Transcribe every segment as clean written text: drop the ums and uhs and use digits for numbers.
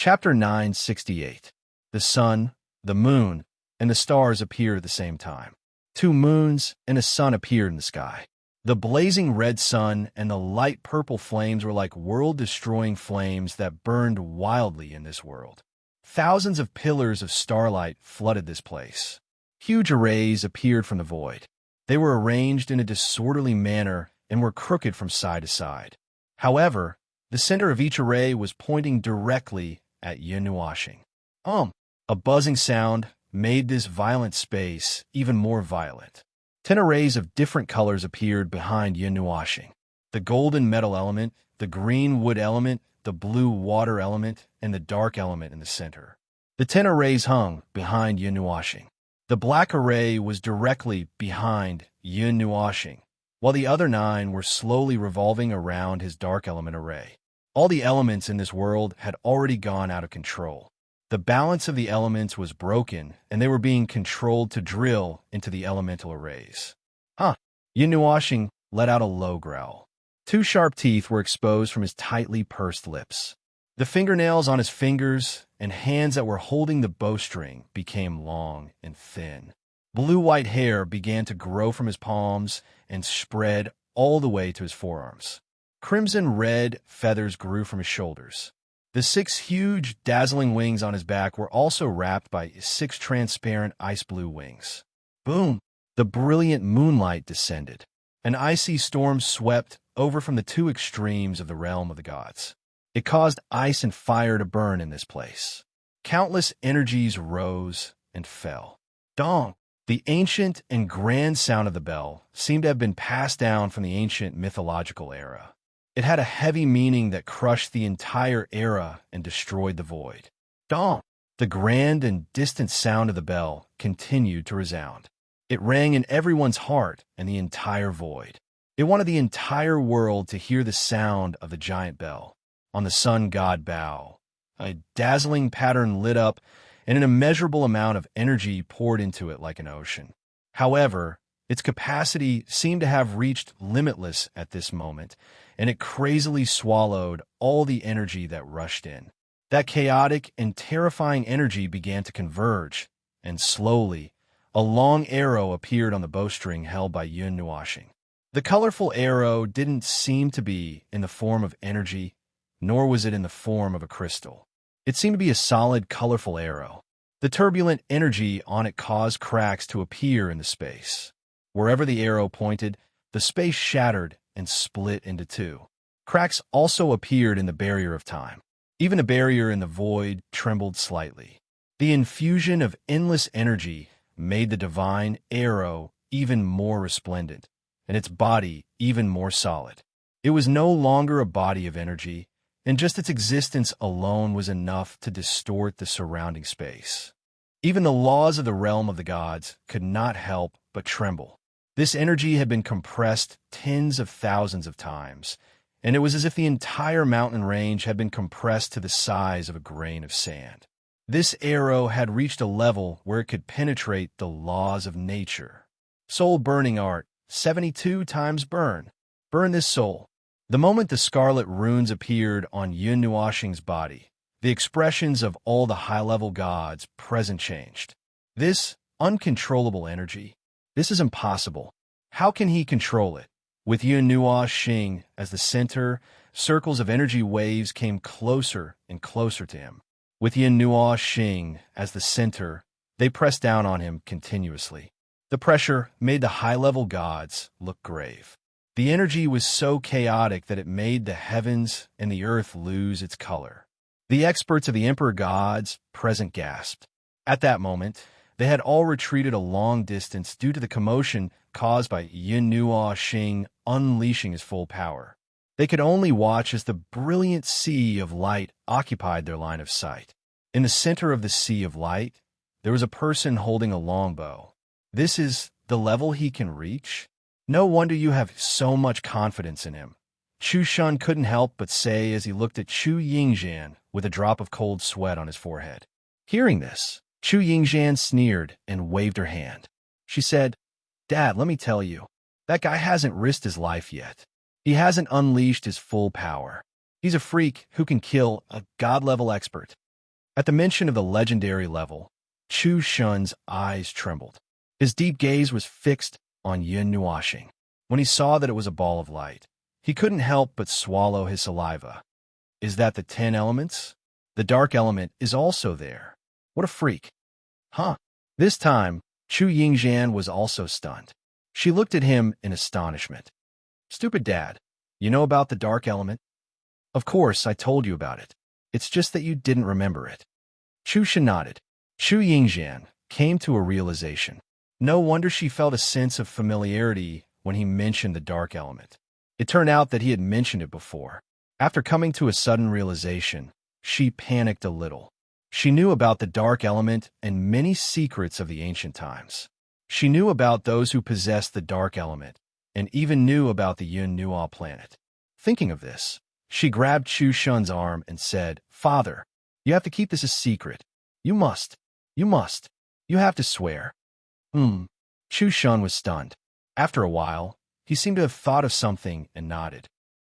Chapter 968. The sun, the moon, and the stars appeared at the same time. 2 moons and a sun appeared in the sky. The blazing red sun and the light purple flames were like world-destroying flames that burned wildly in this world. Thousands of pillars of starlight flooded this place. Huge arrays appeared from the void. They were arranged in a disorderly manner and were crooked from side to side. However, the center of each array was pointing directly at Yunnuashing. A buzzing sound made this violent space even more violent. 10 arrays of different colors appeared behind Yunnuashing. The golden metal element, the green wood element, the blue water element, and the dark element in the center. The 10 arrays hung behind Yunnuashing. The black array was directly behind Yunnuashing, while the other 9 were slowly revolving around his dark element array. All the elements in this world had already gone out of control. The balance of the elements was broken, and they were being controlled to drill into the elemental arrays. Yunnuashing let out a low growl. 2 sharp teeth were exposed from his tightly pursed lips. The fingernails on his fingers and hands that were holding the bowstring became long and thin. Blue-white hair began to grow from his palms and spread all the way to his forearms. Crimson-red feathers grew from his shoulders. The 6 huge, dazzling wings on his back were also wrapped by 6 transparent ice-blue wings. Boom! The brilliant moonlight descended. An icy storm swept over from the 2 extremes of the realm of the gods. It caused ice and fire to burn in this place. Countless energies rose and fell. Dong! The ancient and grand sound of the bell seemed to have been passed down from the ancient mythological era. It had a heavy meaning that crushed the entire era and destroyed the void. Dong! The grand and distant sound of the bell continued to resound. It rang in everyone's heart and the entire void. It wanted the entire world to hear the sound of the giant bell. On the sun god bow, a dazzling pattern lit up, and an immeasurable amount of energy poured into it like an ocean. However, its capacity seemed to have reached limitless at this moment, and it crazily swallowed all the energy that rushed in. That chaotic and terrifying energy began to converge, and slowly, a long arrow appeared on the bowstring held by Yunnuashing. The colorful arrow didn't seem to be in the form of energy, nor was it in the form of a crystal. It seemed to be a solid, colorful arrow. The turbulent energy on it caused cracks to appear in the space. Wherever the arrow pointed, the space shattered and split into 2. Cracks also appeared in the barrier of time. Even the barrier in the void trembled slightly. The infusion of endless energy made the divine arrow even more resplendent, and its body even more solid. It was no longer a body of energy, and just its existence alone was enough to distort the surrounding space. Even the laws of the realm of the gods could not help but tremble. This energy had been compressed tens of thousands of times, and it was as if the entire mountain range had been compressed to the size of a grain of sand. This arrow had reached a level where it could penetrate the laws of nature. Soul burning art, 72 times burn. Burn this soul. The moment the scarlet runes appeared on Yunnuashing's body, the expressions of all the high-level gods present changed. This uncontrollable energy, this is impossible. How can he control it? With Yunnuashing as the center, circles of energy waves came closer and closer to him. With Yunnuashing as the center, they pressed down on him continuously. The pressure made the high-level gods look grave. The energy was so chaotic that it made the heavens and the earth lose its color. The experts of the emperor gods present gasped. At that moment, they had all retreated a long distance due to the commotion caused by Yunnuashing unleashing his full power. They could only watch as the brilliant sea of light occupied their line of sight. In the center of the sea of light, there was a person holding a longbow. This is the level he can reach? No wonder you have so much confidence in him. Chu Shun couldn't help but say as he looked at Chu Yingzhan with a drop of cold sweat on his forehead. Hearing this, Chu Yingzhan sneered and waved her hand. She said, "Dad, let me tell you, that guy hasn't risked his life yet. He hasn't unleashed his full power. He's a freak who can kill a god-level expert. At the mention of the legendary level, Chu Shun's eyes trembled. His deep gaze was fixed on Yun Nuashing. When he saw that it was a ball of light, he couldn't help but swallow his saliva. Is that the 10 elements? The dark element is also there. What a freak. Huh? This time, Chu Yingxian was also stunned. She looked at him in astonishment. Stupid dad, you know about the dark element? Of course, I told you about it. It's just that you didn't remember it. Chu Shan nodded. Chu Yingxian came to a realization. No wonder she felt a sense of familiarity when he mentioned the dark element. It turned out that he had mentioned it before. After coming to a sudden realization, she panicked a little. She knew about the dark element and many secrets of the ancient times. She knew about those who possessed the dark element, and even knew about the Yun Nuo planet. Thinking of this, she grabbed Chu Shun's arm and said, "Father, you have to keep this a secret. You must. You have to swear." Chu Shun was stunned. After a while, he seemed to have thought of something and nodded.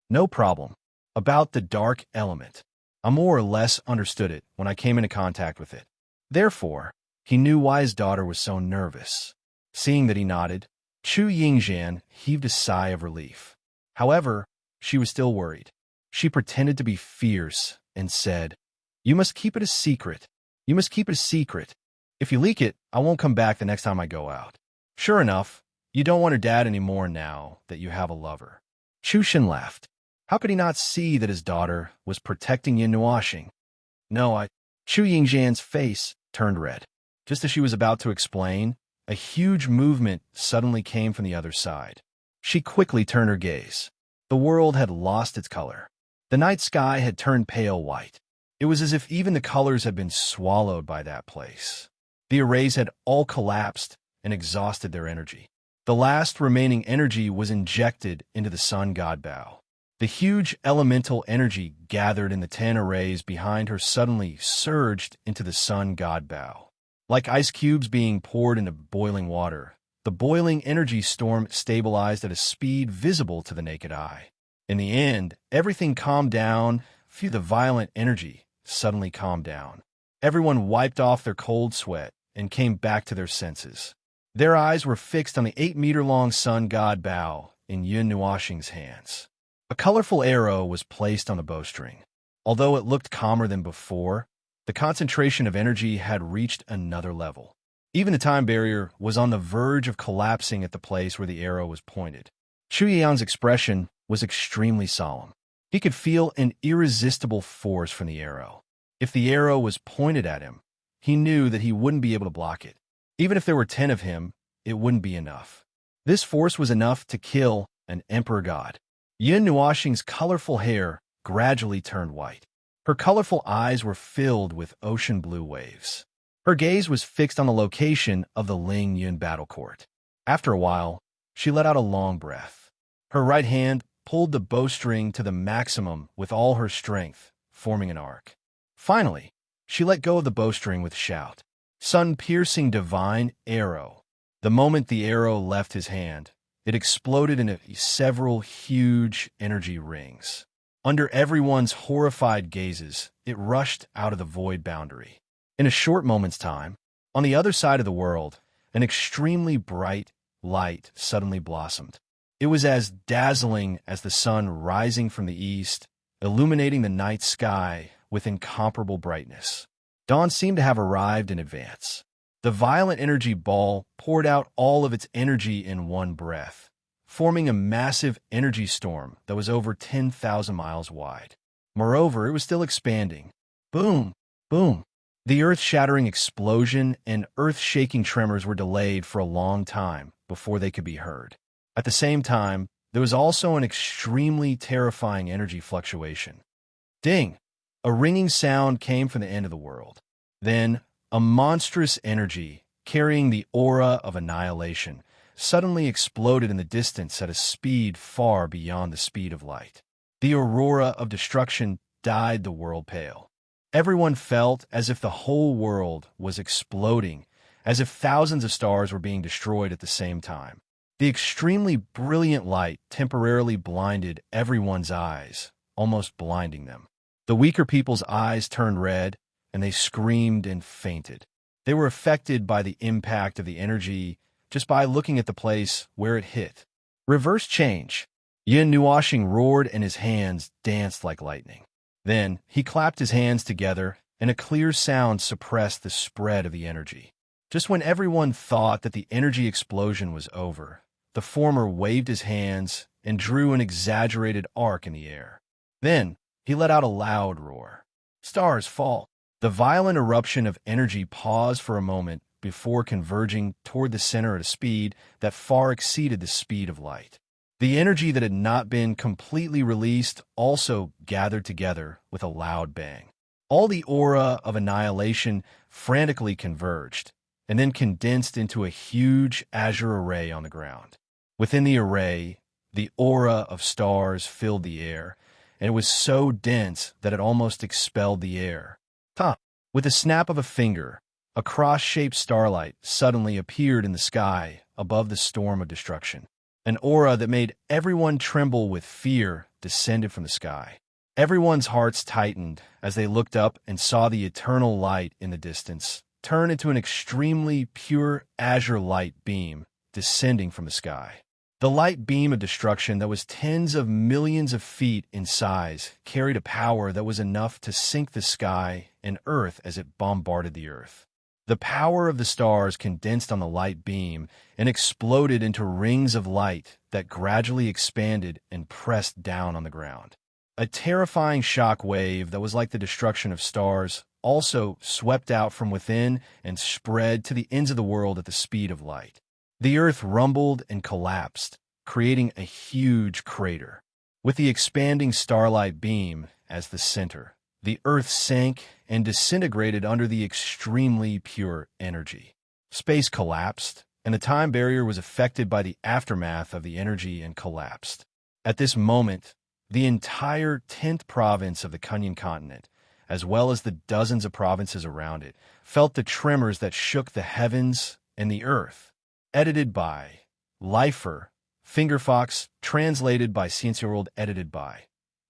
No problem. About the dark element. I more or less understood it when I came into contact with it. Therefore, he knew why his daughter was so nervous. Seeing that he nodded, Chu Yingxian heaved a sigh of relief. However, she was still worried. She pretended to be fierce and said, "You must keep it a secret. You must keep it a secret. If you leak it, I won't come back the next time I go out." Sure enough, you don't want her dad anymore now that you have a lover. Chu Shan laughed. How could he not see that his daughter was protecting Yin Nuashing? No, Chu Yingxian's face turned red. Just as she was about to explain, a huge movement suddenly came from the other side. She quickly turned her gaze. The world had lost its color. The night sky had turned pale white. It was as if even the colors had been swallowed by that place. The arrays had all collapsed and exhausted their energy. The last remaining energy was injected into the sun god Bao. The huge elemental energy gathered in the 10 arrays behind her suddenly surged into the sun god Bao. Like ice cubes being poured into boiling water, the boiling energy storm stabilized at a speed visible to the naked eye. In the end, everything calmed down. The violent energy suddenly calmed down. Everyone wiped off their cold sweat and came back to their senses. Their eyes were fixed on the 8-meter-long sun god Bao in Yun Nuashing's hands. A colorful arrow was placed on the bowstring. Although it looked calmer than before, the concentration of energy had reached another level. Even the time barrier was on the verge of collapsing at the place where the arrow was pointed. Chu Yan's expression was extremely solemn. He could feel an irresistible force from the arrow. If the arrow was pointed at him, he knew that he wouldn't be able to block it. Even if there were 10 of him, it wouldn't be enough. This force was enough to kill an emperor god. Yin Nuashing's colorful hair gradually turned white. Her colorful eyes were filled with ocean blue waves. Her gaze was fixed on the location of the Ling Yun battle court. After a while, she let out a long breath. Her right hand pulled the bowstring to the maximum with all her strength, forming an arc. Finally, she let go of the bowstring with a shout. Sun-piercing divine arrow. The moment the arrow left his hand, it exploded into several huge energy rings. Under everyone's horrified gazes, it rushed out of the void boundary. In a short moment's time, on the other side of the world, an extremely bright light suddenly blossomed. It was as dazzling as the sun rising from the east, illuminating the night sky with incomparable brightness. Dawn seemed to have arrived in advance. The violent energy ball poured out all of its energy in one breath, forming a massive energy storm that was over 10,000 miles wide. Moreover, it was still expanding. Boom! Boom! The earth-shattering explosion and earth-shaking tremors were delayed for a long time before they could be heard. At the same time, there was also an extremely terrifying energy fluctuation. Ding! A ringing sound came from the end of the world. Then, a monstrous energy, carrying the aura of annihilation, suddenly exploded in the distance at a speed far beyond the speed of light. The aurora of destruction dyed the world pale. Everyone felt as if the whole world was exploding, as if thousands of stars were being destroyed at the same time. The extremely brilliant light temporarily blinded everyone's eyes, almost blinding them. The weaker people's eyes turned red, and they screamed and fainted. They were affected by the impact of the energy just by looking at the place where it hit. Reverse change. Yin Nuashing roared and his hands danced like lightning. Then he clapped his hands together and a clear sound suppressed the spread of the energy. Just when everyone thought that the energy explosion was over, the former waved his hands and drew an exaggerated arc in the air. Then he let out a loud roar. Stars fall. The violent eruption of energy paused for a moment before converging toward the center at a speed that far exceeded the speed of light. The energy that had not been completely released also gathered together with a loud bang. All the aura of annihilation frantically converged and then condensed into a huge azure array on the ground. Within the array, the aura of stars filled the air, and it was so dense that it almost expelled the air. With a snap of a finger, a cross-shaped starlight suddenly appeared in the sky above the storm of destruction. An aura that made everyone tremble with fear descended from the sky. Everyone's hearts tightened as they looked up and saw the eternal light in the distance turn into an extremely pure azure light beam descending from the sky. The light beam of destruction that was tens of millions of feet in size carried a power that was enough to sink the sky and earth as it bombarded the earth. The power of the stars condensed on the light beam and exploded into rings of light that gradually expanded and pressed down on the ground. A terrifying shock wave that was like the destruction of stars also swept out from within and spread to the ends of the world at the speed of light. The earth rumbled and collapsed, creating a huge crater. With the expanding starlight beam as the center, the earth sank and disintegrated under the extremely pure energy. Space collapsed, and the time barrier was affected by the aftermath of the energy and collapsed. At this moment, the entire 10th province of the Kunyan continent, as well as the dozens of provinces around it, felt the tremors that shook the heavens and the earth. Edited by Lifer, Fingerfox, translated by World. Edited by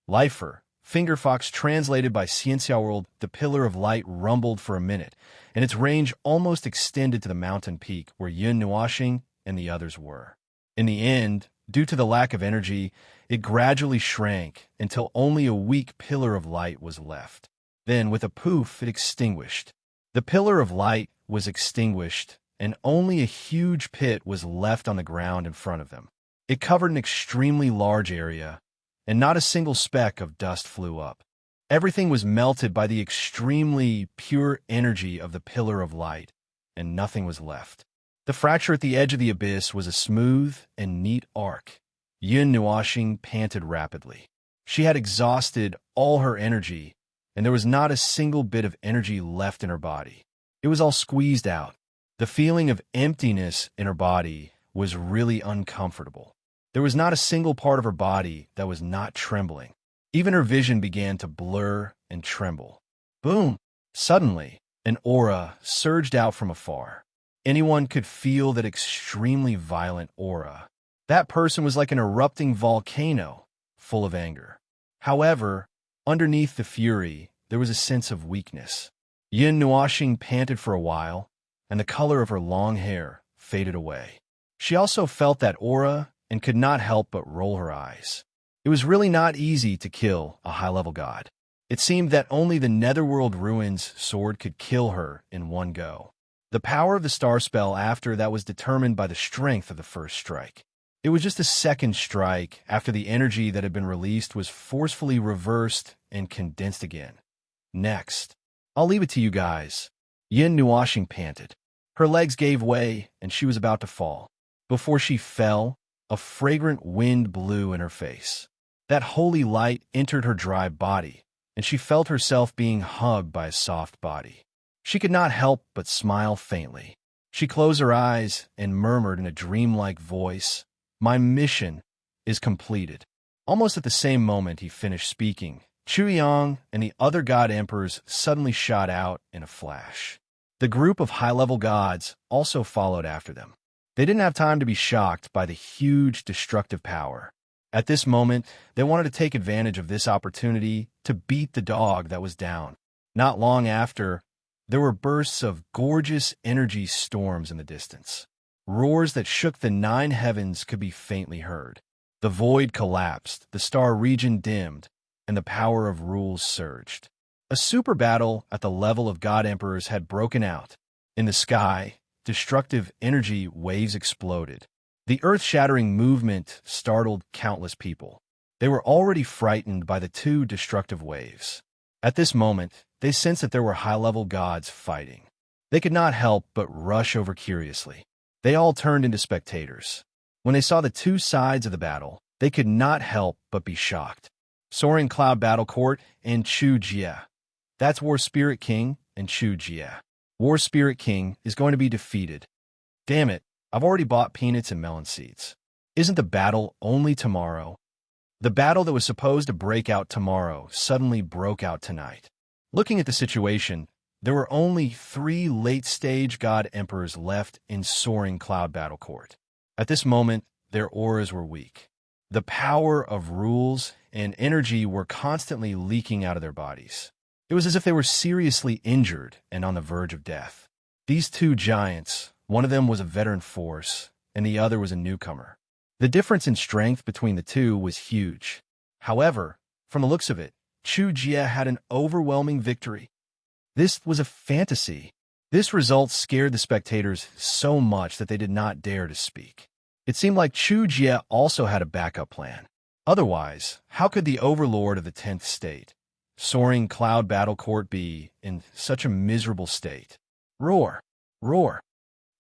Lifer, Fingerfox, translated by World. The pillar of light rumbled for a minute, and its range almost extended to the mountain peak where Yun Nuashing and the others were. In the end, due to the lack of energy, it gradually shrank until only a weak pillar of light was left. Then, with a poof, it extinguished. The pillar of light was extinguished, and only a huge pit was left on the ground in front of them. It covered an extremely large area, and not a single speck of dust flew up. Everything was melted by the extremely pure energy of the pillar of light, and nothing was left. The fracture at the edge of the abyss was a smooth and neat arc. Yun Nuashing panted rapidly. She had exhausted all her energy, and there was not a single bit of energy left in her body. It was all squeezed out. The feeling of emptiness in her body was really uncomfortable. There was not a single part of her body that was not trembling. Even her vision began to blur and tremble. Boom! Suddenly, an aura surged out from afar. Anyone could feel that extremely violent aura. That person was like an erupting volcano, full of anger. However, underneath the fury, there was a sense of weakness. Yin Nuashing panted for a while, and the color of her long hair faded away. She also felt that aura and could not help but roll her eyes. It was really not easy to kill a high-level god. It seemed that only the Netherworld Ruins sword could kill her in one go. The power of the star spell after that was determined by the strength of the first strike. It was just a second strike after the energy that had been released was forcefully reversed and condensed again. Next, I'll leave it to you guys. Yin Nuashing panted. Her legs gave way, and she was about to fall. Before she fell, a fragrant wind blew in her face. That holy light entered her dry body, and she felt herself being hugged by a soft body. She could not help but smile faintly. She closed her eyes and murmured in a dreamlike voice, "My mission is completed." Almost at the same moment he finished speaking, Chuyang and the other god emperors suddenly shot out in a flash. The group of high-level gods also followed after them. They didn't have time to be shocked by the huge destructive power. At this moment, they wanted to take advantage of this opportunity to beat the dog that was down. Not long after, there were bursts of gorgeous energy storms in the distance. Roars that shook the nine heavens could be faintly heard. The void collapsed, the star region dimmed, and the power of rules surged. A super battle at the level of god emperors had broken out. In the sky, destructive energy waves exploded. The earth-shattering movement startled countless people. They were already frightened by the two destructive waves. At this moment, they sensed that there were high-level gods fighting. They could not help but rush over curiously. They all turned into spectators. When they saw the two sides of the battle, they could not help but be shocked. Soaring Cloud Battle Court and Chu Jie. That's War Spirit King and Chu Jie. War Spirit King is going to be defeated. Damn it, I've already bought peanuts and melon seeds. Isn't the battle only tomorrow? The battle that was supposed to break out tomorrow suddenly broke out tonight. Looking at the situation, there were only 3 late-stage god emperors left in Soaring Cloud Battle Court. At this moment, their auras were weak. The power of rules and energy were constantly leaking out of their bodies. It was as if they were seriously injured and on the verge of death. These two giants, one of them was a veteran force, and the other was a newcomer. The difference in strength between the two was huge. However, from the looks of it, Chu Jie had an overwhelming victory. This was a fantasy. This result scared the spectators so much that they did not dare to speak. It seemed like Chu Jie also had a backup plan. Otherwise, how could the overlord of the 10th state, Soaring Cloud Battle Court, be in such a miserable state? Roar! Roar!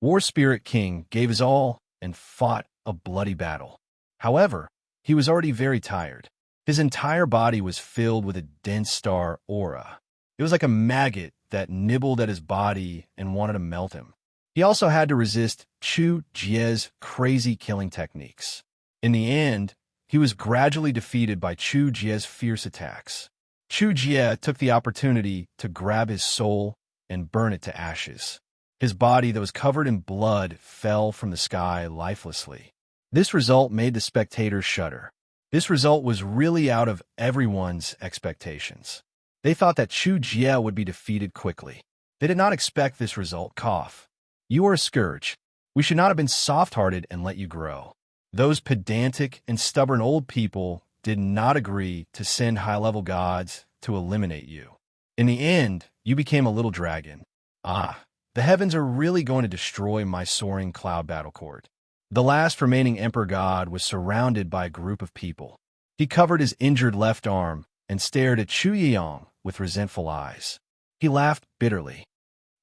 War Spirit King gave his all and fought a bloody battle. However, he was already very tired. His entire body was filled with a dense star aura. It was like a maggot that nibbled at his body and wanted to melt him. He also had to resist Chu Jie's crazy killing techniques. In the end, he was gradually defeated by Chu Jie's fierce attacks. Chu Jie took the opportunity to grab his soul and burn it to ashes. His body that was covered in blood fell from the sky lifelessly. This result made the spectators shudder. This result was really out of everyone's expectations. They thought that Chu Jie would be defeated quickly. They did not expect this result. Cough. You are a scourge. We should not have been soft-hearted and let you grow. Those pedantic and stubborn old people did not agree to send high-level gods to eliminate you. In the end, you became a little dragon. The heavens are really going to destroy my Soaring Cloud Battle Court. The last remaining Emperor God was surrounded by a group of people. He covered his injured left arm and stared at Chu Yiyang with resentful eyes. He laughed bitterly.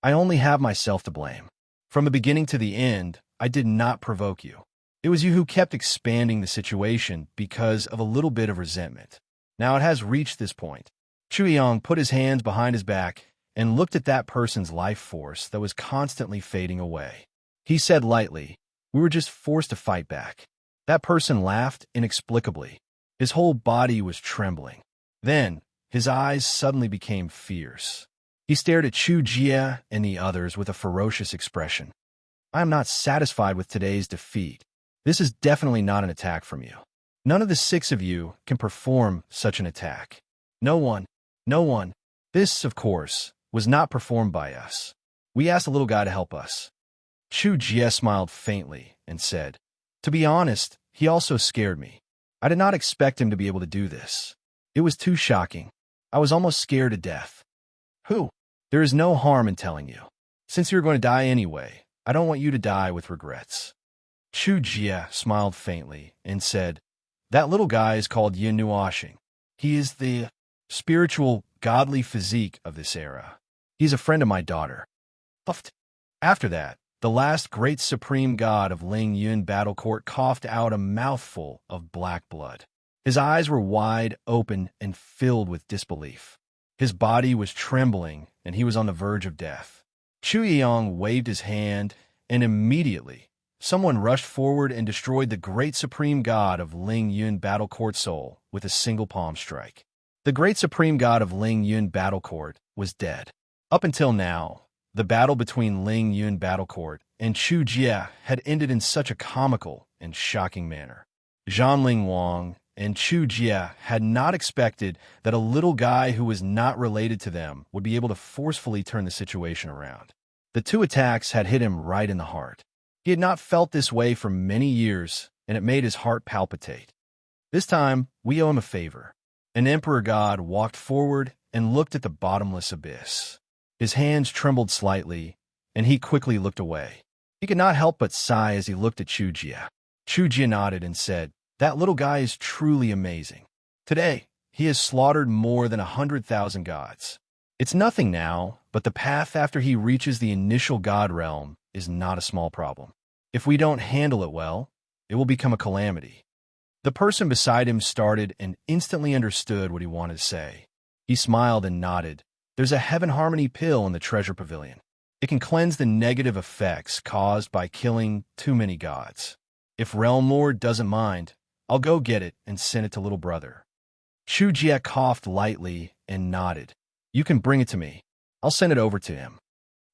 I only have myself to blame. From the beginning to the end, I did not provoke you. It was you who kept expanding the situation because of a little bit of resentment. Now it has reached this point. Chu Yiyang put his hands behind his back and looked at that person's life force that was constantly fading away. He said lightly, "We were just forced to fight back." That person laughed inexplicably. His whole body was trembling. Then, his eyes suddenly became fierce. He stared at Chu Jie and the others with a ferocious expression. I am not satisfied with today's defeat. This is definitely not an attack from you. None of the 6 of you can perform such an attack. No one. This, of course, was not performed by us. We asked the little guy to help us. Chu Jie smiled faintly and said, To be honest, he also scared me. I did not expect him to be able to do this. It was too shocking. I was almost scared to death. Who? There is no harm in telling you. Since you're going to die anyway, I don't want you to die with regrets. Chu Jie smiled faintly and said, That little guy is called Yin Nuashing. He is the spiritual, godly physique of this era. He's a friend of my daughter. Puffed. After that, the last great supreme god of Ling Yun Battle Court coughed out a mouthful of black blood. His eyes were wide open and filled with disbelief. His body was trembling, and he was on the verge of death. Chu Yiyang waved his hand, and immediately, someone rushed forward and destroyed the great supreme god of Ling Yun Battle Court soul with a single palm strike. The great supreme god of Ling Yun Battle Court was dead. Up until now, the battle between Ling Yun Battle Court and Chu Jie had ended in such a comical and shocking manner. Zhanling Wang and Chu Jie had not expected that a little guy who was not related to them would be able to forcefully turn the situation around. The two attacks had hit him right in the heart. He had not felt this way for many years, and it made his heart palpitate. This time, we owe him a favor. An emperor god walked forward and looked at the bottomless abyss. His hands trembled slightly, and he quickly looked away. He could not help but sigh as he looked at Chu Jie. Chu Jie nodded and said, "That little guy is truly amazing. Today, he has slaughtered more than 100,000 gods. It's nothing now, but the path after he reaches the initial god realm is not a small problem. If we don't handle it well, it will become a calamity." The person beside him started and instantly understood what he wanted to say. He smiled and nodded. "There's a Heaven Harmony pill in the treasure pavilion. It can cleanse the negative effects caused by killing too many gods. If Realm Lord doesn't mind, I'll go get it and send it to little brother." Chu Jie coughed lightly and nodded. "You can bring it to me. I'll send it over to him."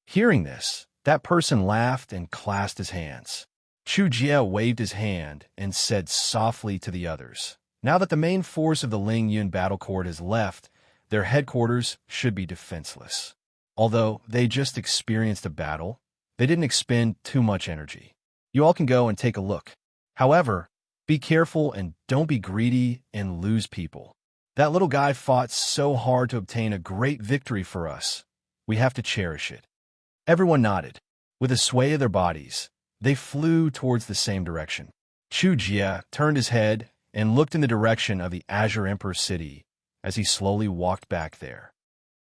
Hearing this, that person laughed and clasped his hands. Chu Jie waved his hand and said softly to the others, "Now that the main force of the Ling Yun battle court has left, their headquarters should be defenseless. Although they just experienced a battle, they didn't expend too much energy. You all can go and take a look. However, be careful and don't be greedy and lose people. That little guy fought so hard to obtain a great victory for us. We have to cherish it." Everyone nodded. With a sway of their bodies, they flew towards the same direction. Chu Jie turned his head and looked in the direction of the Azure Emperor city as he slowly walked back there.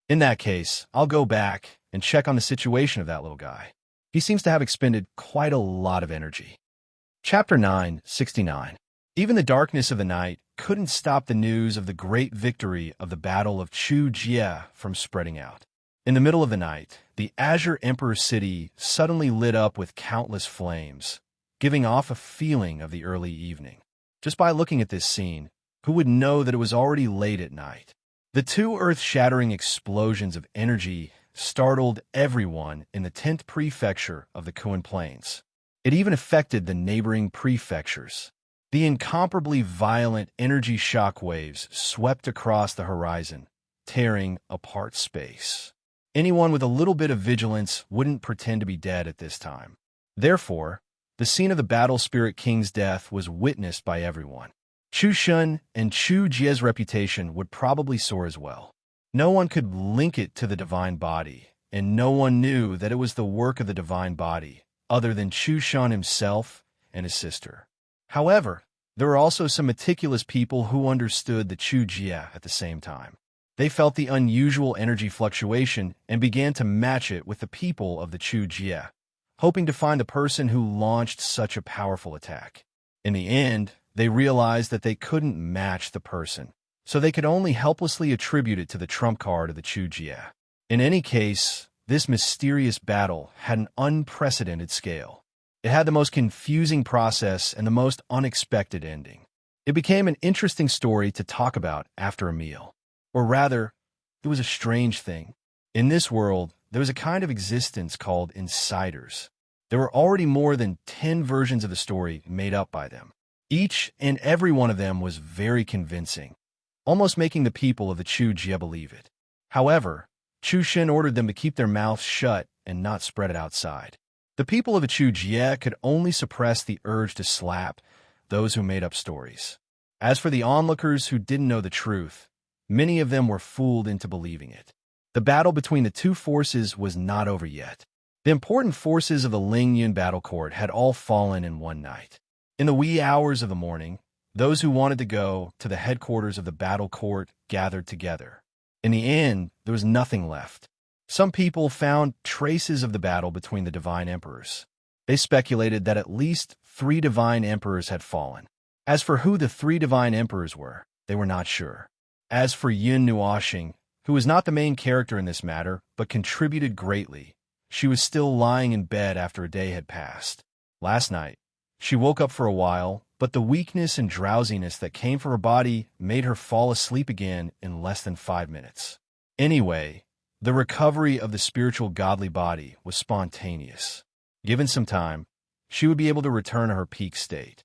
"In that case, I'll go back and check on the situation of that little guy. He seems to have expended quite a lot of energy." Chapter 969. Even the darkness of the night couldn't stop the news of the great victory of the Battle of Chu Jie from spreading out. In the middle of the night, the Azure Emperor city suddenly lit up with countless flames, giving off a feeling of the early evening. Just by looking at this scene, who would know that it was already late at night? The two earth-shattering explosions of energy startled everyone in the 10th prefecture of the Kuan Plains. It even affected the neighboring prefectures. The incomparably violent energy shockwaves swept across the horizon, tearing apart space. Anyone with a little bit of vigilance wouldn't pretend to be dead at this time. Therefore, the scene of the Battle Spirit King's death was witnessed by everyone. Chu Shun and Chu Jie's reputation would probably soar as well. No one could link it to the divine body, and no one knew that it was the work of the divine body, other than Chu Shun himself and his sister. However, there were also some meticulous people who understood the Chu Jie at the same time. They felt the unusual energy fluctuation and began to match it with the people of the Chu Jie, hoping to find the person who launched such a powerful attack. In the end, they realized that they couldn't match the person, so they could only helplessly attribute it to the trump card of the Chu Jie. In any case, this mysterious battle had an unprecedented scale. It had the most confusing process and the most unexpected ending. It became an interesting story to talk about after a meal. Or rather, it was a strange thing. In this world, there was a kind of existence called insiders. There were already more than 10 versions of the story made up by them. Each and every one of them was very convincing, almost making the people of the Chu Jie believe it. However, Chu Shin ordered them to keep their mouths shut and not spread it outside. The people of the Chu Jie could only suppress the urge to slap those who made up stories. As for the onlookers who didn't know the truth, many of them were fooled into believing it. The battle between the two forces was not over yet. The important forces of the Ling Yun battle court had all fallen in one night. In the wee hours of the morning, those who wanted to go to the headquarters of the battle court gathered together. In the end, there was nothing left. Some people found traces of the battle between the divine emperors. They speculated that at least 3 divine emperors had fallen. As for who the 3 divine emperors were, they were not sure. As for Yun Nuoxing, who was not the main character in this matter, but contributed greatly, she was still lying in bed after a day had passed. Last night, she woke up for a while, but the weakness and drowsiness that came from her body made her fall asleep again in less than 5 minutes. Anyway, the recovery of the spiritual godly body was spontaneous. Given some time, she would be able to return to her peak state.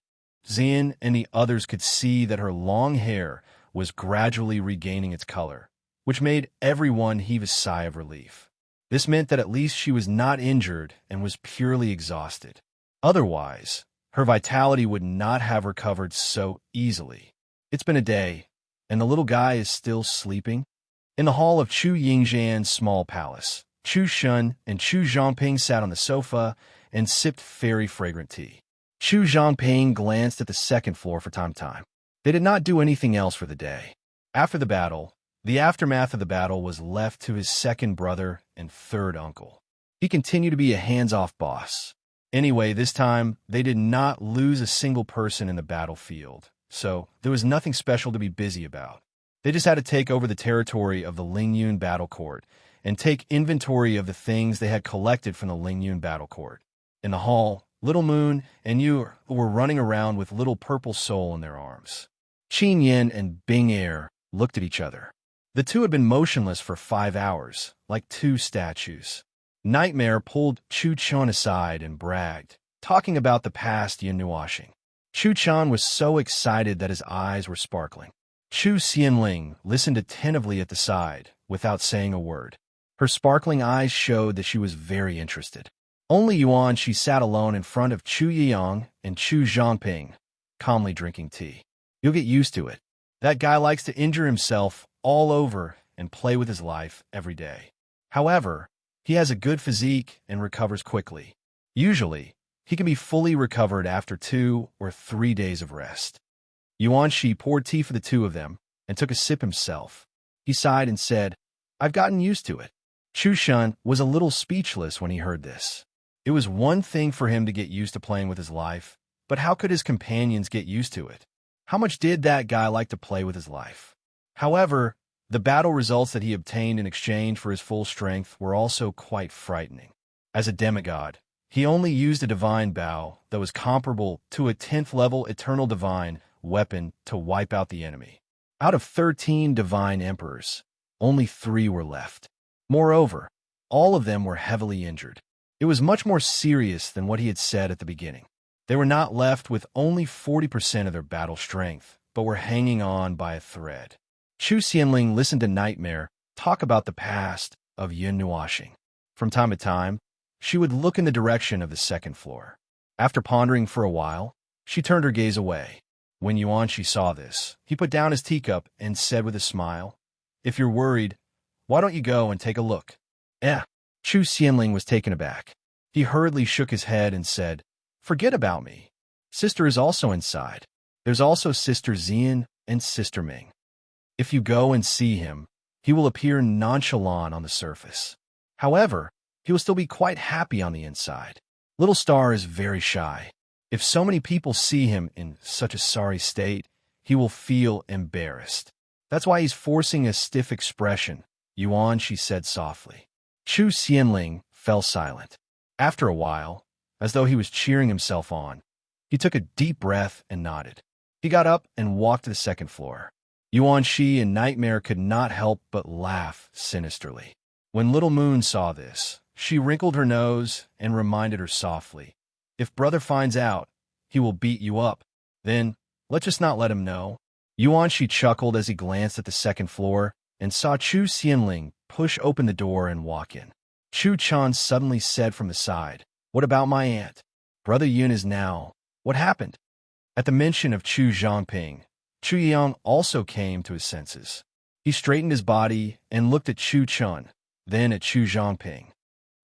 Xian and the others could see that her long hair was gradually regaining its color, which made everyone heave a sigh of relief. This meant that at least she was not injured and was purely exhausted. Otherwise, her vitality would not have recovered so easily. It's been a day, and the little guy is still sleeping? In the hall of Chu Yingzhan's small palace, Chu Shun and Chu Zhongping sat on the sofa and sipped very fragrant tea. Chu Zhongping glanced at the second floor for time. They did not do anything else for the day. After the battle, the aftermath of the battle was left to his second brother and third uncle. He continued to be a hands-off boss. Anyway, this time, they did not lose a single person in the battlefield, so there was nothing special to be busy about. They just had to take over the territory of the Lingyun Battle Court and take inventory of the things they had collected from the Lingyun Battle Court. In the hall, Little Moon and Yu were running around with Little Purple Soul in their arms. Qin Yin and Bing Er looked at each other. The two had been motionless for 5 hours, like two statues. Nightmare pulled Chu Chun aside and bragged, talking about the past Yin washing. Chu Chun was so excited that his eyes were sparkling. Chu Xianling listened attentively at the side, without saying a word. Her sparkling eyes showed that she was very interested. Only Yuan she sat alone in front of Chu Yiyang and Chu Zhongping, calmly drinking tea. You'll get used to it. That guy likes to injure himself all over and play with his life every day. However, he has a good physique and recovers quickly. Usually, he can be fully recovered after 2 or 3 days of rest. Yuan Shi poured tea for the two of them and took a sip himself. He sighed and said, I've gotten used to it. Chu Shun was a little speechless when he heard this. It was one thing for him to get used to playing with his life, but how could his companions get used to it? How much did that guy like to play with his life? However, the battle results that he obtained in exchange for his full strength were also quite frightening. As a demigod, he only used a divine bow that was comparable to a 10th level eternal divine weapon to wipe out the enemy. Out of 13 divine emperors, only 3 were left. Moreover, all of them were heavily injured. It was much more serious than what he had said at the beginning. They were not left with only 40% of their battle strength, but were hanging on by a thread. Chu Xianling listened to Nightmare talk about the past of Yin washing. From time to time, she would look in the direction of the second floor. After pondering for a while, she turned her gaze away. When Yuan Shi saw this, he put down his teacup and said with a smile, If you're worried, why don't you go and take a look? Chu Xianling was taken aback. He hurriedly shook his head and said, Forget about me. Sister is also inside. There's also Sister Xian and Sister Ming. If you go and see him, he will appear nonchalant on the surface. However, he will still be quite happy on the inside. Little Star is very shy. If so many people see him in such a sorry state, he will feel embarrassed. That's why he's forcing a stiff expression, Yuan, she said softly. Chu Xianling fell silent. After a while, as though he was cheering himself on, he took a deep breath and nodded. He got up and walked to the second floor. Yuan Shi and Nightmare could not help but laugh sinisterly. When Little Moon saw this, she wrinkled her nose and reminded her softly, If brother finds out, he will beat you up. Then, let's just not let him know. Yuan Shi chuckled as he glanced at the second floor and saw Chu Xianling push open the door and walk in. Chu Chan suddenly said from the side, What about my aunt? Brother Yun is now. What happened? At the mention of Chu Zhongping, Chu Yang also came to his senses. He straightened his body and looked at Chu Chun, then at Chu Zhongping.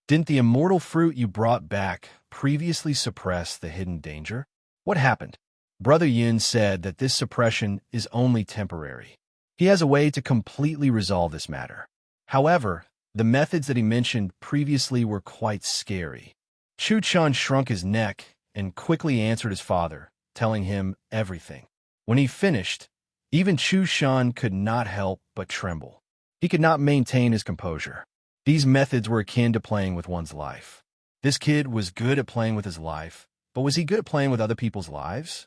Didn't the immortal fruit you brought back previously suppress the hidden danger? What happened? Brother Yun said that this suppression is only temporary. He has a way to completely resolve this matter. However, the methods that he mentioned previously were quite scary. Chu Chun shrunk his neck and quickly answered his father, telling him everything. When he finished, even Chu Shun could not help but tremble. He could not maintain his composure. These methods were akin to playing with one's life. This kid was good at playing with his life, but was he good at playing with other people's lives?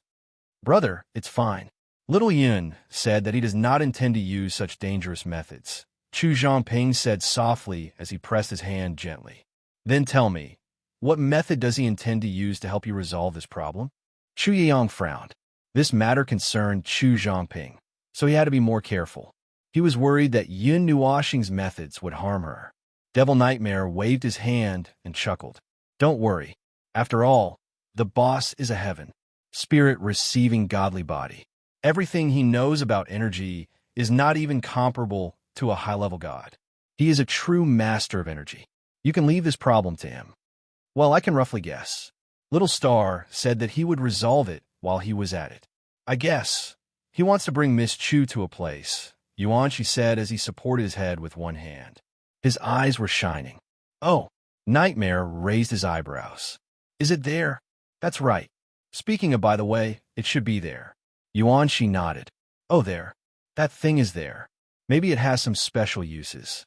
Brother, it's fine. Little Yun said that he does not intend to use such dangerous methods. Chu Zhongping said softly as he pressed his hand gently. Then tell me, what method does he intend to use to help you resolve this problem? Chu Yang frowned. This matter concerned Chu Zhongping, so he had to be more careful. He was worried that Yun Nuoxing's methods would harm her. Devil Nightmare waved his hand and chuckled. Don't worry. After all, the boss is a heaven, spirit receiving godly body. Everything he knows about energy is not even comparable to a high-level god. He is a true master of energy. You can leave this problem to him. Well, I can roughly guess. Little Star said that he would resolve it while he was at it. I guess. He wants to bring Miss Chu to a place, Yuanqi said as he supported his head with one hand. His eyes were shining. Oh, Nightmare raised his eyebrows. Is it there? That's right. Speaking of, by the way, it should be there. Yuanqi nodded. Oh, there. That thing is there. Maybe it has some special uses.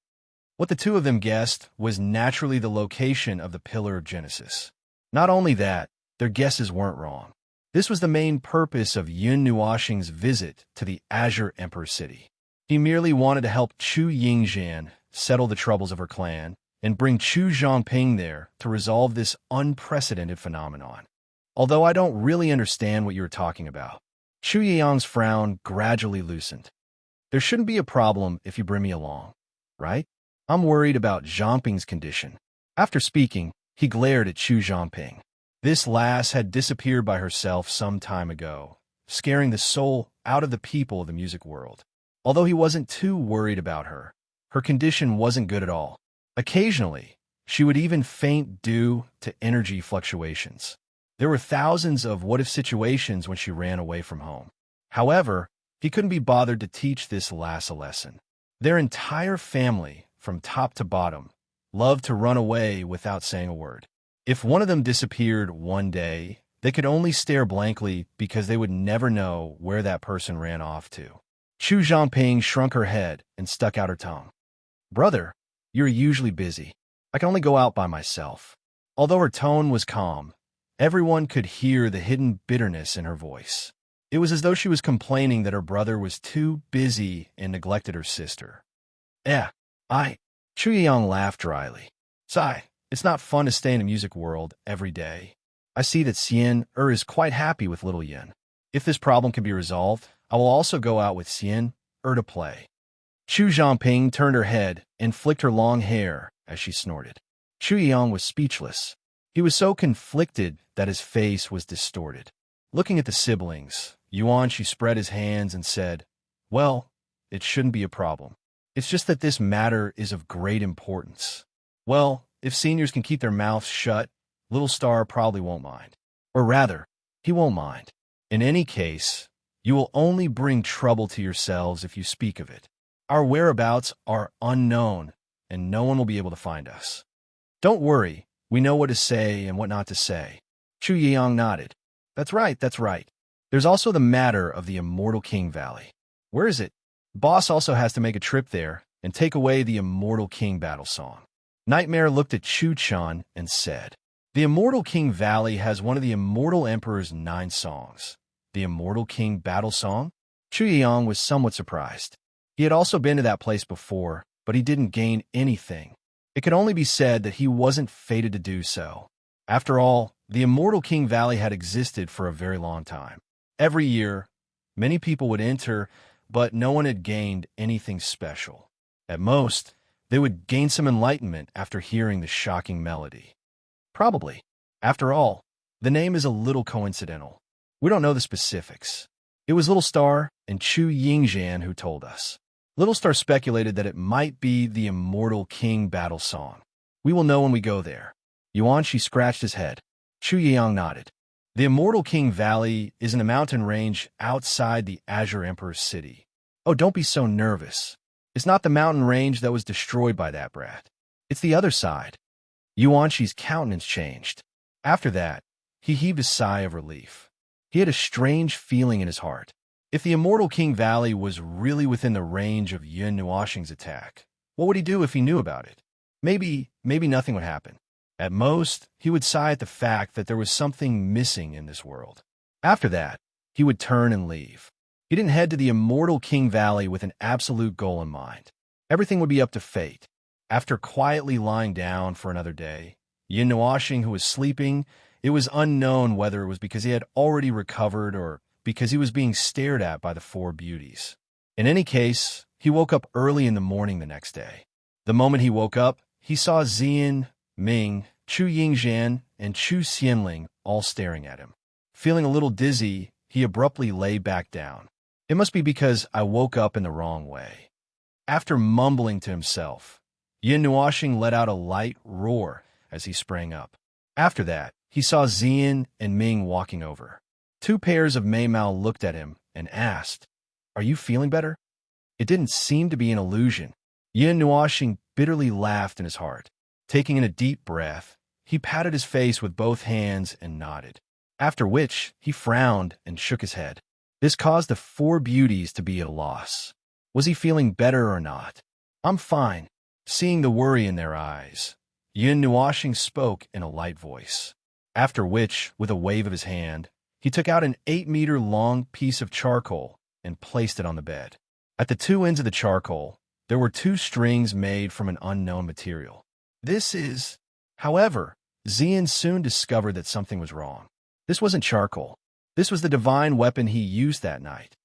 What the two of them guessed was naturally the location of the Pillar of Genesis. Not only that, their guesses weren't wrong. This was the main purpose of Yun Nuoxing's visit to the Azure Emperor City. He merely wanted to help Chu Yingxian settle the troubles of her clan and bring Chu Zhongping there to resolve this unprecedented phenomenon. Although I don't really understand what you were talking about. Chu Yang's frown gradually loosened. There shouldn't be a problem if you bring me along, right? I'm worried about Zhongping's condition. After speaking, he glared at Chu Zhongping. This lass had disappeared by herself some time ago, scaring the soul out of the people of the music world. Although he wasn't too worried about her, her condition wasn't good at all. Occasionally, she would even faint due to energy fluctuations. There were thousands of what-if situations when she ran away from home. However, he couldn't be bothered to teach this lass a lesson. Their entire family, from top to bottom, loved to run away without saying a word. If one of them disappeared one day, they could only stare blankly because they would never know where that person ran off to. Chu Zhongping shrunk her head and stuck out her tongue. Brother, you're usually busy. I can only go out by myself. Although her tone was calm, everyone could hear the hidden bitterness in her voice. It was as though she was complaining that her brother was too busy and neglected her sister. Chu Yang laughed dryly. Sigh, it's not fun to stay in the music world every day. I see that Xian is quite happy with little Yin. If this problem can be resolved, I will also go out with Xian to play. Chu Zhongping turned her head and flicked her long hair as she snorted. Chu Yang was speechless. He was so conflicted that his face was distorted. Looking at the siblings, Yuanqi spread his hands and said, Well, it shouldn't be a problem. It's just that this matter is of great importance. Well, if seniors can keep their mouths shut, Little Star probably won't mind. Or rather, he won't mind. In any case, you will only bring trouble to yourselves if you speak of it. Our whereabouts are unknown, and no one will be able to find us. Don't worry, we know what to say and what not to say. Chu Yang nodded. That's right, that's right. There's also the matter of the Immortal King Valley. Where is it? Boss also has to make a trip there and take away the Immortal King battle song. Nightmare looked at Chu Chan and said, The Immortal King Valley has one of the Immortal Emperor's 9 songs. The Immortal King battle song? Chu Yang was somewhat surprised. He had also been to that place before, but he didn't gain anything. It could only be said that he wasn't fated to do so. After all, the Immortal King Valley had existed for a very long time. Every year, many people would enter, but no one had gained anything special. At most, they would gain some enlightenment after hearing the shocking melody. Probably. After all, the name is a little coincidental. We don't know the specifics. It was Little Star and Chu Yingxian who told us. Little Star speculated that it might be the Immortal King battle song. We will know when we go there. Yuanqi scratched his head. Chu Yang nodded. The Immortal King Valley is in a mountain range outside the Azure Emperor's city. Oh, don't be so nervous. It's not the mountain range that was destroyed by that brat. It's the other side. Yuanqi's countenance changed. After that, he heaved a sigh of relief. He had a strange feeling in his heart. If the Immortal King Valley was really within the range of Yun Nuoxing's attack, what would he do if he knew about it? Maybe nothing would happen. At most, he would sigh at the fact that there was something missing in this world. After that, he would turn and leave. He didn't head to the Immortal King Valley with an absolute goal in mind. Everything would be up to fate. After quietly lying down for another day, Yun Nuoxing, who was sleeping, it was unknown whether it was because he had already recovered or because he was being stared at by the four beauties. In any case, he woke up early in the morning the next day. The moment he woke up, he saw Zian, Ming, Chu Yingzhan, and Chu Xianling all staring at him. Feeling a little dizzy, he abruptly lay back down. It must be because I woke up in the wrong way. After mumbling to himself, Yin Nuoxing let out a light roar as he sprang up. After that, he saw Zian and Ming walking over. Two pairs of Mei-Mao looked at him and asked, "Are you feeling better?" It didn't seem to be an illusion. Yin Nuoxing bitterly laughed in his heart. Taking in a deep breath, he patted his face with both hands and nodded. After which, he frowned and shook his head. This caused the four beauties to be at a loss. Was he feeling better or not? "I'm fine." Seeing the worry in their eyes, Yin Nuoxing spoke in a light voice. After which, with a wave of his hand, he took out an 8-meter-long piece of charcoal and placed it on the bed. At the two ends of the charcoal, there were two strings made from an unknown material. However, Zian soon discovered that something was wrong. This wasn't charcoal. This was the divine weapon he used that night.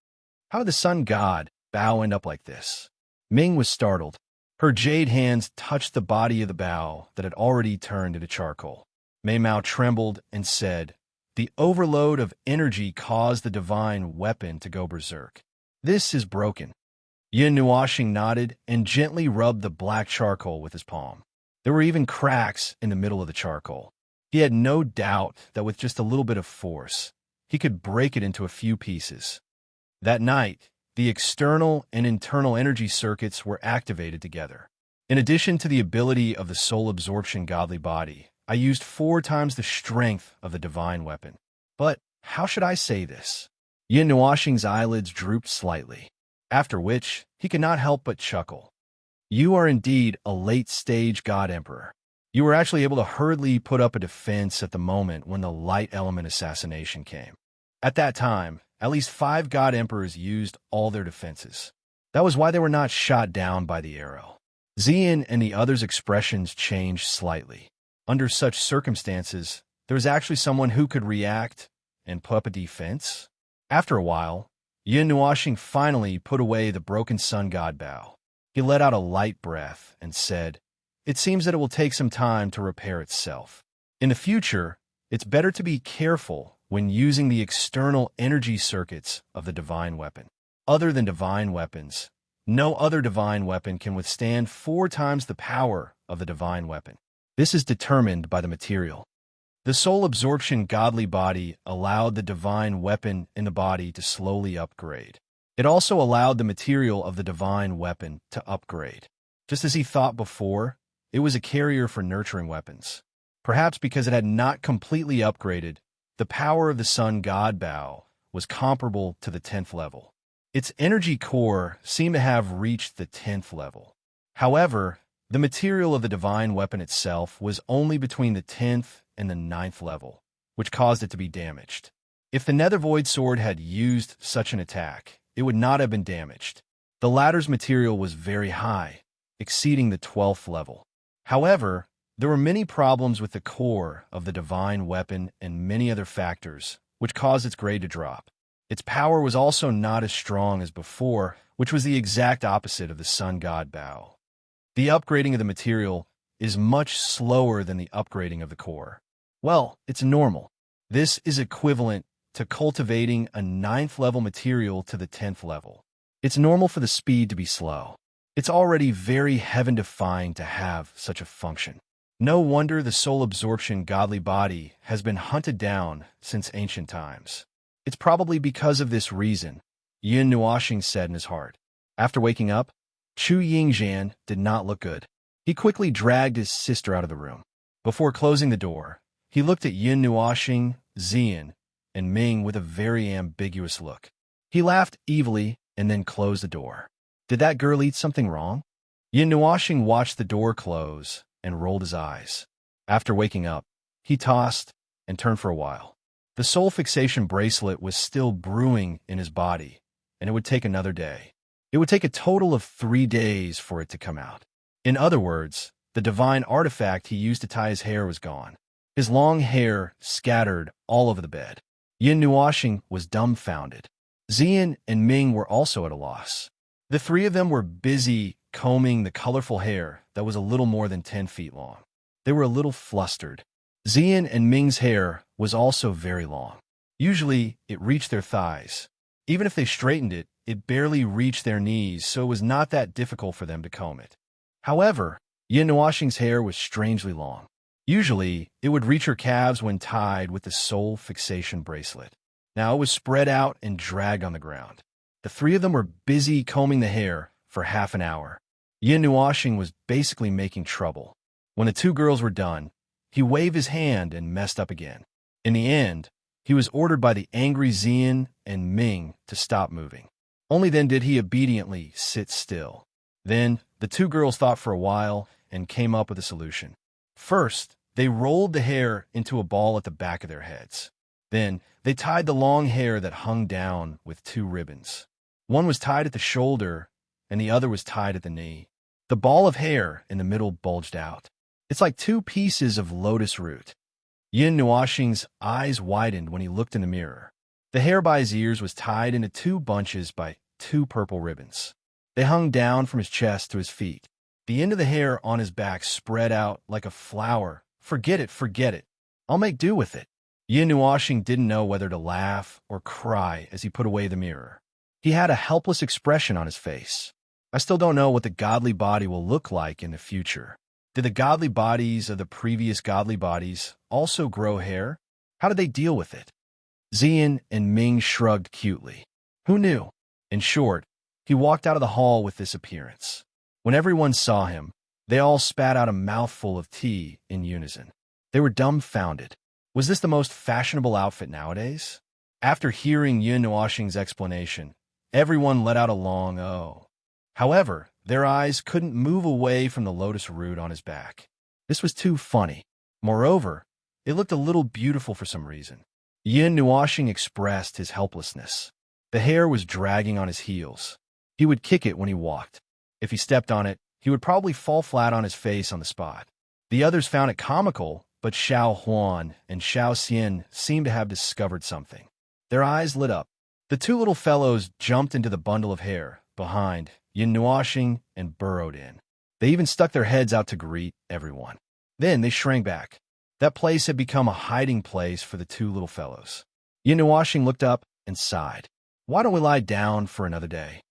How did the sun god bow end up like this? Ming was startled. Her jade hands touched the body of the bow that had already turned into charcoal. Mei-Mao trembled and said, "The overload of energy caused the divine weapon to go berserk. This is broken." Yin Nuoxing nodded and gently rubbed the black charcoal with his palm. There were even cracks in the middle of the charcoal. He had no doubt that with just a little bit of force, he could break it into a few pieces. That night, the external and internal energy circuits were activated together. In addition to the ability of the soul absorption godly body, I used 4 times the strength of the divine weapon. But how should I say this? Yin Nuoxing's eyelids drooped slightly, after which he could not help but chuckle. "You are indeed a late-stage God Emperor. You were actually able to hurriedly put up a defense at the moment when the light element assassination came. At that time, at least 5 God Emperors used all their defenses. That was why they were not shot down by the arrow." Zian and the others' expressions changed slightly. Under such circumstances, there was actually someone who could react and put up a defense? After a while, Yin Nuoxing finally put away the broken sun god bow. He let out a light breath and said, "It seems that it will take some time to repair itself. In the future, it's better to be careful when using the external energy circuits of the divine weapon. Other than divine weapons, no other divine weapon can withstand 4 times the power of the divine weapon. This is determined by the material. The soul absorption godly body allowed the divine weapon in the body to slowly upgrade. It also allowed the material of the divine weapon to upgrade. Just as he thought before, it was a carrier for nurturing weapons. Perhaps because it had not completely upgraded, the power of the sun god bow was comparable to the 10th level. Its energy core seemed to have reached the 10th level. However, the material of the divine weapon itself was only between the 10th and the 9th level, which caused it to be damaged. If the Nether Void Sword had used such an attack, it would not have been damaged. The latter's material was very high, exceeding the 12th level. However, there were many problems with the core of the divine weapon and many other factors, which caused its grade to drop. Its power was also not as strong as before, which was the exact opposite of the sun god bow. The upgrading of the material is much slower than the upgrading of the core. Well, it's normal. This is equivalent to cultivating a 9th level material to the 10th level. It's normal for the speed to be slow. It's already very heaven-defying to have such a function. No wonder the soul absorption godly body has been hunted down since ancient times. It's probably because of this reason, Yin Nuoxing said in his heart. After waking up, Chu Yingzhan did not look good. He quickly dragged his sister out of the room. Before closing the door, he looked at Yin Nuoxing, Zian, and Ming with a very ambiguous look. He laughed evilly and then closed the door. Did that girl eat something wrong? Yin Nuoxing watched the door close and rolled his eyes. After waking up, he tossed and turned for a while. The soul fixation bracelet was still brewing in his body, and it would take another day. It would take a total of 3 days for it to come out. In other words, the divine artifact he used to tie his hair was gone. His long hair scattered all over the bed. Yin Nuoxing was dumbfounded. Xian and Ming were also at a loss. The three of them were busy combing the colorful hair that was a little more than 10 feet long. They were a little flustered. Xian and Ming's hair was also very long. Usually, it reached their thighs. Even if they straightened it, it barely reached their knees, so it was not that difficult for them to comb it. However, Yin Nuoxing's hair was strangely long. Usually, it would reach her calves when tied with the soul fixation bracelet. Now it was spread out and dragged on the ground. The three of them were busy combing the hair for half an hour. Yin Nuoxing was basically making trouble. When the two girls were done, he waved his hand and messed up again. In the end, he was ordered by the angry Xian and Ming to stop moving. Only then did he obediently sit still. Then, the two girls thought for a while and came up with a solution. First, they rolled the hair into a ball at the back of their heads. Then, they tied the long hair that hung down with two ribbons. One was tied at the shoulder, and the other was tied at the knee. The ball of hair in the middle bulged out. It's like two pieces of lotus root. Yin Nuoxing's eyes widened when he looked in the mirror. The hair by his ears was tied into two bunches by two purple ribbons. They hung down from his chest to his feet. The end of the hair on his back spread out like a flower. Forget it, forget it. I'll make do with it. Yin Nuoxing didn't know whether to laugh or cry as he put away the mirror. He had a helpless expression on his face. I still don't know what the godly body will look like in the future. Did the godly bodies of the previous godly bodies also grow hair? How did they deal with it? Xian and Ming shrugged cutely. Who knew? In short, he walked out of the hall with this appearance. When everyone saw him, they all spat out a mouthful of tea in unison. They were dumbfounded. Was this the most fashionable outfit nowadays? After hearing Yin Nuoxing's explanation, everyone let out a long oh. However, their eyes couldn't move away from the lotus root on his back. This was too funny. Moreover, it looked a little beautiful for some reason. Yin Nuoxing expressed his helplessness. The hair was dragging on his heels. He would kick it when he walked. If he stepped on it, he would probably fall flat on his face on the spot. The others found it comical, but Xiao Huan and Xiao Xian seemed to have discovered something. Their eyes lit up. The two little fellows jumped into the bundle of hair behind Yin Nuoxing and burrowed in. They even stuck their heads out to greet everyone. Then they shrank back. That place had become a hiding place for the two little fellows. Yin Nuoxing looked up and sighed. Why don't we lie down for another day?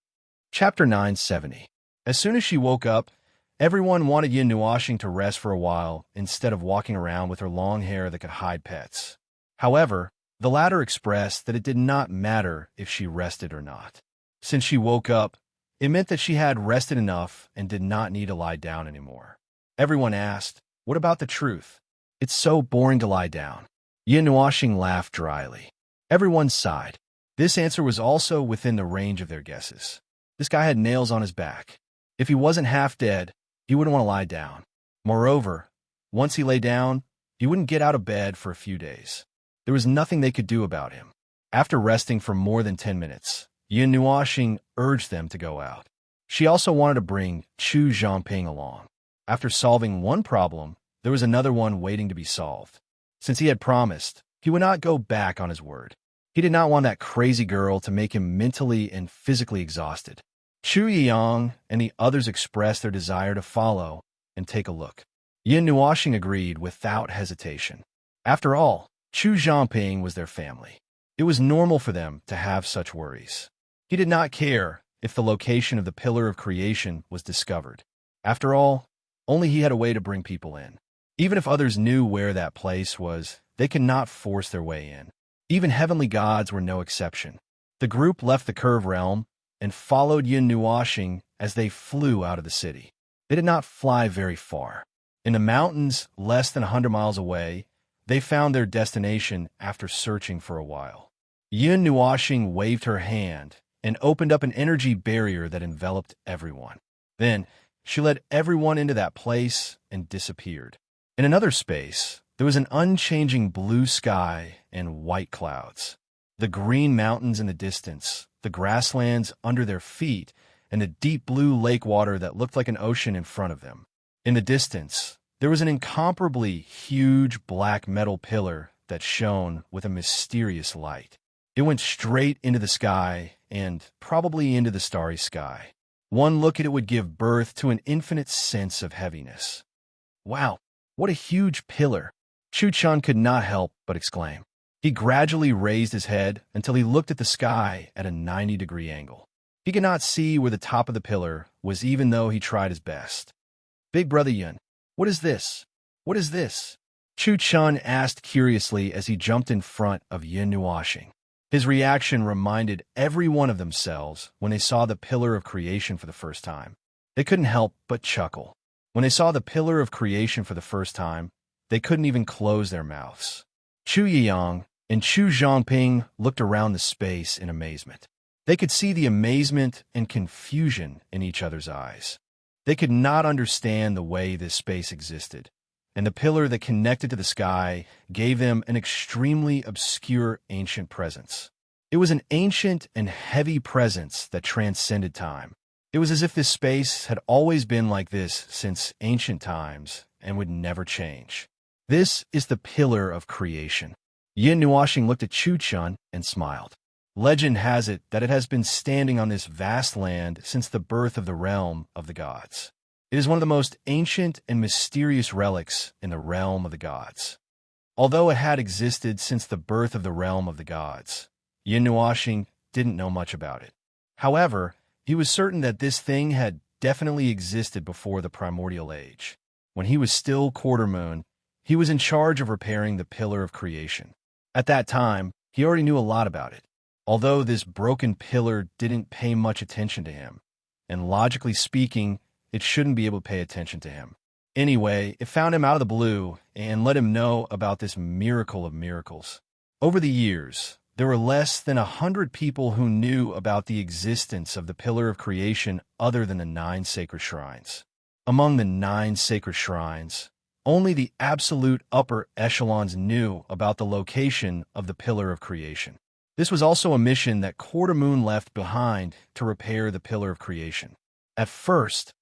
Chapter 970. As soon as she woke up, everyone wanted Yin Nuoxing to rest for a while instead of walking around with her long hair that could hide pets. However, the latter expressed that it did not matter if she rested or not. Since she woke up, it meant that she had rested enough and did not need to lie down anymore. Everyone asked, what about the truth? It's so boring to lie down. Yin Nuoxing laughed dryly. Everyone sighed. This answer was also within the range of their guesses. This guy had nails on his back. If he wasn't half dead, he wouldn't want to lie down. Moreover, once he lay down, he wouldn't get out of bed for a few days. There was nothing they could do about him. After resting for more than 10 minutes, Yin Nuoxing urged them to go out. She also wanted to bring Chu Zhangping along. After solving one problem, there was another one waiting to be solved. Since he had promised, he would not go back on his word. He did not want that crazy girl to make him mentally and physically exhausted. Chu Yiyang and the others expressed their desire to follow and take a look. Yin Nuoxing agreed without hesitation. After all, Chu Zhangping was their family. It was normal for them to have such worries. He did not care if the location of the Pillar of Creation was discovered. After all, only he had a way to bring people in. Even if others knew where that place was, they could not force their way in. Even heavenly gods were no exception. The group left the Curve Realm and followed Yin Nuoxing as they flew out of the city. They did not fly very far. In the mountains less than 100 miles away, they found their destination after searching for a while. Yin Nuoxing waved her hand and opened up an energy barrier that enveloped everyone. Then, she led everyone into that place and disappeared. In another space, there was an unchanging blue sky and white clouds. The green mountains in the distance, the grasslands under their feet, and the deep blue lake water that looked like an ocean in front of them. In the distance, there was an incomparably huge black metal pillar that shone with a mysterious light. It went straight into the sky and probably into the starry sky. One look at it would give birth to an infinite sense of heaviness. Wow, what a huge pillar! Chu-chan could not help but exclaim. He gradually raised his head until he looked at the sky at a 90-degree angle. He could not see where the top of the pillar was even though he tried his best. Big Brother Yun, what is this? What is this? Chu-chan asked curiously as he jumped in front of Yun Nuashing. His reaction reminded every one of themselves when they saw the pillar of creation for the first time. They couldn't help but chuckle. When they saw the pillar of creation for the first time, they couldn't even close their mouths. Chu Yiyang and Chu Zhongping looked around the space in amazement. They could see the amazement and confusion in each other's eyes. They could not understand the way this space existed, and the pillar that connected to the sky gave them an extremely obscure ancient presence. It was an ancient and heavy presence that transcended time. It was as if this space had always been like this since ancient times and would never change. This is the pillar of creation. Yin Nuashing looked at Chu-chan and smiled. Legend has it that it has been standing on this vast land since the birth of the realm of the gods. It is one of the most ancient and mysterious relics in the realm of the gods. Although it had existed since the birth of the realm of the gods, Yin Nuashing didn't know much about it. However, he was certain that this thing had definitely existed before the primordial age. When he was still Quarter Moon, he was in charge of repairing the pillar of creation. At that time, he already knew a lot about it. Although this broken pillar didn't pay much attention to him, and logically speaking, it shouldn't be able to pay attention to him. Anyway, it found him out of the blue and let him know about this miracle of miracles. Over the years, there were less than 100 people who knew about the existence of the pillar of creation other than the 9 sacred shrines. Among the 9 sacred shrines, only the absolute upper echelons knew about the location of the pillar of creation. This was also a mission that Quarter Moon left behind to repair the pillar of creation. At first,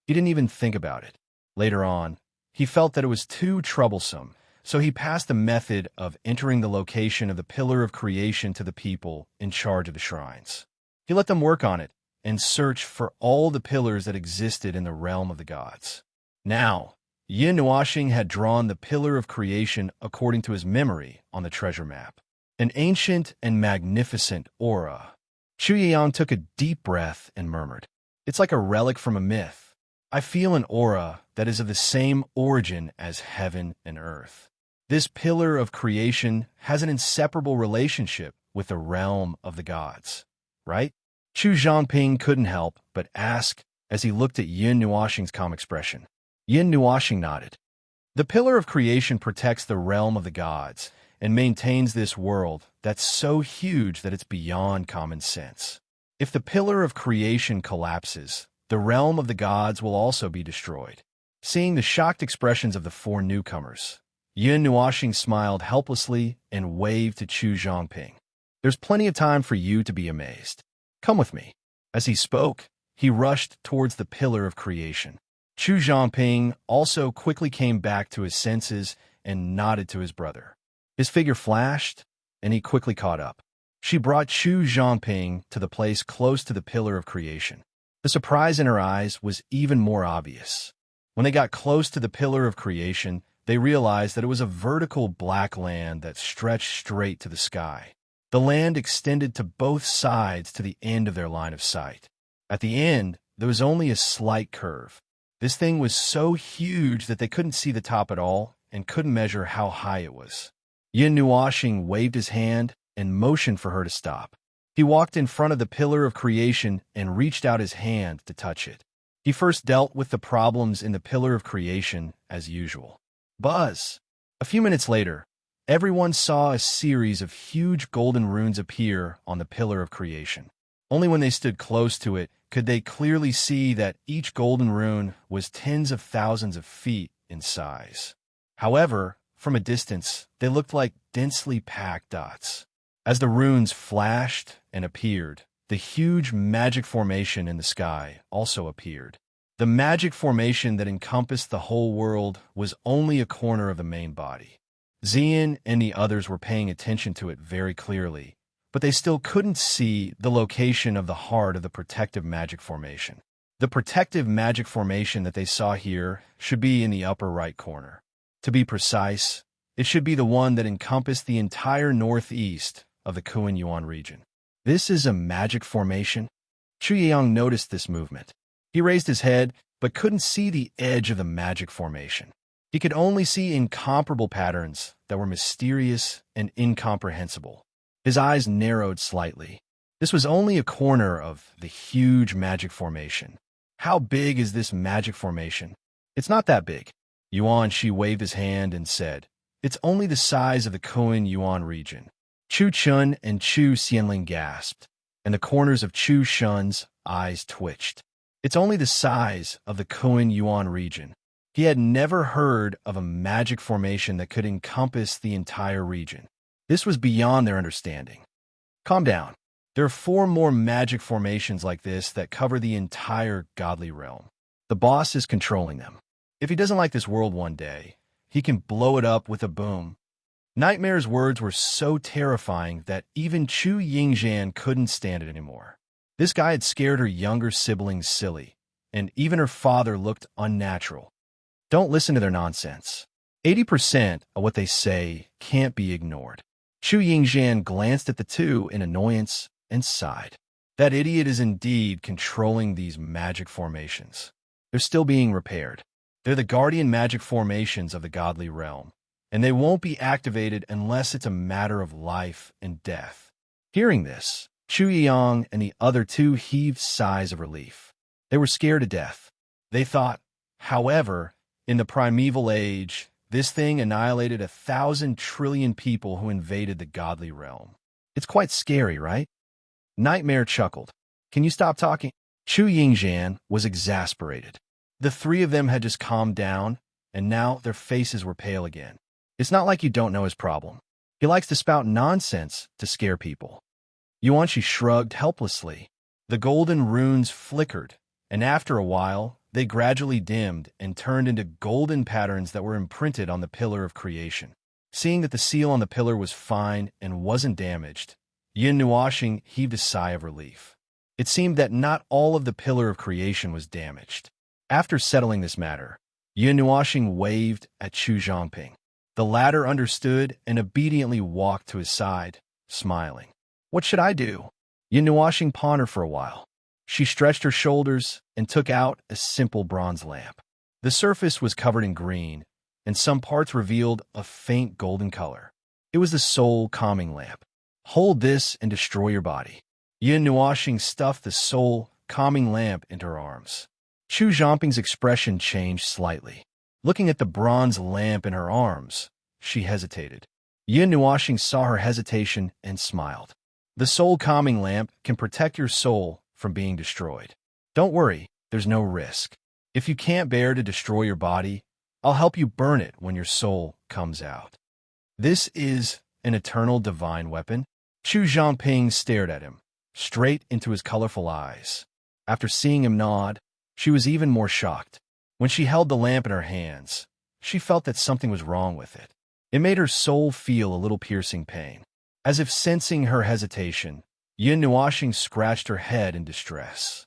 he didn't even think about it. Later on, he felt that it was too troublesome, so he passed the method of entering the location of the pillar of creation to the people in charge of the shrines. He let them work on it and search for all the pillars that existed in the realm of the gods. Now, Yin Nuashing had drawn the pillar of creation according to his memory on the treasure map. An ancient and magnificent aura. Chu Yiyang took a deep breath and murmured, "It's like a relic from a myth. I feel an aura that is of the same origin as heaven and earth. This pillar of creation has an inseparable relationship with the realm of the gods, right?" Chu Zhongping couldn't help but ask as he looked at Yin Nuashing's calm expression. Yin Nuashing nodded. The pillar of creation protects the realm of the gods and maintains this world that's so huge that it's beyond common sense. If the pillar of creation collapses, the realm of the gods will also be destroyed. Seeing the shocked expressions of the 4 newcomers, Yin Nuashing smiled helplessly and waved to Chu Zhongping. "There's plenty of time for you to be amazed. Come with me." As he spoke, he rushed towards the pillar of creation. Chu Zhongping also quickly came back to his senses and nodded to his brother. His figure flashed, and he quickly caught up. She brought Chu Zhongping to the place close to the pillar of creation. The surprise in her eyes was even more obvious. When they got close to the pillar of creation, they realized that it was a vertical black land that stretched straight to the sky. The land extended to both sides to the end of their line of sight. At the end, there was only a slight curve. This thing was so huge that they couldn't see the top at all and couldn't measure how high it was. Yin Nuashing waved his hand and motioned for her to stop. He walked in front of the pillar of creation and reached out his hand to touch it. He first dealt with the problems in the pillar of creation as usual. Buzz! A few minutes later, everyone saw a series of huge golden runes appear on the pillar of creation. Only when they stood close to it could they clearly see that each golden rune was tens of thousands of feet in size. However, from a distance, they looked like densely packed dots. As the runes flashed and appeared, the huge magic formation in the sky also appeared. The magic formation that encompassed the whole world was only a corner of the main body. Xian and the others were paying attention to it very clearly, but they still couldn't see the location of the heart of the protective magic formation. The protective magic formation that they saw here should be in the upper right corner. To be precise, it should be the one that encompassed the entire northeast of the Kuan-Yuan region. This is a magic formation? Chu Yang noticed this movement. He raised his head, but couldn't see the edge of the magic formation. He could only see incomparable patterns that were mysterious and incomprehensible. His eyes narrowed slightly. This was only a corner of the huge magic formation. How big is this magic formation? It's not that big. Yuan Shi waved his hand and said, "It's only the size of the Kuan-Yuan region." Chu Chun and Chu Xianling gasped, and the corners of Chu Shun's eyes twitched. It's only the size of the Kuan-Yuan region. He had never heard of a magic formation that could encompass the entire region. This was beyond their understanding. Calm down. There are 4 more magic formations like this that cover the entire godly realm. The boss is controlling them. If he doesn't like this world one day, he can blow it up with a boom. Nightmare's words were so terrifying that even Chu Yingzhan couldn't stand it anymore. This guy had scared her younger siblings silly, and even her father looked unnatural. Don't listen to their nonsense. 80% of what they say can't be ignored. Chu Yingzhan glanced at the two in annoyance and sighed. That idiot is indeed controlling these magic formations. They're still being repaired. They're the guardian magic formations of the godly realm, and they won't be activated unless it's a matter of life and death. Hearing this, Chu Yang and the other two heaved sighs of relief. They were scared to death. They thought, however, in the primeval age, this thing annihilated 1,000 trillion people who invaded the godly realm. It's quite scary, right? Nightmare chuckled. Can you stop talking? Chu Yingzhan was exasperated. The 3 of them had just calmed down, and now their faces were pale again. It's not like you don't know his problem. He likes to spout nonsense to scare people. Yuanshi shrugged helplessly. The golden runes flickered, and after a while, they gradually dimmed and turned into golden patterns that were imprinted on the pillar of creation. Seeing that the seal on the pillar was fine and wasn't damaged, Yin Nuoxing heaved a sigh of relief. It seemed that not all of the pillar of creation was damaged. After settling this matter, Yin Nuoxing waved at Chu Zhangping. The latter understood and obediently walked to his side, smiling. What should I do? Yin Nuoxing pondered for a while. She stretched her shoulders and took out a simple bronze lamp. The surface was covered in green, and some parts revealed a faint golden color. It was the soul calming lamp. Hold this and destroy your body. Yin Nuoxing stuffed the soul calming lamp into her arms. Chu Zhangping's expression changed slightly. Looking at the bronze lamp in her arms, she hesitated. Yin Nuoxing saw her hesitation and smiled. The soul calming lamp can protect your soul from being destroyed. Don't worry, there's no risk. If you can't bear to destroy your body, I'll help you burn it when your soul comes out. This is an eternal divine weapon. Chu Zhangping stared at him, straight into his colorful eyes. After seeing him nod, she was even more shocked. When she held the lamp in her hands, she felt that something was wrong with it. It made her soul feel a little piercing pain. As if sensing her hesitation, Yin Nuoxing scratched her head in distress.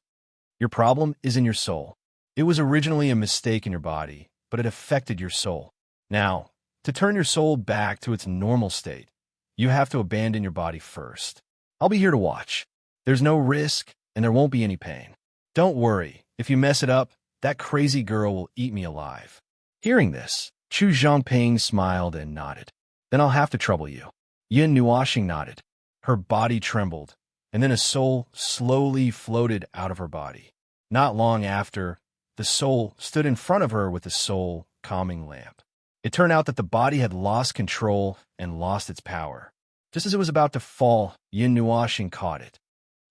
Your problem is in your soul. It was originally a mistake in your body, but it affected your soul. Now, to turn your soul back to its normal state, you have to abandon your body first. I'll be here to watch. There's no risk, and there won't be any pain. Don't worry, if you mess it up, that crazy girl will eat me alive. Hearing this, Chu Zhangping smiled and nodded. Then I'll have to trouble you. Yin Nuoxing nodded. Her body trembled, and then a soul slowly floated out of her body. Not long after, the soul stood in front of her with the soul calming lamp. It turned out that the body had lost control and lost its power. Just as it was about to fall, Yin Nuoxing caught it.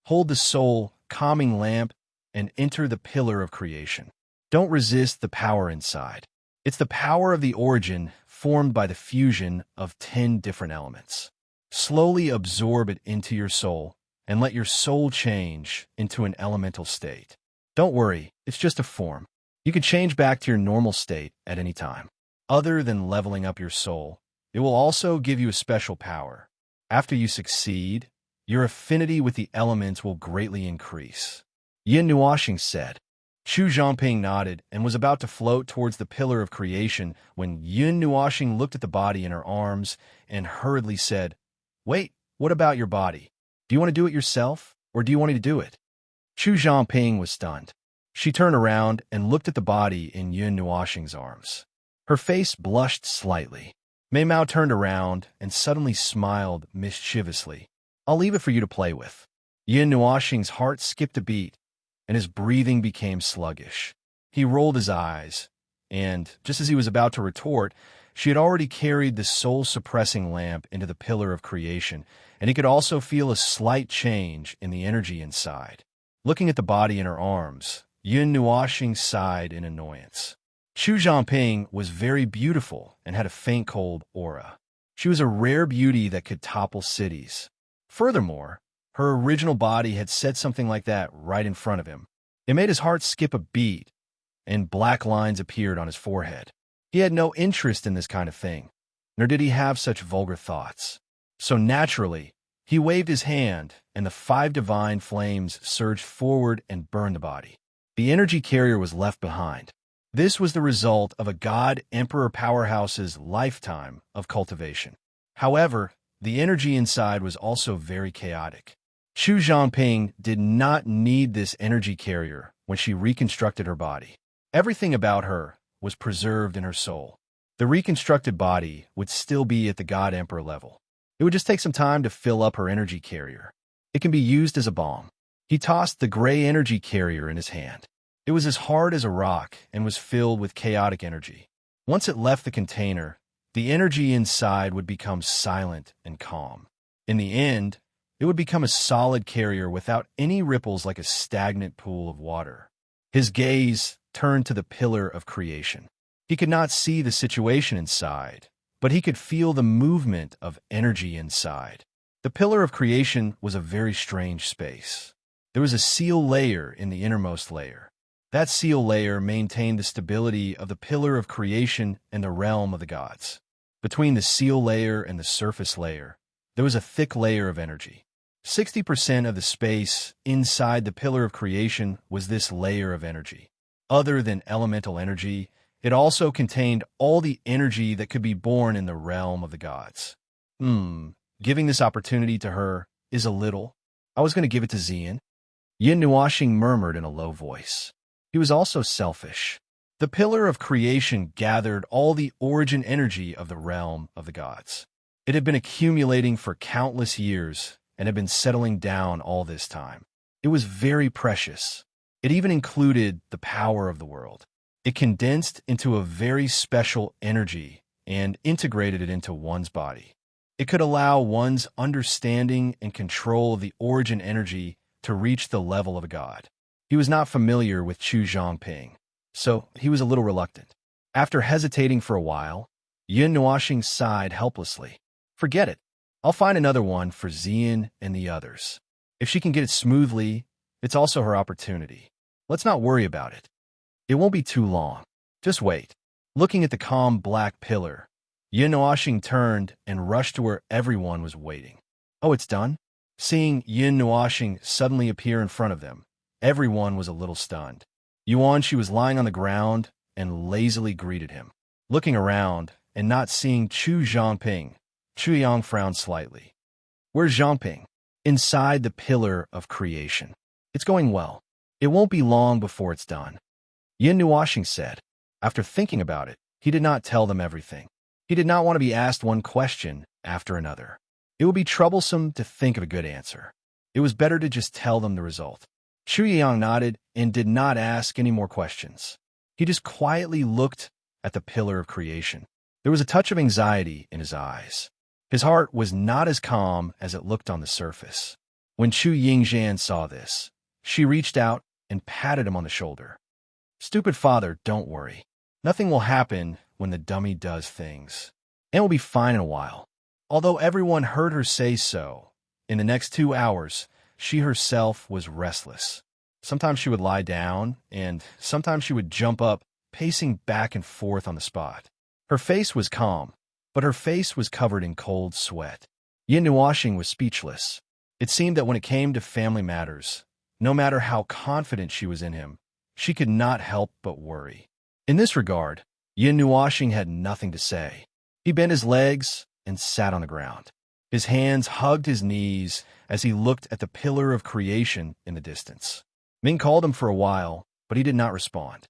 Hold the soul calming lamp and enter the pillar of creation. Don't resist the power inside. It's the power of the origin formed by the fusion of 10 different elements. Slowly absorb it into your soul and let your soul change into an elemental state. Don't worry, it's just a form. You can change back to your normal state at any time. Other than leveling up your soul, It will also give you a special power. After you succeed, your affinity with the elements will greatly increase. Yin Nuoxing said. Chu Zhongping nodded and was about to float towards the pillar of creation when Yin Nuoxing looked at the body in her arms and hurriedly said, "Wait, what about your body? Do you want to do it yourself, or do you want me to do it?" Chu Zhongping was stunned. She turned around and looked at the body in Yin Nuoxing's arms. Her face blushed slightly. Mei Mao turned around and suddenly smiled mischievously. "I'll leave it for you to play with." Yin Nuoxing's heart skipped a beat, and his breathing became sluggish. He rolled his eyes, and, just as he was about to retort, she had already carried the soul-suppressing lamp into the pillar of creation, and he could also feel a slight change in the energy inside. Looking at the body in her arms, Yin Nuoxing sighed in annoyance. Chu Zhongping was very beautiful and had a faint cold aura. She was a rare beauty that could topple cities. Furthermore, her original body had said something like that right in front of him. It made his heart skip a beat, and black lines appeared on his forehead. He had no interest in this kind of thing, nor did he have such vulgar thoughts. So naturally, he waved his hand, and the 5 divine flames surged forward and burned the body. The energy carrier was left behind. This was the result of a God-Emperor powerhouse's lifetime of cultivation. However, the energy inside was also very chaotic. Chu Zhongping did not need this energy carrier when she reconstructed her body. Everything about her was preserved in her soul. The reconstructed body would still be at the God-Emperor level. It would just take some time to fill up her energy carrier. It can be used as a bomb. He tossed the gray energy carrier in his hand. It was as hard as a rock and was filled with chaotic energy. Once it left the container, the energy inside would become silent and calm. In the end, it would become a solid carrier without any ripples like a stagnant pool of water. His gaze turned to the pillar of creation. He could not see the situation inside, but he could feel the movement of energy inside. The pillar of creation was a very strange space. There was a seal layer in the innermost layer. That seal layer maintained the stability of the pillar of creation and the realm of the gods. Between the seal layer and the surface layer, there was a thick layer of energy. 60% of the space inside the pillar of creation was this layer of energy. Other than elemental energy, it also contained all the energy that could be born in the realm of the gods. Giving this opportunity to her is a little. I was going to give it to Xian. Yin Nuoxing murmured in a low voice. He was also selfish. The pillar of creation gathered all the origin energy of the realm of the gods. It had been accumulating for countless years and had been settling down all this time. It was very precious. It even included the power of the world. It condensed into a very special energy and integrated it into one's body. It could allow one's understanding and control of the origin energy to reach the level of a god. He was not familiar with Chu Zhongping, so he was a little reluctant. After hesitating for a while, Yin Nuoxing sighed helplessly. "Forget it. I'll find another one for Xian and the others. If she can get it smoothly, it's also her opportunity. Let's not worry about it. It won't be too long. Just wait." Looking at the calm black pillar, Yin Nuoxing turned and rushed to where everyone was waiting. "Oh, it's done?" Seeing Yin Nuoxing suddenly appear in front of them, everyone was a little stunned. Yuan-Shi was lying on the ground and lazily greeted him. Looking around and not seeing Chu Zhongping, Chu Yang frowned slightly. "Where's Zhongping?" "Inside the pillar of creation. It's going well. It won't be long before it's done." Yin Nuoxing said. After thinking about it, he did not tell them everything. He did not want to be asked one question after another. It would be troublesome to think of a good answer. It was better to just tell them the result. Chu Yang nodded and did not ask any more questions. He just quietly looked at the pillar of creation. There was a touch of anxiety in his eyes. His heart was not as calm as it looked on the surface. When Chu Yingzhan saw this, she reached out and patted him on the shoulder. "Stupid father, don't worry. Nothing will happen when the dummy does things. And we'll be fine in a while." Although everyone heard her say so, in the next 2 hours, she herself was restless. Sometimes she would lie down, and sometimes she would jump up, pacing back and forth on the spot. Her face was calm, but her face was covered in cold sweat. Yin Nuoxing was speechless. It seemed that when it came to family matters, no matter how confident she was in him, she could not help but worry. In this regard, Yin Nuoxing had nothing to say. He bent his legs and sat on the ground. His hands hugged his knees as he looked at the pillar of creation in the distance. Ming called him for a while, but he did not respond.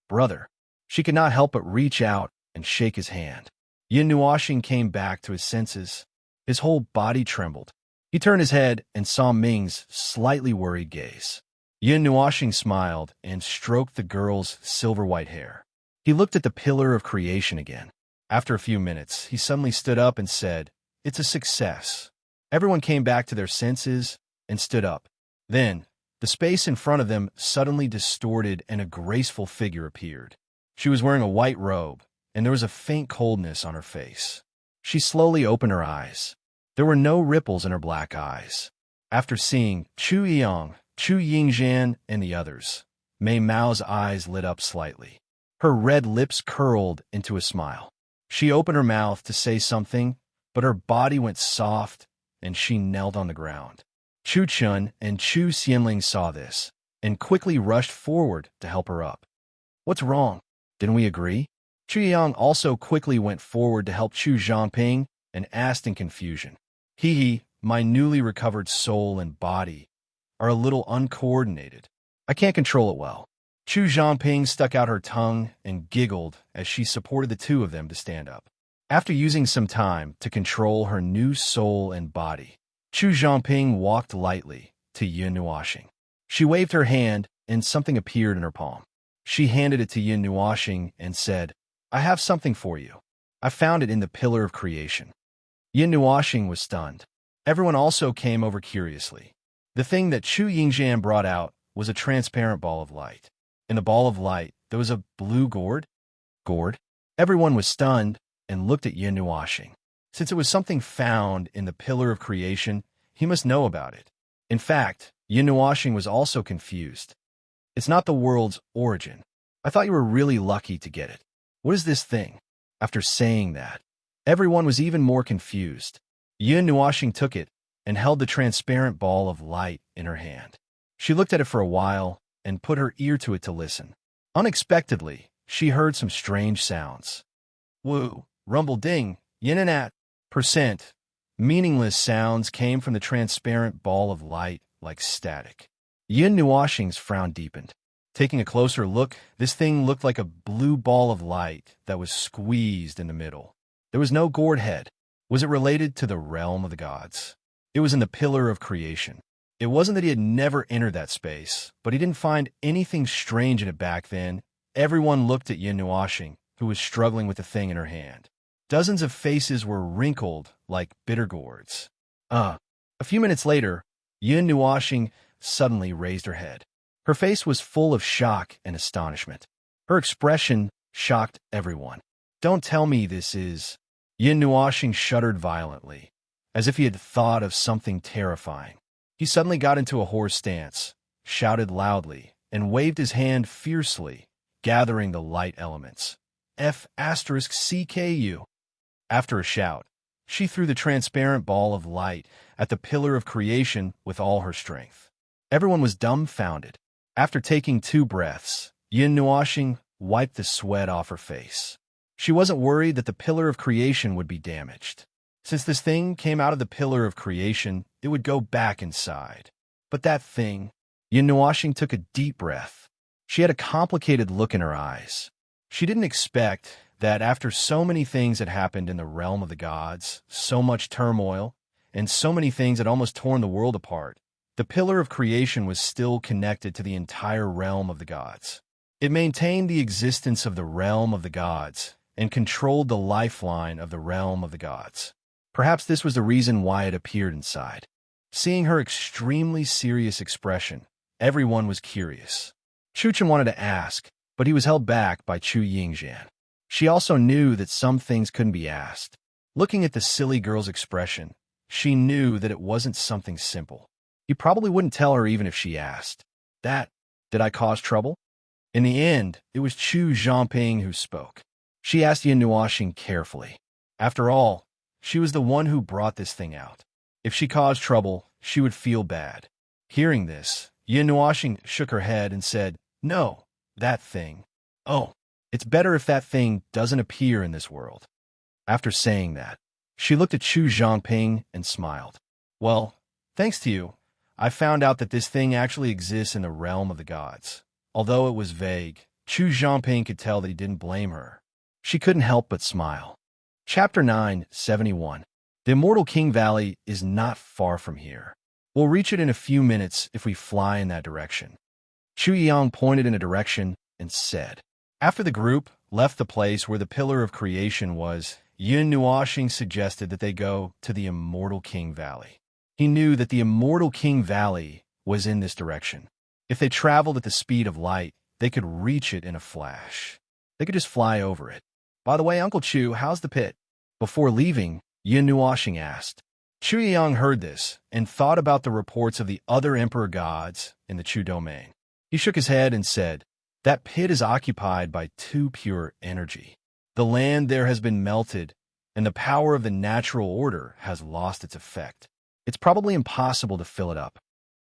"Brother." She could not help but reach out and shake his hand. Yin Nuoxing came back to his senses. His whole body trembled. He turned his head and saw Ming's slightly worried gaze. Yin Nuoxing smiled and stroked the girl's silver-white hair. He looked at the pillar of creation again. After a few minutes, he suddenly stood up and said, "It's a success." Everyone came back to their senses and stood up. Then, the space in front of them suddenly distorted and a graceful figure appeared. She was wearing a white robe, and there was a faint coldness on her face. She slowly opened her eyes. There were no ripples in her black eyes. After seeing Chu Yang, Chu Yingzhan, and the others, Mei Mao's eyes lit up slightly. Her red lips curled into a smile. She opened her mouth to say something, but her body went soft, and she knelt on the ground. Chu Chun and Chu Xianling saw this, and quickly rushed forward to help her up. "What's wrong? Didn't we agree?" Chu Yang also quickly went forward to help Chu Zhangping and asked in confusion, My newly recovered soul and body are a little uncoordinated. I can't control it well." Chu Zhangping stuck out her tongue and giggled as she supported the two of them to stand up. After using some time to control her new soul and body, Chu Zhangping walked lightly to Yin Nuoxing. She waved her hand and something appeared in her palm. She handed it to Yin Nuoxing and said, "I have something for you. I found it in the pillar of creation." Yin Nuoxing was stunned. Everyone also came over curiously. The thing that Chu Yingzhan brought out was a transparent ball of light. In the ball of light, there was a blue gourd. Everyone was stunned and looked at Yin Nuoxing. Since it was something found in the pillar of creation, he must know about it. In fact, Yin Nuoxing was also confused. "It's not the world's origin. I thought you were really lucky to get it. What is this thing?" After saying that, everyone was even more confused. Yin Nuoxing took it and held the transparent ball of light in her hand. She looked at it for a while and put her ear to it to listen. Unexpectedly, she heard some strange sounds. Woo, rumble ding, yin and at, percent. Meaningless sounds came from the transparent ball of light like static. Yin Nuoxing's frown deepened. Taking a closer look, this thing looked like a blue ball of light that was squeezed in the middle. There was no gourd head. Was it related to the realm of the gods? It was in the pillar of creation. It wasn't that he had never entered that space, but he didn't find anything strange in it back then. Everyone looked at Yin Nuoxing, who was struggling with the thing in her hand. Dozens of faces were wrinkled like bitter gourds. A few minutes later, Yin Nuoxing suddenly raised her head. Her face was full of shock and astonishment. Her expression shocked everyone. "Don't tell me this is..." Yin Nuoxing shuddered violently, as if he had thought of something terrifying. He suddenly got into a hoarse stance, shouted loudly, and waved his hand fiercely, gathering the light elements. F*CKU. After a shout, she threw the transparent ball of light at the pillar of creation with all her strength. Everyone was dumbfounded. After taking 2 breaths, Yin Nuoxing wiped the sweat off her face. She wasn't worried that the pillar of creation would be damaged. Since this thing came out of the pillar of creation, it would go back inside. But that thing... Yin Nuoxing took a deep breath. She had a complicated look in her eyes. She didn't expect that after so many things had happened in the realm of the gods, so much turmoil, and so many things had almost torn the world apart, the pillar of creation was still connected to the entire realm of the gods. It maintained the existence of the realm of the gods and controlled the lifeline of the realm of the gods. Perhaps this was the reason why it appeared inside. Seeing her extremely serious expression, everyone was curious. Chu Chen wanted to ask, but he was held back by Chu Yingzhan. She also knew that some things couldn't be asked. Looking at the silly girl's expression, she knew that it wasn't something simple. He probably wouldn't tell her even if she asked. Did I cause trouble?" In the end, it was Chu Zhangping who spoke. She asked Yin Nuoxing carefully, After all, she was the one who brought this thing out. If she caused trouble, she would feel bad. Hearing this, Yin shook her head and said, "No, that thing. Oh, it's better if that thing doesn't appear in this world." After saying that, she looked at Chu Zhangping and smiled. "Well, thanks to you, I found out that this thing actually exists in the realm of the gods." Although it was vague, Chu Zhangping could tell that he didn't blame her. She couldn't help but smile. Chapter 971. The Immortal King Valley is not far from here. We'll reach it in a few minutes if we fly in that direction. Chu Yang pointed in a direction and said. After the group left the place where the Pillar of Creation was, Yin Nuoxing suggested that they go to the Immortal King Valley. He knew that the Immortal King Valley was in this direction. If they traveled at the speed of light, they could reach it in a flash. They could just fly over it. "By the way, Uncle Chu, how's the pit?" Before leaving, Yin Nuoxing asked. Chu Yang heard this and thought about the reports of the other emperor gods in the Chu domain. He shook his head and said, "That pit is occupied by too pure energy. The land there has been melted, and the power of the natural order has lost its effect. It's probably impossible to fill it up."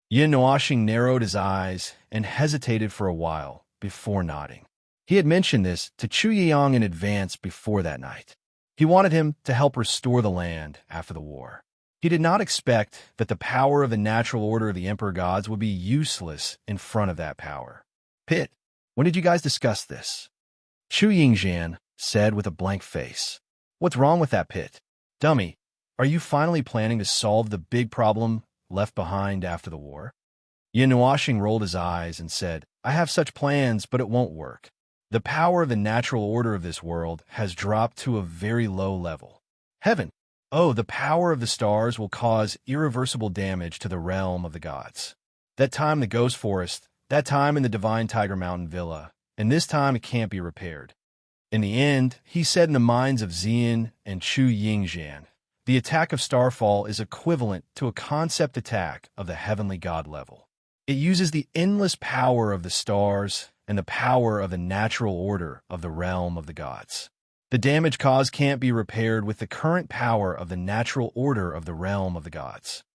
Yin Nuoxing narrowed his eyes and hesitated for a while before nodding. He had mentioned this to Chu Yang in advance before that night. He wanted him to help restore the land after the war. He did not expect that the power of the natural order of the emperor gods would be useless in front of that power. "Pit, when did you guys discuss this?" Chu Yingzhan said with a blank face. "What's wrong with that pit? Dummy, are you finally planning to solve the big problem left behind after the war?" Yin Nuoxing rolled his eyes and said, "I have such plans, but it won't work. The power of the natural order of this world has dropped to a very low level. Heaven, oh, the power of the stars will cause irreversible damage to the realm of the gods. That time in the Ghost Forest, that time in the Divine Tiger Mountain Villa, and this time it can't be repaired." In the end, he said in the minds of Xian and Chu Yingzhan, the attack of Starfall is equivalent to a concept attack of the heavenly god level. It uses the endless power of the stars and the power of the natural order of the realm of the gods. The damage caused can't be repaired with the current power of the natural order of the realm of the gods.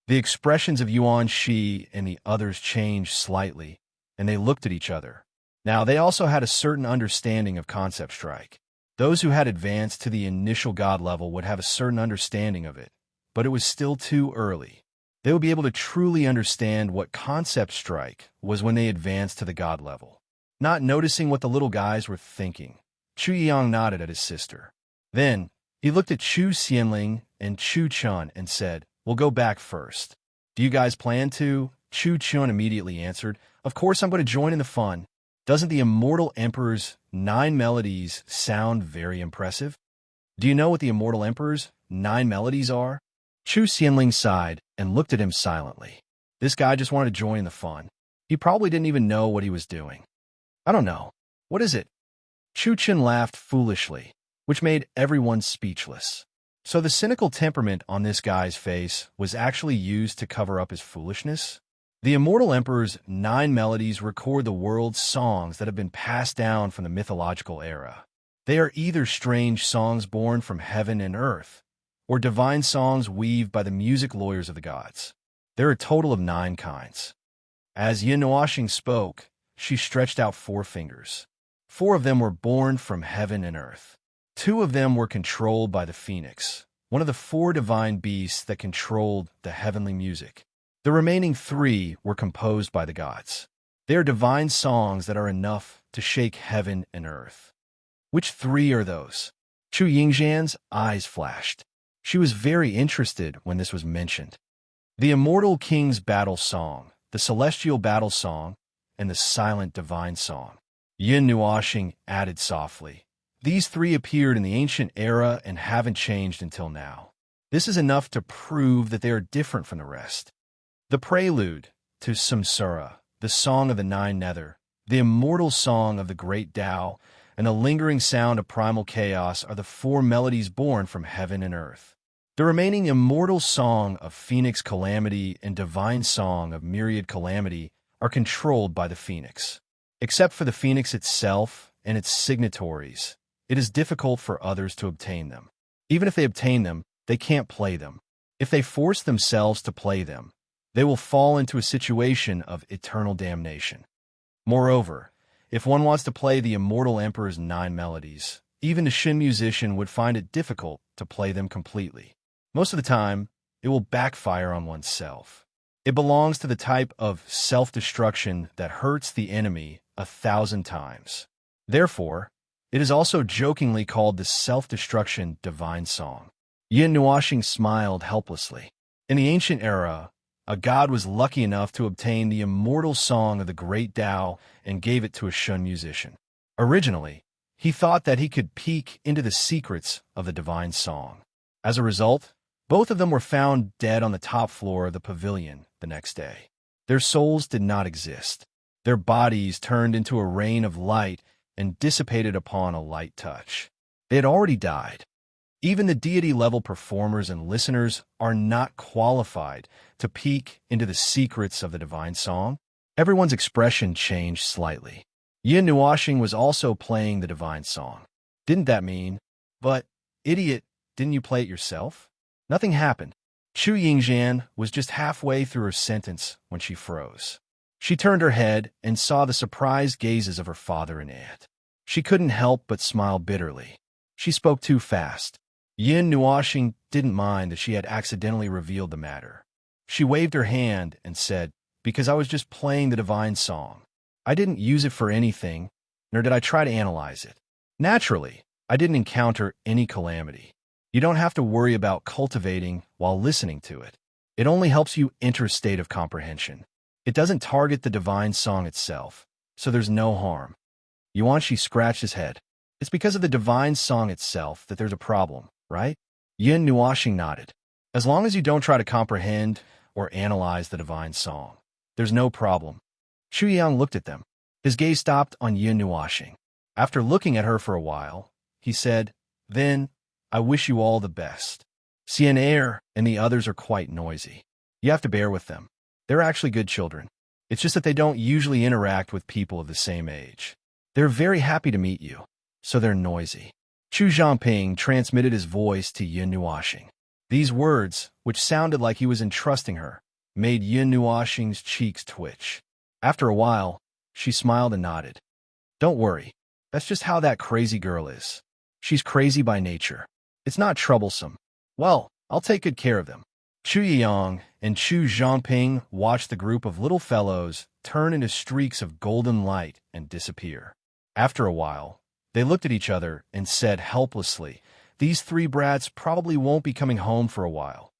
The expressions of Yuan Shi and the others changed slightly, and they looked at each other. Now, they also had a certain understanding of Concept Strike. Those who had advanced to the initial god level would have a certain understanding of it, but it was still too early. They would be able to truly understand what Concept Strike was when they advanced to the god level. Not noticing what the little guys were thinking, Chu Yang nodded at his sister. Then, he looked at Chu Xianling and Chu Chun and said, "We'll go back first." "Do you guys plan to?" Chu Chun immediately answered, "Of course I'm going to join in the fun. Doesn't the Immortal Emperor's 9 melodies sound very impressive?" "Do you know what the Immortal Emperor's 9 melodies are?" Chu Xianling sighed and looked at him silently. This guy just wanted to join the fun. He probably didn't even know what he was doing. "I don't know. What is it?" Chu Chen laughed foolishly, which made everyone speechless. So the cynical temperament on this guy's face was actually used to cover up his foolishness? The Immortal Emperor's 9 melodies record the world's songs that have been passed down from the mythological era. They are either strange songs born from heaven and earth, or divine songs weaved by the music lawyers of the gods. There are a total of 9 kinds. As Yin Nuoxing spoke, she stretched out 4 fingers. 4 of them were born from heaven and earth. 2 of them were controlled by the phoenix, one of the 4 divine beasts that controlled the heavenly music. The remaining 3 were composed by the gods. They are divine songs that are enough to shake heaven and earth. Which 3 are those? Chu Yingzhan's eyes flashed. She was very interested when this was mentioned. The Immortal King's Battle Song, the Celestial Battle Song, and the Silent Divine Song. Yin Nuoxing added softly. These 3 appeared in the ancient era and haven't changed until now. This is enough to prove that they are different from the rest. The prelude to Samsara, the Song of the 9 Nether, the immortal song of the Great Tao, and the lingering sound of primal chaos are the 4 melodies born from heaven and earth. The remaining immortal song of Phoenix Calamity and divine song of Myriad Calamity are controlled by the Phoenix. Except for the Phoenix itself and its signatories, it is difficult for others to obtain them. Even if they obtain them, they can't play them. If they force themselves to play them, they will fall into a situation of eternal damnation. Moreover, if one wants to play the immortal emperor's 9 melodies, even a Shin musician would find it difficult to play them completely. Most of the time, it will backfire on oneself. It belongs to the type of self-destruction that hurts the enemy 1,000 times. Therefore, it is also jokingly called the self-destruction divine song. Yin Nuoxing smiled helplessly. In the ancient era, a god was lucky enough to obtain the immortal song of the great Tao and gave it to a Shun musician. Originally, he thought that he could peek into the secrets of the divine song. As a result, both of them were found dead on the top floor of the pavilion the next day. Their souls did not exist. Their bodies turned into a rain of light and dissipated upon a light touch. They had already died. Even the deity-level performers and listeners are not qualified to peek into the secrets of the divine song. Everyone's expression changed slightly. Yin Nuoxing was also playing the divine song. Didn't that mean, but, idiot, didn't you play it yourself? Nothing happened. Chu Yingxian was just halfway through her sentence when she froze. She turned her head and saw the surprised gazes of her father and aunt. She couldn't help but smile bitterly. She spoke too fast. Yin Nuoxing didn't mind that she had accidentally revealed the matter. She waved her hand and said, "Because I was just playing the divine song. I didn't use it for anything, nor did I try to analyze it. Naturally, I didn't encounter any calamity. You don't have to worry about cultivating while listening to it. It only helps you enter a state of comprehension. It doesn't target the divine song itself, so there's no harm." Yuanshi scratched his head. "It's because of the divine song itself that there's a problem, right?" Yin Nuoxing nodded. "As long as you don't try to comprehend or analyze the divine song, there's no problem." Shu Yang looked at them. His gaze stopped on Yin Nuoxing. After looking at her for a while, he said, "Then, I wish you all the best. Xian Er and the others are quite noisy. You have to bear with them. They're actually good children. It's just that they don't usually interact with people of the same age. They're very happy to meet you, so they're noisy." Chu Zhangping transmitted his voice to Yin Nuoxing. These words, which sounded like he was entrusting her, made Yin Nuoxing's cheeks twitch. After a while, she smiled and nodded. "Don't worry. That's just how that crazy girl is. She's crazy by nature. It's not troublesome. Well, I'll take good care of them." Chu Yiyang and Chu Zhangping watched the group of little fellows turn into streaks of golden light and disappear. After a while, they looked at each other and said helplessly, "These 3 brats probably won't be coming home for a while."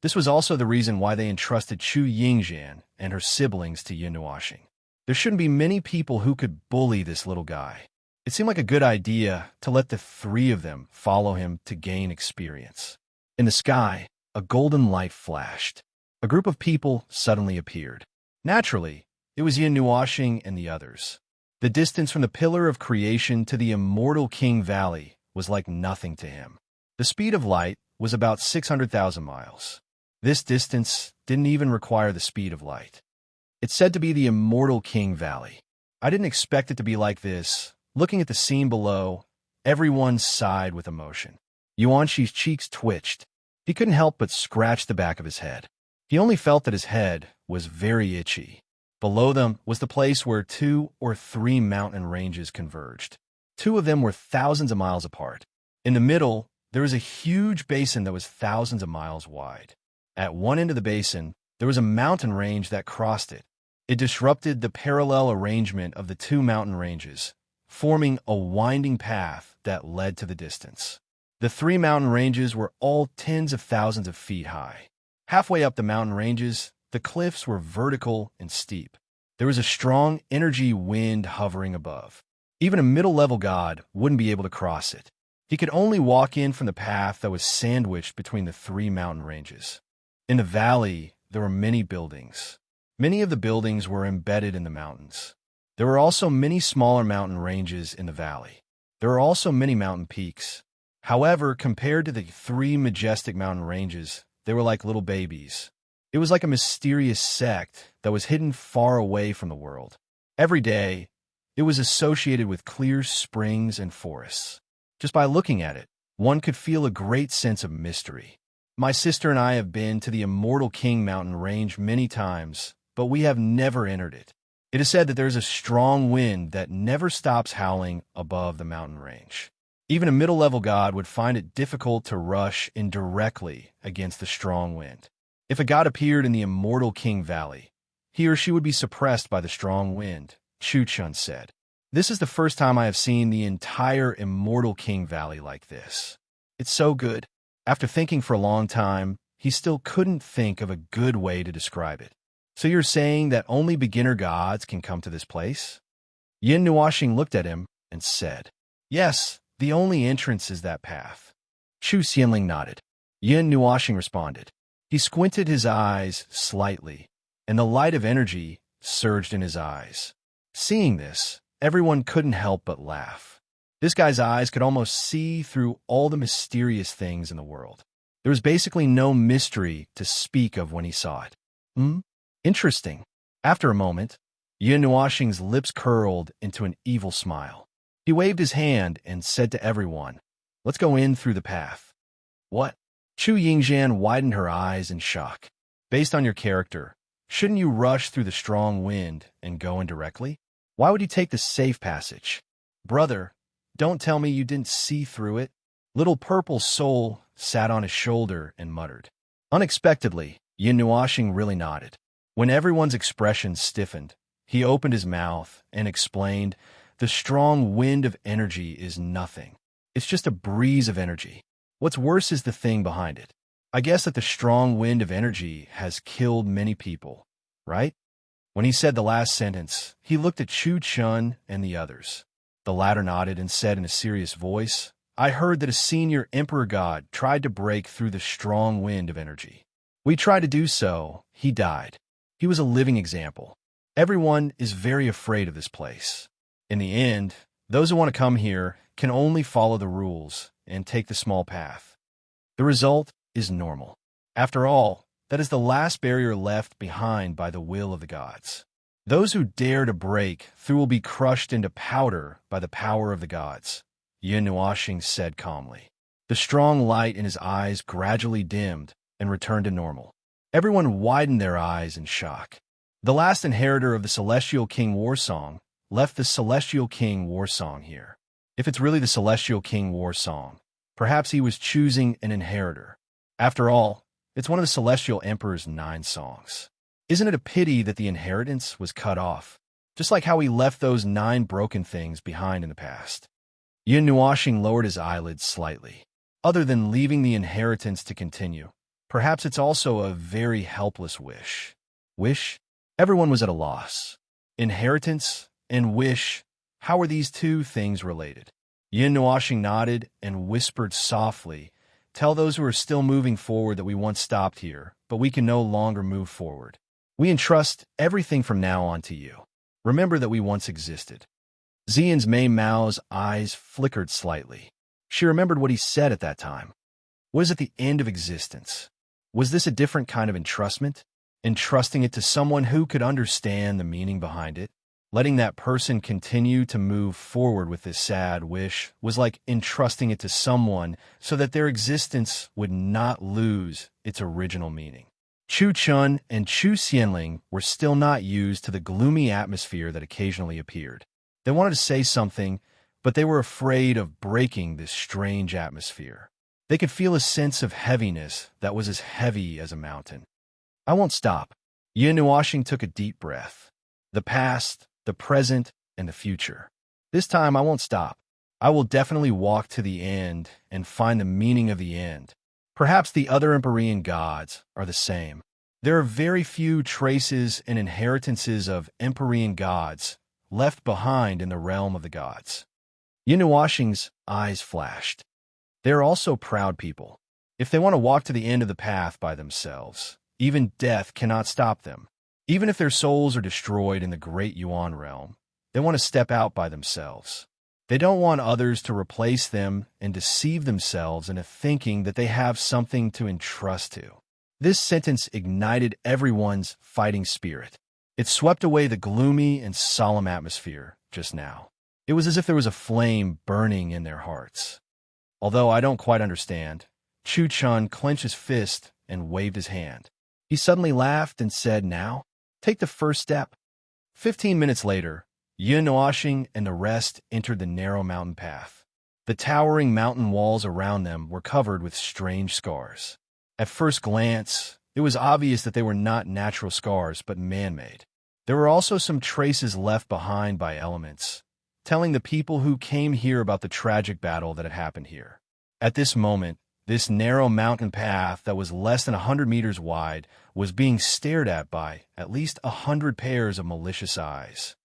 This was also the reason why they entrusted Chu Yingxian and her siblings to Yin Nuoxing. There shouldn't be many people who could bully this little guy. It seemed like a good idea to let the 3 of them follow him to gain experience. In the sky, a golden light flashed. A group of people suddenly appeared. Naturally, it was Yin Nuoxing and the others. The distance from the Pillar of Creation to the immortal King Valley was like nothing to him. The speed of light was about 600,000 miles. This distance didn't even require the speed of light. It's said to be the immortal King Valley. I didn't expect it to be like this. Looking at the scene below, everyone sighed with emotion. Yuanshi's cheeks twitched. He couldn't help but scratch the back of his head. He only felt that his head was very itchy. Below them was the place where 2 or 3 mountain ranges converged. 2 of them were thousands of miles apart. In the middle, there was a huge basin that was thousands of miles wide. At one end of the basin, there was a mountain range that crossed it. It disrupted the parallel arrangement of the 2 mountain ranges, forming a winding path that led to the distance. The 3 mountain ranges were all tens of thousands of feet high. Halfway up the mountain ranges, the cliffs were vertical and steep. There was a strong energy wind hovering above. Even a middle-level god wouldn't be able to cross it. He could only walk in from the path that was sandwiched between the 3 mountain ranges. In the valley, there were many buildings. Many of the buildings were embedded in the mountains. There were also many smaller mountain ranges in the valley. There were also many mountain peaks. However, compared to the 3 majestic mountain ranges, they were like little babies. It was like a mysterious sect that was hidden far away from the world. Every day, it was associated with clear springs and forests. Just by looking at it, one could feel a great sense of mystery. My sister and I have been to the Immortal King mountain range many times, but we have never entered it. It is said that there is a strong wind that never stops howling above the mountain range. Even a middle-level god would find it difficult to rush in directly against the strong wind. If a god appeared in the Immortal King Valley, he or she would be suppressed by the strong wind, Chu-chun said. This is the first time I have seen the entire Immortal King Valley like this. It's so good. After thinking for a long time, he still couldn't think of a good way to describe it. So you're saying that only beginner gods can come to this place? Yin Nuoxing looked at him and said, Yes, the only entrance is that path. Chu Xianling nodded. Yin Nuoxing responded. He squinted his eyes slightly, and the light of energy surged in his eyes. Seeing this, everyone couldn't help but laugh. This guy's eyes could almost see through all the mysterious things in the world. There was basically no mystery to speak of when he saw it. Interesting. After a moment, Yin Nuoxing's lips curled into an evil smile. He waved his hand and said to everyone, Let's go in through the path. What? Chu Yingzhan widened her eyes in shock. Based on your character, shouldn't you rush through the strong wind and go in directly? Why would you take the safe passage? Brother, don't tell me you didn't see through it. Little Purple Soul sat on his shoulder and muttered. Unexpectedly, Yin Nuoxing really nodded. When everyone's expression stiffened, he opened his mouth and explained, The strong wind of energy is nothing. It's just a breeze of energy. What's worse is the thing behind it. I guess that the strong wind of energy has killed many people, right? When he said the last sentence, he looked at Chu-chun and the others. The latter nodded and said in a serious voice, I heard that a senior emperor god tried to break through the strong wind of energy. We tried to do so. He died. He was a living example. Everyone is very afraid of this place. In the end, those who want to come here can only follow the rules and take the small path. The result is normal. After all, that is the last barrier left behind by the will of the gods. Those who dare to break through will be crushed into powder by the power of the gods, Yin Nuoxing said calmly. The strong light in his eyes gradually dimmed and returned to normal. Everyone widened their eyes in shock. The last inheritor of the Celestial King War Song left the Celestial King War Song here. If it's really the Celestial King War Song, perhaps he was choosing an inheritor. After all, it's one of the Celestial Emperor's 9 songs. Isn't it a pity that the inheritance was cut off, just like how he left those 9 broken things behind in the past? Yin Nuoxing lowered his eyelids slightly. Other than leaving the inheritance to continue, perhaps it's also a very helpless wish. Wish? Everyone was at a loss. Inheritance and wish, how are these two things related? Yin Nuoxing nodded and whispered softly, Tell those who are still moving forward that we once stopped here, but we can no longer move forward. We entrust everything from now on to you. Remember that we once existed. Xian's Mei Mao's eyes flickered slightly. She remembered what he said at that time. Was it the end of existence? Was this a different kind of entrustment? Entrusting it to someone who could understand the meaning behind it? Letting that person continue to move forward with this sad wish was like entrusting it to someone so that their existence would not lose its original meaning. Chu-chun and Chu Xianling were still not used to the gloomy atmosphere that occasionally appeared. They wanted to say something, but they were afraid of breaking this strange atmosphere. They could feel a sense of heaviness that was as heavy as a mountain. I won't stop. Yin Nuoxing took a deep breath. The past, the present, and the future. This time I won't stop. I will definitely walk to the end and find the meaning of the end. Perhaps the other Empyrean gods are the same. There are very few traces and inheritances of Empyrean gods left behind in the realm of the gods. Yin Nuoxing's eyes flashed. They are also proud people. If they want to walk to the end of the path by themselves, even death cannot stop them. Even if their souls are destroyed in the Great Yuan realm, they want to step out by themselves. They don't want others to replace them and deceive themselves into thinking that they have something to entrust to. This sentence ignited everyone's fighting spirit. It swept away the gloomy and solemn atmosphere just now. It was as if there was a flame burning in their hearts. Although I don't quite understand. Chu Chun clenched his fist and waved his hand. He suddenly laughed and said, "Now, take the first step." 15 minutes later, Yun Nuashing and the rest entered the narrow mountain path. The towering mountain walls around them were covered with strange scars. At first glance, it was obvious that they were not natural scars but man-made. There were also some traces left behind by elements, telling the people who came here about the tragic battle that had happened here. At this moment, this narrow mountain path that was less than 100 meters wide was being stared at least 100 pairs of malicious eyes.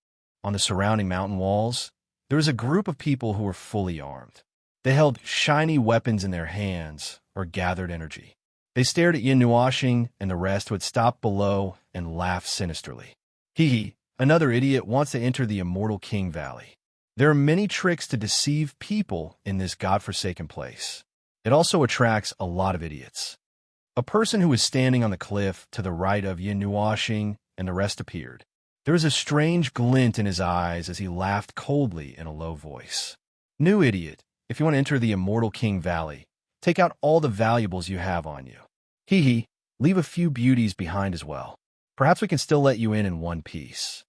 On the surrounding mountain walls, there was a group of people who were fully armed. They held shiny weapons in their hands or gathered energy. They stared at Yin Nuashing and the rest, who had stopped below, and laughed sinisterly. Hee, another idiot wants to enter the Immortal King Valley. There are many tricks to deceive people in this godforsaken place. It also attracts a lot of idiots. A person who was standing on the cliff to the right of Yin Nuashing and the rest appeared. There was a strange glint in his eyes as he laughed coldly in a low voice. "New idiot, if you want to enter the Immortal King Valley, take out all the valuables you have on you. Hee, leave a few beauties behind as well. Perhaps we can still let you in one piece."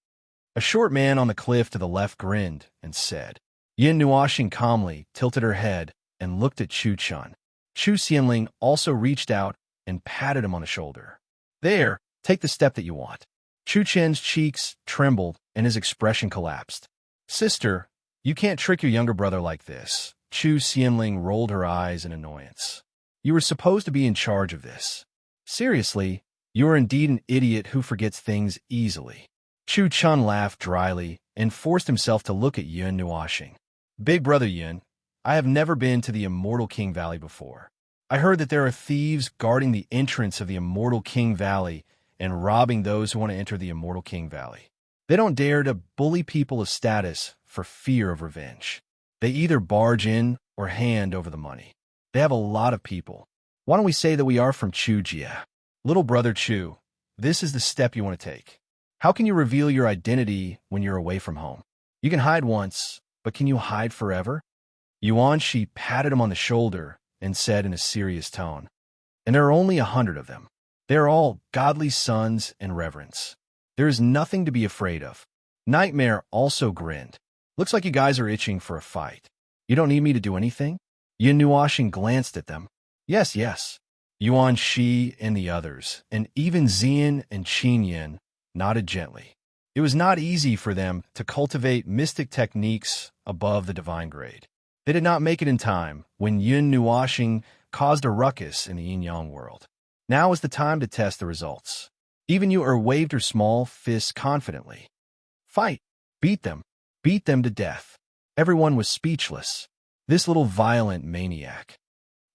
A short man on the cliff to the left grinned and said. Yin Nuashing calmly tilted her head and looked at Chu Chun. Chu Xianling also reached out and patted him on the shoulder. "There, take the step that you want." Chu Chen's cheeks trembled and his expression collapsed. "Sister, you can't trick your younger brother like this." Chu Xianling rolled her eyes in annoyance. "You were supposed to be in charge of this. Seriously, you are indeed an idiot who forgets things easily." Chu Chun laughed dryly and forced himself to look at Yun Nuashing. "Big brother Yun, I have never been to the Immortal King Valley before. I heard that there are thieves guarding the entrance of the Immortal King Valley and robbing those who want to enter the Immortal King Valley. They don't dare to bully people of status for fear of revenge. They either barge in or hand over the money. They have a lot of people. Why don't we say that we are from Chu Jia? Little brother Chu, this is the step you want to take. How can you reveal your identity when you're away from home? You can hide once, but can you hide forever?" Yuan Shi patted him on the shoulder and said in a serious tone, "And there are only 100 of them. They are all godly sons and reverence. There is nothing to be afraid of." Nightmare also grinned. "Looks like you guys are itching for a fight. You don't need me to do anything?" Yin Nuashing glanced at them. Yes. Yuan Shi and the others, and even Xian and Qin Yin, nodded gently. It was not easy for them to cultivate mystic techniques above the divine grade. They did not make it in time when Yun Nuashing caused a ruckus in the yin-yang world. Now was the time to test the results. Even Yu waved her small fist confidently. "Fight! Beat them to death." Everyone was speechless. This little violent maniac.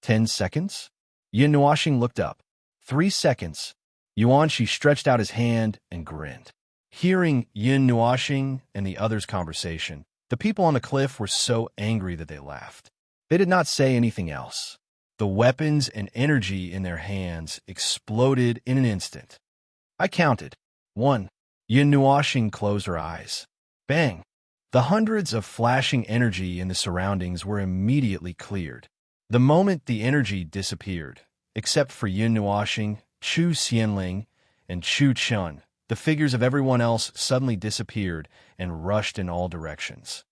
10 seconds? Yin Nuashing looked up. 3 seconds. Yuan Shi stretched out his hand and grinned. Hearing Yin Nuashing and the others' conversation, the people on the cliff were so angry that they laughed. They did not say anything else. The weapons and energy in their hands exploded in an instant. I counted. 1. Yin Nuashing closed her eyes. Bang! The hundreds of flashing energy in the surroundings were immediately cleared. The moment the energy disappeared, except for Yin Nuashing, Chu Xianling, and Chu Chun, the figures of everyone else suddenly disappeared and rushed in all directions.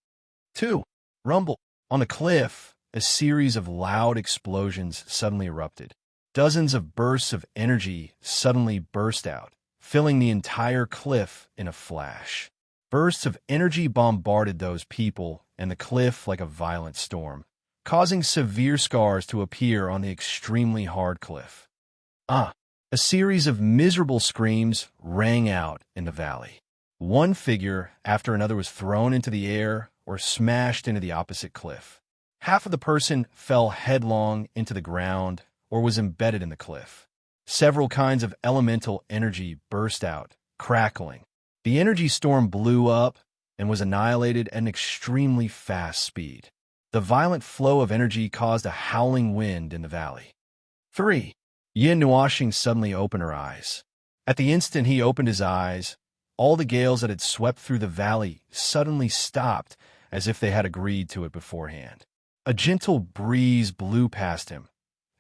2. Rumble. On the cliff, a series of loud explosions suddenly erupted. Dozens of bursts of energy suddenly burst out, filling the entire cliff in a flash. Bursts of energy bombarded those people and the cliff like a violent storm, causing severe scars to appear on the extremely hard cliff. A series of miserable screams rang out in the valley. One figure after another was thrown into the air or smashed into the opposite cliff. Half of the person fell headlong into the ground or was embedded in the cliff. Several kinds of elemental energy burst out, crackling. The energy storm blew up and was annihilated at an extremely fast speed. The violent flow of energy caused a howling wind in the valley. 3. Yin Nuashing suddenly opened her eyes. At the instant he opened his eyes, all the gales that had swept through the valley suddenly stopped as if they had agreed to it beforehand. A gentle breeze blew past him,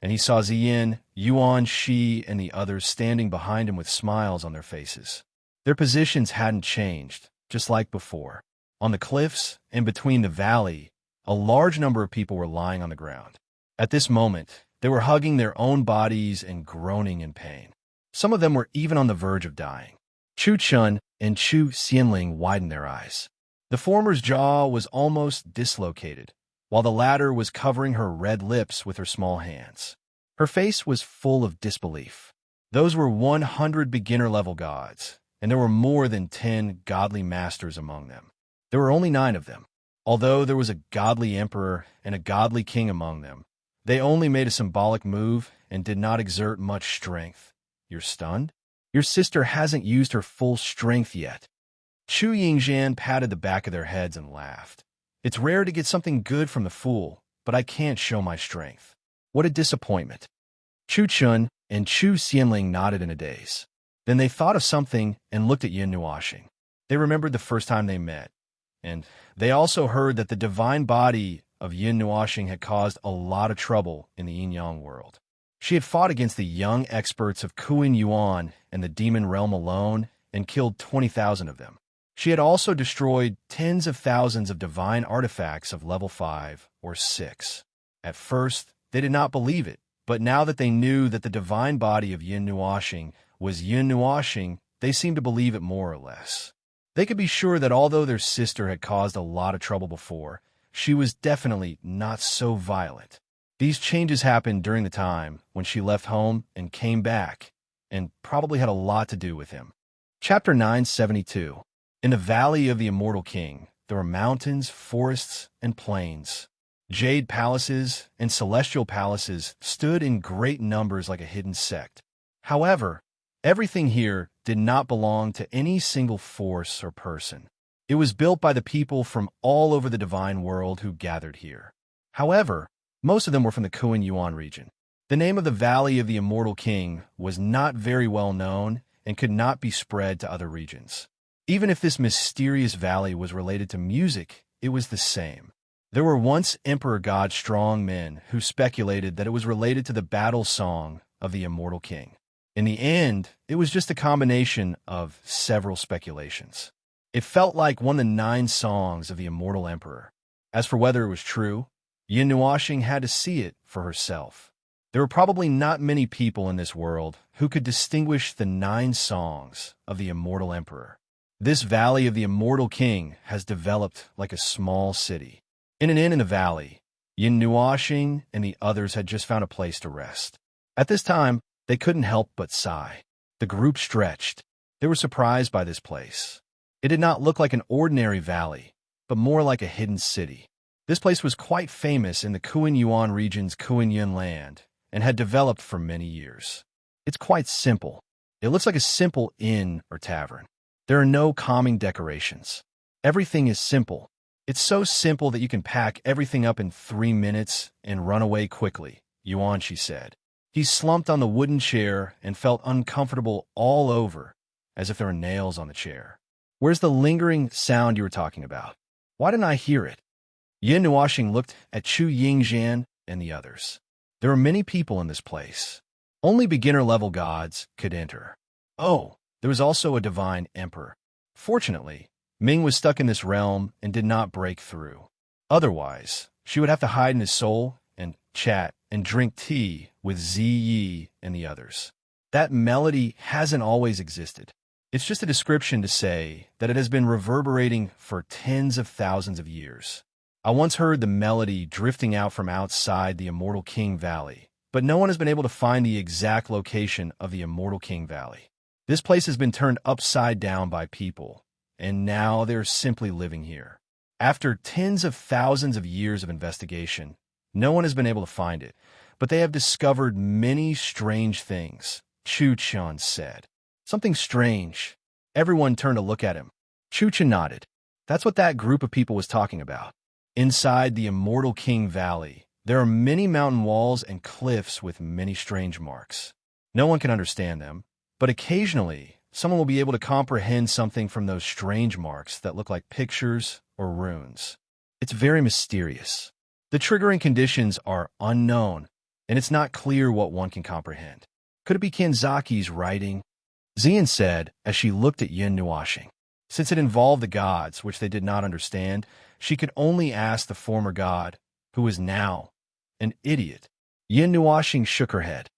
and he saw Ziyin, Yuan, Shi, and the others standing behind him with smiles on their faces. Their positions hadn't changed, just like before. On the cliffs and between the valley, a large number of people were lying on the ground. At this moment, they were hugging their own bodies and groaning in pain. Some of them were even on the verge of dying. Chu Chun and Chu Xianling widened their eyes. The former's jaw was almost dislocated, while the latter was covering her red lips with her small hands. Her face was full of disbelief. Those were 100 beginner-level gods, and there were more than 10 godly masters among them. There were only 9 of them. Although there was a godly emperor and a godly king among them, they only made a symbolic move and did not exert much strength. You're stunned? Your sister hasn't used her full strength yet. Chu Yingzhan patted the back of their heads and laughed. It's rare to get something good from the fool, but I can't show my strength. What a disappointment. Chu Chun and Chu Xianling nodded in a daze. Then they thought of something and looked at Yin Nuoxing. They remembered the first time they met, and they also heard that the divine body of Yin Nuoxing had caused a lot of trouble in the yin-yang world. She had fought against the young experts of Kuan Yuan and the demon realm alone and killed 20,000 of them. She had also destroyed tens of thousands of divine artifacts of level 5 or 6. At first, they did not believe it, but now that they knew that the divine body of Yin Nuoxing was Yin Nuoxing, they seemed to believe it more or less. They could be sure that although their sister had caused a lot of trouble before, she was definitely not so violent. These changes happened during the time when she left home and came back, and probably had a lot to do with him. Chapter 972. In the Valley of the Immortal King, there were mountains, forests, and plains. Jade palaces and celestial palaces stood in great numbers like a hidden sect. However, everything here did not belong to any single force or person. It was built by the people from all over the divine world who gathered here. However, most of them were from the Kuan Yuan region. The name of the Valley of the Immortal King was not very well known and could not be spread to other regions. Even if this mysterious valley was related to music, it was the same. There were once Emperor God strong men who speculated that it was related to the battle song of the Immortal King. In the end, it was just a combination of several speculations. It felt like one of the 9 songs of the Immortal Emperor. As for whether it was true, Yin Nuoxing had to see it for herself. There were probably not many people in this world who could distinguish the 9 songs of the Immortal Emperor. This Valley of the Immortal King has developed like a small city. In an inn in the valley, Yin Nuoxing and the others had just found a place to rest. At this time, they couldn't help but sigh. The group stretched. They were surprised by this place. It did not look like an ordinary valley, but more like a hidden city. This place was quite famous in the Kuan Yuan region's Kuan Yin land and had developed for many years. It's quite simple. It looks like a simple inn or tavern. There are no calming decorations. Everything is simple. It's so simple that you can pack everything up in 3 minutes and run away quickly, Yuan, she said. He slumped on the wooden chair and felt uncomfortable all over, as if there were nails on the chair. Where's the lingering sound you were talking about? Why didn't I hear it? Yin Nuoxing looked at Chu Yingzhan and the others. There were many people in this place. Only beginner-level gods could enter. Oh, there was also a divine emperor. Fortunately, Ming was stuck in this realm and did not break through. Otherwise, she would have to hide in his soul and chat and drink tea with Ziyi and the others. That melody hasn't always existed. It's just a description to say that it has been reverberating for tens of thousands of years. I once heard the melody drifting out from outside the Immortal King Valley, but no one has been able to find the exact location of the Immortal King Valley. This place has been turned upside down by people, and now they're simply living here. After tens of thousands of years of investigation, no one has been able to find it, but they have discovered many strange things, Chu Chun said. Something strange. Everyone turned to look at him. Chu Chun nodded. That's what that group of people was talking about. Inside the Immortal King Valley, there are many mountain walls and cliffs with many strange marks. No one can understand them, but occasionally, someone will be able to comprehend something from those strange marks that look like pictures or runes. It's very mysterious. The triggering conditions are unknown, and it's not clear what one can comprehend. Could it be Kanzaki's writing? Xian said as she looked at Yin Nuashing. Since it involved the gods, which they did not understand, she could only ask the former god, who is now an idiot. Yin Nuashing shook her head.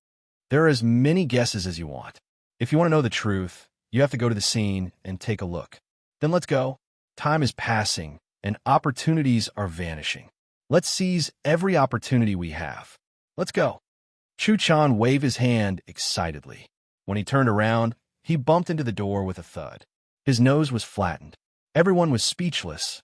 There are as many guesses as you want. If you want to know the truth, you have to go to the scene and take a look. Then let's go. Time is passing, and opportunities are vanishing. Let's seize every opportunity we have. Let's go. Chu Chan waved his hand excitedly. When he turned around, he bumped into the door with a thud. His nose was flattened. Everyone was speechless.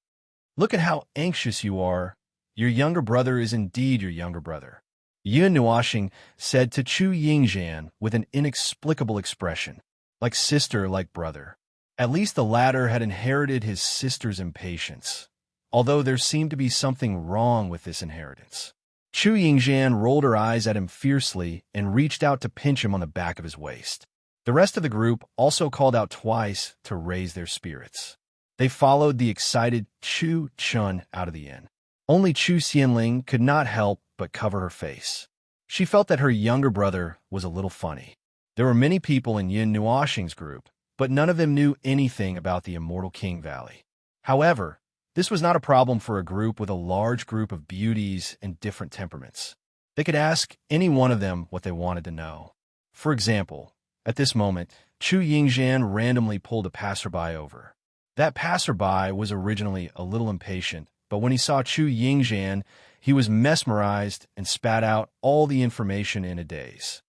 Look at how anxious you are. Your younger brother is indeed your younger brother. Yun Nuashing said to Chu Yingzhan with an inexplicable expression. Like sister, like brother. At least the latter had inherited his sister's impatience, although there seemed to be something wrong with this inheritance. Chu Yingzhan rolled her eyes at him fiercely and reached out to pinch him on the back of his waist. The rest of the group also called out twice to raise their spirits. They followed the excited Chu Chun out of the inn. Only Chu Xianling could not help but cover her face. She felt that her younger brother was a little funny. There were many people in Yin Nuashing's group, but none of them knew anything about the Immortal King Valley. However, this was not a problem for a group with a large group of beauties and different temperaments. They could ask any one of them what they wanted to know. For example, at this moment, Chu Yingzhan randomly pulled a passerby over. That passerby was originally a little impatient, but when he saw Chu Yingzhan, he was mesmerized and spat out all the information in a daze.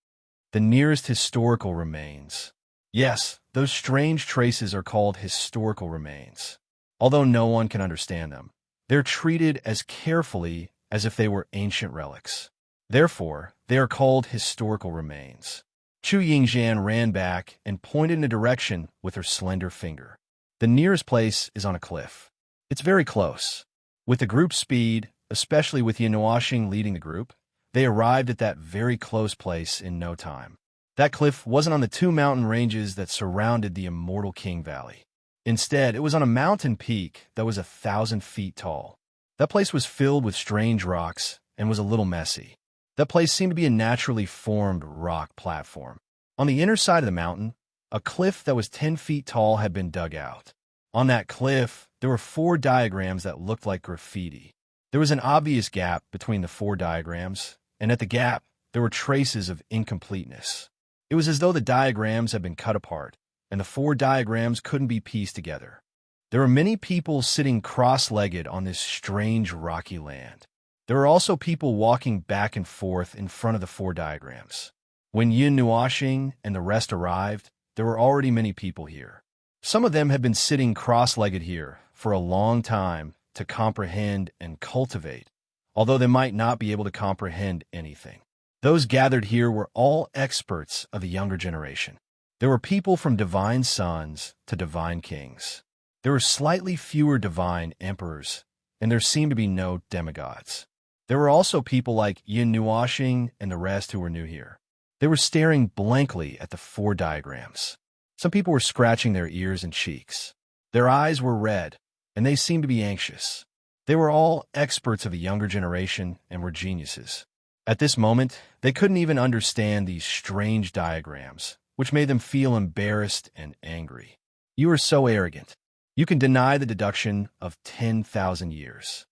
The nearest historical remains. Yes, those strange traces are called historical remains. Although no one can understand them, they're treated as carefully as if they were ancient relics. Therefore, they are called historical remains. Chu Yingzhan ran back and pointed in a direction with her slender finger. The nearest place is on a cliff. It's very close. With the group's speed, especially with Yin Nuashing leading the group, they arrived at that very close place in no time. That cliff wasn't on the two mountain ranges that surrounded the Immortal King Valley. Instead, it was on a mountain peak that was 1,000 feet tall. That place was filled with strange rocks and was a little messy. That place seemed to be a naturally formed rock platform. On the inner side of the mountain, a cliff that was 10 feet tall had been dug out. On that cliff, there were 4 diagrams that looked like graffiti. There was an obvious gap between the 4 diagrams, and at the gap, there were traces of incompleteness. It was as though the diagrams had been cut apart, and the 4 diagrams couldn't be pieced together. There were many people sitting cross-legged on this strange rocky land. There were also people walking back and forth in front of the 4 diagrams. When Yin Nuashing and the rest arrived, there were already many people here. Some of them had been sitting cross-legged here for a long time to comprehend and cultivate, although they might not be able to comprehend anything. Those gathered here were all experts of the younger generation. There were people from divine sons to divine kings. There were slightly fewer divine emperors, and there seemed to be no demigods. There were also people like Yin Nuashing and the rest who were new here. They were staring blankly at the 4 diagrams. Some people were scratching their ears and cheeks. Their eyes were red, and they seemed to be anxious. They were all experts of the younger generation and were geniuses. At this moment, they couldn't even understand these strange diagrams, which made them feel embarrassed and angry. You are so arrogant. You can deny the deduction of 10,000 years.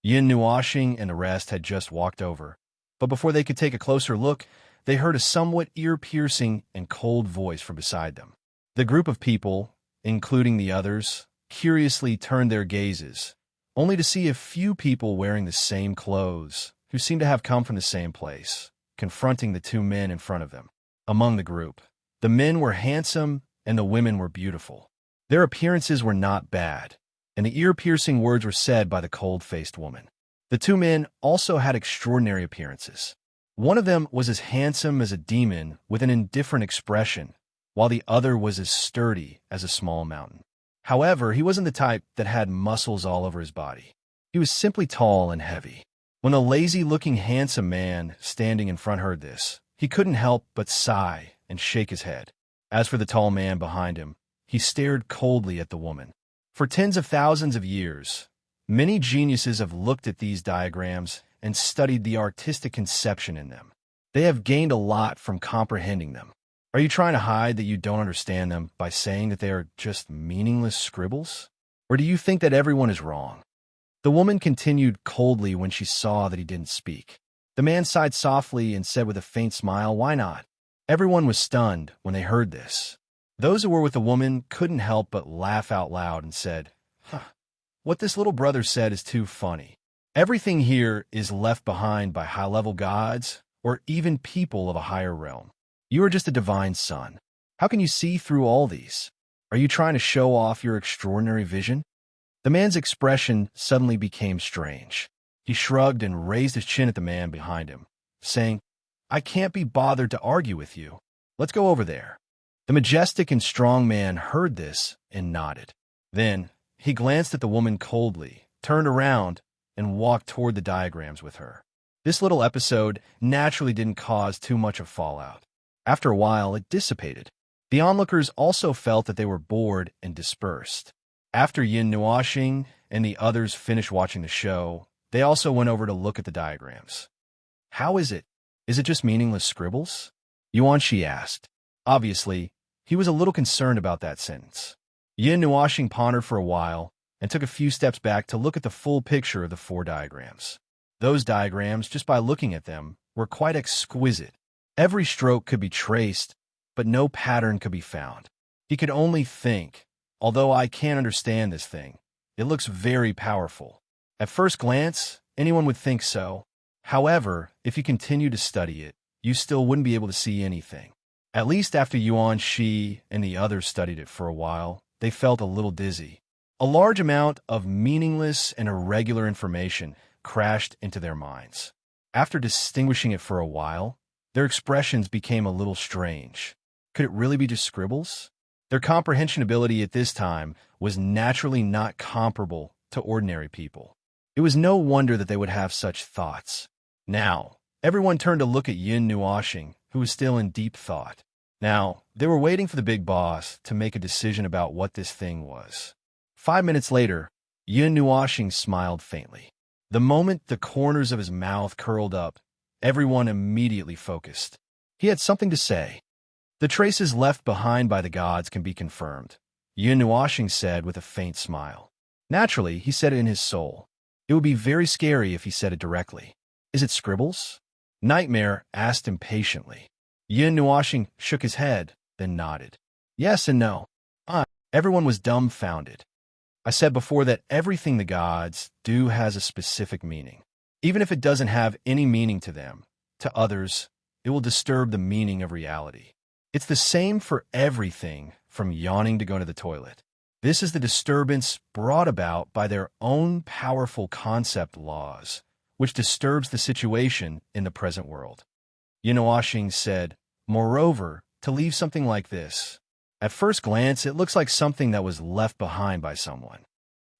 Yin Nuashing and the rest had just walked over, but before they could take a closer look, they heard a somewhat ear-piercing and cold voice from beside them. The group of people, including the others, curiously turned their gazes, only to see a few people wearing the same clothes, who seemed to have come from the same place, confronting the 2 men in front of them. Among the group, the men were handsome and the women were beautiful. Their appearances were not bad, and the ear-piercing words were said by the cold-faced woman. The 2 men also had extraordinary appearances. One of them was as handsome as a demon with an indifferent expression, while the other was as sturdy as a small mountain. However, he wasn't the type that had muscles all over his body. He was simply tall and heavy. When the lazy-looking handsome man standing in front heard this, he couldn't help but sigh and shake his head. As for the tall man behind him, he stared coldly at the woman. For tens of thousands of years, many geniuses have looked at these diagrams and studied the artistic conception in them. They have gained a lot from comprehending them. Are you trying to hide that you don't understand them by saying that they are just meaningless scribbles? Or do you think that everyone is wrong? The woman continued coldly when she saw that he didn't speak. The man sighed softly and said with a faint smile, "Why not?" Everyone was stunned when they heard this. Those who were with the woman couldn't help but laugh out loud and said, "What this little brother said is too funny. Everything here is left behind by high-level gods or even people of a higher realm. You are just a divine son. How can you see through all these? Are you trying to show off your extraordinary vision?" The man's expression suddenly became strange. He shrugged and raised his chin at the man behind him, saying, "I can't be bothered to argue with you. Let's go over there." The majestic and strong man heard this and nodded. Then he glanced at the woman coldly, turned around, and walked toward the diagrams with her. This little episode naturally didn't cause too much of fallout. After a while, it dissipated. The onlookers also felt that they were bored and dispersed. After Yin Nuoxing and the others finished watching the show, they also went over to look at the diagrams. "How is it? Is it just meaningless scribbles?" Yuan Shi asked. Obviously, he was a little concerned about that sentence. Yin Nuoxing pondered for a while and took a few steps back to look at the full picture of the 4 diagrams. Those diagrams, just by looking at them, were quite exquisite. Every stroke could be traced, but no pattern could be found. He could only think, "Although I can't understand this thing, it looks very powerful." At first glance, anyone would think so. However, if you continue to study it, you still wouldn't be able to see anything. At least after Yuan Shi and the others studied it for a while, they felt a little dizzy. A large amount of meaningless and irregular information crashed into their minds. After distinguishing it for a while, their expressions became a little strange. Could it really be just scribbles? Their comprehension ability at this time was naturally not comparable to ordinary people. It was no wonder that they would have such thoughts. Now, everyone turned to look at Yin Nuoxing, who was still in deep thought. Now, they were waiting for the big boss to make a decision about what this thing was. 5 minutes later, Yin Nuoxing smiled faintly. The moment the corners of his mouth curled up, everyone immediately focused. He had something to say. "The traces left behind by the gods can be confirmed," Yin Nuoxing said with a faint smile. Naturally, he said it in his soul. It would be very scary if he said it directly. "Is it scribbles?" Nightmare asked impatiently. Yin Nuoxing shook his head, then nodded. "Yes and no." Everyone was dumbfounded. "I said before that everything the gods do has a specific meaning. Even if it doesn't have any meaning to them, to others, it will disturb the meaning of reality. It's the same for everything from yawning to go to the toilet. This is the disturbance brought about by their own powerful concept laws, which disturbs the situation in the present world." Yin Nuoxing said, "Moreover, to leave something like this, at first glance it looks like something that was left behind by someone."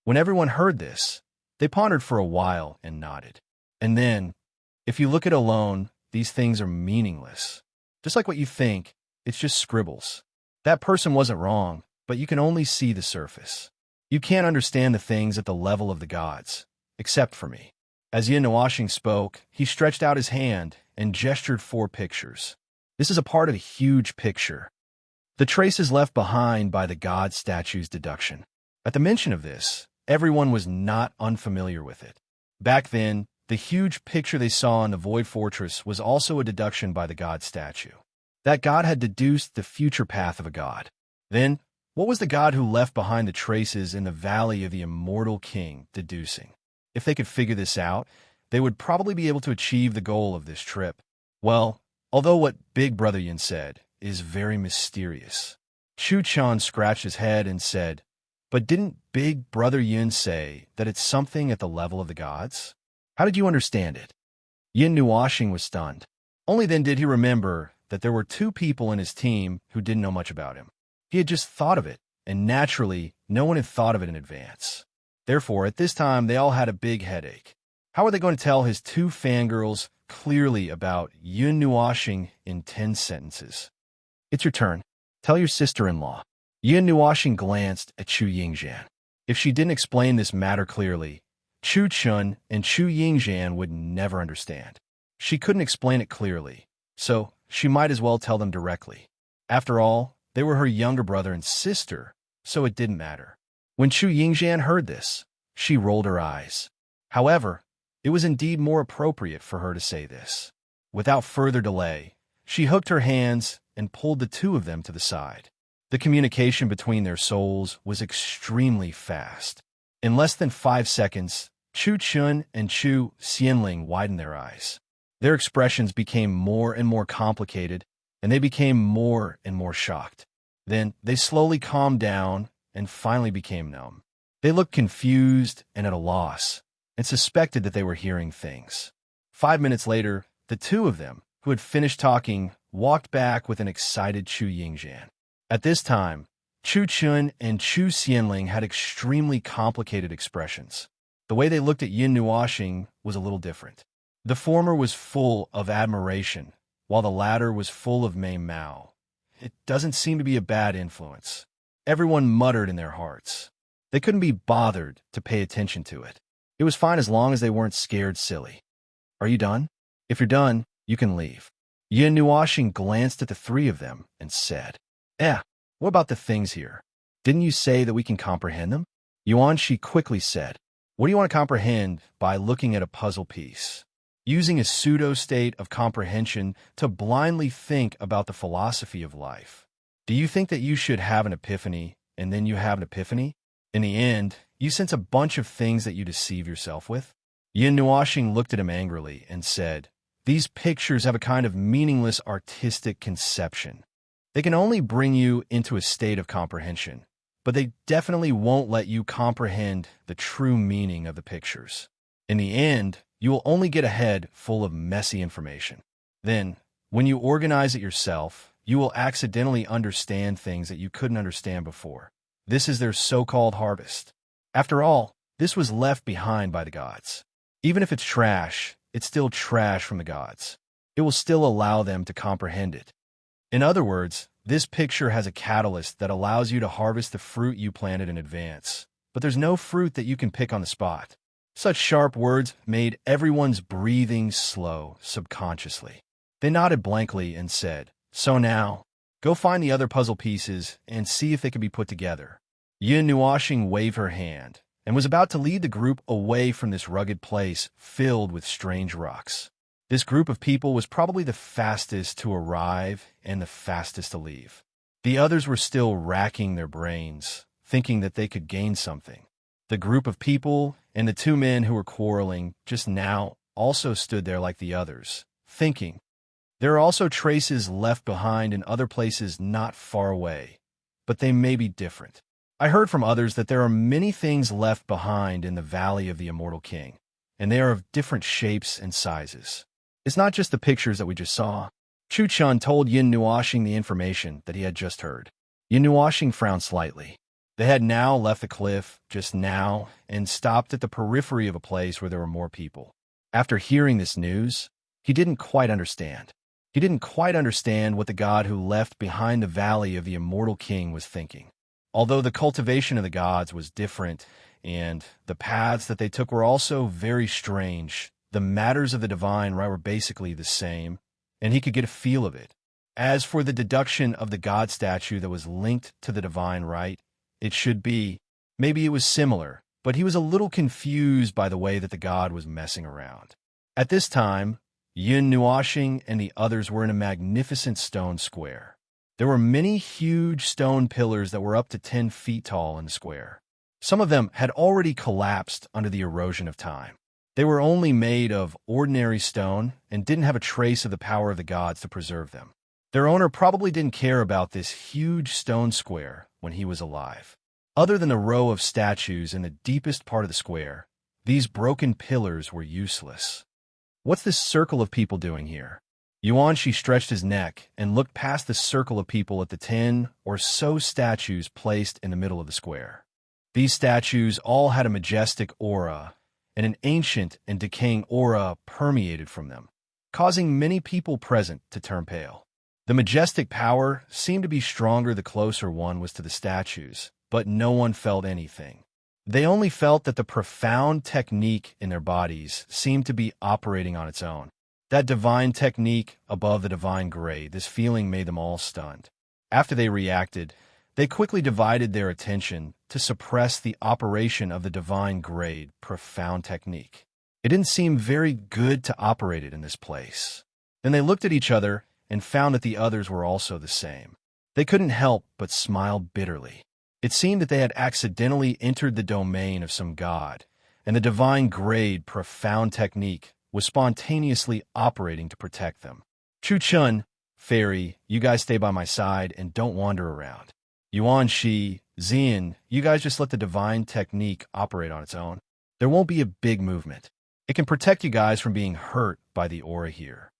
When everyone heard this, they pondered for a while and nodded. And then, if you look at it alone, these things are meaningless. Just like what you think, it's just scribbles. That person wasn't wrong, but you can only see the surface. You can't understand the things at the level of the gods, except for me. As Yin Nuoxing spoke, he stretched out his hand and gestured 4 pictures. This is a part of a huge picture. The traces left behind by the god statue's deduction. At the mention of this, everyone was not unfamiliar with it. Back then, the huge picture they saw in the Void Fortress was also a deduction by the god statue. That god had deduced the future path of a god. Then, what was the god who left behind the traces in the Valley of the Immortal King deducing? If they could figure this out, they would probably be able to achieve the goal of this trip. Well, although what Big Brother Yin said is very mysterious. Chu Chan scratched his head and said, "But didn't Big Brother Yin say that it's something at the level of the gods? How did you understand it?" Yin Nuoxing was stunned. Only then did he remember that there were 2 people in his team who didn't know much about him. He had just thought of it, and naturally, no one had thought of it in advance. Therefore, at this time, they all had a big headache. How were they going to tell his 2 fangirls clearly about Yin Nuoxing in 10 sentences? "It's your turn. Tell your sister-in-law." Yin Nuoxing glanced at Chu Yingjian. If she didn't explain this matter clearly, Chu Chun and Chu Yingjian would never understand. She couldn't explain it clearly, so she might as well tell them directly. After all, they were her younger brother and sister, so it didn't matter. When Chu Yingjian heard this, she rolled her eyes. However, it was indeed more appropriate for her to say this. Without further delay, she hooked her hands and pulled the two of them to the side. The communication between their souls was extremely fast. In less than 5 seconds, Chu Chun and Chu Xianling widened their eyes. Their expressions became more and more complicated, and they became more and more shocked. Then they slowly calmed down and finally became numb. They looked confused and at a loss, and suspected that they were hearing things. 5 minutes later, the two of them, who had finished talking, walked back with an excited Chu Yingjian. At this time, Chu Chun and Chu Xianling had extremely complicated expressions. The way they looked at Yin Nuoxing was a little different. The former was full of admiration, while the latter was full of Mei Mao. It doesn't seem to be a bad influence. Everyone muttered in their hearts. They couldn't be bothered to pay attention to it. It was fine as long as they weren't scared silly. Are you done? If you're done, you can leave. Yin Nuoxing glanced at the three of them and said, what about the things here? Didn't you say that we can comprehend them? Yuan Shi quickly said, what do you want to comprehend by looking at a puzzle piece? Using a pseudo-state of comprehension to blindly think about the philosophy of life. Do you think that you should have an epiphany, and then you have an epiphany? In the end, you sense a bunch of things that you deceive yourself with? Yin Nuoxing looked at him angrily and said, these pictures have a kind of meaningless artistic conception. They can only bring you into a state of comprehension, but they definitely won't let you comprehend the true meaning of the pictures. In the end, you will only get a head full of messy information. Then, when you organize it yourself, you will accidentally understand things that you couldn't understand before. This is their so-called harvest. After all, this was left behind by the gods. Even if it's trash, it's still trash from the gods. It will still allow them to comprehend it. In other words, this picture has a catalyst that allows you to harvest the fruit you planted in advance, but there's no fruit that you can pick on the spot. Such sharp words made everyone's breathing slow subconsciously. They nodded blankly and said, so now, go find the other puzzle pieces and see if they can be put together. Yin Nuoxing waved her hand and was about to lead the group away from this rugged place filled with strange rocks. This group of people was probably the fastest to arrive and the fastest to leave. The others were still racking their brains, thinking that they could gain something. The group of people and the two men who were quarreling just now also stood there like the others, thinking. There are also traces left behind in other places not far away, but they may be different. I heard from others that there are many things left behind in the Valley of the Immortal King, and they are of different shapes and sizes. It's not just the pictures that we just saw. Chu Chun told Yin Nuoxing the information that he had just heard. Yin Nuoxing frowned slightly. They had now left the cliff just now and stopped at the periphery of a place where there were more people. After hearing this news, he didn't quite understand. He didn't quite understand what the god who left behind the Valley of the Immortal King was thinking. Although the cultivation of the gods was different, and the paths that they took were also very strange, the matters of the divine right were basically the same, and he could get a feel of it. As for the deduction of the god statue that was linked to the divine right, it should be, maybe it was similar, but he was a little confused by the way that the god was messing around. At this time, Yin Nuoxing and the others were in a magnificent stone square. There were many huge stone pillars that were up to 10 feet tall in the square. Some of them had already collapsed under the erosion of time. They were only made of ordinary stone and didn't have a trace of the power of the gods to preserve them. Their owner probably didn't care about this huge stone square when he was alive. Other than a row of statues in the deepest part of the square, these broken pillars were useless. What's this circle of people doing here? Yuan Shi stretched his neck and looked past the circle of people at the 10 or so statues placed in the middle of the square. These statues all had a majestic aura, and an ancient and decaying aura permeated from them, causing many people present to turn pale. The majestic power seemed to be stronger the closer one was to the statues, but no one felt anything. They only felt that the profound technique in their bodies seemed to be operating on its own. That divine technique above the divine grade, this feeling made them all stunned. After they reacted, they quickly divided their attention to suppress the operation of the divine grade, profound technique. It didn't seem very good to operate it in this place. Then they looked at each other and found that the others were also the same. They couldn't help but smile bitterly. It seemed that they had accidentally entered the domain of some god, and the divine grade, profound technique was spontaneously operating to protect them. Chu-chun, Fairy, you guys stay by my side and don't wander around. Yuan-shi, Xian, you guys just let the divine technique operate on its own. There won't be a big movement. It can protect you guys from being hurt by the aura here.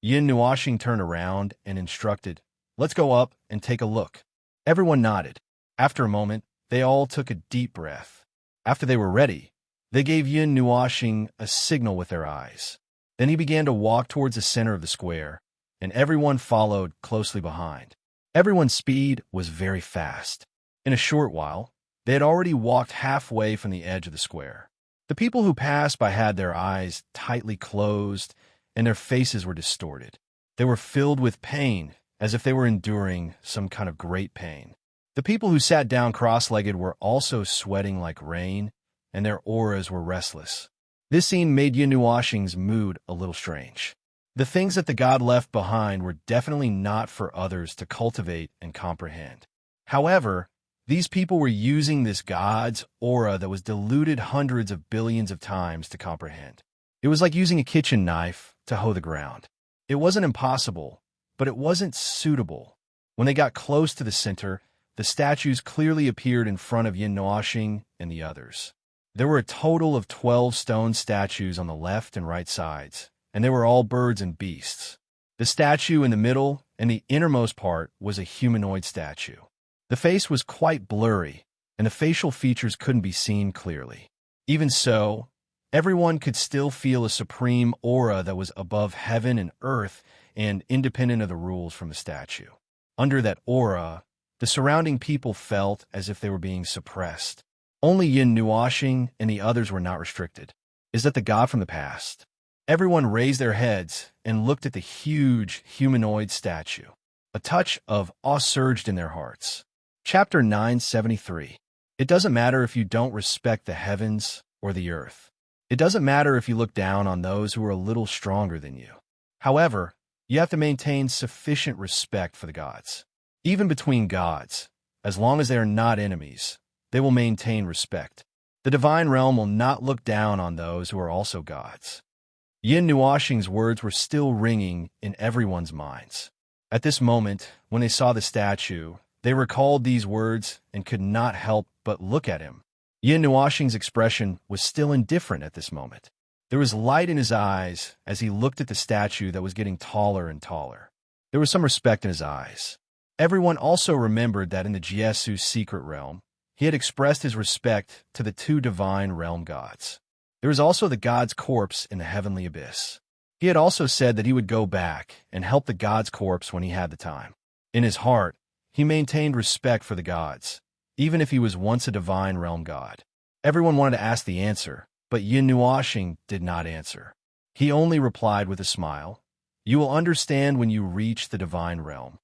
Yin Nuoxing turned around and instructed, let's go up and take a look. Everyone nodded. After a moment, they all took a deep breath. After they were ready, they gave Yin Nuoxing a signal with their eyes. Then he began to walk towards the center of the square, and everyone followed closely behind. Everyone's speed was very fast. In a short while, they had already walked halfway from the edge of the square. The people who passed by had their eyes tightly closed, and their faces were distorted. They were filled with pain, as if they were enduring some kind of great pain. The people who sat down cross-legged were also sweating like rain, and their auras were restless. This scene made Yin Nuoxing's mood a little strange. The things that the god left behind were definitely not for others to cultivate and comprehend. However, these people were using this god's aura that was diluted hundreds of billions of times to comprehend. It was like using a kitchen knife to hoe the ground. It wasn't impossible, but it wasn't suitable. When they got close to the center, the statues clearly appeared in front of Yin Nuoxing and the others. There were a total of 12 stone statues on the left and right sides, and they were all birds and beasts. The statue in the middle and the innermost part was a humanoid statue. The face was quite blurry, and the facial features couldn't be seen clearly. Even so, everyone could still feel a supreme aura that was above heaven and earth and independent of the rules from the statue. Under that aura, the surrounding people felt as if they were being suppressed. Only Yin Nuoxing and the others were not restricted. Is that the god from the past? Everyone raised their heads and looked at the huge humanoid statue. A touch of awe surged in their hearts. Chapter 973. It doesn't matter if you don't respect the heavens or the earth. It doesn't matter if you look down on those who are a little stronger than you. However, you have to maintain sufficient respect for the gods. Even between gods, as long as they are not enemies, they will maintain respect. The divine realm will not look down on those who are also gods. Yin Nuoxing's words were still ringing in everyone's minds. At this moment, when they saw the statue, they recalled these words and could not help but look at him. Yin Nuoxing's expression was still indifferent at this moment. There was light in his eyes as he looked at the statue that was getting taller and taller. There was some respect in his eyes. Everyone also remembered that in the Jiesu's secret realm, he had expressed his respect to the two divine realm gods. There was also the god's corpse in the heavenly abyss. He had also said that he would go back and help the god's corpse when he had the time. In his heart, he maintained respect for the gods, even if he was once a divine realm god. Everyone wanted to ask the answer, but Yin Nuoxing did not answer. He only replied with a smile, "You will understand when you reach the divine realm."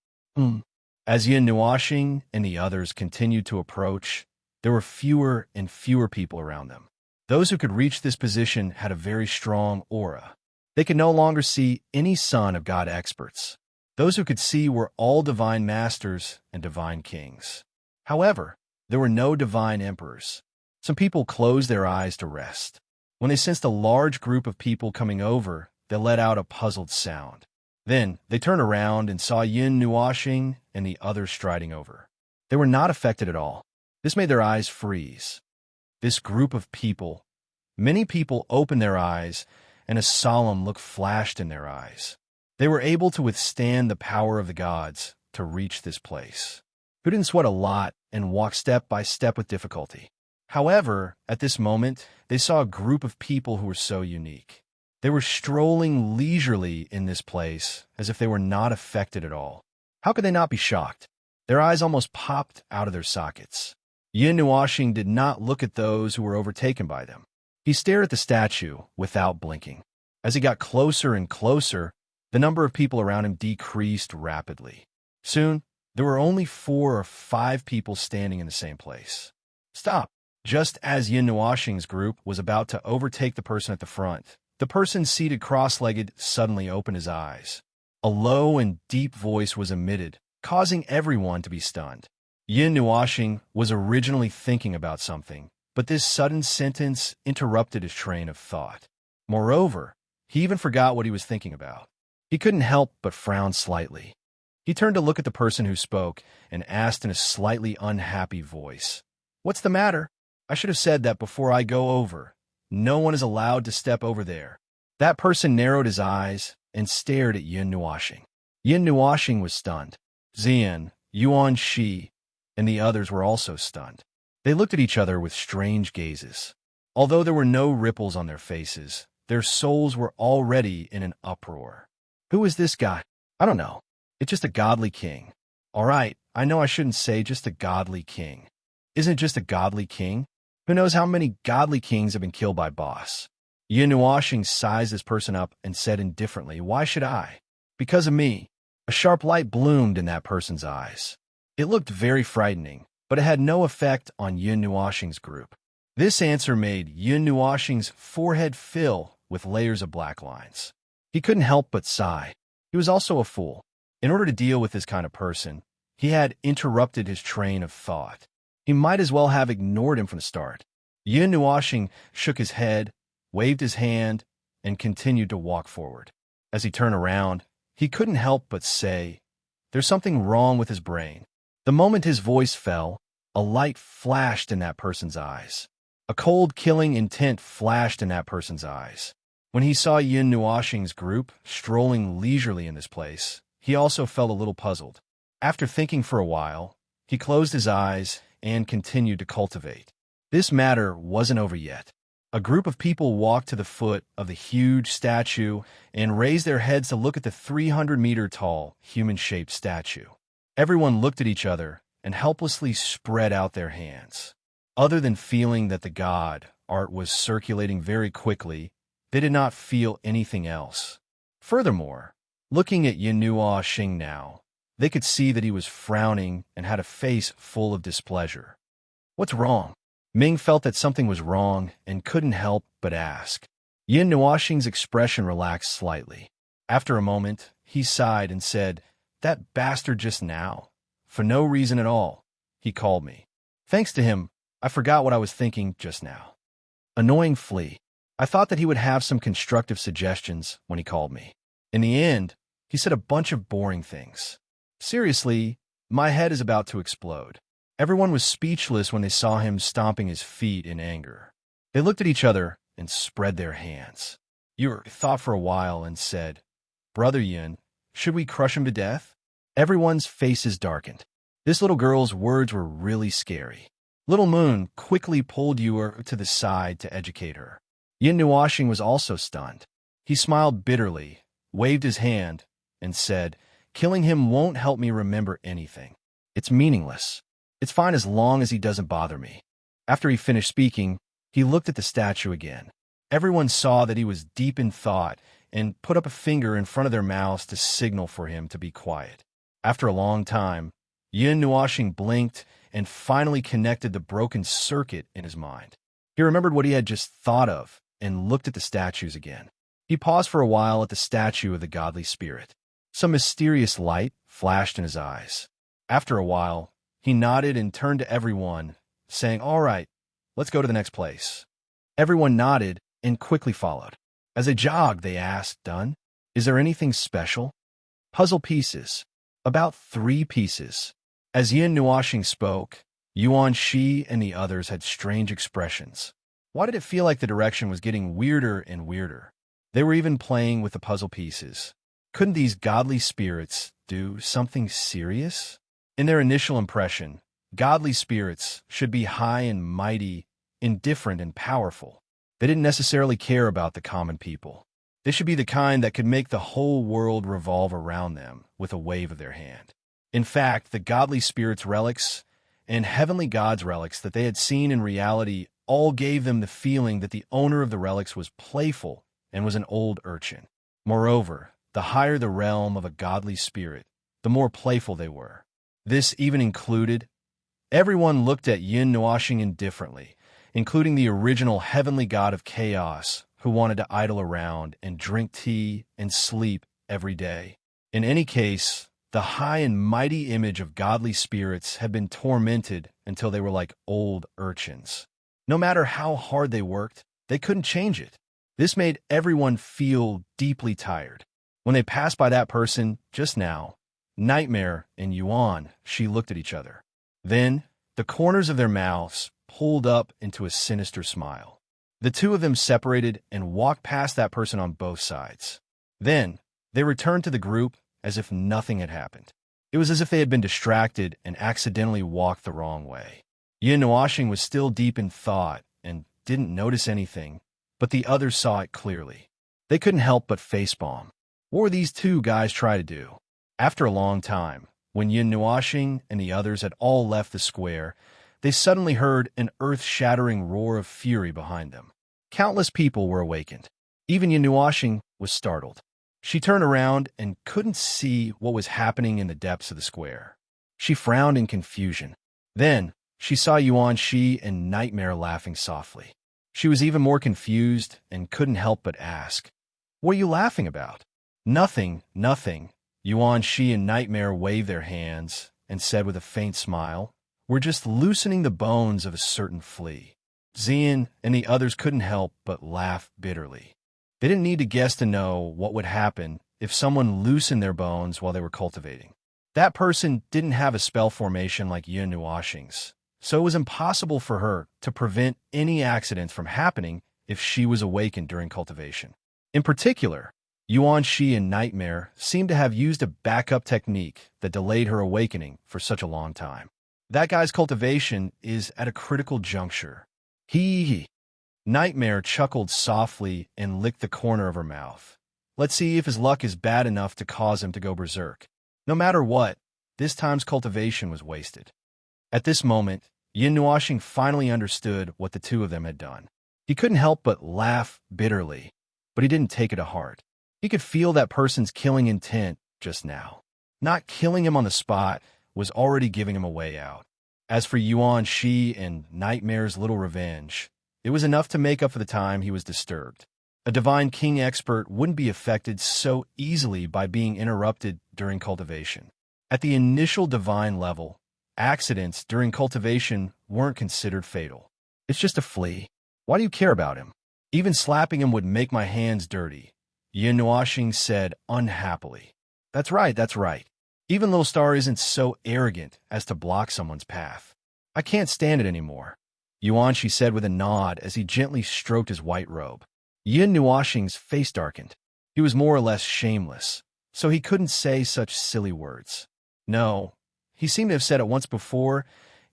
As Yin Nuoxing and the others continued to approach, there were fewer and fewer people around them. Those who could reach this position had a very strong aura. They could no longer see any son of God experts. Those who could see were all divine masters and divine kings. However, there were no divine emperors. Some people closed their eyes to rest. When they sensed a large group of people coming over, they let out a puzzled sound. Then they turned around and saw Yin Nuoxing and the others striding over. They were not affected at all. This made their eyes freeze. This group of people, many people opened their eyes, and a solemn look flashed in their eyes. They were able to withstand the power of the gods to reach this place. Who didn't sweat a lot and walk step by step with difficulty. However, at this moment, they saw a group of people who were so unique. They were strolling leisurely in this place as if they were not affected at all. How could they not be shocked? Their eyes almost popped out of their sockets. Yin Nuashing did not look at those who were overtaken by them. He stared at the statue without blinking. As he got closer and closer, the number of people around him decreased rapidly. Soon, there were only 4 or 5 people standing in the same place. Stop! Just as Yin Nuashing's group was about to overtake the person at the front, the person seated cross-legged suddenly opened his eyes. A low and deep voice was emitted, causing everyone to be stunned. Yin Nuashing was originally thinking about something, but this sudden sentence interrupted his train of thought. Moreover, he even forgot what he was thinking about. He couldn't help but frown slightly. He turned to look at the person who spoke and asked in a slightly unhappy voice, "What's the matter? I should have said that before I go over. No one is allowed to step over there." That person narrowed his eyes and stared at Yin Nuashing. Yin Nuashing was stunned. Xian, Yuan Shi, and the others were also stunned. They looked at each other with strange gazes. Although there were no ripples on their faces, their souls were already in an uproar. Who is this guy? I don't know. It's just a godly king. All right, I know I shouldn't say just a godly king. Isn't it just a godly king? Who knows how many godly kings have been killed by boss? Yin Nuashing sized this person up and said indifferently, "Why should I?" "Because of me." A sharp light bloomed in that person's eyes. It looked very frightening, but it had no effect on Yin Nuashing's group. This answer made Yin Nuashing's forehead fill with layers of black lines. He couldn't help but sigh. He was also a fool. In order to deal with this kind of person, he had interrupted his train of thought. He might as well have ignored him from the start. Yin Nuashing shook his head, waved his hand, and continued to walk forward. As he turned around, he couldn't help but say, "There's something wrong with his brain." The moment his voice fell, a light flashed in that person's eyes. A cold, killing intent flashed in that person's eyes. When he saw Yin Nuashing's group strolling leisurely in this place, he also felt a little puzzled. After thinking for a while, he closed his eyes and continued to cultivate. This matter wasn't over yet. A group of people walked to the foot of the huge statue and raised their heads to look at the 300-meter-tall, human-shaped statue. Everyone looked at each other and helplessly spread out their hands. Other than feeling that the god art was circulating very quickly, they did not feel anything else. Furthermore, looking at Yin Nuashing now, they could see that he was frowning and had a face full of displeasure. "What's wrong?" Ming felt that something was wrong and couldn't help but ask. Yin Nuashing's expression relaxed slightly. After a moment, he sighed and said, "That bastard just now, for no reason at all, he called me. Thanks to him, I forgot what I was thinking just now. Annoying flea. I thought that he would have some constructive suggestions when he called me. In the end, he said a bunch of boring things. Seriously, my head is about to explode." Everyone was speechless when they saw him stomping his feet in anger. They looked at each other and spread their hands. Yu thought for a while and said, "Brother Yin, should we crush him to death?" Everyone's faces darkened. This little girl's words were really scary. Little Moon quickly pulled Yu to the side to educate her. Yin Nuashing was also stunned. He smiled bitterly, waved his hand, and said, "Killing him won't help me remember anything. It's meaningless. It's fine as long as he doesn't bother me." After he finished speaking, he looked at the statue again. Everyone saw that he was deep in thought and put up a finger in front of their mouths to signal for him to be quiet. After a long time, Yin Nuashing blinked and finally connected the broken circuit in his mind. He remembered what he had just thought of and looked at the statues again. He paused for a while at the statue of the godly spirit. Some mysterious light flashed in his eyes. After a while, he nodded and turned to everyone, saying, "All right, let's go to the next place." Everyone nodded and quickly followed. As they jogged, they asked, "Done? Is there anything special?" "Puzzle pieces. About 3 pieces." As Yin Nuashing spoke, Yuan Shi and the others had strange expressions. Why did it feel like the direction was getting weirder and weirder? They were even playing with the puzzle pieces. Couldn't these godly spirits do something serious? In their initial impression, godly spirits should be high and mighty, indifferent and powerful. They didn't necessarily care about the common people. They should be the kind that could make the whole world revolve around them with a wave of their hand. In fact, the godly spirits' relics and heavenly gods' relics that they had seen in reality all gave them the feeling that the owner of the relics was playful and was an old urchin. Moreover, the higher the realm of a godly spirit, the more playful they were. This even included everyone looked at Yin Nuashing indifferently, including the original heavenly god of chaos, who wanted to idle around and drink tea and sleep every day. In any case, the high and mighty image of godly spirits had been tormented until they were like old urchins. No matter how hard they worked, they couldn't change it. This made everyone feel deeply tired. When they passed by that person just now, Nightmare and Yuan, she looked at each other. Then, the corners of their mouths pulled up into a sinister smile. The two of them separated and walked past that person on both sides. Then, they returned to the group as if nothing had happened. It was as if they had been distracted and accidentally walked the wrong way. Yin Nuashing was still deep in thought and didn't notice anything, but the others saw it clearly. They couldn't help but facepalm. What were these two guys trying to do? After a long time, when Yin Nuashing and the others had all left the square, they suddenly heard an earth-shattering roar of fury behind them. Countless people were awakened. Even Yin Nuashing was startled. She turned around and couldn't see what was happening in the depths of the square. She frowned in confusion. Then, she saw Yuan Shi and Nightmare laughing softly. She was even more confused and couldn't help but ask, "What are you laughing about?" "Nothing, nothing." Yuan Shi and Nightmare waved their hands and said with a faint smile, "We're just loosening the bones of a certain flea." Xian and the others couldn't help but laugh bitterly. They didn't need to guess to know what would happen if someone loosened their bones while they were cultivating. That person didn't have a spell formation like Yin Nuashing's, so it was impossible for her to prevent any accidents from happening if she was awakened during cultivation. In particular, Yuan Shi and Nightmare seemed to have used a backup technique that delayed her awakening for such a long time. That guy's cultivation is at a critical juncture. Hee. Nightmare chuckled softly and licked the corner of her mouth. Let's see if his luck is bad enough to cause him to go berserk. No matter what, this time's cultivation was wasted. At this moment, Yin Nuashing finally understood what the two of them had done. He couldn't help but laugh bitterly, but he didn't take it to heart. He could feel that person's killing intent just now. Not killing him on the spot was already giving him a way out. As for Yuan Shi and Nightmare's little revenge, it was enough to make up for the time he was disturbed. A Divine King expert wouldn't be affected so easily by being interrupted during cultivation. At the initial divine level, accidents during cultivation weren't considered fatal. It's just a flea. Why do you care about him? Even slapping him would make my hands dirty, Yin Nuashing said unhappily. That's right, that's right. Even Little Star isn't so arrogant as to block someone's path. I can't stand it anymore, Yuan Shi said with a nod as he gently stroked his white robe. Yin Nuashing's face darkened. He was more or less shameless, so he couldn't say such silly words. No, he seemed to have said it once before,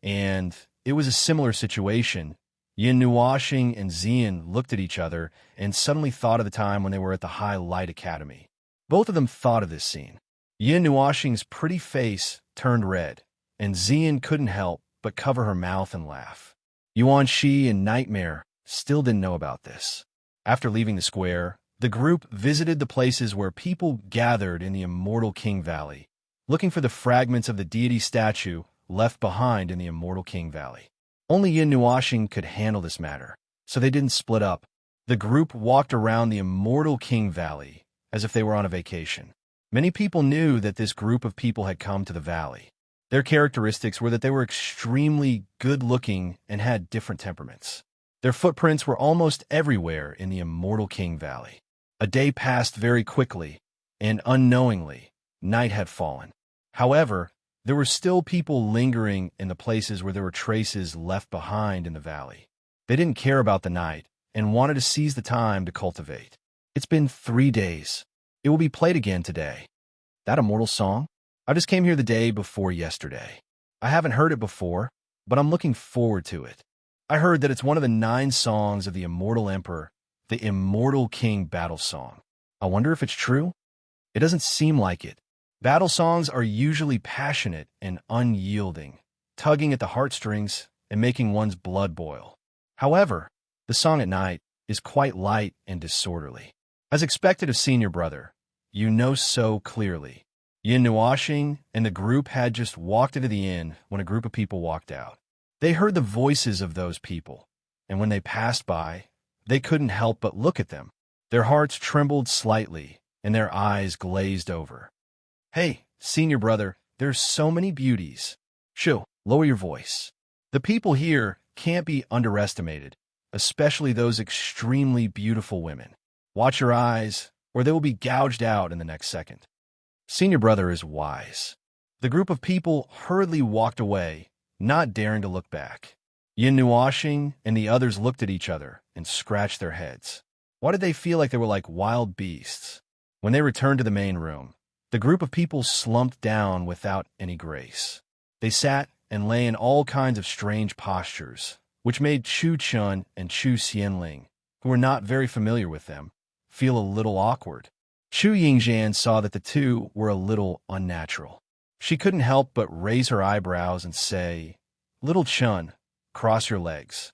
and it was a similar situation. Yin Nuashing and Xian looked at each other and suddenly thought of the time when they were at the High Light Academy. Both of them thought of this scene. Yin Nuashing's pretty face turned red, and Xian couldn't help but cover her mouth and laugh. Yuan Shi and Nightmare still didn't know about this. After leaving the square, the group visited the places where people gathered in the Immortal King Valley, looking for the fragments of the deity statue left behind in the Immortal King Valley. Only Yin Nuashing could handle this matter, so they didn't split up. The group walked around the Immortal King Valley as if they were on a vacation. Many people knew that this group of people had come to the valley. Their characteristics were that they were extremely good-looking and had different temperaments. Their footprints were almost everywhere in the Immortal King Valley. A day passed very quickly, and unknowingly, night had fallen. However, there were still people lingering in the places where there were traces left behind in the valley. They didn't care about the night and wanted to seize the time to cultivate. It's been 3 days. It will be played again today. That immortal song? I just came here the day before yesterday. I haven't heard it before, but I'm looking forward to it. I heard that it's one of the 9 songs of the Immortal Emperor, the Immortal King battle song. I wonder if it's true? It doesn't seem like it. Battle songs are usually passionate and unyielding, tugging at the heartstrings and making one's blood boil. However, the song at night is quite light and disorderly. As expected of senior brother, you know so clearly. Yin Nuashing and the group had just walked into the inn when a group of people walked out. They heard the voices of those people, and when they passed by, they couldn't help but look at them. Their hearts trembled slightly, and their eyes glazed over. Hey, senior brother, there's so many beauties. Shoo, lower your voice. The people here can't be underestimated, especially those extremely beautiful women. Watch your eyes, or they will be gouged out in the next second. Senior brother is wise. The group of people hurriedly walked away, not daring to look back. Yin Nuashing and the others looked at each other and scratched their heads. Why did they feel like they were like wild beasts? When they returned to the main room, the group of people slumped down without any grace. They sat and lay in all kinds of strange postures, which made Chu Chun and Chu Xianling, who were not very familiar with them, feel a little awkward. Chu Yingzhan saw that the two were a little unnatural. She couldn't help but raise her eyebrows and say, "Little Chun, cross your legs."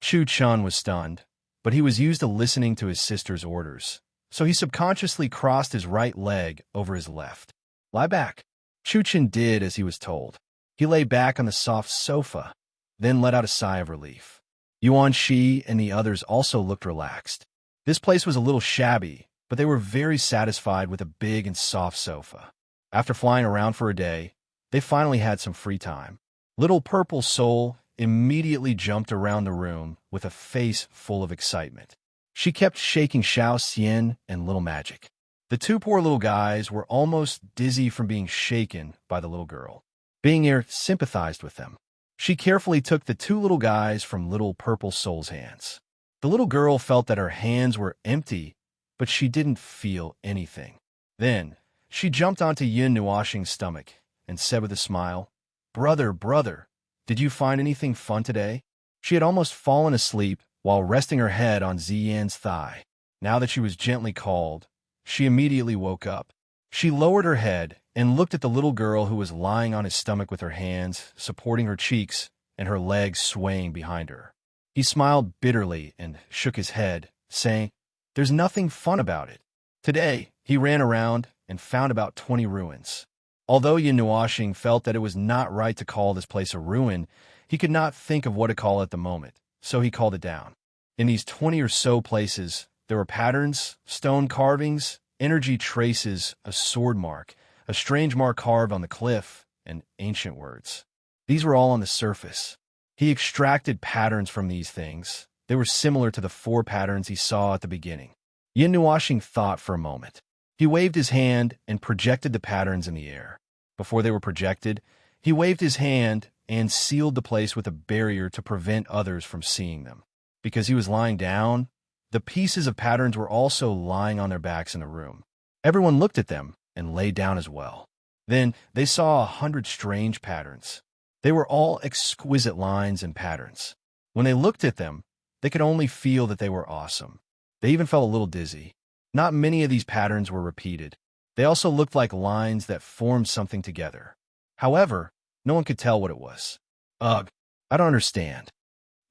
Chu Chun was stunned, but he was used to listening to his sister's orders, so he subconsciously crossed his right leg over his left. Lie back. Chu Chun did as he was told. He lay back on the soft sofa, then let out a sigh of relief. Yuan Shi and the others also looked relaxed. This place was a little shabby, but they were very satisfied with a big and soft sofa. After flying around for a day, they finally had some free time. Little Purple Soul immediately jumped around the room with a face full of excitement. She kept shaking Xiao Xian and Little Magic. The two poor little guys were almost dizzy from being shaken by the little girl. Being here sympathized with them. She carefully took the two little guys from Little Purple Soul's hands. The little girl felt that her hands were empty, but she didn't feel anything. Then, she jumped onto Yin Nuashing's stomach and said with a smile, "Brother, brother, did you find anything fun today?" She had almost fallen asleep while resting her head on Ziyan's thigh. Now that she was gently called, she immediately woke up. She lowered her head and looked at the little girl who was lying on his stomach with her hands supporting her cheeks and her legs swaying behind her. He smiled bitterly and shook his head, saying, "There's nothing fun about it." Today, he ran around and found about 20 ruins. Although Yin Nuashing felt that it was not right to call this place a ruin, he could not think of what to call it at the moment, so he called it down. In these 20 or so places, there were patterns, stone carvings, energy traces, a sword mark, a strange mark carved on the cliff, and ancient words. These were all on the surface. He extracted patterns from these things. They were similar to the 4 patterns he saw at the beginning. Yin Nuashing thought for a moment. He waved his hand and projected the patterns in the air. Before they were projected, he waved his hand and sealed the place with a barrier to prevent others from seeing them. Because he was lying down, the pieces of patterns were also lying on their backs in the room. Everyone looked at them and lay down as well. Then they saw 100 strange patterns. They were all exquisite lines and patterns. When they looked at them, they could only feel that they were awesome. They even felt a little dizzy. Not many of these patterns were repeated. They also looked like lines that formed something together. However, no one could tell what it was. Ugh, I don't understand.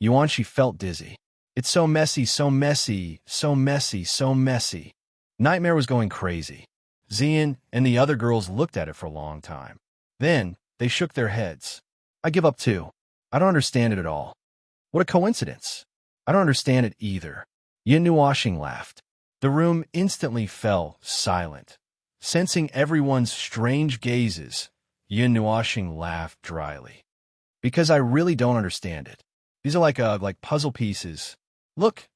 Yuanshi felt dizzy. It's so messy, so messy, so messy, so messy. Nightmare was going crazy. Zian and the other girls looked at it for a long time. Then, they shook their heads. I give up too. I don't understand it at all. What a coincidence. I don't understand it either. Yin Nuashing laughed. The room instantly fell silent. Sensing everyone's strange gazes, Yin Nuashing laughed dryly. Because I really don't understand it. These are like puzzle pieces. Look.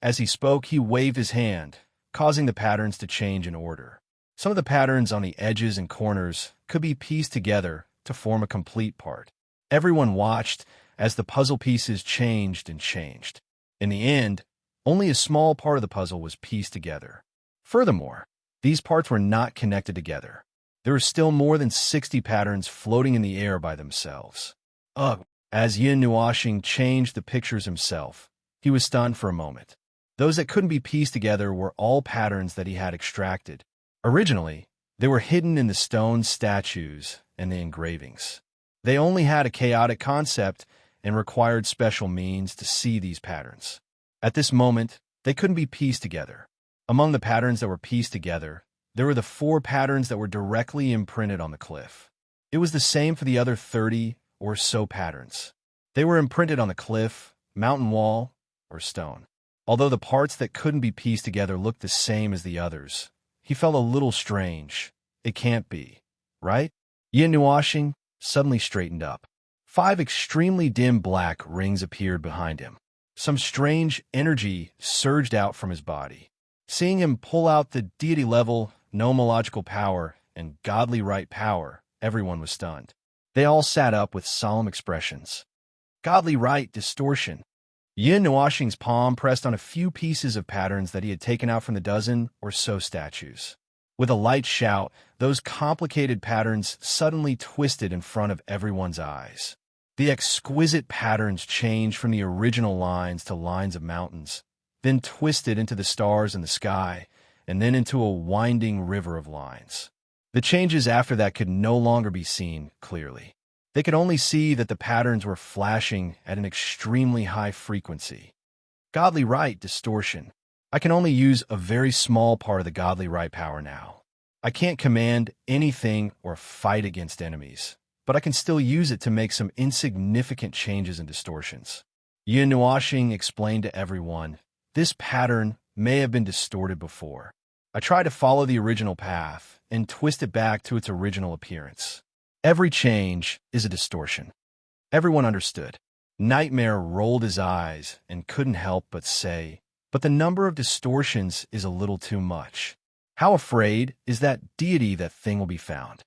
As he spoke, he waved his hand, causing the patterns to change in order. Some of the patterns on the edges and corners could be pieced together to form a complete part. Everyone watched as the puzzle pieces changed and changed. In the end, only a small part of the puzzle was pieced together. Furthermore, these parts were not connected together. There were still more than 60 patterns floating in the air by themselves. Ugh! As Yin Nuashing changed the pictures himself, he was stunned for a moment. Those that couldn't be pieced together were all patterns that he had extracted. Originally, they were hidden in the stone statues and the engravings. They only had a chaotic concept and required special means to see these patterns. At this moment, they couldn't be pieced together. Among the patterns that were pieced together, there were the 4 patterns that were directly imprinted on the cliff. It was the same for the other 30 or so patterns. They were imprinted on the cliff, mountain wall, or stone. Although the parts that couldn't be pieced together looked the same as the others, he felt a little strange. It can't be, right? Yin Nuashing suddenly straightened up. 5 extremely dim black rings appeared behind him. Some strange energy surged out from his body. Seeing him pull out the deity-level nomological power and godly right power, everyone was stunned. They all sat up with solemn expressions. Godly right distortion. Yin Nuashing's palm pressed on a few pieces of patterns that he had taken out from the dozen or so statues. With a light shout, those complicated patterns suddenly twisted in front of everyone's eyes. The exquisite patterns changed from the original lines to lines of mountains, then twisted into the stars in the sky, and then into a winding river of lines. The changes after that could no longer be seen clearly. They could only see that the patterns were flashing at an extremely high frequency. Godly right distortion. I can only use a very small part of the godly right power now. I can't command anything or fight against enemies, but I can still use it to make some insignificant changes and distortions. Yin Nuashing explained to everyone, this pattern may have been distorted before. I try to follow the original path and twist it back to its original appearance. Every change is a distortion. Everyone understood. Nightmare rolled his eyes and couldn't help but say, but the number of distortions is a little too much. How afraid is that deity that thing will be found?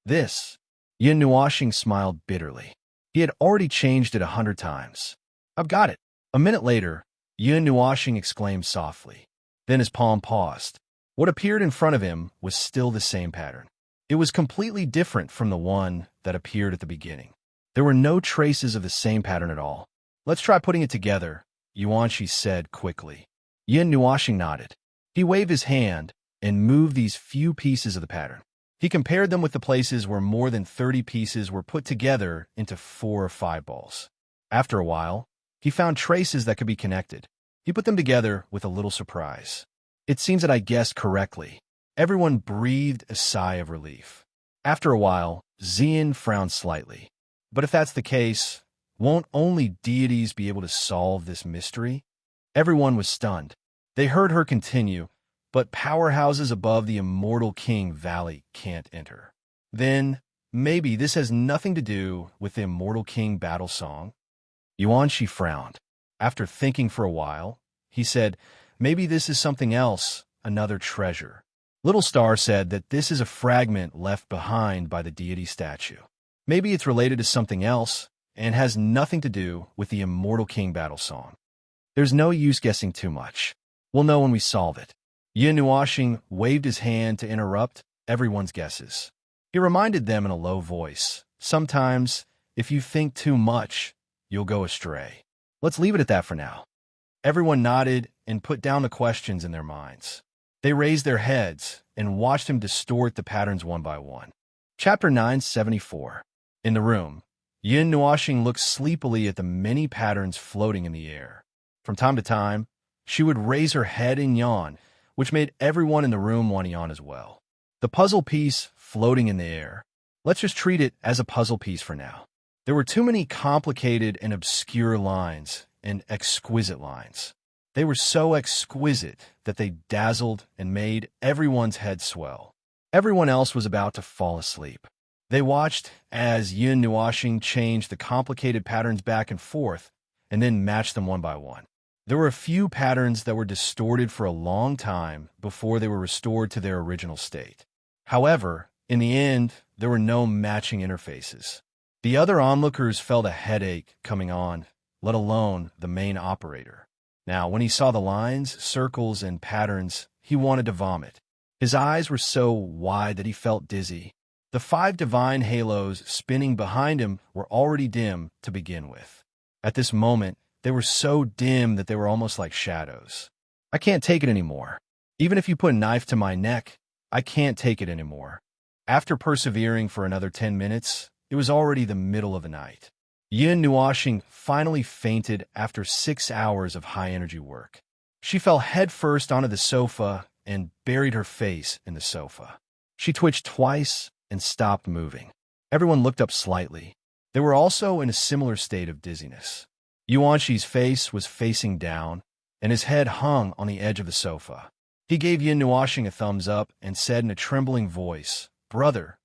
This. Yin Nuashing smiled bitterly. He had already changed it 100 times. I've got it. A minute later, Yin Nuashing exclaimed softly. Then his palm paused. What appeared in front of him was still the same pattern. It was completely different from the one that appeared at the beginning. There were no traces of the same pattern at all. Let's try putting it together, Yuanshi said quickly. Yin Nuashing nodded. He waved his hand and moved these few pieces of the pattern. He compared them with the places where more than 30 pieces were put together into 4 or 5 balls. After a while, he found traces that could be connected. He put them together with a little surprise. It seems that I guessed correctly. Everyone breathed a sigh of relief. After a while, Xian frowned slightly. But if that's the case, won't only deities be able to solve this mystery? Everyone was stunned. They heard her continue, but powerhouses above the Immortal King Valley can't enter. Then, maybe this has nothing to do with the Immortal King battle song? Yuanshi frowned. After thinking for a while, he said, maybe this is something else, another treasure. Little Star said that this is a fragment left behind by the deity statue. Maybe it's related to something else and has nothing to do with the Immortal King battle song. There's no use guessing too much. We'll know when we solve it. Yin Nuashing waved his hand to interrupt everyone's guesses. He reminded them in a low voice, sometimes, if you think too much, you'll go astray. Let's leave it at that for now. Everyone nodded and put down the questions in their minds. They raised their heads and watched him distort the patterns one by one. Chapter 974. In the room, Yin Nuashing looked sleepily at the many patterns floating in the air. From time to time, she would raise her head and yawn, which made everyone in the room want to yawn as well. The puzzle piece floating in the air. Let's just treat it as a puzzle piece for now. There were too many complicated and obscure lines and exquisite lines. They were so exquisite that they dazzled and made everyone's head swell. Everyone else was about to fall asleep. They watched as Yin Nuashing changed the complicated patterns back and forth and then matched them one by one. There were a few patterns that were distorted for a long time before they were restored to their original state. However, in the end, there were no matching interfaces. The other onlookers felt a headache coming on, let alone the main operator. Now, when he saw the lines, circles, and patterns, he wanted to vomit. His eyes were so wide that he felt dizzy. The 5 divine halos spinning behind him were already dim to begin with. At this moment, they were so dim that they were almost like shadows. I can't take it anymore. Even if you put a knife to my neck, I can't take it anymore. After persevering for another 10 minutes, it was already the middle of the night. Yin Nuoxing finally fainted after 6 hours of high-energy work. She fell headfirst onto the sofa and buried her face in the sofa. She twitched twice and stopped moving. Everyone looked up slightly. They were also in a similar state of dizziness. Yuanxi's face was facing down, and his head hung on the edge of the sofa. He gave Yin Nuoxing a thumbs up and said in a trembling voice, "Brother,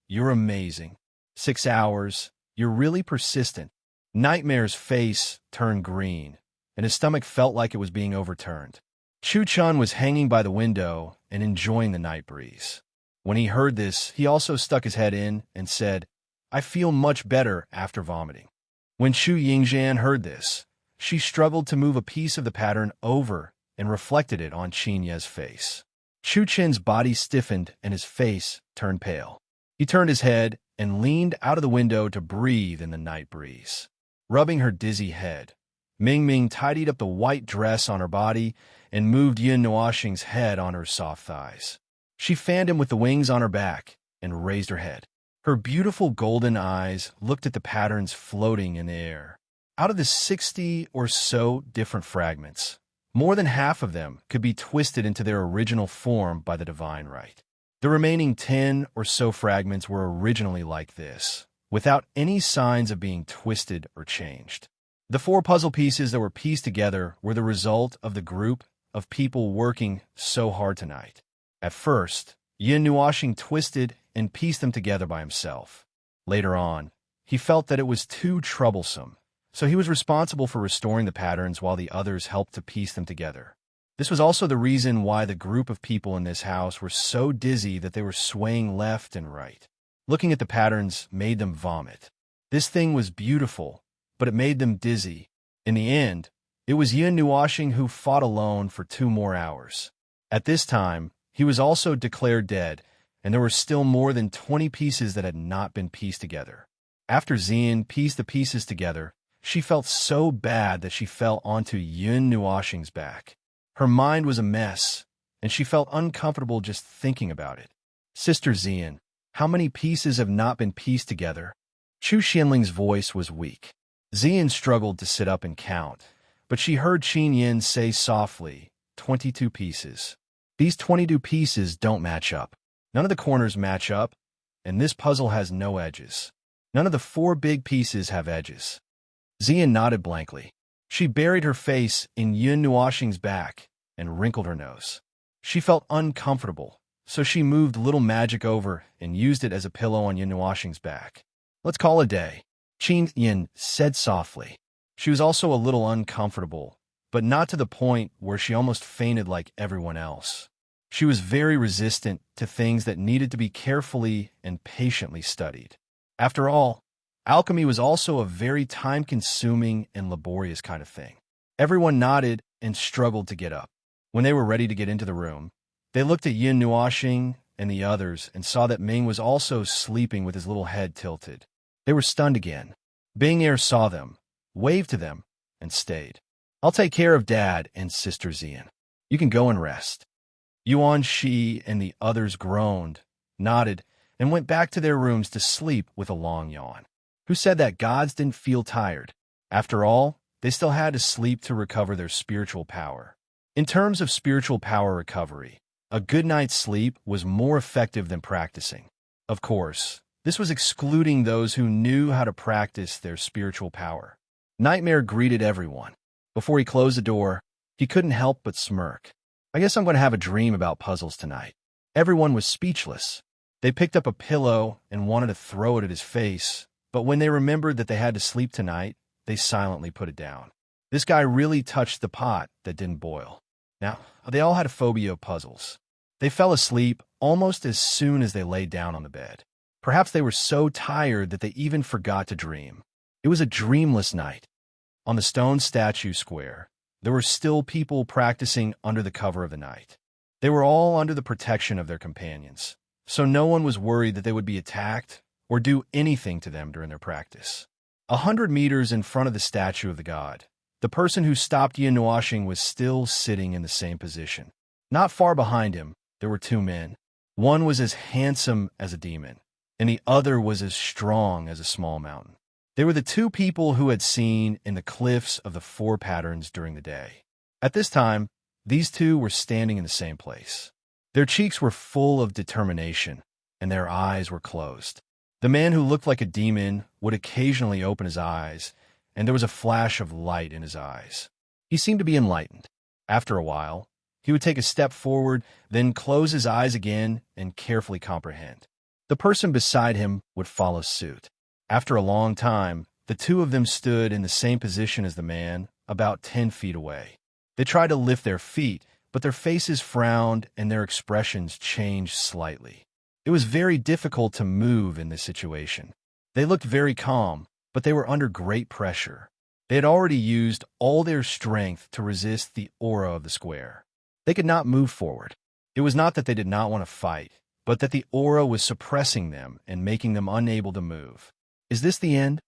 you're amazing. 6 hours. You're really persistent." Nightmare's face turned green, and his stomach felt like it was being overturned. Chu Chun was hanging by the window and enjoying the night breeze. When he heard this, he also stuck his head in and said, "I feel much better after vomiting." When Chu Yingzhan heard this, she struggled to move a piece of the pattern over and reflected it on Qin Ye's face. Chu Chen's body stiffened and his face turned pale. He turned his head and leaned out of the window to breathe in the night breeze. Rubbing her dizzy head, Ming Ming tidied up the white dress on her body and moved Yin Nuoxing's head on her soft thighs. She fanned him with the wings on her back and raised her head. Her beautiful golden eyes looked at the patterns floating in the air. Out of the 60 or so different fragments, more than half of them could be twisted into their original form by the divine right. The remaining 10 or so fragments were originally like this, without any signs of being twisted or changed. The 4 puzzle pieces that were pieced together were the result of the group of people working so hard tonight. At first, Yin Nuoxing twisted and pieced them together by himself. Later on, he felt that it was too troublesome, so he was responsible for restoring the patterns while the others helped to piece them together. This was also the reason why the group of people in this house were so dizzy that they were swaying left and right. Looking at the patterns made them vomit. This thing was beautiful, but it made them dizzy. In the end, it was Yin Nuoxing who fought alone for 2 more hours. At this time, he was also declared dead, and there were still more than 20 pieces that had not been pieced together. After Xian pieced the pieces together, she felt so bad that she fell onto Yin Nuoxing's back. Her mind was a mess, and she felt uncomfortable just thinking about it. "Sister Xian, how many pieces have not been pieced together?" Chu Xianling's voice was weak. Xian struggled to sit up and count, but she heard Qin Yin say softly, 22 pieces. These 22 pieces don't match up. None of the corners match up, and this puzzle has no edges. None of the 4 big pieces have edges. Xian nodded blankly. She buried her face in Yin Nuoxing's back and wrinkled her nose. She felt uncomfortable, so she moved little magic over and used it as a pillow on Yin Nuoxing's back. "Let's call a day," Qin Yin said softly. She was also a little uncomfortable, but not to the point where she almost fainted like everyone else. She was very resistant to things that needed to be carefully and patiently studied. After all, alchemy was also a very time-consuming and laborious kind of thing. Everyone nodded and struggled to get up. When they were ready to get into the room, they looked at Yin Nuoxing and the others and saw that Ming was also sleeping with his little head tilted. They were stunned again. Bing Er saw them, waved to them, and stayed. "I'll take care of Dad and Sister Xian. You can go and rest." Yuan Shi and the others groaned, nodded, and went back to their rooms to sleep with a long yawn. Who said that gods didn't feel tired? After all, they still had to sleep to recover their spiritual power. In terms of spiritual power recovery, a good night's sleep was more effective than practicing. Of course, this was excluding those who knew how to practice their spiritual power. Nightmare greeted everyone. Before he closed the door, he couldn't help but smirk. "I guess I'm going to have a dream about puzzles tonight." Everyone was speechless. They picked up a pillow and wanted to throw it at his face, but when they remembered that they had to sleep tonight, they silently put it down. This guy really touched the pot that didn't boil. Now, they all had a phobia of puzzles. They fell asleep almost as soon as they laid down on the bed. Perhaps they were so tired that they even forgot to dream. It was a dreamless night. On the stone statue square, there were still people practicing under the cover of the night. They were all under the protection of their companions, so no one was worried that they would be attacked or do anything to them during their practice. 100 meters in front of the statue of the god, the person who stopped Yin Nuoxing was still sitting in the same position. Not far behind him, there were 2 men. One was as handsome as a demon. and the other was as strong as a small mountain. They were the two people who had seen in the cliffs of the four patterns during the day. At this time, these two were standing in the same place. Their cheeks were full of determination, and their eyes were closed. The man who looked like a demon would occasionally open his eyes, and there was a flash of light in his eyes. He seemed to be enlightened. After a while, he would take a step forward, then close his eyes again and carefully comprehend. The person beside him would follow suit. After a long time, the two of them stood in the same position as the man, about 10 feet away. They tried to lift their feet, but their faces frowned and their expressions changed slightly. It was very difficult to move in this situation. They looked very calm, but they were under great pressure. They had already used all their strength to resist the aura of the square. They could not move forward. It was not that they did not want to fight, but that the aura was suppressing them and making them unable to move. Is this the end?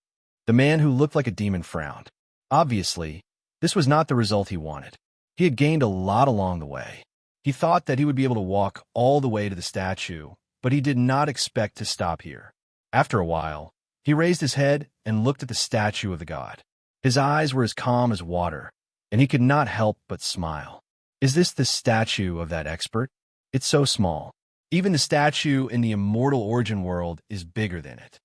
The man who looked like a demon frowned. Obviously, this was not the result he wanted. He had gained a lot along the way. He thought that he would be able to walk all the way to the statue, but he did not expect to stop here. After a while, he raised his head and looked at the statue of the god. His eyes were as calm as water, and he could not help but smile. Is this the statue of that expert? It's so small. Even the statue in the immortal origin world is bigger than it.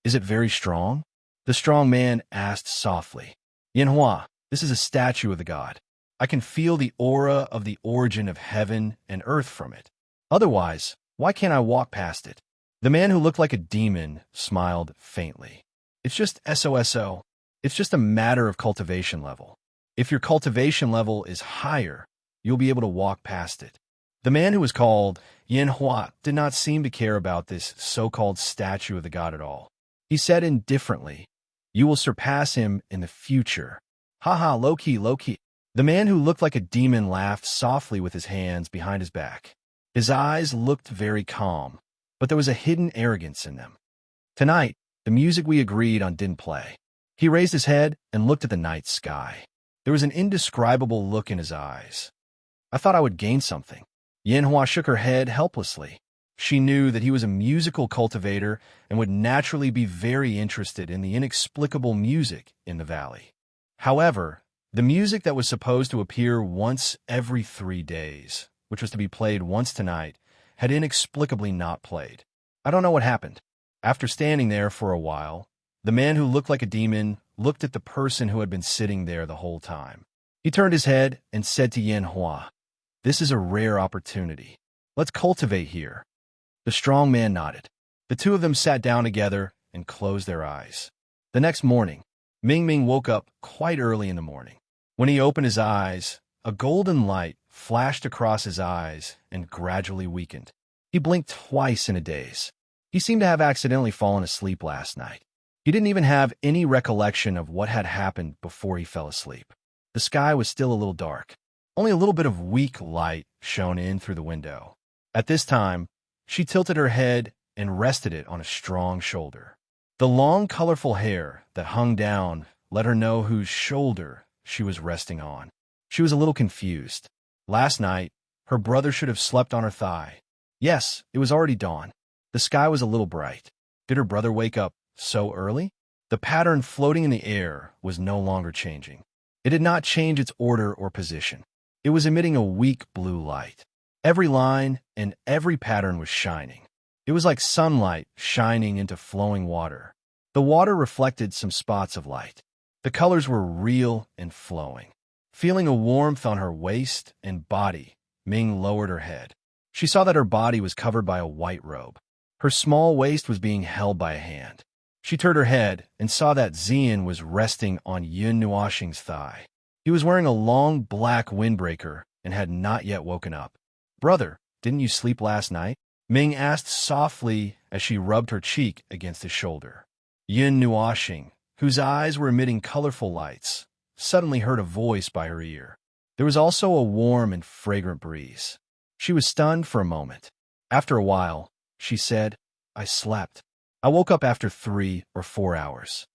Is it very strong? The strong man asked softly. Yanhua, this is a statue of the god. I can feel the aura of the origin of heaven and earth from it. Otherwise, why can't I walk past it? The man who looked like a demon smiled faintly. It's just SOSO. It's just a matter of cultivation level. If your cultivation level is higher, you'll be able to walk past it. The man who was called Yanhua did not seem to care about this so-called statue of the god at all. He said indifferently, "You will surpass him in the future." Haha, low-key, low-key. The man who looked like a demon laughed softly with his hands behind his back. His eyes looked very calm, but there was a hidden arrogance in them. Tonight, the music we agreed on didn't play. He raised his head and looked at the night sky. There was an indescribable look in his eyes. I thought I would gain something. Yanhua shook her head helplessly. She knew that he was a musical cultivator and would naturally be very interested in the inexplicable music in the valley. However, the music that was supposed to appear once every 3 days, which was to be played once tonight, had inexplicably not played. I don't know what happened. After standing there for a while, the man who looked like a demon looked at the person who had been sitting there the whole time. He turned his head and said to Yanhua, "This is a rare opportunity. Let's cultivate here." The strong man nodded. The two of them sat down together and closed their eyes. The next morning, Ming woke up quite early in the morning. When he opened his eyes, a golden light flashed across his eyes and gradually weakened. He blinked twice in a daze. He seemed to have accidentally fallen asleep last night. He didn't even have any recollection of what had happened before he fell asleep. The sky was still a little dark. Only a little bit of weak light shone in through the window. At this time, she tilted her head and rested it on a strong shoulder. The long, colorful hair that hung down let her know whose shoulder she was resting on. She was a little confused. Last night, her brother should have slept on her thigh. Yes, it was already dawn. The sky was a little bright. Did her brother wake up so early? The pattern floating in the air was no longer changing. It did not change its order or position. It was emitting a weak blue light. Every line and every pattern was shining. It was like sunlight shining into flowing water. The water reflected some spots of light. The colors were real and flowing. Feeling a warmth on her waist and body, Ming lowered her head. She saw that her body was covered by a white robe. Her small waist was being held by a hand. She turned her head and saw that Xian was resting on Yun Nuoxing's thigh. He was wearing a long black windbreaker and had not yet woken up. "Brother, didn't you sleep last night?" Ming asked softly as she rubbed her cheek against his shoulder. Yun Nuoxing, whose eyes were emitting colorful lights, suddenly heard a voice by her ear. There was also a warm and fragrant breeze. She was stunned for a moment. After a while, she said, "I slept. I woke up after 3 or 4 hours.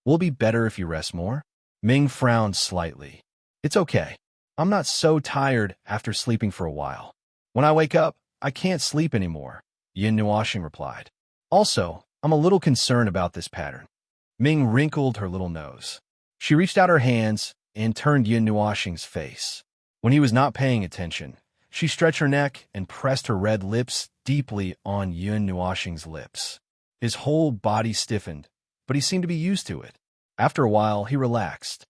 Will it be better if you rest more?" Ming frowned slightly. "It's okay. I'm not so tired after sleeping for a while. When I wake up, I can't sleep anymore," Yin Nuoxing replied. Also, I'm a little concerned about this pattern. Ming wrinkled her little nose. She reached out her hands and turned Yin Nuoxing's face. When he was not paying attention, she stretched her neck and pressed her red lips deeply on Yin Nuoxing's lips. His whole body stiffened, but he seemed to be used to it. After a while, he relaxed.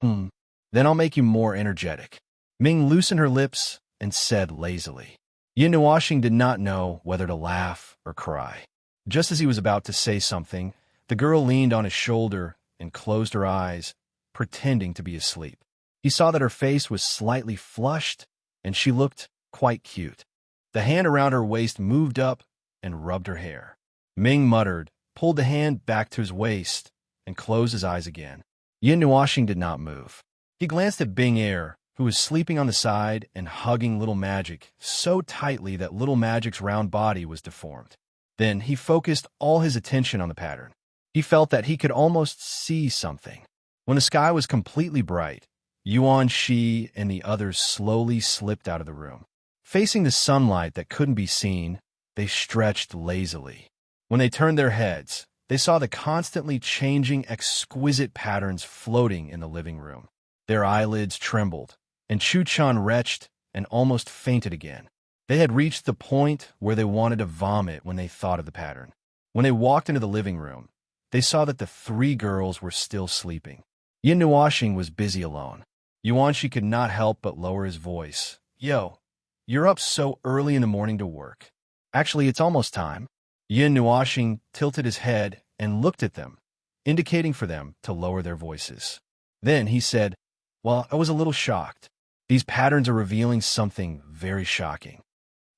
Then I'll make you more energetic. Ming loosened her lips and said lazily. Yin Nuoxing did not know whether to laugh or cry. Just as he was about to say something, the girl leaned on his shoulder and closed her eyes, pretending to be asleep. He saw that her face was slightly flushed, and she looked quite cute. The hand around her waist moved up and rubbed her hair. Ming muttered, pulled the hand back to his waist, and closed his eyes again. Yin Nuoxing did not move. He glanced at Bing Er, who was sleeping on the side and hugging Little Magic so tightly that Little Magic's round body was deformed. Then he focused all his attention on the pattern. He felt that he could almost see something. When the sky was completely bright, Yuan Shi and the others slowly slipped out of the room. Facing the sunlight that couldn't be seen, they stretched lazily. When they turned their heads, they saw the constantly changing, exquisite patterns floating in the living room. Their eyelids trembled, and Chu Chan retched and almost fainted again. They had reached the point where they wanted to vomit when they thought of the pattern. When they walked into the living room, they saw that the three girls were still sleeping. Yin Nuoxing was busy alone. Yuan Shi could not help but lower his voice. Yo, you're up so early in the morning to work. Actually, it's almost time. Yin Nuoxing tilted his head and looked at them, indicating for them to lower their voices. Then he said, well, I was a little shocked. These patterns are revealing something very shocking.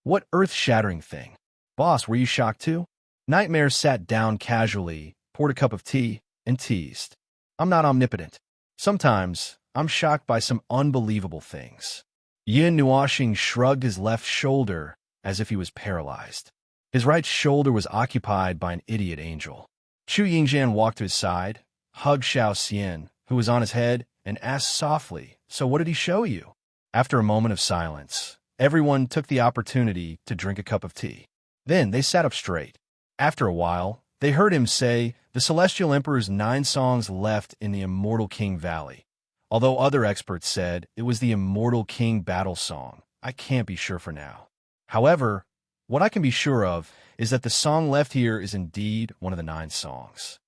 What earth-shattering thing? Boss, were you shocked too? Nightmare sat down casually, poured a cup of tea, and teased. I'm not omnipotent. Sometimes, I'm shocked by some unbelievable things. Yin Nuoxing shrugged his left shoulder as if he was paralyzed. His right shoulder was occupied by an idiot angel. Chu Yingjian walked to his side, hugged Xiao Xian, who was on his head, and asked softly, so what did he show you? After a moment of silence, everyone took the opportunity to drink a cup of tea. Then they sat up straight. After a while, they heard him say the Celestial Emperor's 9 songs left in the Immortal King Valley. Although other experts said it was the Immortal King Battle Song, I can't be sure for now. However, what I can be sure of is that the song left here is indeed one of the 9 songs.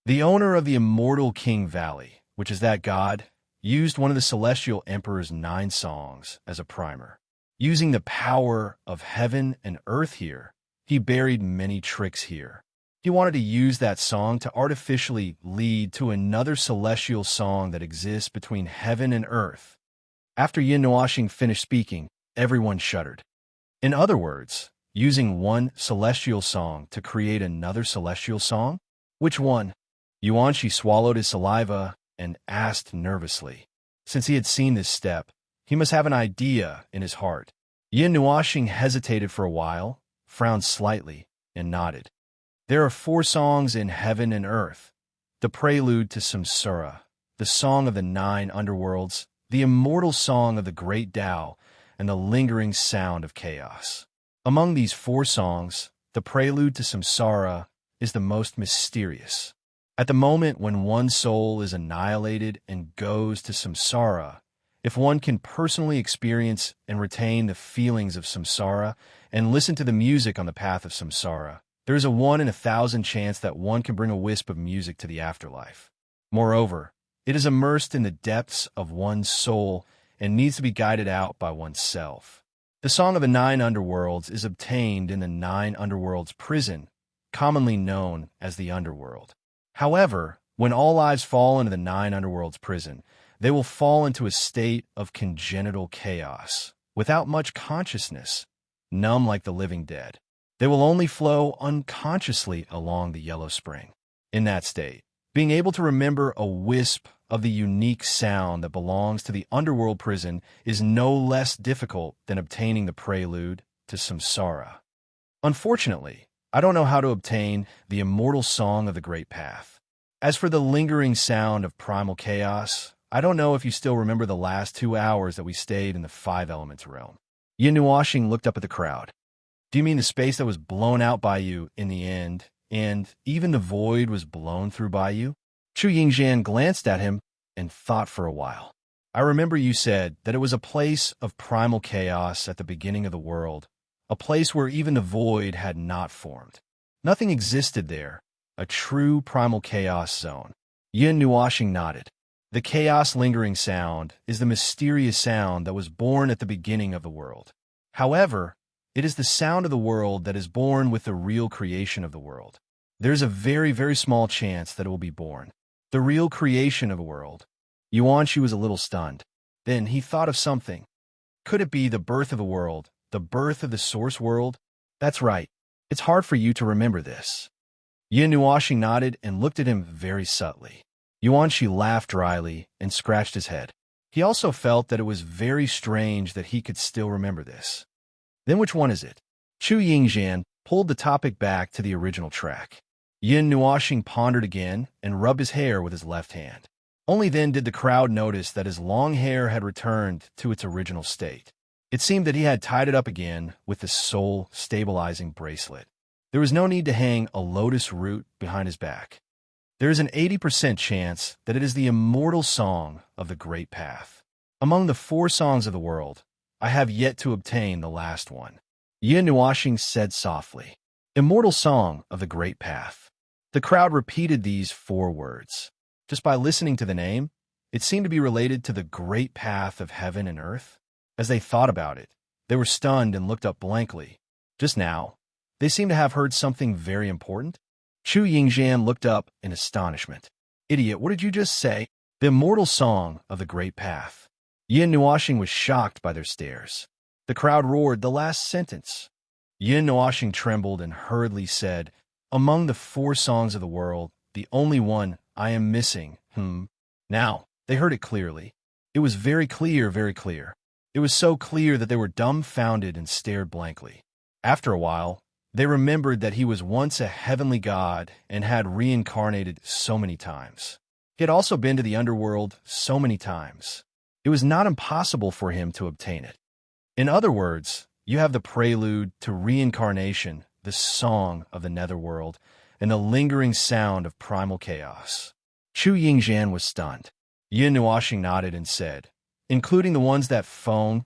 The owner of the Immortal King Valley, which is that god, used one of the Celestial Emperor's 9 songs as a primer. Using the power of heaven and earth here, he buried many tricks here. He wanted to use that song to artificially lead to another celestial song that exists between heaven and earth. After Yin Nuoxing finished speaking, everyone shuddered. In other words, using one celestial song to create another celestial song? Which one? Yuan Shi swallowed his saliva and asked nervously. Since he had seen this step, he must have an idea in his heart. Yin Nuoxing hesitated for a while, frowned slightly, and nodded. There are 4 songs in heaven and earth: the prelude to Samsara, the song of the 9 underworlds, the immortal song of the great Tao, and the lingering sound of chaos. Among these 4 songs, the prelude to Samsara is the most mysterious. At the moment when one soul is annihilated and goes to Samsara, if one can personally experience and retain the feelings of Samsara and listen to the music on the path of Samsara, there is a 1 in 1,000 chance that one can bring a wisp of music to the afterlife. Moreover, it is immersed in the depths of one's soul and needs to be guided out by oneself. The Song of the 9 Underworlds is obtained in the 9 Underworlds prison, commonly known as the Underworld. However, when all lives fall into the 9 Underworlds prison, they will fall into a state of congenital chaos, without much consciousness, numb like the living dead. They will only flow unconsciously along the yellow spring. In that state, being able to remember a wisp of the unique sound that belongs to the underworld prison is no less difficult than obtaining the prelude to Samsara. Unfortunately, I don't know how to obtain the immortal song of the Great Path. As for the lingering sound of primal chaos, I don't know if you still remember the last 2 hours that we stayed in the 5 elements realm. Yin Nuoxing looked up at the crowd. Do you mean the space that was blown out by you in the end, and even the void was blown through by you? Chu Yingxian glanced at him and thought for a while. I remember you said that it was a place of primal chaos at the beginning of the world, a place where even the void had not formed. Nothing existed there, a true primal chaos zone. Yin Nuoshing nodded. The chaos lingering sound is the mysterious sound that was born at the beginning of the world. However, it is the sound of the world that is born with the real creation of the world. There's a very, very small chance that it will be born. The real creation of the world. Yuanqi was a little stunned. Then he thought of something. Could it be the birth of the world, the birth of the source world? That's right. It's hard for you to remember this. Yin Nuoshing nodded and looked at him very subtly. Yuanqi laughed dryly and scratched his head. He also felt that it was very strange that he could still remember this. Then which one is it? Chu Yingxian pulled the topic back to the original track. Yin Nuoshing pondered again and rubbed his hair with his left hand. Only then did the crowd notice that his long hair had returned to its original state. It seemed that he had tied it up again with the soul-stabilizing bracelet. There was no need to hang a lotus root behind his back. There is an 80% chance that it is the immortal song of the Great Path. Among the 4 songs of the world, I have yet to obtain the last one. Yin Nuoshing said softly, Immortal Song of the Great Path. The crowd repeated these 4 words. Just by listening to the name, it seemed to be related to the great path of heaven and earth. As they thought about it, they were stunned and looked up blankly. Just now, they seemed to have heard something very important. Chu Yingxian looked up in astonishment. Idiot, what did you just say? The immortal song of the great path. Yin Nuoshing was shocked by their stares. The crowd roared the last sentence. Yin Nuoshing trembled and hurriedly said, Among the 4 songs of the world, the only one I am missing, Now, they heard it clearly. It was very clear, very clear. It was so clear that they were dumbfounded and stared blankly. After a while, they remembered that he was once a heavenly god and had reincarnated so many times. He had also been to the underworld so many times. It was not impossible for him to obtain it. In other words, you have the prelude to reincarnation, the song of the netherworld, and the lingering sound of primal chaos. Chu Yingxian was stunned. Yin Nuoshing nodded and said, Including the ones that Feng,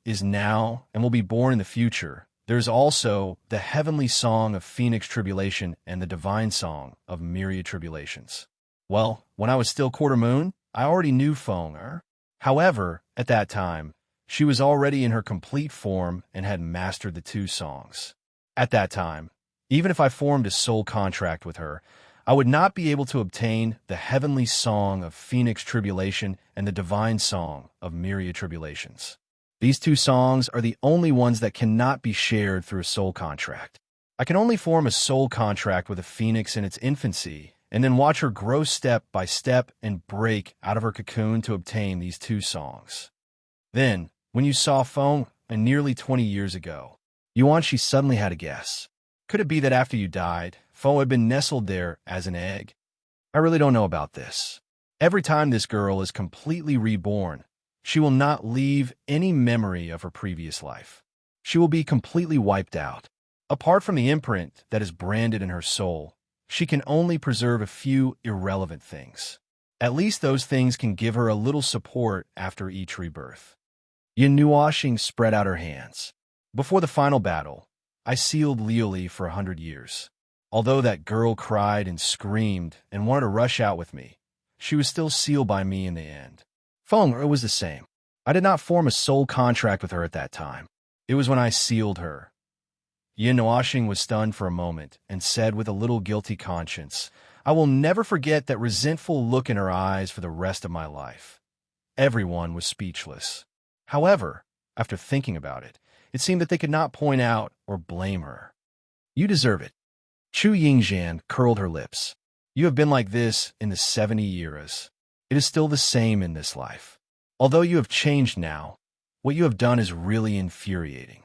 is now and will be born in the future, there is also the heavenly song of Phoenix Tribulation and the divine song of Myriad Tribulations. Well, when I was still quarter moon, I already knew Feng. However, at that time, she was already in her complete form and had mastered the 2 songs. At that time, even if I formed a soul contract with her, I would not be able to obtain the heavenly song of Phoenix Tribulation and the divine song of Myriad Tribulations. These 2 songs are the only ones that cannot be shared through a soul contract. I can only form a soul contract with a phoenix in its infancy and then watch her grow step by step and break out of her cocoon to obtain these 2 songs. Then, when you saw Feng nearly 20 years ago, Yuanqi suddenly had a guess. Could it be that after you died, Feng had been nestled there as an egg? I really don't know about this. Every time this girl is completely reborn, she will not leave any memory of her previous life. She will be completely wiped out. Apart from the imprint that is branded in her soul, she can only preserve a few irrelevant things. At least those things can give her a little support after each rebirth. Yin Nuoshing spread out her hands. Before the final battle, I sealed Liuli for 100 years. Although that girl cried and screamed and wanted to rush out with me, she was still sealed by me in the end. Feng was the same. I did not form a soul contract with her at that time. It was when I sealed her. Yin Nuoshing was stunned for a moment and said with a little guilty conscience, I will never forget that resentful look in her eyes for the rest of my life. Everyone was speechless. However, after thinking about it, it seemed that they could not point out or blame her. You deserve it. Chu Yingxian curled her lips. You have been like this in the 70 years. It is still the same in this life. Although you have changed now, what you have done is really infuriating.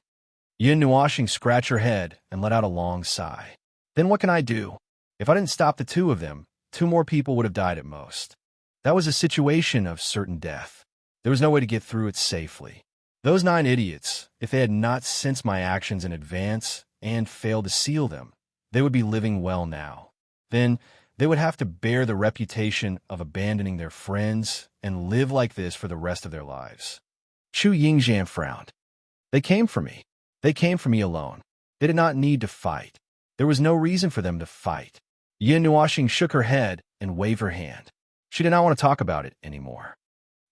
Yin Nuoshing scratched her head and let out a long sigh. Then what can I do? If I didn't stop the 2 of them, 2 more people would have died at most. That was a situation of certain death. There was no way to get through it safely. Those 9 idiots, if they had not sensed my actions in advance and failed to seal them, they would be living well now. Then they would have to bear the reputation of abandoning their friends and live like this for the rest of their lives. Chu Yingxian frowned. They came for me. They came for me alone. They did not need to fight. There was no reason for them to fight. Yin Nuoxing shook her head and waved her hand. She did not want to talk about it anymore.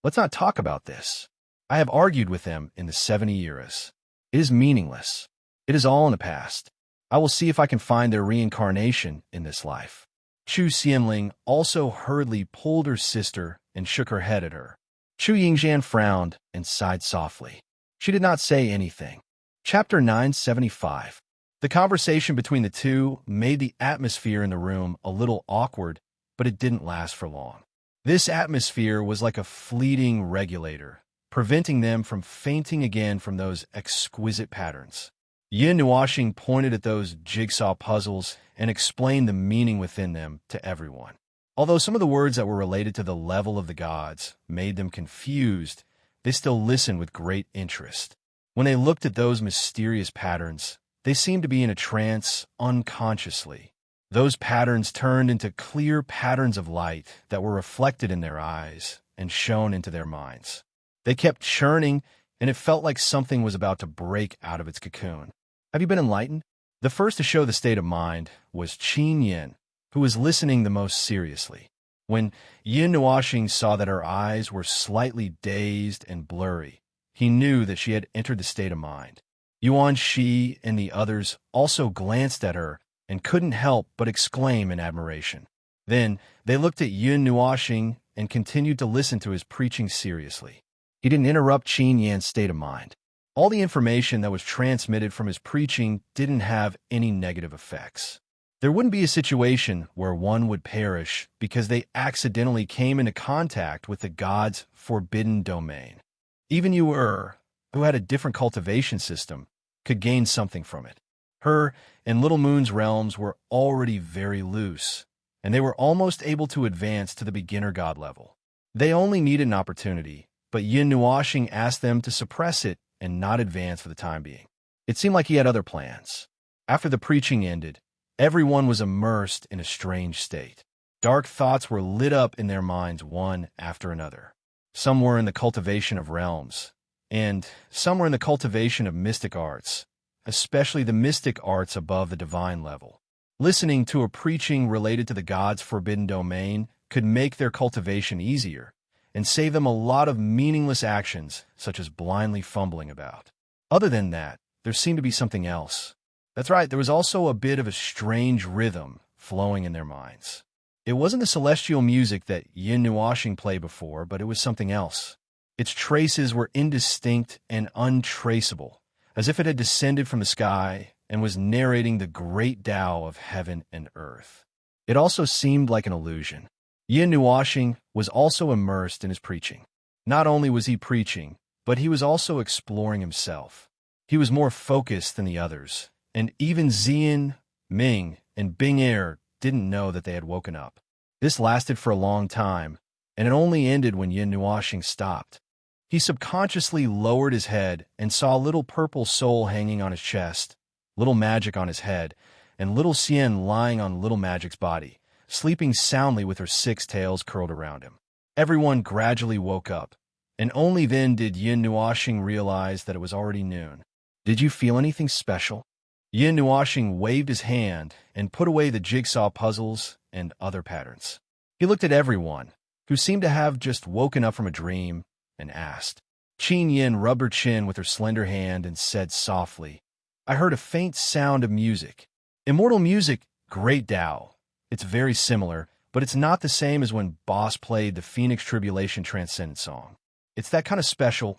Let's not talk about this. I have argued with them in the 70 eras. It is meaningless. It is all in the past. I will see if I can find their reincarnation in this life. Chu Xianling also hurriedly pulled her sister and shook her head at her. Chu Yingxian frowned and sighed softly. She did not say anything. Chapter 975. The conversation between the two made the atmosphere in the room a little awkward, but it didn't last for long. This atmosphere was like a fleeting regulator, preventing them from fainting again from those exquisite patterns. Yin Nuoxing pointed at those jigsaw puzzles and explained the meaning within them to everyone. Although some of the words that were related to the level of the gods made them confused, they still listened with great interest. When they looked at those mysterious patterns, they seemed to be in a trance unconsciously. Those patterns turned into clear patterns of light that were reflected in their eyes and shone into their minds. They kept churning, and it felt like something was about to break out of its cocoon. Have you been enlightened? The first to show the state of mind was Qin Yin, who was listening the most seriously. When Yin Nuoxing saw that her eyes were slightly dazed and blurry, he knew that she had entered the state of mind. Yuan Shi and the others also glanced at her and couldn't help but exclaim in admiration. Then they looked at Yin Nuoxing and continued to listen to his preaching seriously. He didn't interrupt Qin Yan's state of mind. All the information that was transmitted from his preaching didn't have any negative effects. There wouldn't be a situation where one would perish because they accidentally came into contact with the god's forbidden domain. Even Yu, who had a different cultivation system, could gain something from it. Her and Little Moon's realms were already very loose, and they were almost able to advance to the beginner god level. They only needed an opportunity, but Yin Nuoxing asked them to suppress it and not advance for the time being. It seemed like he had other plans. After the preaching ended, everyone was immersed in a strange state. Dark thoughts were lit up in their minds one after another. Some were in the cultivation of realms, and some were in the cultivation of mystic arts, especially the mystic arts above the divine level. Listening to a preaching related to the god's forbidden domain could make their cultivation easier and save them a lot of meaningless actions, such as blindly fumbling about. Other than that, there seemed to be something else. That's right, there was also a bit of a strange rhythm flowing in their minds. It wasn't the celestial music that Yin Nuoxing played before, but it was something else. Its traces were indistinct and untraceable, as if it had descended from the sky and was narrating the great Tao of heaven and earth. It also seemed like an illusion. Yin Nuoxing was also immersed in his preaching. Not only was he preaching, but he was also exploring himself. He was more focused than the others, and even Xian, Ming, and Bing Er didn't know that they had woken up. This lasted for a long time, and it only ended when Yin Nuoxing stopped. He subconsciously lowered his head and saw a little purple soul hanging on his chest, little magic on his head, and little Xian lying on little magic's body, sleeping soundly with her 6 tails curled around him. Everyone gradually woke up, and only then did Yin Nuoxing realize that it was already noon. Did you feel anything special? Yin Nuoxing waved his hand and put away the jigsaw puzzles and other patterns. He looked at everyone, who seemed to have just woken up from a dream, and asked. Qin Yin rubbed her chin with her slender hand and said softly, I heard a faint sound of music. Immortal music, great Tao. It's very similar, but it's not the same as when Boss played the Phoenix Tribulation Transcendent song. It's that kind of special.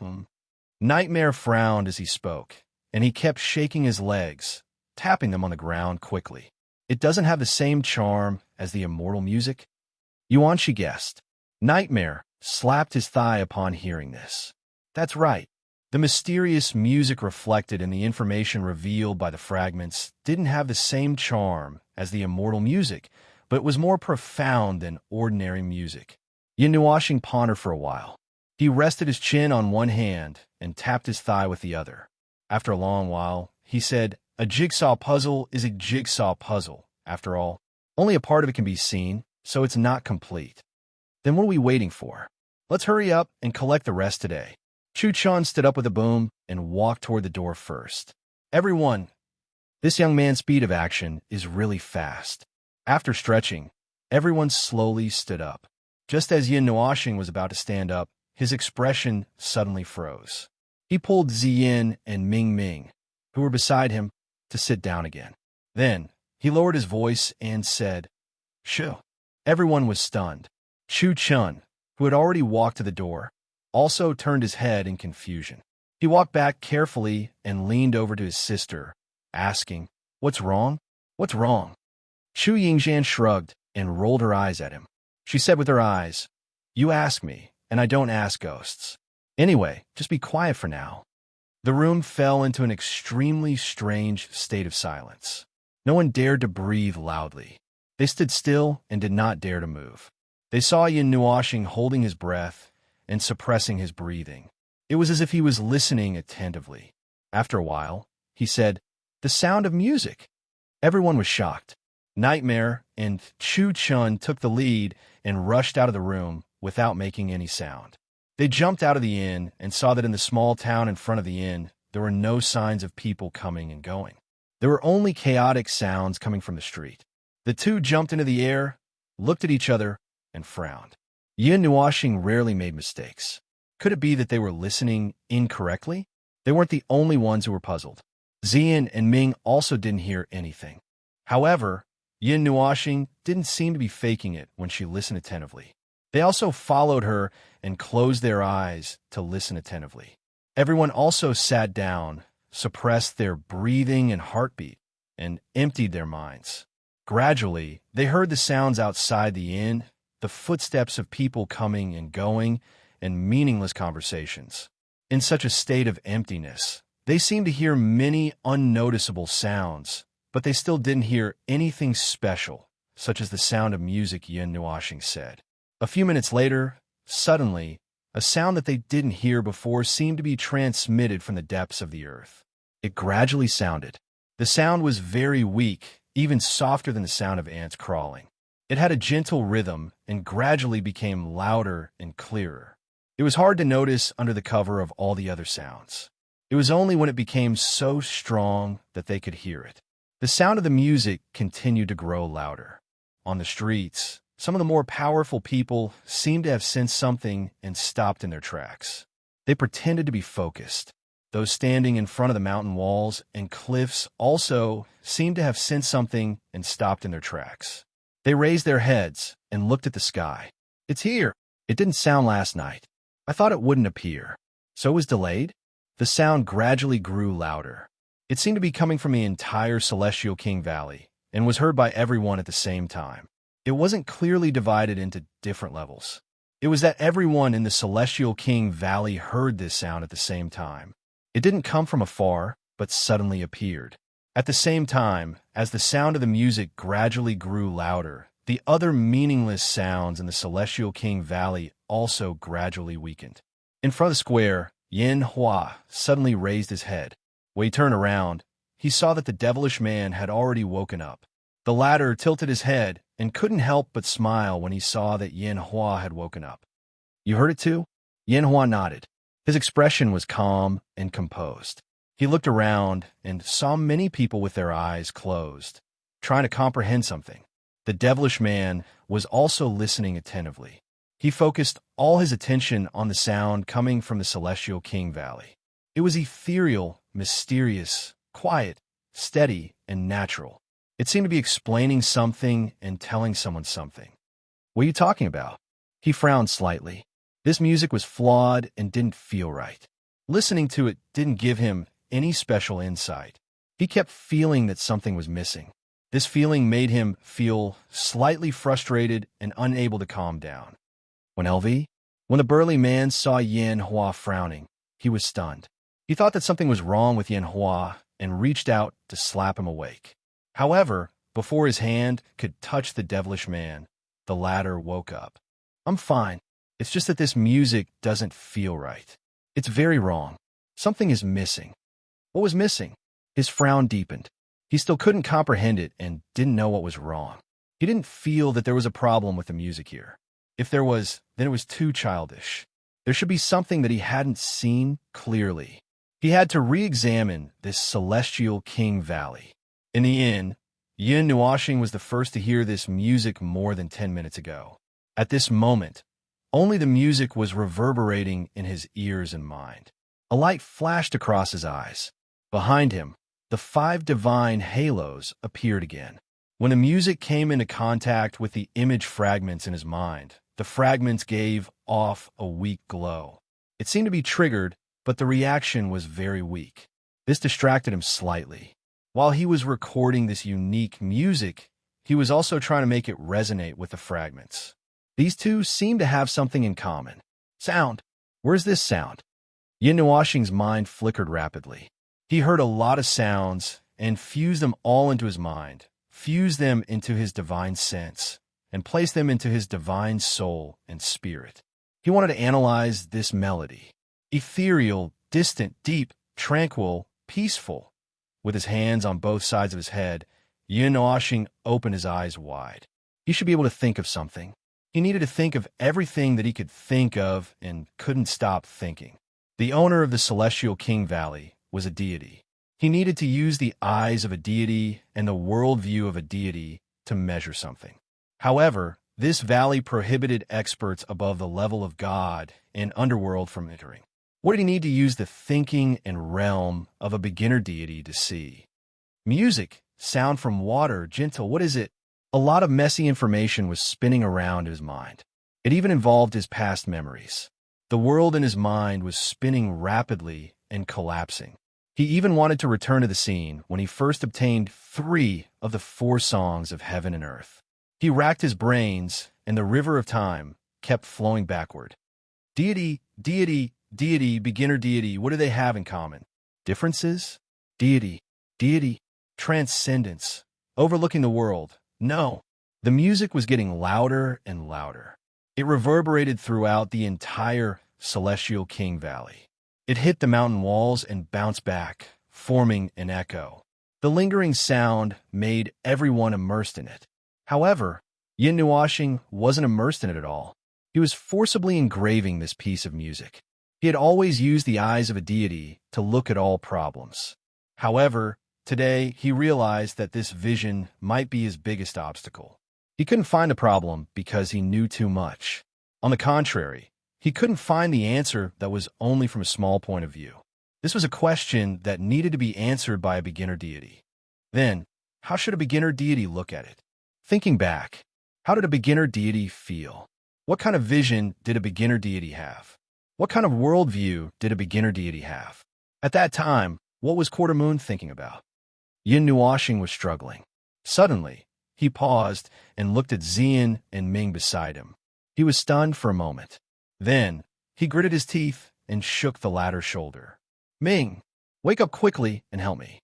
Nightmare frowned as he spoke, and he kept shaking his legs, tapping them on the ground quickly. It doesn't have the same charm as the immortal music? Yuanshi guessed. Nightmare slapped his thigh upon hearing this. That's right. The mysterious music reflected in the information revealed by the fragments didn't have the same charm as the immortal music, but was more profound than ordinary music. Yin Nuoxing pondered for a while. He rested his chin on one hand and tapped his thigh with the other. After a long while, he said, "A jigsaw puzzle is a jigsaw puzzle, after all. Only a part of it can be seen, so it's not complete. Then what are we waiting for? Let's hurry up and collect the rest today." Chu Chun stood up with a boom and walked toward the door first. "Everyone, this young man's speed of action is really fast." After stretching, everyone slowly stood up. Just as Yin Nuoxing was about to stand up, his expression suddenly froze. He pulled Ziyin and Ming Ming, who were beside him, to sit down again. Then, he lowered his voice and said, "Shoo." Everyone was stunned. Chu Chun, who had already walked to the door, also turned his head in confusion. He walked back carefully and leaned over to his sister, asking, "What's wrong? What's wrong?" Chu Yingxian shrugged and rolled her eyes at him. She said with her eyes, "You ask me, and I don't ask ghosts. Anyway, just be quiet for now." The room fell into an extremely strange state of silence. No one dared to breathe loudly. They stood still and did not dare to move. They saw Yin Nuoxing holding his breath and suppressing his breathing. It was as if he was listening attentively. After a while, he said, "The sound of music." Everyone was shocked. Nightmare and Chu Chun took the lead and rushed out of the room without making any sound. They jumped out of the inn and saw that in the small town in front of the inn, there were no signs of people coming and going. There were only chaotic sounds coming from the street. The two jumped into the air, looked at each other, and frowned. Yin Nuoxing rarely made mistakes. Could it be that they were listening incorrectly? They weren't the only ones who were puzzled. Ziyin and Ming also didn't hear anything. However, Yin Nuoxing didn't seem to be faking it when she listened attentively. They also followed her and closed their eyes to listen attentively. Everyone also sat down, suppressed their breathing and heartbeat, and emptied their minds. Gradually, they heard the sounds outside the inn, the footsteps of people coming and going, and meaningless conversations. In such a state of emptiness, they seemed to hear many unnoticeable sounds, but they still didn't hear anything special, such as the sound of music, Yin Nuoxing said. A few minutes later, suddenly, a sound that they didn't hear before seemed to be transmitted from the depths of the earth. It gradually sounded. The sound was very weak, even softer than the sound of ants crawling. It had a gentle rhythm and gradually became louder and clearer. It was hard to notice under the cover of all the other sounds. It was only when it became so strong that they could hear it. The sound of the music continued to grow louder. On the streets, some of the more powerful people seemed to have sensed something and stopped in their tracks. They pretended to be focused. Those standing in front of the mountain walls and cliffs also seemed to have sensed something and stopped in their tracks. They raised their heads and looked at the sky. "It's here. It didn't sound last night. I thought it wouldn't appear. So it was delayed?" The sound gradually grew louder. It seemed to be coming from the entire Celestial King Valley and was heard by everyone at the same time. It wasn't clearly divided into different levels. It was that everyone in the Celestial King Valley heard this sound at the same time. It didn't come from afar, but suddenly appeared. At the same time, as the sound of the music gradually grew louder, the other meaningless sounds in the Celestial King Valley also gradually weakened. In front of the square, Yin Hua suddenly raised his head. When he turned around, he saw that the devilish man had already woken up. The latter tilted his head and couldn't help but smile when he saw that Yin Hua had woken up. "You heard it too?" Yin Hua nodded. His expression was calm and composed. He looked around and saw many people with their eyes closed, trying to comprehend something. The devilish man was also listening attentively. He focused all his attention on the sound coming from the Celestial King Valley. It was ethereal, mysterious, quiet, steady, and natural. It seemed to be explaining something and telling someone something. "What are you talking about?" He frowned slightly. This music was flawed and didn't feel right. Listening to it didn't give him any special insight. He kept feeling that something was missing. This feeling made him feel slightly frustrated and unable to calm down. When the burly man saw Yin Hua frowning, he was stunned. He thought that something was wrong with Yin Hua and reached out to slap him awake. However, before his hand could touch the devilish man, the latter woke up. "I'm fine. It's just that this music doesn't feel right. It's very wrong. Something is missing. What was missing? His frown deepened. He still couldn't comprehend it and didn't know what was wrong. He didn't feel that there was a problem with the music here. If there was, then it was too childish. There should be something that he hadn't seen clearly. He had to re-examine this celestial King Valley. In the inn, Yin Nuashing was the first to hear this music more than 10 minutes ago. At this moment, only the music was reverberating in his ears and mind. A light flashed across his eyes. Behind him, the 5 divine halos appeared again. When the music came into contact with the image fragments in his mind, the fragments gave off a weak glow. It seemed to be triggered, but the reaction was very weak. This distracted him slightly. While he was recording this unique music, he was also trying to make it resonate with the fragments. These two seemed to have something in common. Sound. Where's this sound? Yin Nuashing's mind flickered rapidly. He heard a lot of sounds and fused them all into his mind, fused them into his divine sense, and placed them into his divine soul and spirit. He wanted to analyze this melody. Ethereal, distant, deep, tranquil, peaceful. With his hands on both sides of his head, Yin Nuashing opened his eyes wide. He should be able to think of something. He needed to think of everything that he could think of and couldn't stop thinking. The owner of the Celestial King Valley was a deity. He needed to use the eyes of a deity and the worldview of a deity to measure something. However, this valley prohibited experts above the level of God and Underworld from entering. What did he need to use the thinking and realm of a beginner deity to see? Music, sound from water, gentle, what is it? A lot of messy information was spinning around his mind. It even involved his past memories. The world in his mind was spinning rapidly and collapsing. He even wanted to return to the scene when he first obtained 3 of the 4 songs of heaven and earth. He racked his brains, and the river of time kept flowing backward. Deity, deity, deity, beginner deity, what do they have in common? Differences? Deity, deity, transcendence, overlooking the world. No, the music was getting louder and louder. It reverberated throughout the entire Celestial King Valley. It hit the mountain walls and bounced back, forming an echo. The lingering sound made everyone immersed in it. However, Yin Nuashing wasn't immersed in it at all. He was forcibly engraving this piece of music. He had always used the eyes of a deity to look at all problems. However, today he realized that this vision might be his biggest obstacle. He couldn't find a problem because he knew too much. On the contrary, he couldn't find the answer that was only from a small point of view. This was a question that needed to be answered by a beginner deity. Then, how should a beginner deity look at it? Thinking back, how did a beginner deity feel? What kind of vision did a beginner deity have? What kind of worldview did a beginner deity have? At that time, what was Quarter Moon thinking about? Yin Nuashing was struggling. Suddenly, he paused and looked at Xian and Ming beside him. He was stunned for a moment. Then, he gritted his teeth and shook the latter's shoulder. Ming, wake up quickly and help me.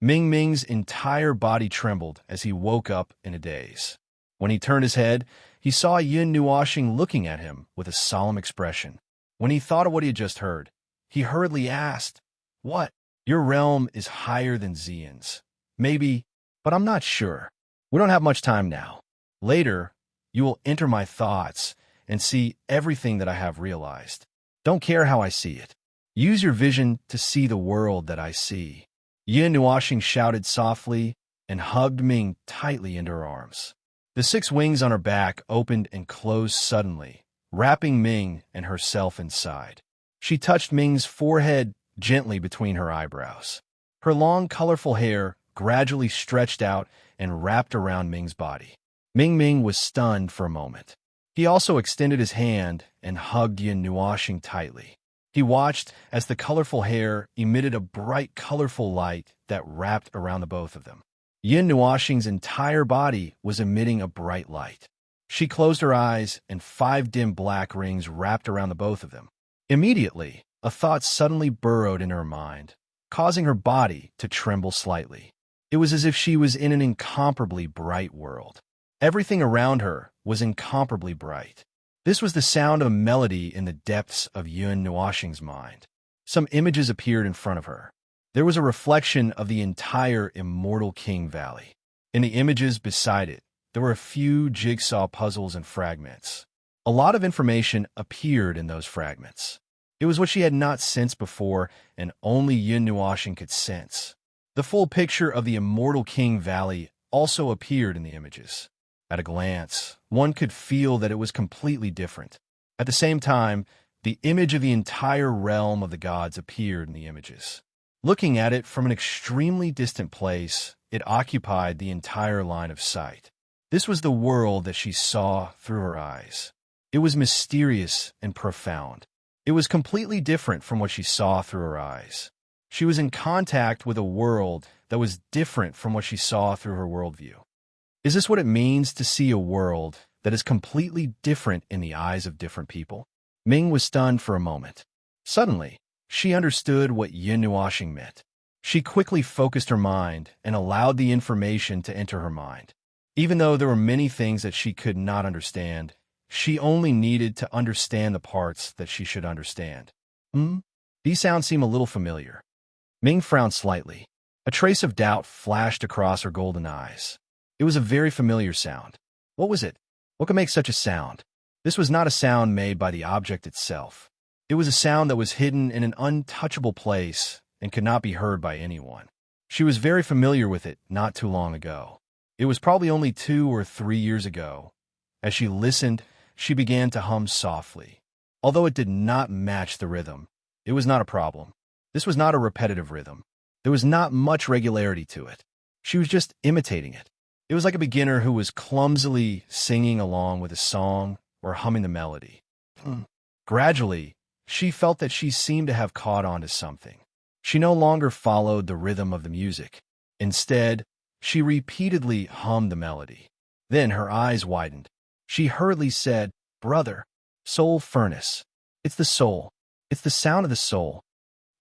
Ming's entire body trembled as he woke up in a daze. When he turned his head, he saw Yin Nuashing looking at him with a solemn expression. When he thought of what he had just heard, he hurriedly asked, What? Your realm is higher than Xian's. Maybe, but I'm not sure. We don't have much time now. Later, you will enter my thoughts and see everything that I have realized. Don't care how I see it. Use your vision to see the world that I see. Yin Nuashing shouted softly and hugged Ming tightly into her arms. The 6 wings on her back opened and closed suddenly, wrapping Ming and herself inside. She touched Ming's forehead gently between her eyebrows. Her long, colorful hair gradually stretched out and wrapped around Ming's body. Ming was stunned for a moment. He also extended his hand and hugged Yin Nuashing tightly. He watched as the colorful hair emitted a bright, colorful light that wrapped around the both of them. Yin Nuashing's entire body was emitting a bright light. She closed her eyes, and 5 dim black rings wrapped around the both of them. Immediately, a thought suddenly burrowed in her mind, causing her body to tremble slightly. It was as if she was in an incomparably bright world. Everything around her was incomparably bright. This was the sound of a melody in the depths of Yun Nuoxing's mind. Some images appeared in front of her. There was a reflection of the entire Immortal King Valley. In the images beside it, there were a few jigsaw puzzles and fragments. A lot of information appeared in those fragments. It was what she had not sensed before, and only Yun Nuoxing could sense. The full picture of the Immortal King Valley also appeared in the images. At a glance, one could feel that it was completely different. At the same time, the image of the entire realm of the gods appeared in the images. Looking at it from an extremely distant place, it occupied the entire line of sight. This was the world that she saw through her eyes. It was mysterious and profound. It was completely different from what she saw through her eyes. She was in contact with a world that was different from what she saw through her worldview. Is this what it means to see a world that is completely different in the eyes of different people? Ming was stunned for a moment. Suddenly, she understood what Yun Nuoxing meant. She quickly focused her mind and allowed the information to enter her mind. Even though there were many things that she could not understand, she only needed to understand the parts that she should understand. These sounds seem a little familiar. Ming frowned slightly. A trace of doubt flashed across her golden eyes. It was a very familiar sound. What was it? What could make such a sound? This was not a sound made by the object itself. It was a sound that was hidden in an untouchable place and could not be heard by anyone. She was very familiar with it not too long ago. It was probably only 2 or 3 years ago. As she listened, she began to hum softly. Although it did not match the rhythm, it was not a problem. This was not a repetitive rhythm. There was not much regularity to it. She was just imitating it. It was like a beginner who was clumsily singing along with a song or humming the melody. Gradually, she felt that she seemed to have caught on to something. She no longer followed the rhythm of the music. Instead, she repeatedly hummed the melody. Then her eyes widened. She hurriedly said, "Brother, soul furnace. It's the soul. It's the sound of the soul."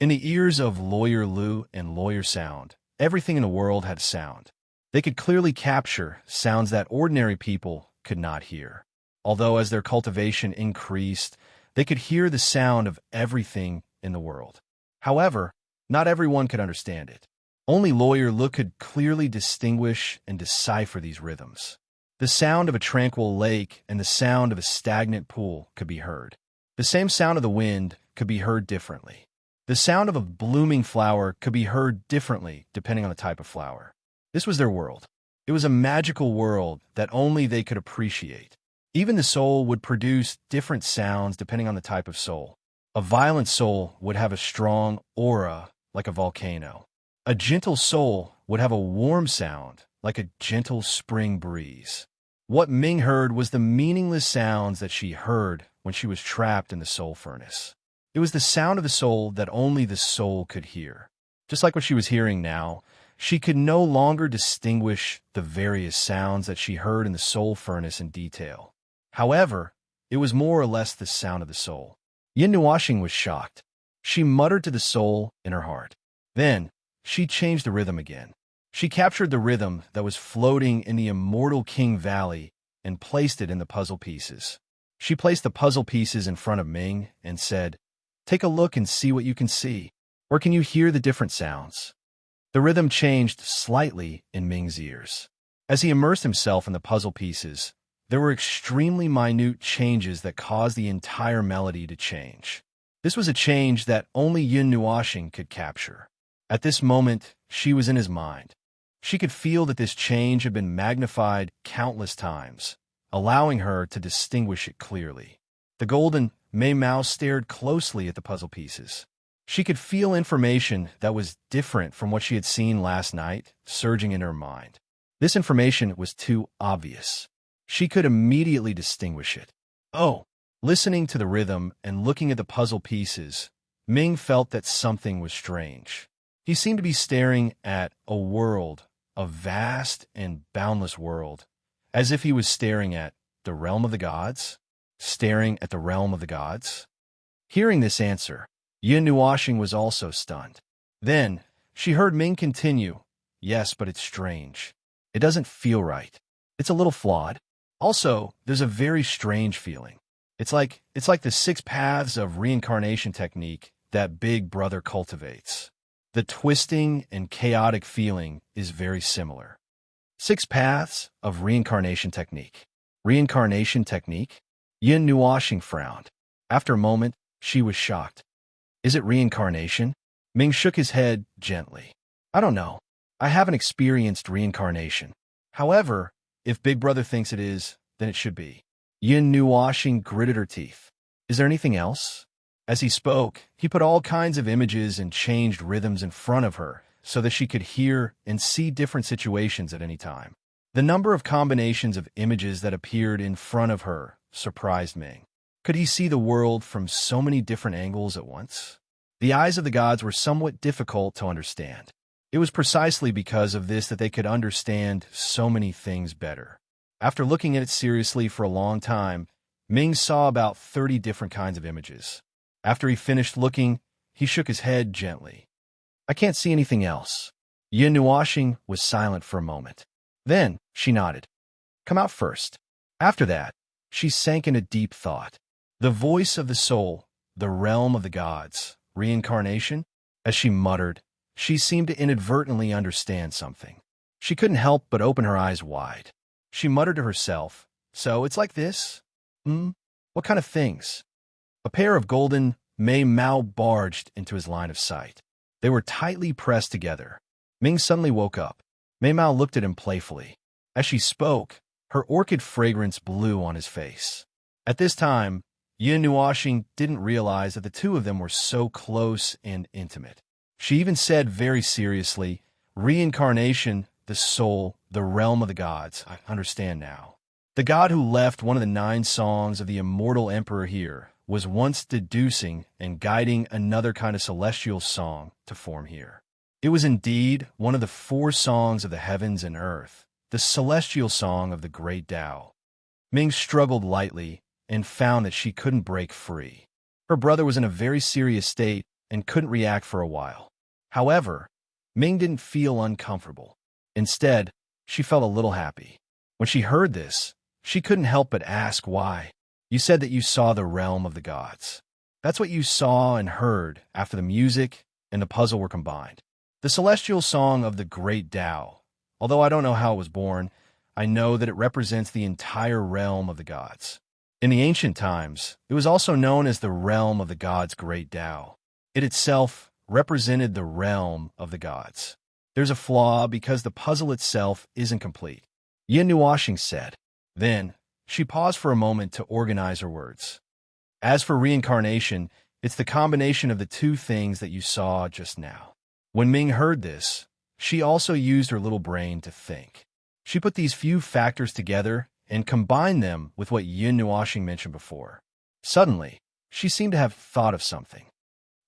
In the ears of Lawyer Lu and Lawyer Sound, everything in the world had sound. They could clearly capture sounds that ordinary people could not hear. Although as their cultivation increased, they could hear the sound of everything in the world. However, not everyone could understand it. Only Lawyer Lu could clearly distinguish and decipher these rhythms. The sound of a tranquil lake and the sound of a stagnant pool could be heard. The same sound of the wind could be heard differently. The sound of a blooming flower could be heard differently depending on the type of flower. This was their world. It was a magical world that only they could appreciate. Even the soul would produce different sounds depending on the type of soul. A violent soul would have a strong aura like a volcano. A gentle soul would have a warm sound like a gentle spring breeze. What Ming heard was the meaningless sounds that she heard when she was trapped in the soul furnace. It was the sound of the soul that only the soul could hear. Just like what she was hearing now, she could no longer distinguish the various sounds that she heard in the soul furnace in detail. However, it was more or less the sound of the soul. Yun Nuoxing was shocked. She muttered to the soul in her heart. Then, she changed the rhythm again. She captured the rhythm that was floating in the Immortal King Valley and placed it in the puzzle pieces. She placed the puzzle pieces in front of Ming and said, "Take a look and see what you can see. Or can you hear the different sounds?" The rhythm changed slightly in Ming's ears. As he immersed himself in the puzzle pieces, there were extremely minute changes that caused the entire melody to change. This was a change that only Yun Nuoxing could capture. At this moment, she was in his mind. She could feel that this change had been magnified countless times, allowing her to distinguish it clearly. The golden Mei Mao stared closely at the puzzle pieces. She could feel information that was different from what she had seen last night surging in her mind. This information was too obvious. She could immediately distinguish it. Oh! Listening to the rhythm and looking at the puzzle pieces, Ming felt that something was strange. He seemed to be staring at a world, a vast and boundless world, as if he was staring at the realm of the gods, staring at the realm of the gods. Hearing this answer, Yun Nuoxing was also stunned. Then, she heard Ming continue, "Yes, but it's strange. It doesn't feel right. It's a little flawed. Also, there's a very strange feeling. It's like the 6 paths of reincarnation technique that Big Brother cultivates. The twisting and chaotic feeling is very similar. 6 paths of reincarnation technique. Reincarnation technique? Yin Nuoxing frowned. After a moment, she was shocked. Is it reincarnation? Ming shook his head gently. I don't know. I haven't experienced reincarnation. However, if Big Brother thinks it is, then it should be. Yin Nuoxing gritted her teeth. Is there anything else? As he spoke, he put all kinds of images and changed rhythms in front of her so that she could hear and see different situations at any time. The number of combinations of images that appeared in front of her surprised Ming. Could he see the world from so many different angles at once? The eyes of the gods were somewhat difficult to understand. It was precisely because of this that they could understand so many things better. After looking at it seriously for a long time, Ming saw about 30 different kinds of images. After he finished looking, he shook his head gently. I can't see anything else. Yin Nuoxing was silent for a moment. Then she nodded. Come out first. After that, she sank into deep thought. The voice of the soul, the realm of the gods, reincarnation? As she muttered, she seemed to inadvertently understand something. She couldn't help but open her eyes wide. She muttered to herself, so it's like this? What kind of things? A pair of golden Mei Mao barged into his line of sight. They were tightly pressed together. Ming suddenly woke up. Mei Mao looked at him playfully. As she spoke, her orchid fragrance blew on his face. At this time, Yin Nuoxing didn't realize that the two of them were so close and intimate. She even said very seriously, reincarnation, the soul, the realm of the gods. I understand now. The god who left one of the 9 songs of the immortal emperor here was once deducing and guiding another kind of celestial song to form here. It was indeed one of the 4 songs of the heavens and earth, the celestial song of the great Tao. Ming struggled lightly and found that she couldn't break free. Her brother was in a very serious state and couldn't react for a while. However, Ming didn't feel uncomfortable. Instead, she felt a little happy. When she heard this, she couldn't help but ask why. You said that you saw the realm of the gods. That's what you saw and heard after the music and the puzzle were combined. The celestial song of the great Tao. Although I don't know how it was born, I know that it represents the entire realm of the gods. In the ancient times, it was also known as the realm of the gods' great Tao. It itself represented the realm of the gods. There's a flaw because the puzzle itself isn't complete. Yin Nuoxing said. Then, she paused for a moment to organize her words. As for reincarnation, it's the combination of the 2 things that you saw just now. When Ming heard this, she also used her little brain to think. She put these few factors together and combined them with what Yin Nuoxing mentioned before. Suddenly, she seemed to have thought of something.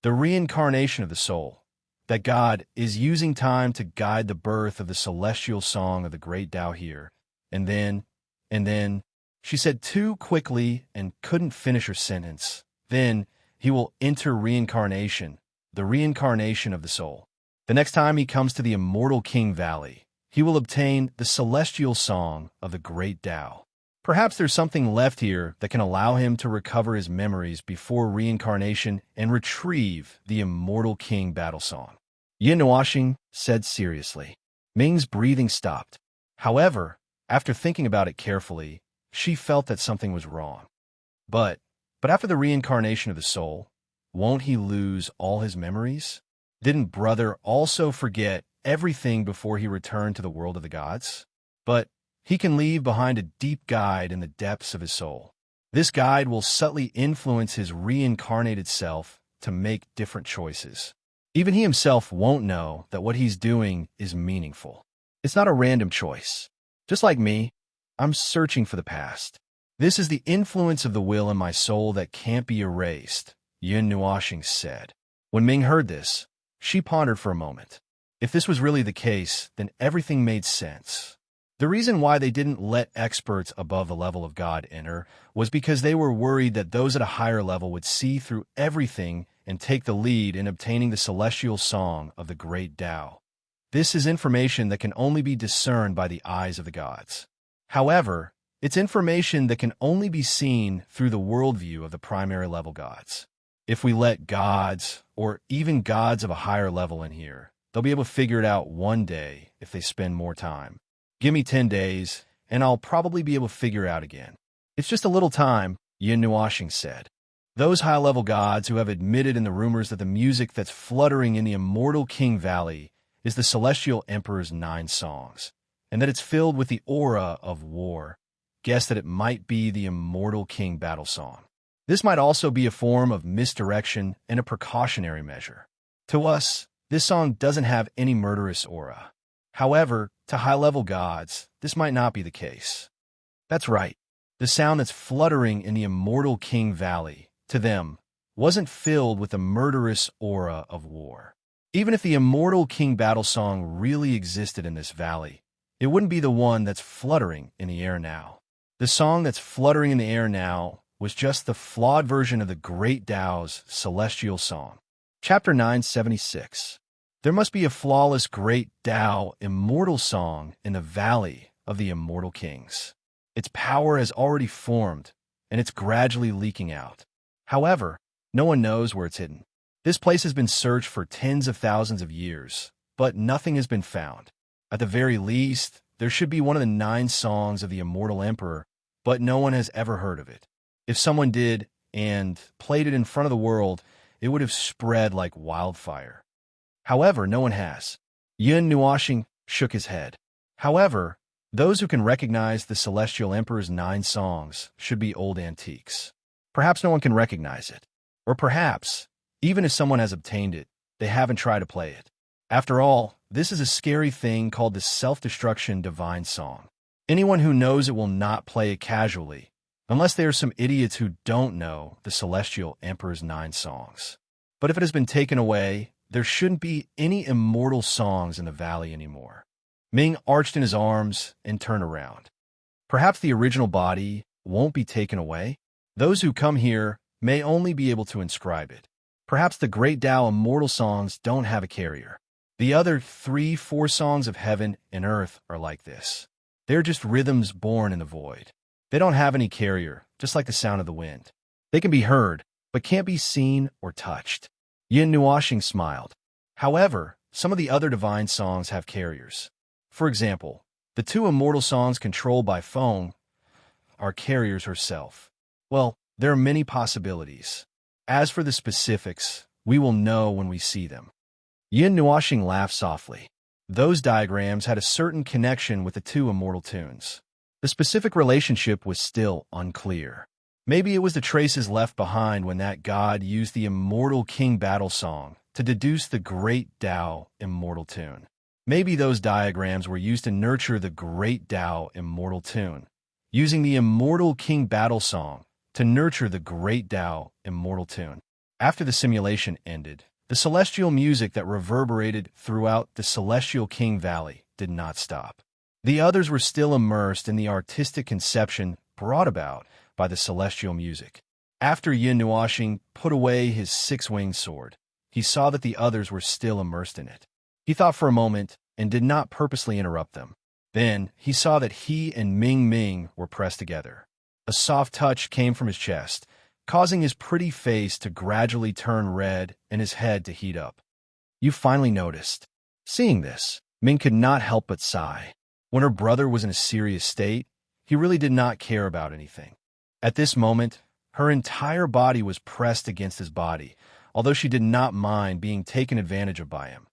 The reincarnation of the soul, that God is using time to guide the birth of the celestial song of the great Tao here, and then, she said too quickly and couldn't finish her sentence. Then, he will enter reincarnation, the reincarnation of the soul. The next time he comes to the immortal King Valley, he will obtain the celestial song of the great Tao. Perhaps there's something left here that can allow him to recover his memories before reincarnation and retrieve the immortal king battle song. Yin Nuoxing said seriously. Ming's breathing stopped. However, after thinking about it carefully, she felt that something was wrong. But after the reincarnation of the soul, won't he lose all his memories? Didn't Brother also forget everything before he returned to the world of the gods? But he can leave behind a deep guide in the depths of his soul. This guide will subtly influence his reincarnated self to make different choices. Even he himself won't know that what he's doing is meaningful. It's not a random choice. Just like me, I'm searching for the past. This is the influence of the will in my soul that can't be erased, Yin Nuoxing said. When Ming heard this, she pondered for a moment. If this was really the case, then everything made sense. The reason why they didn't let experts above the level of God enter was because they were worried that those at a higher level would see through everything and take the lead in obtaining the celestial song of the great Tao. This is information that can only be discerned by the eyes of the gods. However, It's information that can only be seen through the worldview of the primary level gods. If we let gods, or even gods of a higher level in here, they'll be able to figure it out one day if they spend more time. Give me 10 days, and I'll probably be able to figure it out again. It's just a little time, Yin Nuashing said. Those high-level gods who have admitted in the rumors that the music that's fluttering in the immortal King Valley is the Celestial Emperor's 9 songs, and that it's filled with the aura of war, guess that it might be the immortal King battle song. This might also be a form of misdirection and a precautionary measure. To us, this song doesn't have any murderous aura. However, to high-level gods, this might not be the case. That's right. The sound that's fluttering in the immortal King Valley, to them, wasn't filled with a murderous aura of war. Even if the immortal King battle song really existed in this valley, it wouldn't be the one that's fluttering in the air now. The song that's fluttering in the air now was just the flawed version of the Great Tao's celestial song. Chapter 976. There must be a flawless Great Tao immortal song in the Valley of the Immortal Kings. Its power has already formed, and it's gradually leaking out. However, no one knows where it's hidden. This place has been searched for tens of thousands of years, but nothing has been found. At the very least, there should be one of the 9 songs of the Immortal Emperor, but no one has ever heard of it. If someone did, and played it in front of the world, it would have spread like wildfire. However, no one has. Yin Nuashing shook his head. However, those who can recognize the Celestial Emperor's 9 songs should be old antiques. Perhaps no one can recognize it. Or perhaps, even if someone has obtained it, they haven't tried to play it. After all, this is a scary thing called the self-destruction divine song. Anyone who knows it will not play it casually, unless they are some idiots who don't know the Celestial Emperor's 9 songs. But if it has been taken away, there shouldn't be any immortal songs in the valley anymore. Ming arched in his arms and turned around. Perhaps the original body won't be taken away? Those who come here may only be able to inscribe it. Perhaps the Great Tao immortal songs don't have a carrier. The other 3-4 songs of heaven and earth are like this. They're just rhythms born in the void. They don't have any carrier, just like the sound of the wind. They can be heard, but can't be seen or touched. Yin Nuashing smiled. However, some of the other divine songs have carriers. For example, the 2 immortal songs controlled by Feng are carriers herself. Well, there are many possibilities. As for the specifics, we will know when we see them. Yin Nuashing laughed softly. Those diagrams had a certain connection with the 2 immortal tunes. The specific relationship was still unclear. Maybe it was the traces left behind when that god used the immortal King battle song to deduce the Great Tao immortal tune. Maybe those diagrams were used to nurture the Great Tao immortal tune, using the immortal King battle song to nurture the Great Tao immortal tune. After the simulation ended, the celestial music that reverberated throughout the Celestial King Valley did not stop. The others were still immersed in the artistic conception brought about by the celestial music. After Yin Nuashing put away his 6-winged sword, he saw that the others were still immersed in it. He thought for a moment and did not purposely interrupt them. Then he saw that he and Ming Ming were pressed together. A soft touch came from his chest, causing his pretty face to gradually turn red and his head to heat up. You finally noticed. Seeing this, Ming could not help but sigh. When her brother was in a serious state, he really did not care about anything. At this moment, her entire body was pressed against his body, although she did not mind being taken advantage of by him.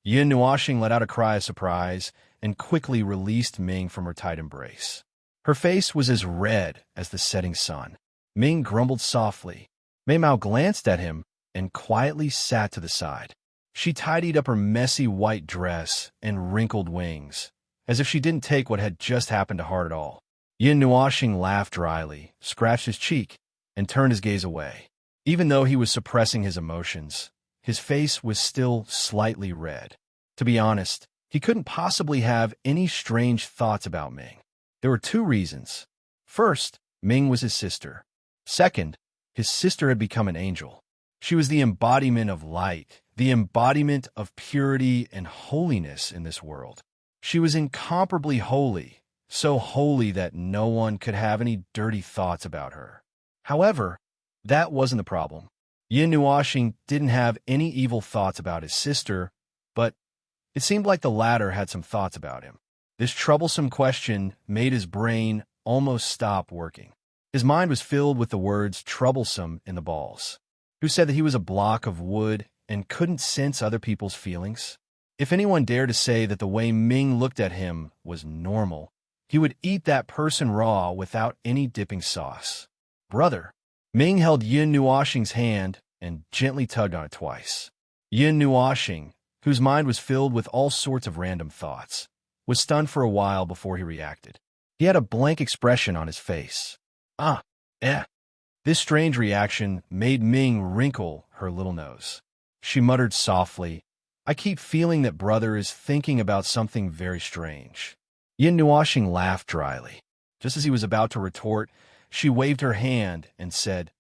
Yin Nuashing let out a cry of surprise and quickly released Ming from her tight embrace. Her face was as red as the setting sun. Ming grumbled softly. Mei Mao glanced at him and quietly sat to the side. She tidied up her messy white dress and wrinkled wings, as if she didn't take what had just happened to heart at all. Yin Nuashing laughed dryly, scratched his cheek, and turned his gaze away. Even though he was suppressing his emotions, his face was still slightly red. To be honest, he couldn't possibly have any strange thoughts about Ming. There were 2 reasons. First, Ming was his sister. Second, his sister had become an angel. She was the embodiment of light, the embodiment of purity and holiness in this world. She was incomparably holy, so holy that no one could have any dirty thoughts about her. However, that wasn't the problem. Yin Nuoxing didn't have any evil thoughts about his sister, but it seemed like the latter had some thoughts about him. This troublesome question made his brain almost stop working. His mind was filled with the words troublesome in the balls. Who said that he was a block of wood and couldn't sense other people's feelings? If anyone dared to say that the way Ming looked at him was normal, he would eat that person raw without any dipping sauce. Brother. Ming held Yin Nuoxing's hand and gently tugged on it twice. Yin Nuoxing, whose mind was filled with all sorts of random thoughts, was stunned for a while before he reacted. He had a blank expression on his face. This strange reaction made Ming wrinkle her little nose. She muttered softly, I keep feeling that brother is thinking about something very strange. Yin Nuoxing laughed dryly. Just as he was about to retort, she waved her hand and said,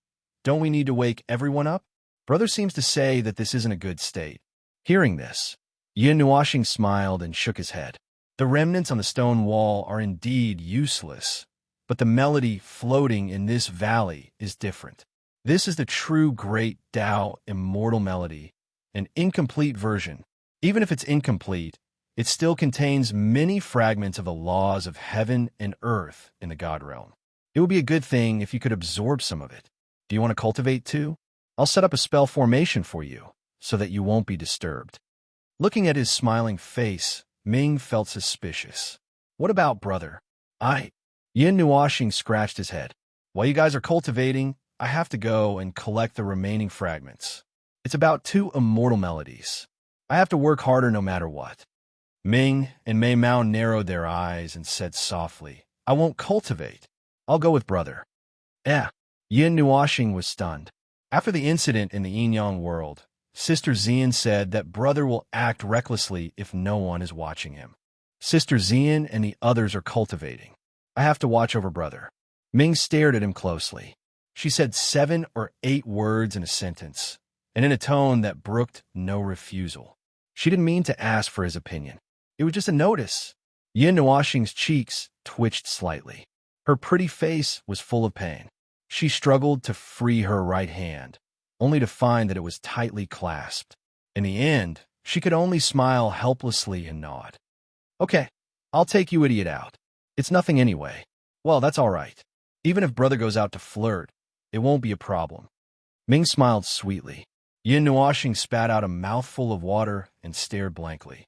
Don't we need to wake everyone up? Brother seems to say that this isn't a good state. Hearing this, Yin Nuoxing smiled and shook his head. The remnants on the stone wall are indeed useless, but the melody floating in this valley is different. This is the true great Tao immortal melody, an incomplete version. Even if it's incomplete, it still contains many fragments of the laws of heaven and earth in the God realm. It would be a good thing if you could absorb some of it. Do you want to cultivate too? I'll set up a spell formation for you, so that you won't be disturbed. Looking at his smiling face, Ming felt suspicious. What about brother? Yin Nuoxing scratched his head. While you guys are cultivating, I have to go and collect the remaining fragments. It's about 2 immortal melodies. I have to work harder no matter what. Ming and Mei Mao narrowed their eyes and said softly, I won't cultivate. I'll go with brother. Yin Nuoxing was stunned. After the incident in the Yin-Yang world, Sister Xian said that brother will act recklessly if no one is watching him. Sister Xian and the others are cultivating. I have to watch over brother. Ming stared at him closely. She said 7 or 8 words in a sentence, and in a tone that brooked no refusal. She didn't mean to ask for his opinion. It was just a notice. Yin Nuoxing's cheeks twitched slightly. Her pretty face was full of pain. She struggled to free her right hand, only to find that it was tightly clasped. In the end, she could only smile helplessly and nod. Okay, I'll take you idiot out. It's nothing anyway. Well, that's all right. Even if brother goes out to flirt, it won't be a problem. Ming smiled sweetly. Yin Nuoxing spat out a mouthful of water and stared blankly.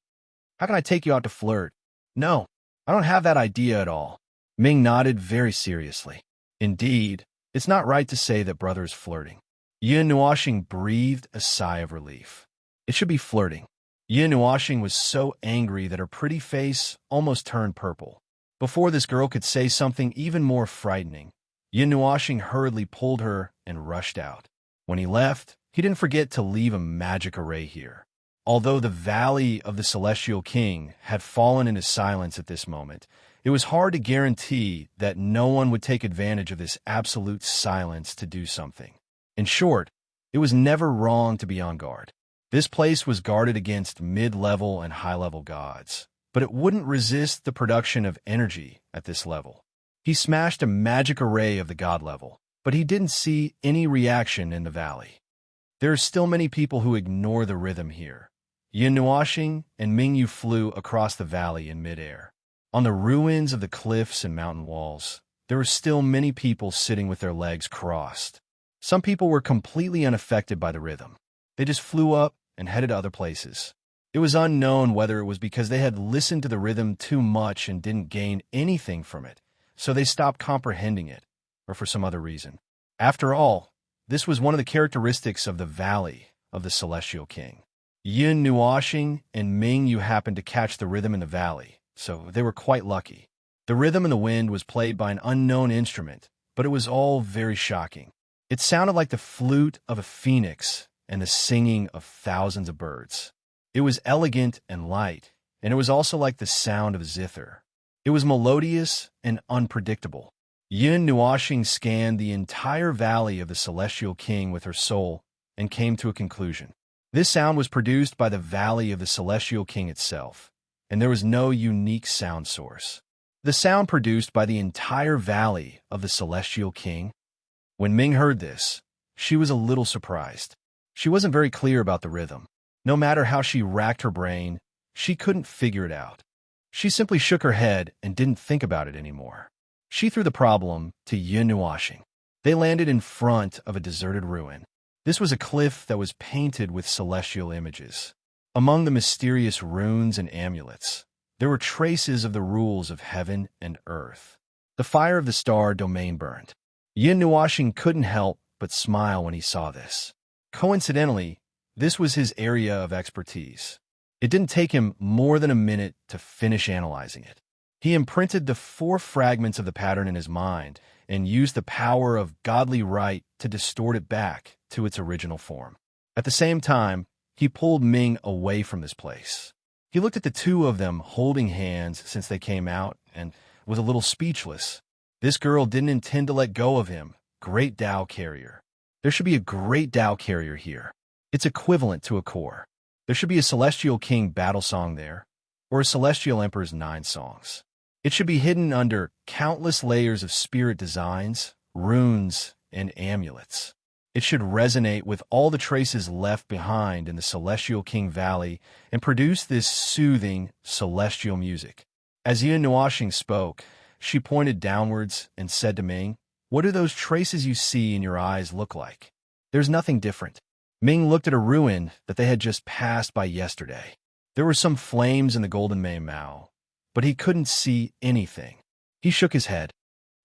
How can I take you out to flirt? No, I don't have that idea at all. Ming nodded very seriously. Indeed, it's not right to say that brother is flirting. Yin Nuoxing breathed a sigh of relief. It should be flirting. Yin Nuoxing was so angry that her pretty face almost turned purple. Before this girl could say something even more frightening, Yin Nuoxing hurriedly pulled her and rushed out. When he left, he didn't forget to leave a magic array here. Although the Valley of the Celestial King had fallen into silence at this moment, it was hard to guarantee that no one would take advantage of this absolute silence to do something. In short, it was never wrong to be on guard. This place was guarded against mid-level and high-level gods, but it wouldn't resist the production of energy at this level. He smashed a magic array of the god level, but he didn't see any reaction in the valley. There are still many people who ignore the rhythm here. Yin Nuoxing and Mingyu flew across the valley in midair. On the ruins of the cliffs and mountain walls, there were still many people sitting with their legs crossed. Some people were completely unaffected by the rhythm. They just flew up and headed to other places. It was unknown whether it was because they had listened to the rhythm too much and didn't gain anything from it, so they stopped comprehending it, or for some other reason. After all, this was one of the characteristics of the Valley of the Celestial King. Yin Nuoxing and Mingyu happened to catch the rhythm in the valley, so they were quite lucky. The rhythm in the wind was played by an unknown instrument, but it was all very shocking. It sounded like the flute of a phoenix and the singing of thousands of birds. It was elegant and light, and it was also like the sound of zither. It was melodious and unpredictable. Yin Nuoxing scanned the entire Valley of the Celestial King with her soul and came to a conclusion. This sound was produced by the Valley of the Celestial King itself, and there was no unique sound source. the sound produced by the entire valley of the Celestial King. When Ming heard this, she was a little surprised. She wasn't very clear about the rhythm. No matter how she racked her brain, she couldn't figure it out. She simply shook her head and didn't think about it anymore. She threw the problem to Yin Nuashing. They landed in front of a deserted ruin. This was a cliff that was painted with celestial images. Among the mysterious runes and amulets, there were traces of the rules of heaven and earth. The fire of the star domain burned. Yin Nuashing couldn't help but smile when he saw this. Coincidentally, this was his area of expertise. It didn't take him more than a minute to finish analyzing it. He imprinted the 4 fragments of the pattern in his mind and used the power of godly right to distort it back to its original form. At the same time, he pulled Ming away from this place. He looked at the two of them holding hands since they came out and was a little speechless. This girl didn't intend to let go of him. Great Tao Carrier. There should be a Great Tao Carrier here. It's equivalent to a core. There should be a Celestial King battle song there, or a Celestial Emperor's 9 songs. It should be hidden under countless layers of spirit designs, runes, and amulets. It should resonate with all the traces left behind in the Celestial King Valley and produce this soothing, celestial music. As Yin Nuashing spoke, she pointed downwards and said to Ming, "What do those traces you see in your eyes look like?" "There's nothing different." Ming looked at a ruin that they had just passed by yesterday. There were some flames in the Golden Mei Mao, but he couldn't see anything. He shook his head.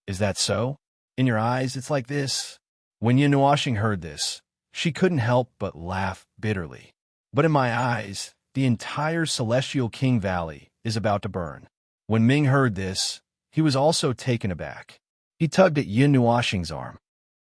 "Is that so? In your eyes, it's like this?" When Yin Nuashing heard this, she couldn't help but laugh bitterly. "But in my eyes, the entire Celestial King Valley is about to burn." When Ming heard this, he was also taken aback. He tugged at Yin Nuashing's arm.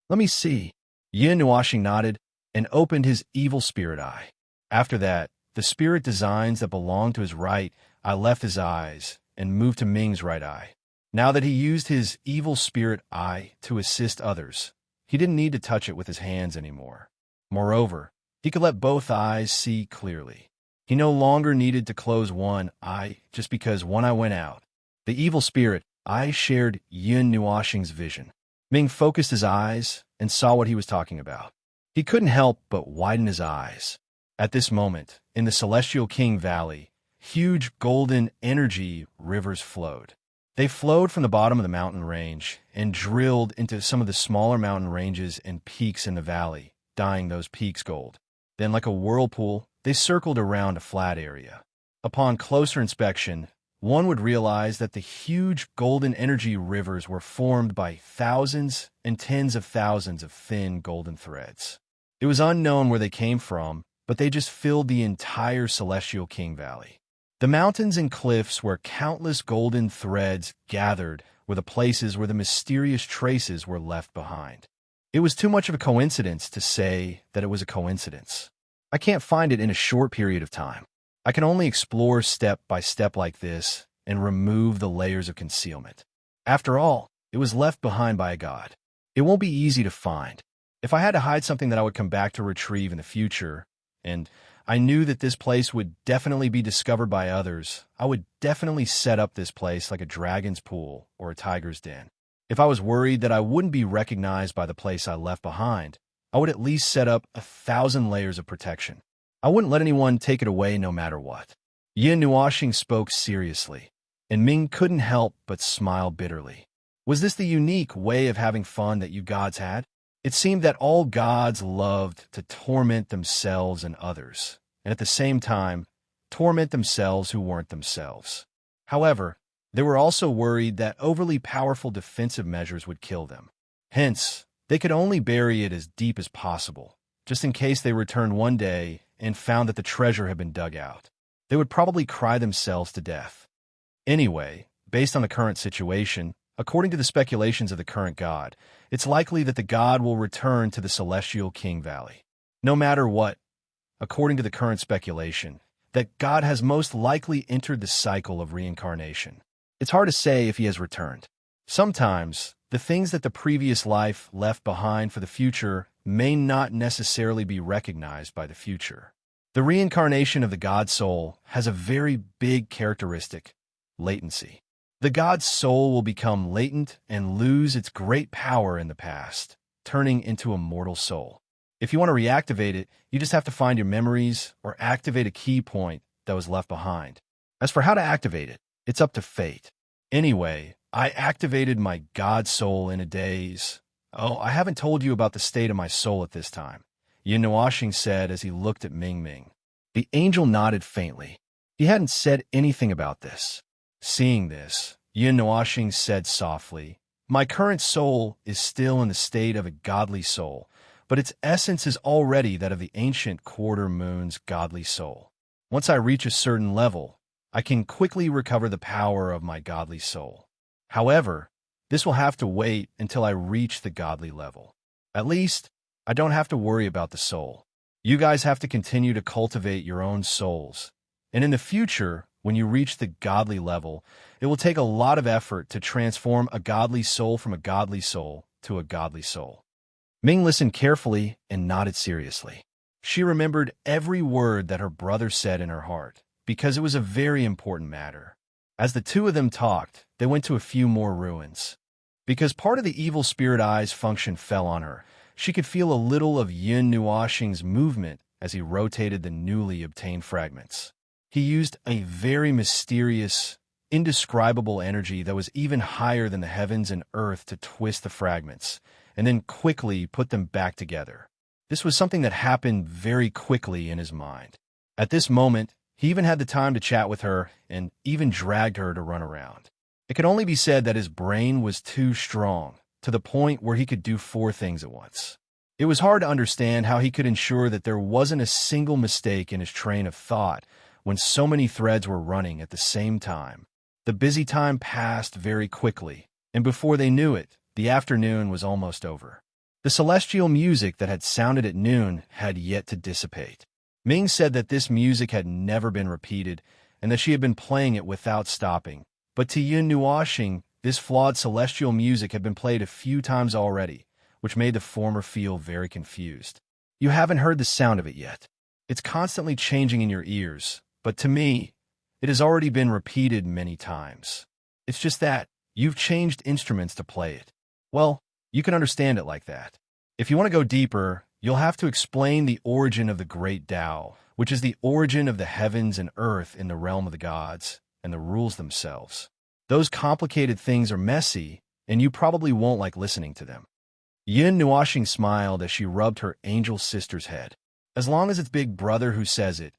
"Let me see." Yin Nuashing nodded and opened his evil spirit eye. After that, the spirit designs that belonged to his right eye left his eyes and moved to Ming's right eye. Now that he used his evil spirit eye to assist others, he didn't need to touch it with his hands anymore. Moreover, he could let both eyes see clearly. He no longer needed to close one eye just because one eye went out. The evil spirit eye shared Yin Nuashing's vision. Ming focused his eyes and saw what he was talking about. He couldn't help but widen his eyes. At this moment, in the Celestial King Valley, huge golden energy rivers flowed. They flowed from the bottom of the mountain range and drilled into some of the smaller mountain ranges and peaks in the valley, dyeing those peaks gold. Then, like a whirlpool, they circled around a flat area. Upon closer inspection, one would realize that the huge golden energy rivers were formed by thousands and tens of thousands of thin golden threads. It was unknown where they came from, but they just filled the entire Celestial King Valley. The mountains and cliffs where countless golden threads gathered were the places where the mysterious traces were left behind. It was too much of a coincidence to say that it was a coincidence. I can't find it in a short period of time. I can only explore step by step like this and remove the layers of concealment. After all, it was left behind by a god. It won't be easy to find. If I had to hide something that I would come back to retrieve in the future, and I knew that this place would definitely be discovered by others, I would definitely set up this place like a dragon's pool or a tiger's den. If I was worried that I wouldn't be recognized by the place I left behind, I would at least set up 1,000 layers of protection. I wouldn't let anyone take it away no matter what. Yin Nuashing spoke seriously, and Ming couldn't help but smile bitterly. Was this the unique way of having fun that you gods had? It seemed that all gods loved to torment themselves and others, and at the same time, torment themselves who weren't themselves. However, they were also worried that overly powerful defensive measures would kill them. Hence, they could only bury it as deep as possible, just in case they returned one day and found that the treasure had been dug out. They would probably cry themselves to death. Anyway, based on the current situation, according to the speculations of the current god, it's likely that the god will return to the Celestial King Valley. No matter what, according to the current speculation, that god has most likely entered the cycle of reincarnation. It's hard to say if he has returned. Sometimes, the things that the previous life left behind for the future may not necessarily be recognized by the future. The reincarnation of the god soul has a very big characteristic: latency. The god's soul will become latent and lose its great power in the past, turning into a mortal soul. If you want to reactivate it, you just have to find your memories or activate a key point that was left behind. As for how to activate it, it's up to fate. Anyway, I activated my god soul in a daze. Oh, I haven't told you about the state of my soul at this time, Yin Nuashing said as he looked at Ming Ming. The angel nodded faintly. He hadn't said anything about this. Seeing this, Yin Nuashing said softly, "My current soul is still in the state of a godly soul, but its essence is already that of the ancient quarter moon's godly soul. Once I reach a certain level, I can quickly recover the power of my godly soul. However, this will have to wait until I reach the godly level. At least, I don't have to worry about the soul. You guys have to continue to cultivate your own souls. And in the future, when you reach the godly level, it will take a lot of effort to transform a godly soul from a godly soul to a godly soul." Ming listened carefully and nodded seriously. She remembered every word that her brother said in her heart, because it was a very important matter. As the two of them talked, they went to a few more ruins. Because part of the evil spirit eye's function fell on her, she could feel a little of Yin Nuashing's movement as he rotated the newly obtained fragments. He used a very mysterious, indescribable energy that was even higher than the heavens and earth to twist the fragments, and then quickly put them back together. This was something that happened very quickly in his mind. At this moment, he even had the time to chat with her and even dragged her to run around. It could only be said that his brain was too strong, to the point where he could do 4 things at once. It was hard to understand how he could ensure that there wasn't a single mistake in his train of thought when so many threads were running at the same time. The busy time passed very quickly, and before they knew it, the afternoon was almost over. The celestial music that had sounded at noon had yet to dissipate. Ming said that this music had never been repeated, and that she had been playing it without stopping. But to Yin Nuashing, this flawed celestial music had been played a few times already, which made the former feel very confused. "You haven't heard the sound of it yet. It's constantly changing in your ears, but to me, it has already been repeated many times. It's just that you've changed instruments to play it. Well, you can understand it like that. If you want to go deeper, you'll have to explain the origin of the great Tao, which is the origin of the heavens and earth in the realm of the gods, and the rules themselves. Those complicated things are messy, and you probably won't like listening to them." Yin Nuashing smiled as she rubbed her angel sister's head. "As long as it's Big Brother who says it,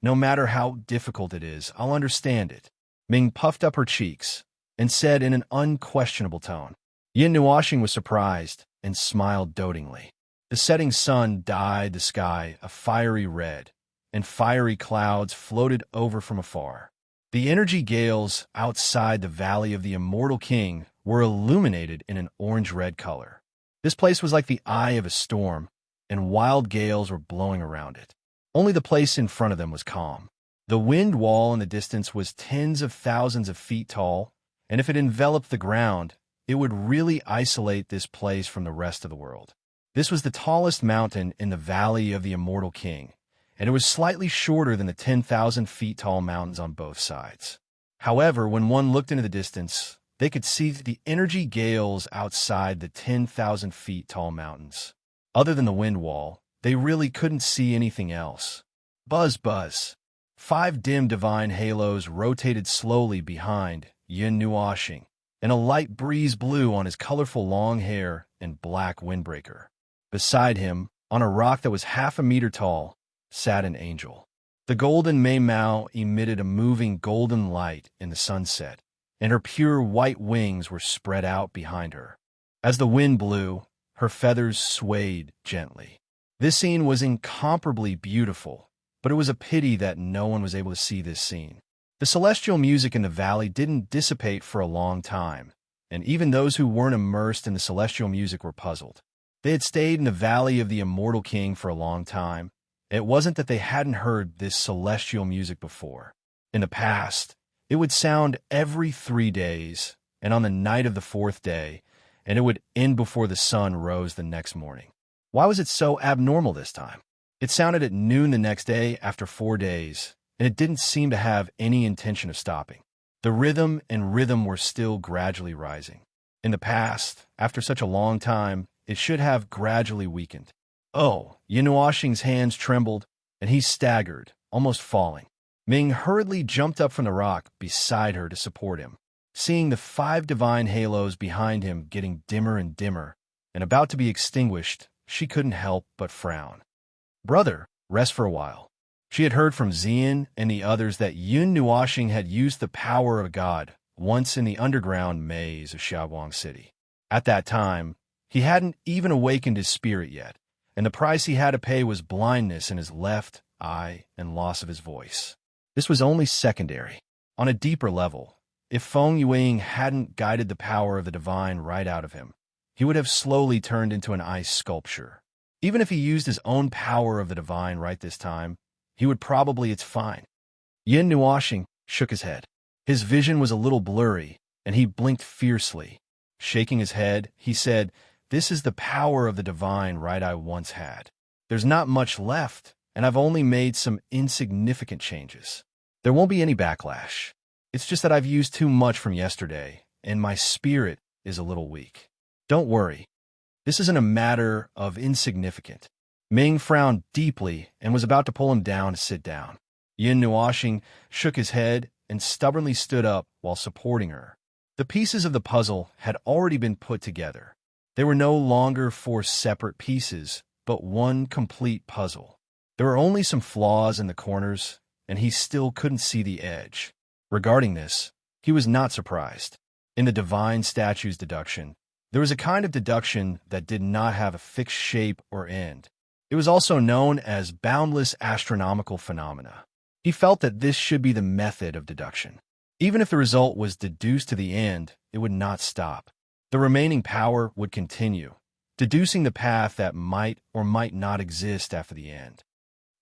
no matter how difficult it is, I'll understand it." Ming puffed up her cheeks and said in an unquestionable tone. Yin Nuashing was surprised and smiled dotingly. The setting sun dyed the sky a fiery red, and fiery clouds floated over from afar. The energy gales outside the Valley of the Immortal King were illuminated in an orange-red color. This place was like the eye of a storm, and wild gales were blowing around it. Only the place in front of them was calm. The wind wall in the distance was tens of thousands of feet tall, and if it enveloped the ground, it would really isolate this place from the rest of the world. This was the tallest mountain in the Valley of the Immortal King, and it was slightly shorter than the 10,000 feet tall mountains on both sides. However, when one looked into the distance, they could see the energy gales outside the 10,000 feet tall mountains. Other than the wind wall, they really couldn't see anything else. Buzz, buzz. 5 dim divine halos rotated slowly behind Yin Nuashing, and a light breeze blew on his colorful long hair and black windbreaker. Beside him, on a rock that was half a meter tall, sat an angel. The golden Mei Mao emitted a moving golden light in the sunset, and her pure white wings were spread out behind her. As the wind blew, her feathers swayed gently. This scene was incomparably beautiful, but it was a pity that no one was able to see this scene. The celestial music in the valley didn't dissipate for a long time, and even those who weren't immersed in the celestial music were puzzled. They had stayed in the Valley of the Immortal King for a long time. It wasn't that they hadn't heard this celestial music before. In the past, it would sound every 3 days, and on the night of the 4th day, and it would end before the sun rose the next morning. Why was it so abnormal this time? It sounded at noon the next day after 4 days, and it didn't seem to have any intention of stopping. The rhythm were still gradually rising. In the past, after such a long time, it should have gradually weakened. Oh, Yinuoxing's hands trembled, and he staggered, almost falling. Ming hurriedly jumped up from the rock beside her to support him. Seeing the 5 divine halos behind him getting dimmer and dimmer, and about to be extinguished, she couldn't help but frown. Brother, rest for a while. She had heard from Xian and the others that Yun Nuoxing had used the power of a god once in the underground maze of Xiaoguang City. At that time, he hadn't even awakened his spirit yet, and the price he had to pay was blindness in his left eye and loss of his voice. This was only secondary. On a deeper level, if Feng Yuing hadn't guided the power of the divine right out of him, he would have slowly turned into an ice sculpture. Even if he used his own power of the divine right this time, he would probably, it's fine. Yin Nuoxing shook his head. His vision was a little blurry, and he blinked fiercely. Shaking his head, he said, "This is the power of the divine right I once had. There's not much left, and I've only made some insignificant changes. There won't be any backlash. It's just that I've used too much from yesterday, and my spirit is a little weak. Don't worry. This isn't a matter of insignificant." Ming frowned deeply and was about to pull him down to sit down. Yin Nuoxing shook his head and stubbornly stood up while supporting her. The pieces of the puzzle had already been put together. They were no longer 4 separate pieces, but one complete puzzle. There were only some flaws in the corners, and he still couldn't see the edge. Regarding this, he was not surprised. In the divine statue's deduction, there was a kind of deduction that did not have a fixed shape or end. It was also known as boundless astronomical phenomena. He felt that this should be the method of deduction. Even if the result was deduced to the end, it would not stop. The remaining power would continue, deducing the path that might or might not exist after the end.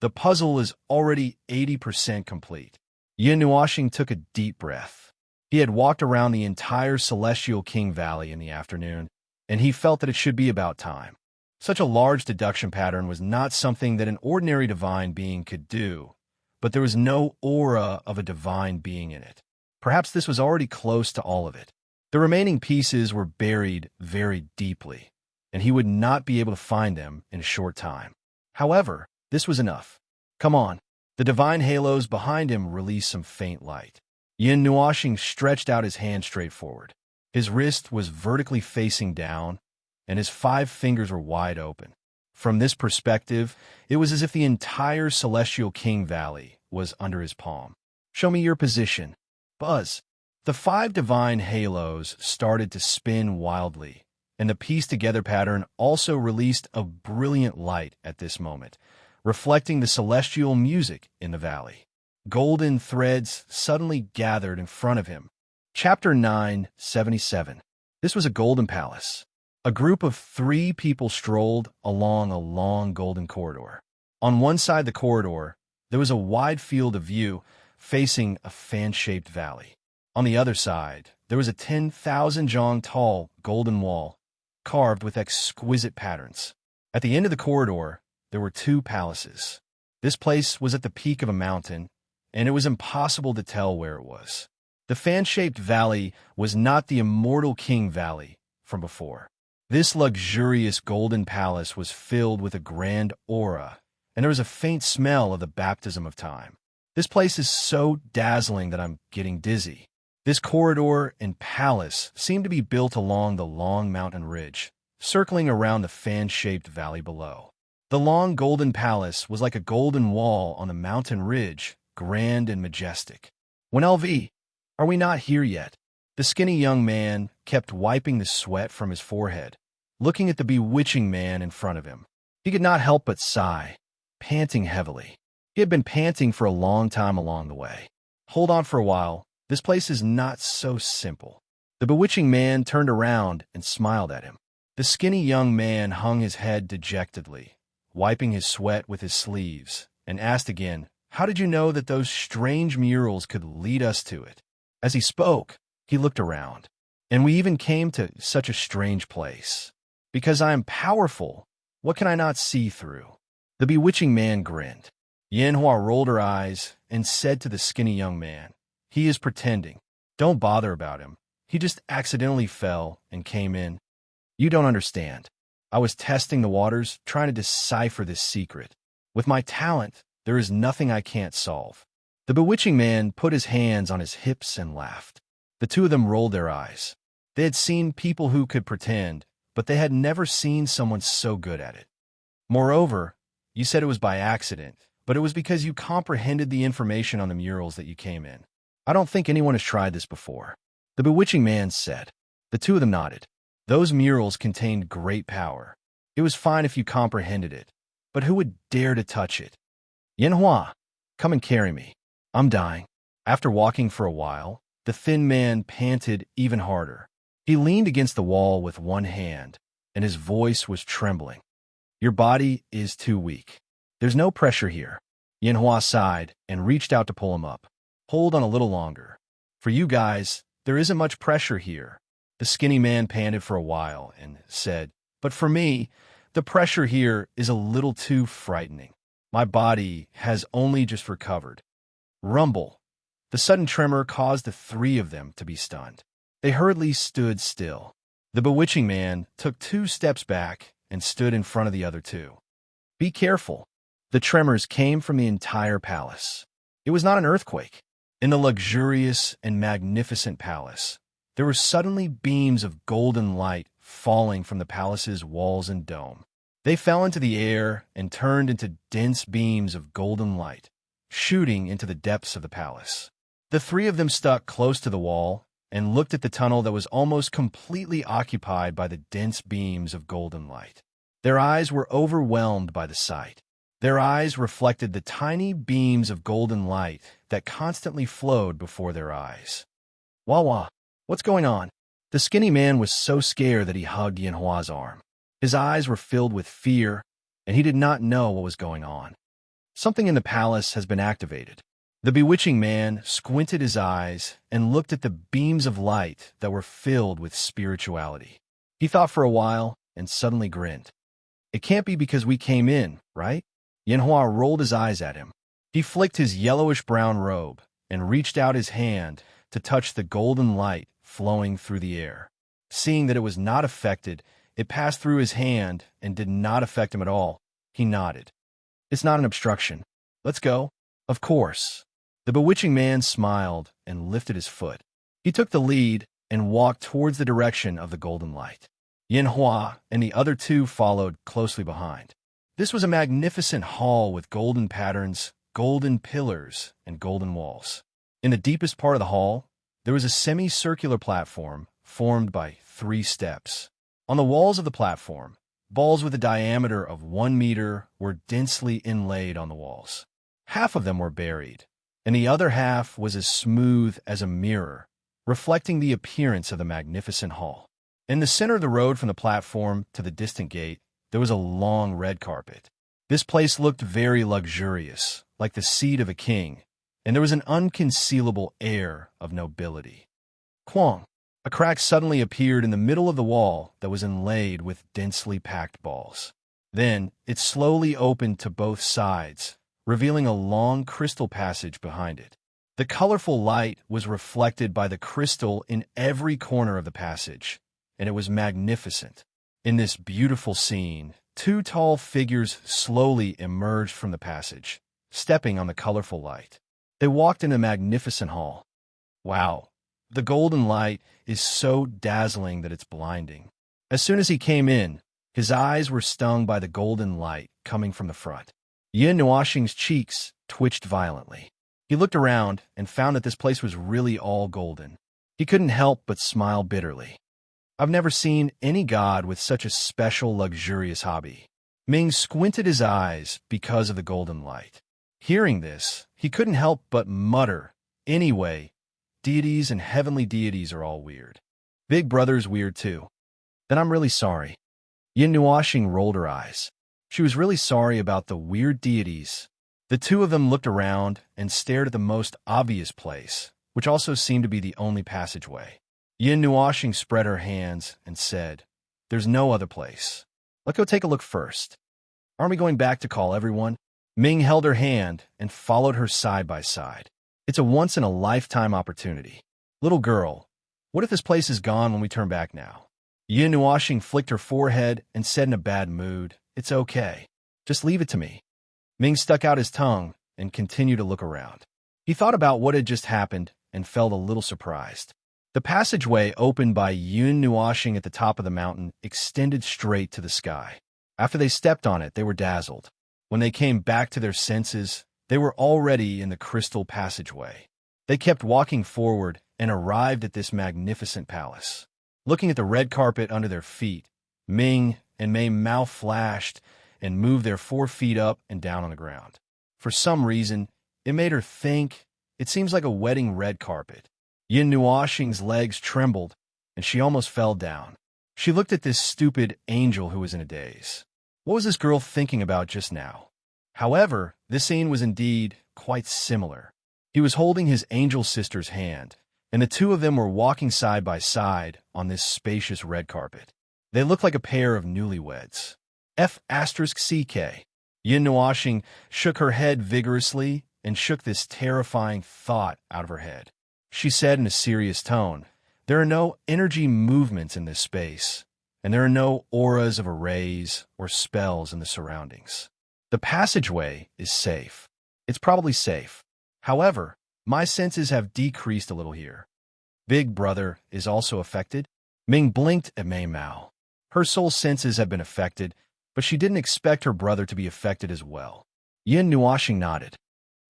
The puzzle is already 80% complete. Yin Nuoxing took a deep breath. He had walked around the entire Celestial King Valley in the afternoon, and he felt that it should be about time. Such a large deduction pattern was not something that an ordinary divine being could do, but there was no aura of a divine being in it. Perhaps this was already close to all of it. The remaining pieces were buried very deeply, and he would not be able to find them in a short time. However, this was enough. Come on. The divine halos behind him released some faint light. Yin Nuoxing stretched out his hand straight forward. His wrist was vertically facing down, and his 5 fingers were wide open. From this perspective, it was as if the entire Celestial King Valley was under his palm. "Show me your position." Buzz. The 5 divine halos started to spin wildly, and the piece-together pattern also released a brilliant light at this moment, reflecting the celestial music in the valley. Golden threads suddenly gathered in front of him. Chapter 977. This was a golden palace. A group of 3 people strolled along a long golden corridor. On one side of the corridor, there was a wide field of view facing a fan-shaped valley. On the other side, there was a 10,000 zhang tall golden wall, carved with exquisite patterns. At the end of the corridor, there were 2 palaces. This place was at the peak of a mountain, and it was impossible to tell where it was. The fan-shaped valley was not the immortal King Valley from before. This luxurious golden palace was filled with a grand aura, and there was a faint smell of the baptism of time. This place is so dazzling that I'm getting dizzy. This corridor and palace seemed to be built along the long mountain ridge, circling around the fan-shaped valley below. The long golden palace was like a golden wall on the mountain ridge, grand and majestic. "When LV, are we not here yet?" The skinny young man kept wiping the sweat from his forehead, looking at the bewitching man in front of him. He could not help but sigh, panting heavily. He had been panting for a long time along the way. "Hold on for a while. This place is not so simple." The bewitching man turned around and smiled at him. The skinny young man hung his head dejectedly, wiping his sweat with his sleeves, and asked again, "How did you know that those strange murals could lead us to it?" As he spoke, he looked around. "And we even came to such a strange place. Because I am powerful, what can I not see through?" The bewitching man grinned. Yanhua rolled her eyes and said to the skinny young man, "He is pretending. Don't bother about him. He just accidentally fell and came in. You don't understand. I was testing the waters, trying to decipher this secret. With my talent, there is nothing I can't solve. The bewitching man put his hands on his hips and laughed. The two of them rolled their eyes. They had seen people who could pretend, but they had never seen someone so good at it. Moreover, you said it was by accident, but it was because you comprehended the information on the murals that you came in. I don't think anyone has tried this before. The bewitching man said. The two of them nodded. Those murals contained great power. It was fine if you comprehended it, but who would dare to touch it? Yanhua, come and carry me. I'm dying. After walking for a while, the thin man panted even harder. He leaned against the wall with one hand, and his voice was trembling. Your body is too weak. There's no pressure here. Yanhua sighed and reached out to pull him up. Hold on a little longer. For you guys, there isn't much pressure here. The skinny man panted for a while and said, but for me, the pressure here is a little too frightening. My body has only just recovered. Rumble. The sudden tremor caused the three of them to be stunned. They hurriedly stood still. The bewitching man took 2 steps back and stood in front of the other two. Be careful. The tremors came from the entire palace. It was not an earthquake. In the luxurious and magnificent palace, there were suddenly beams of golden light falling from the palace's walls and dome. They fell into the air and turned into dense beams of golden light, shooting into the depths of the palace. The three of them stuck close to the wall and looked at the tunnel that was almost completely occupied by the dense beams of golden light. Their eyes were overwhelmed by the sight. Their eyes reflected the tiny beams of golden light that constantly flowed before their eyes. Wawa, what's going on? The skinny man was so scared that he hugged Yanhua's arm. His eyes were filled with fear, and he did not know what was going on. Something in the palace has been activated. The bewitching man squinted his eyes and looked at the beams of light that were filled with spirituality. He thought for a while and suddenly grinned. It can't be because we came in, right? Yanhua rolled his eyes at him. He flicked his yellowish-brown robe and reached out his hand to touch the golden light flowing through the air. Seeing that it was not affected, it passed through his hand and did not affect him at all. He nodded. It's not an obstruction. Let's go. Of course. The bewitching man smiled and lifted his foot. He took the lead and walked towards the direction of the golden light. Yanhua and the other two followed closely behind. This was a magnificent hall with golden patterns, golden pillars, and golden walls. In the deepest part of the hall, there was a semicircular platform formed by 3 steps. On the walls of the platform, balls with a diameter of 1 meter were densely inlaid on the walls. Half of them were buried, and the other half was as smooth as a mirror, reflecting the appearance of the magnificent hall. In the center of the road from the platform to the distant gate, there was a long red carpet. This place looked very luxurious, like the seat of a king, and there was an unconcealable air of nobility. Quang! A crack suddenly appeared in the middle of the wall that was inlaid with densely packed balls. Then it slowly opened to both sides, revealing a long crystal passage behind it. The colorful light was reflected by the crystal in every corner of the passage, and it was magnificent. In this beautiful scene, 2 tall figures slowly emerged from the passage, stepping on the colorful light. They walked in a magnificent hall. Wow, the golden light is so dazzling that it's blinding. As soon as he came in, his eyes were stung by the golden light coming from the front. Yin Nuoxing's cheeks twitched violently. He looked around and found that this place was really all golden. He couldn't help but smile bitterly. I've never seen any god with such a special, luxurious hobby. Ming squinted his eyes because of the golden light. Hearing this, he couldn't help but mutter, anyway, deities and heavenly deities are all weird. Big Brother's weird too. Then I'm really sorry. Yin Nuoxing rolled her eyes. She was really sorry about the weird deities. The two of them looked around and stared at the most obvious place, which also seemed to be the only passageway. Yin Nuoxing spread her hands and said, There's no other place. Let's go take a look first. Aren't we going back to call everyone? Ming held her hand and followed her side by side. It's a once-in-a-lifetime opportunity. Little girl, what if this place is gone when we turn back now? Yin Nuashing flicked her forehead and said in a bad mood, It's okay. Just leave it to me. Ming stuck out his tongue and continued to look around. He thought about what had just happened and felt a little surprised. The passageway opened by Yun Nuashing at the top of the mountain extended straight to the sky. After they stepped on it, they were dazzled. When they came back to their senses, they were already in the crystal passageway. They kept walking forward and arrived at this magnificent palace. Looking at the red carpet under their feet, Ming and Mei Mao flashed and moved their 4 feet up and down on the ground. For some reason, it made her think, it seems like a wedding red carpet. Yin Nuashing's legs trembled, and she almost fell down. She looked at this stupid angel who was in a daze. What was this girl thinking about just now? However, this scene was indeed quite similar. He was holding his angel sister's hand, and the two of them were walking side by side on this spacious red carpet. They looked like a pair of newlyweds. F***CK. Yin Nuashing shook her head vigorously and shook this terrifying thought out of her head. She said in a serious tone, There are no energy movements in this space, and there are no auras of arrays or spells in the surroundings. The passageway is safe. It's probably safe. However, my senses have decreased a little here. Big Brother is also affected. Ming blinked at Mei Mao. Her soul senses have been affected, but she didn't expect her brother to be affected as well. Yin Nuashing nodded.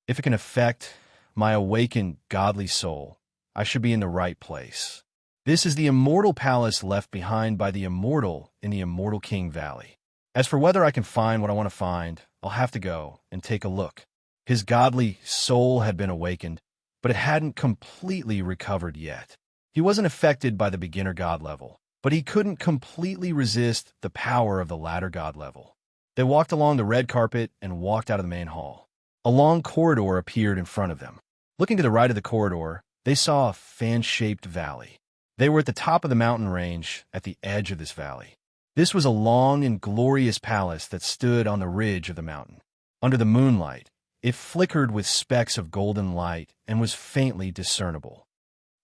If it can affect my awakened godly soul, I should be in the right place. This is the immortal palace left behind by the immortal in the Immortal King Valley. As for whether I can find what I want to find, I'll have to go and take a look. His godly soul had been awakened, but it hadn't completely recovered yet. He wasn't affected by the beginner god level, but he couldn't completely resist the power of the latter god level. They walked along the red carpet and walked out of the main hall. A long corridor appeared in front of them. Looking to the right of the corridor, they saw a fan-shaped valley. They were at the top of the mountain range at the edge of this valley. This was a long and glorious palace that stood on the ridge of the mountain. Under the moonlight, it flickered with specks of golden light and was faintly discernible.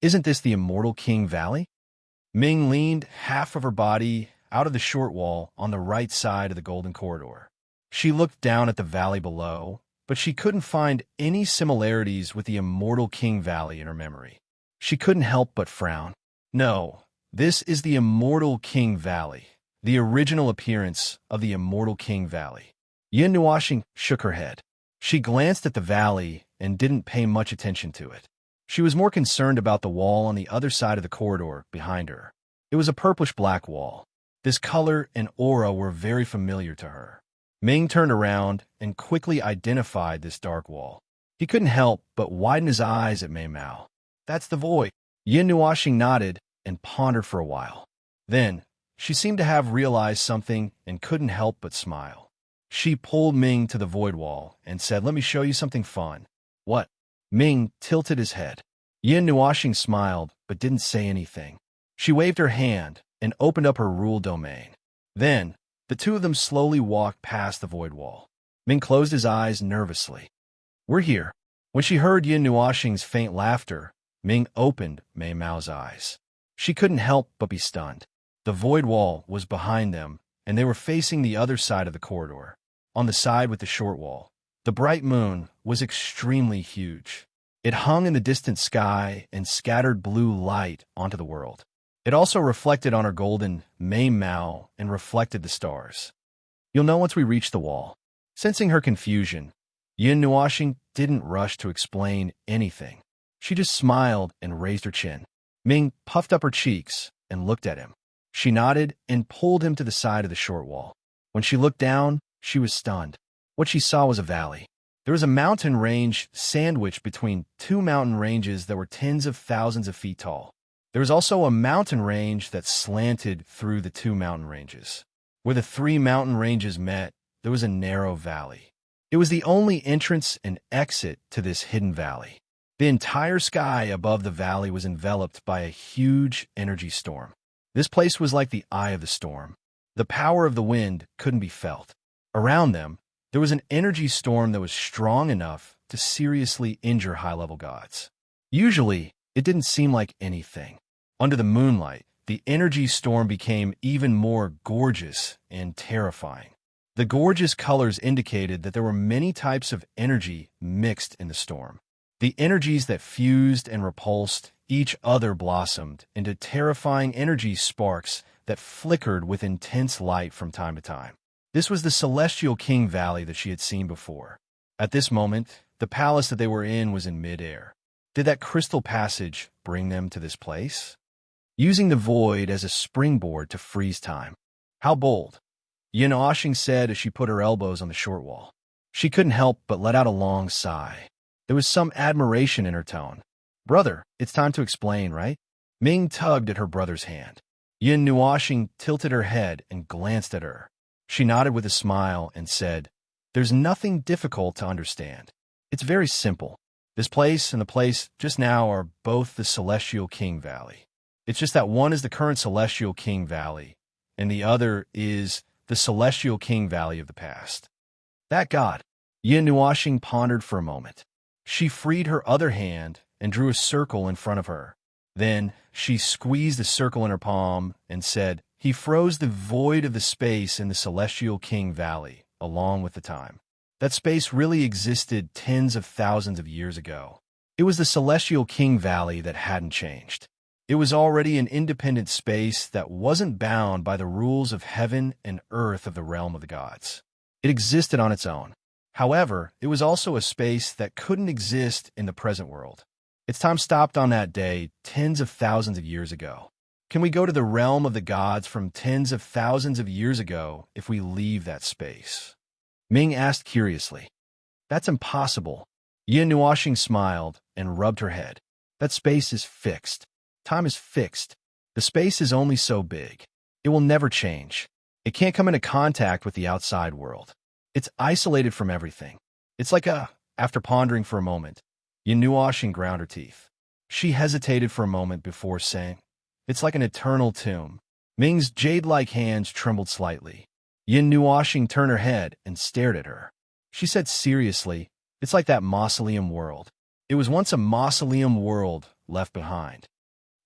Isn't this the Immortal King Valley? Ming leaned half of her body out of the short wall on the right side of the golden corridor. She looked down at the valley below, but she couldn't find any similarities with the Immortal King Valley in her memory. She couldn't help but frown. No, this is the Immortal King Valley, the original appearance of the Immortal King Valley. Yin Nuashing shook her head. She glanced at the valley and didn't pay much attention to it. She was more concerned about the wall on the other side of the corridor behind her. It was a purplish-black wall. This color and aura were very familiar to her. Ming turned around and quickly identified this dark wall. He couldn't help but widen his eyes at Mei Mao. That's the void. Yin Nuashing nodded and pondered for a while. Then, she seemed to have realized something and couldn't help but smile. She pulled Ming to the void wall and said, Let me show you something fun. What? Ming tilted his head. Yin Nuashing smiled but didn't say anything. She waved her hand and opened up her rule domain. Then, the two of them slowly walked past the void wall. Ming closed his eyes nervously. We're here. When she heard Yin Nuashing's faint laughter, Ming opened Mei Mao's eyes. She couldn't help but be stunned. The void wall was behind them, and they were facing the other side of the corridor. On the side with the short wall, the bright moon was extremely huge. It hung in the distant sky and scattered blue light onto the world. It also reflected on her golden Mei Mao and reflected the stars. You'll know once we reach the wall. Sensing her confusion, Yin Nuashing didn't rush to explain anything. She just smiled and raised her chin. Ming puffed up her cheeks and looked at him. She nodded and pulled him to the side of the short wall. When she looked down, she was stunned. What she saw was a valley. There was a mountain range sandwiched between two mountain ranges that were tens of thousands of feet tall. There was also a mountain range that slanted through the two mountain ranges. Where the three mountain ranges met, there was a narrow valley. It was the only entrance and exit to this hidden valley. The entire sky above the valley was enveloped by a huge energy storm. This place was like the eye of the storm. The power of the wind couldn't be felt. Around them, there was an energy storm that was strong enough to seriously injure high-level gods. Usually, It didn't seem like anything. Under the moonlight, the energy storm became even more gorgeous and terrifying. The gorgeous colors indicated that there were many types of energy mixed in the storm. The energies that fused and repulsed each other blossomed into terrifying energy sparks that flickered with intense light from time to time. This was the Celestial King Valley that she had seen before. At this moment, the palace that they were in was in midair. Did that crystal passage bring them to this place? Using the void as a springboard to freeze time. How bold! Yin Oshing said as she put her elbows on the short wall. She couldn't help but let out a long sigh. There was some admiration in her tone. Brother, it's time to explain, right? Ming tugged at her brother's hand. Yin Nuoshing tilted her head and glanced at her. She nodded with a smile and said, There's nothing difficult to understand. It's very simple. This place and the place just now are both the Celestial King Valley. It's just that one is the current Celestial King Valley, and the other is the Celestial King Valley of the past. That God. Yin Nuoshing pondered for a moment. She freed her other hand and drew a circle in front of her. Then she squeezed the circle in her palm and said, He froze the void of the space in the Celestial King Valley, along with the time. That space really existed tens of thousands of years ago. It was the Celestial King Valley that hadn't changed. It was already an independent space that wasn't bound by the rules of heaven and earth of the realm of the gods. It existed on its own. However, it was also a space that couldn't exist in the present world. Its time stopped on that day tens of thousands of years ago. Can we go to the realm of the gods from tens of thousands of years ago if we leave that space? Ming asked curiously. That's impossible. Yin Nuoshing smiled and rubbed her head. That space is fixed. Time is fixed. The space is only so big. It will never change. It can't come into contact with the outside world. It's isolated from everything. It's like after pondering for a moment, Yin Nuoshing ground her teeth. She hesitated for a moment before saying, It's like an eternal tomb. Ming's jade-like hands trembled slightly. Yin Nuoshing turned her head and stared at her. She said seriously, It's like that mausoleum world. It was once a mausoleum world left behind.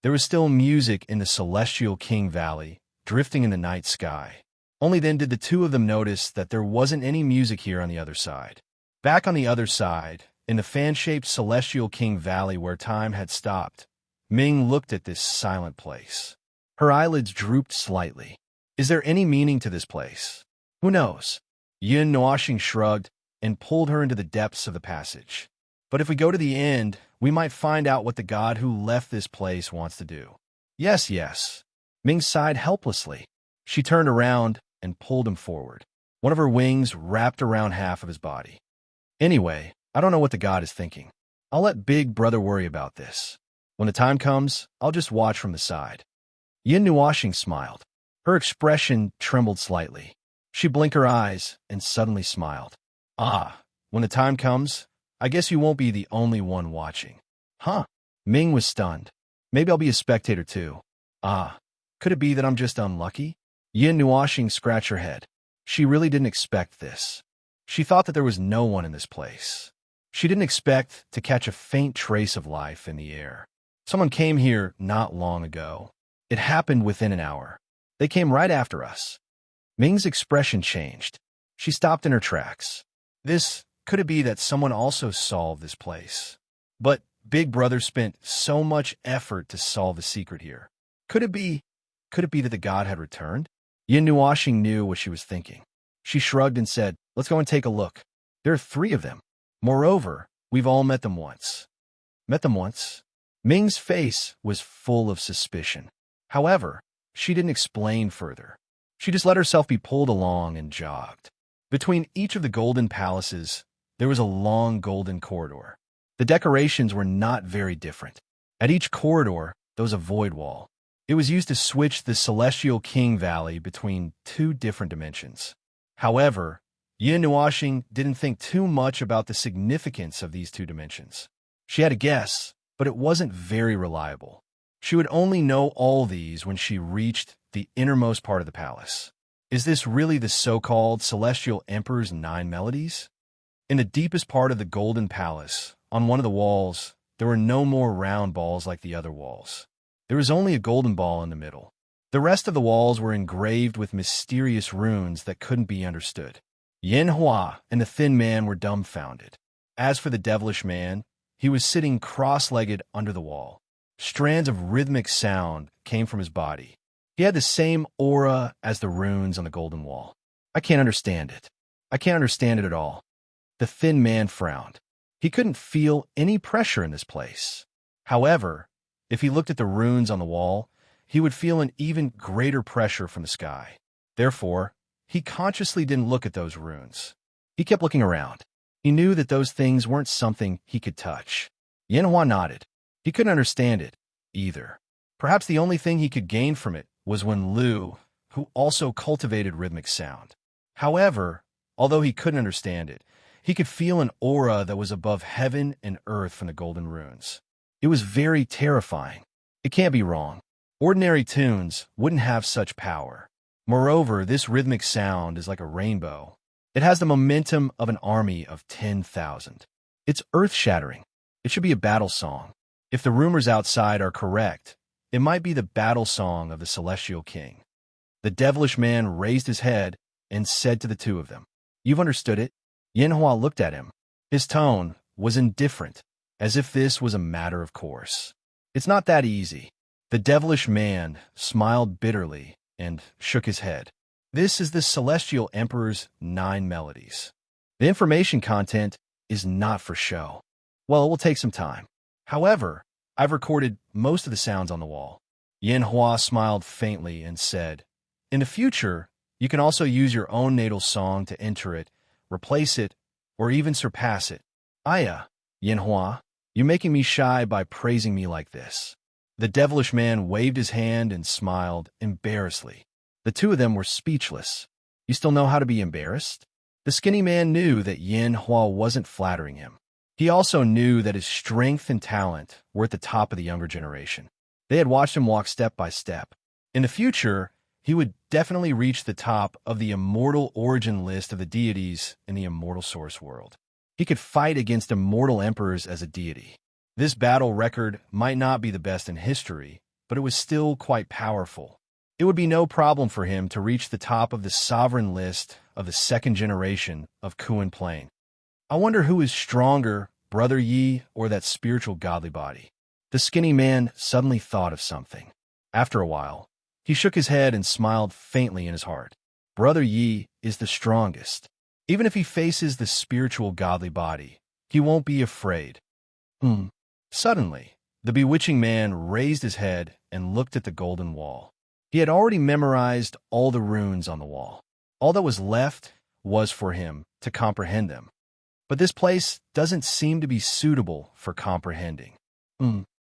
There was still music in the Celestial King Valley, drifting in the night sky. Only then did the two of them notice that there wasn't any music here on the other side. Back on the other side, in the fan-shaped Celestial King Valley where time had stopped, Ming looked at this silent place. Her eyelids drooped slightly. Is there any meaning to this place? Who knows? Yin Nuoshing shrugged and pulled her into the depths of the passage. But if we go to the end, we might find out what the god who left this place wants to do. Yes, yes. Ming sighed helplessly. She turned around and pulled him forward. One of her wings wrapped around half of his body. Anyway, I don't know what the god is thinking. I'll let Big Brother worry about this. When the time comes, I'll just watch from the side. Yin Nuoshing smiled. Her expression trembled slightly. She blinked her eyes and suddenly smiled. When the time comes, I guess you won't be the only one watching. Huh? Ming was stunned. Maybe I'll be a spectator too. Could it be that I'm just unlucky? Yin Nuoshing scratched her head. She really didn't expect this. She thought that there was no one in this place. She didn't expect to catch a faint trace of life in the air. Someone came here not long ago. It happened within an hour. They came right after us. Ming's expression changed. She stopped in her tracks. Could it be that someone also solved this place? But Big Brother spent so much effort to solve the secret here. Could it be that the god had returned? Yin Nuoshing knew what she was thinking. She shrugged and said, Let's go and take a look. There are 3 of them. Moreover, we've all met them once. Met them once? Ming's face was full of suspicion. However, she didn't explain further. She just let herself be pulled along and jogged. Between each of the golden palaces, there was a long golden corridor. The decorations were not very different. At each corridor, there was a void wall. It was used to switch the Celestial King Valley between 2 different dimensions. However, Yin Nuoshing didn't think too much about the significance of these 2 dimensions. She had a guess, but it wasn't very reliable. She would only know all these when she reached the innermost part of the palace. Is this really the so-called Celestial Emperor's 9 melodies? In the deepest part of the Golden Palace, on one of the walls, there There were no more round balls like the other walls. There was only a golden ball in the middle. The rest of the walls were engraved with mysterious runes that couldn't be understood. Yin Hua and the thin man were dumbfounded. As for the devilish man, he was sitting cross-legged under the wall. Strands of rhythmic sound came from his body. He had the same aura as the runes on the golden wall. I can't understand it. I can't understand it at all. The thin man frowned. He couldn't feel any pressure in this place. However, if he looked at the runes on the wall, he would feel an even greater pressure from the sky. Therefore, he consciously didn't look at those runes. He kept looking around. He knew that those things weren't something he could touch. Yin Hua nodded. He couldn't understand it, either. Perhaps the only thing he could gain from it was when Liu, who also cultivated rhythmic sound. However, although he couldn't understand it, he could feel an aura that was above heaven and earth from the golden runes. It was very terrifying. It can't be wrong. Ordinary tunes wouldn't have such power. Moreover, this rhythmic sound is like a rainbow. It has the momentum of an army of 10,000. It's earth-shattering. It should be a battle song. If the rumors outside are correct, it might be the battle song of the celestial king. The devilish man raised his head and said to the two of them, "You've understood it?" Yin Hua looked at him. His tone was indifferent, as if this was a matter of course. "It's not that easy." The devilish man smiled bitterly and shook his head. "This is the celestial emperor's 9 melodies. The information content is not for show. Well, it will take some time. However, I've recorded most of the sounds on the wall." Yin Hua smiled faintly and said, "In the future, you can also use your own natal song to enter it, replace it, or even surpass it." "Aya, Yin Hua, you're making me shy by praising me like this." The devilish man waved his hand and smiled embarrassedly. The two of them were speechless. "You still know how to be embarrassed?" The skinny man knew that Yin Hua wasn't flattering him. He also knew that his strength and talent were at the top of the younger generation. They had watched him walk step by step. In the future, he would definitely reach the top of the immortal origin list of the deities in the immortal source world. He could fight against immortal emperors as a deity. This battle record might not be the best in history, but it was still quite powerful. It would be no problem for him to reach the top of the sovereign list of the second generation of Kuan Plain. I wonder who is stronger, Brother Yi or that spiritual godly body? The skinny man suddenly thought of something. After a while, he shook his head and smiled faintly in his heart. Brother Yi is the strongest. Even if he faces the spiritual godly body, he won't be afraid. Suddenly, the bewitching man raised his head and looked at the golden wall. He had already memorized all the runes on the wall. All that was left was for him to comprehend them. But this place doesn't seem to be suitable for comprehending.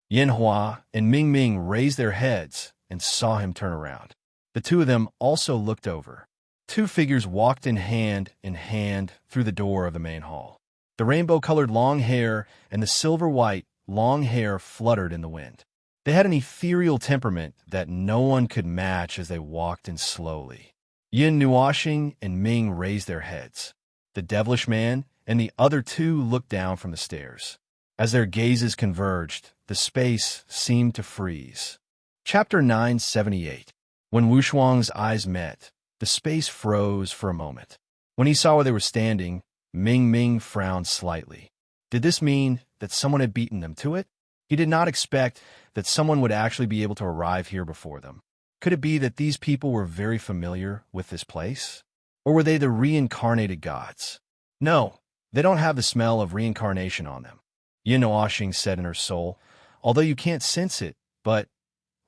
Yin Hua and Ming Ming raised their heads and saw him turn around. The two of them also looked over. Two figures walked in hand through the door of the main hall. The rainbow-colored long hair and the silver-white long hair fluttered in the wind. They had an ethereal temperament that no one could match as they walked in slowly. Yin Nuoxing and Ming raised their heads. The devilish man and the other two looked down from the stairs. As their gazes converged, the space seemed to freeze. Chapter 978. When Wushuang's eyes met, the space froze for a moment. When he saw where they were standing, Ming Ming frowned slightly. Did this mean that someone had beaten them to it? He did not expect that someone would actually be able to arrive here before them. Could it be that these people were very familiar with this place? Or were they the reincarnated gods? No, they don't have the smell of reincarnation on them, Yin Nuoxing said in her soul, although you can't sense it, but,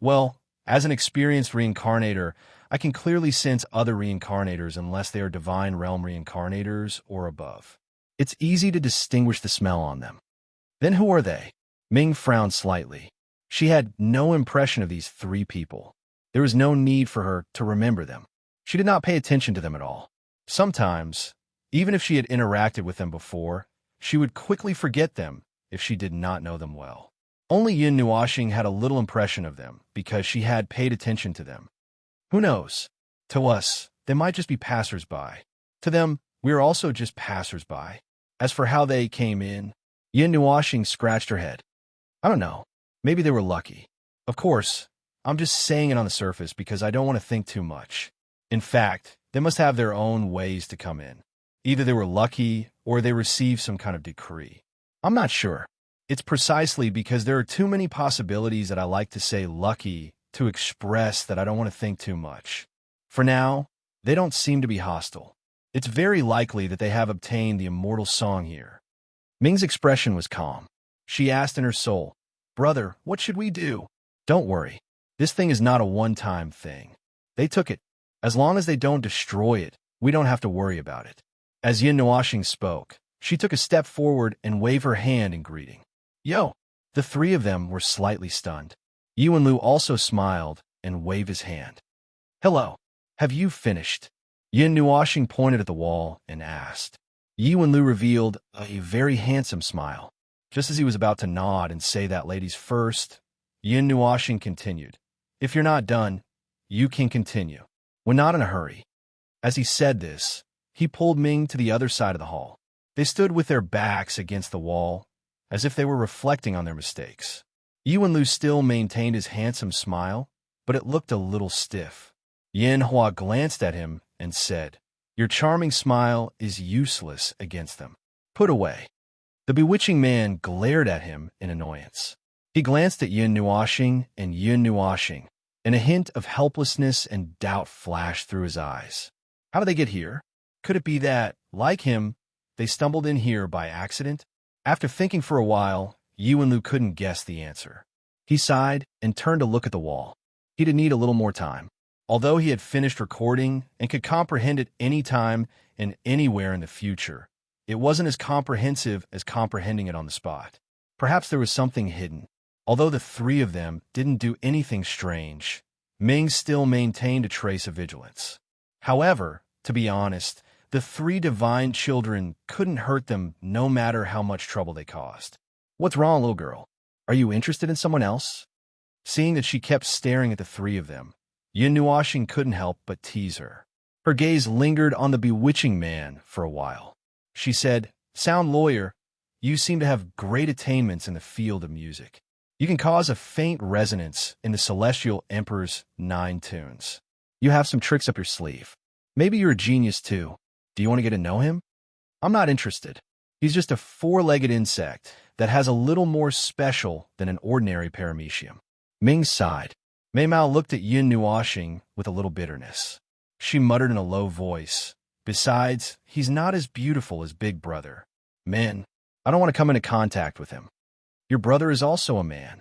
well, as an experienced reincarnator, I can clearly sense other reincarnators unless they are divine realm reincarnators or above. It's easy to distinguish the smell on them. Then who are they? Ming frowned slightly. She had no impression of these three people. There was no need for her to remember them. She did not pay attention to them at all. Sometimes, even if she had interacted with them before, she would quickly forget them if she did not know them well. Only Yin Nuoxing had a little impression of them because she had paid attention to them. Who knows? To us, they might just be passers-by. To them, we are also just passers-by. As for how they came in, Yin Nuoxing scratched her head. I don't know. Maybe they were lucky. Of course, I'm just saying it on the surface because I don't want to think too much. In fact, they must have their own ways to come in. Either they were lucky or they received some kind of decree. I'm not sure. It's precisely because there are too many possibilities that I like to say lucky to express that I don't want to think too much. For now, they don't seem to be hostile. It's very likely that they have obtained the immortal song here. Ming's expression was calm. She asked in her soul, "Brother, what should we do?" "Don't worry. This thing is not a one-time thing. They took it. As long as they don't destroy it, we don't have to worry about it." As Yin Nuoxing spoke, she took a step forward and waved her hand in greeting. "Yo!" The three of them were slightly stunned. Yi Wenlu also smiled and waved his hand. "Hello. Have you finished?" Yin Nuoxing pointed at the wall and asked. Yi Wenlu revealed a very handsome smile. Just as he was about to nod and say that ladies first, Yin Nuoxing continued, "If you're not done, you can continue. We're not in a hurry." As he said this, he pulled Ming to the other side of the hall. They stood with their backs against the wall, as if they were reflecting on their mistakes. Yi Wenlu still maintained his handsome smile, but it looked a little stiff. Yin Hua glanced at him and said, "Your charming smile is useless against them. Put away." The bewitching man glared at him in annoyance. He glanced at Yin Nuoxing and Yin Nuoxing, and a hint of helplessness and doubt flashed through his eyes. How did they get here? Could it be that, like him, they stumbled in here by accident? After thinking for a while, Yi Wenlu couldn't guess the answer. He sighed and turned to look at the wall. He'd need a little more time. Although he had finished recording and could comprehend it any time and anywhere in the future, it wasn't as comprehensive as comprehending it on the spot. Perhaps there was something hidden. Although the three of them didn't do anything strange, Ming still maintained a trace of vigilance. However, to be honest, the three divine children couldn't hurt them no matter how much trouble they caused. "What's wrong, little girl? Are you interested in someone else?" Seeing that she kept staring at the three of them, Yin Nuoxing couldn't help but tease her. Her gaze lingered on the bewitching man for a while. She said, "Sound lawyer, you seem to have great attainments in the field of music. You can cause a faint resonance in the Celestial Emperor's 9 tunes. You have some tricks up your sleeve. Maybe you're a genius too. Do you want to get to know him?" "I'm not interested. He's just a four-legged insect that has a little more special than an ordinary paramecium." Ming sighed. Mei Mao looked at Yin Nuoxing with a little bitterness. She muttered in a low voice, "Besides, he's not as beautiful as Big Brother. Men, I don't want to come into contact with him." "Your brother is also a man."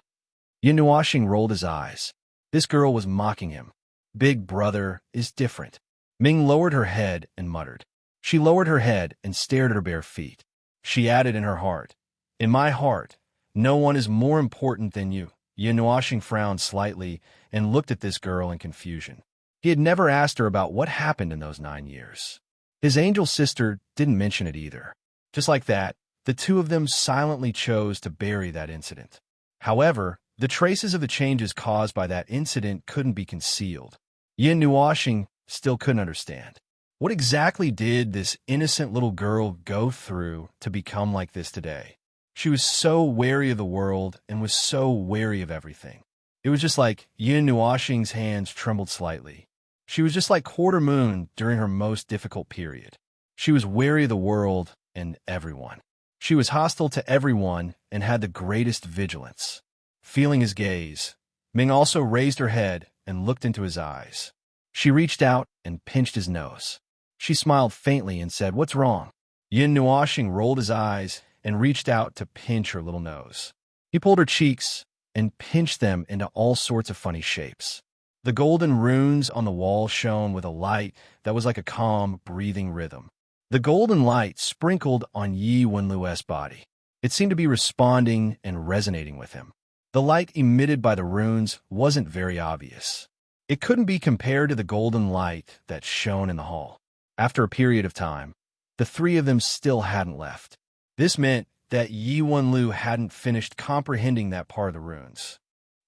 Yin Nuoxing rolled his eyes. This girl was mocking him. Big Brother is different. Ming lowered her head and muttered. She lowered her head and stared at her bare feet. She added in her heart, "In my heart, no one is more important than you." Yin Nuoxing frowned slightly and looked at this girl in confusion. He had never asked her about what happened in those 9 years. His angel sister didn't mention it either. Just like that, the two of them silently chose to bury that incident. However, the traces of the changes caused by that incident couldn't be concealed. Yin Nuoxing still couldn't understand. What exactly did this innocent little girl go through to become like this today? She was so wary of the world and was so wary of everything. It was just like Yin Nuoxing's hands trembled slightly. She was just like Quarter Moon during her most difficult period. She was wary of the world and everyone. She was hostile to everyone and had the greatest vigilance. Feeling his gaze, Ming also raised her head and looked into his eyes. She reached out and pinched his nose. She smiled faintly and said, "What's wrong?" Yin Nuoxing rolled his eyes and reached out to pinch her little nose. He pulled her cheeks and pinched them into all sorts of funny shapes. The golden runes on the wall shone with a light that was like a calm, breathing rhythm. The golden light sprinkled on Yi Wenlu's body. It seemed to be responding and resonating with him. The light emitted by the runes wasn't very obvious. It couldn't be compared to the golden light that shone in the hall. After a period of time, the three of them still hadn't left. This meant that Yi Wenlu hadn't finished comprehending that part of the runes.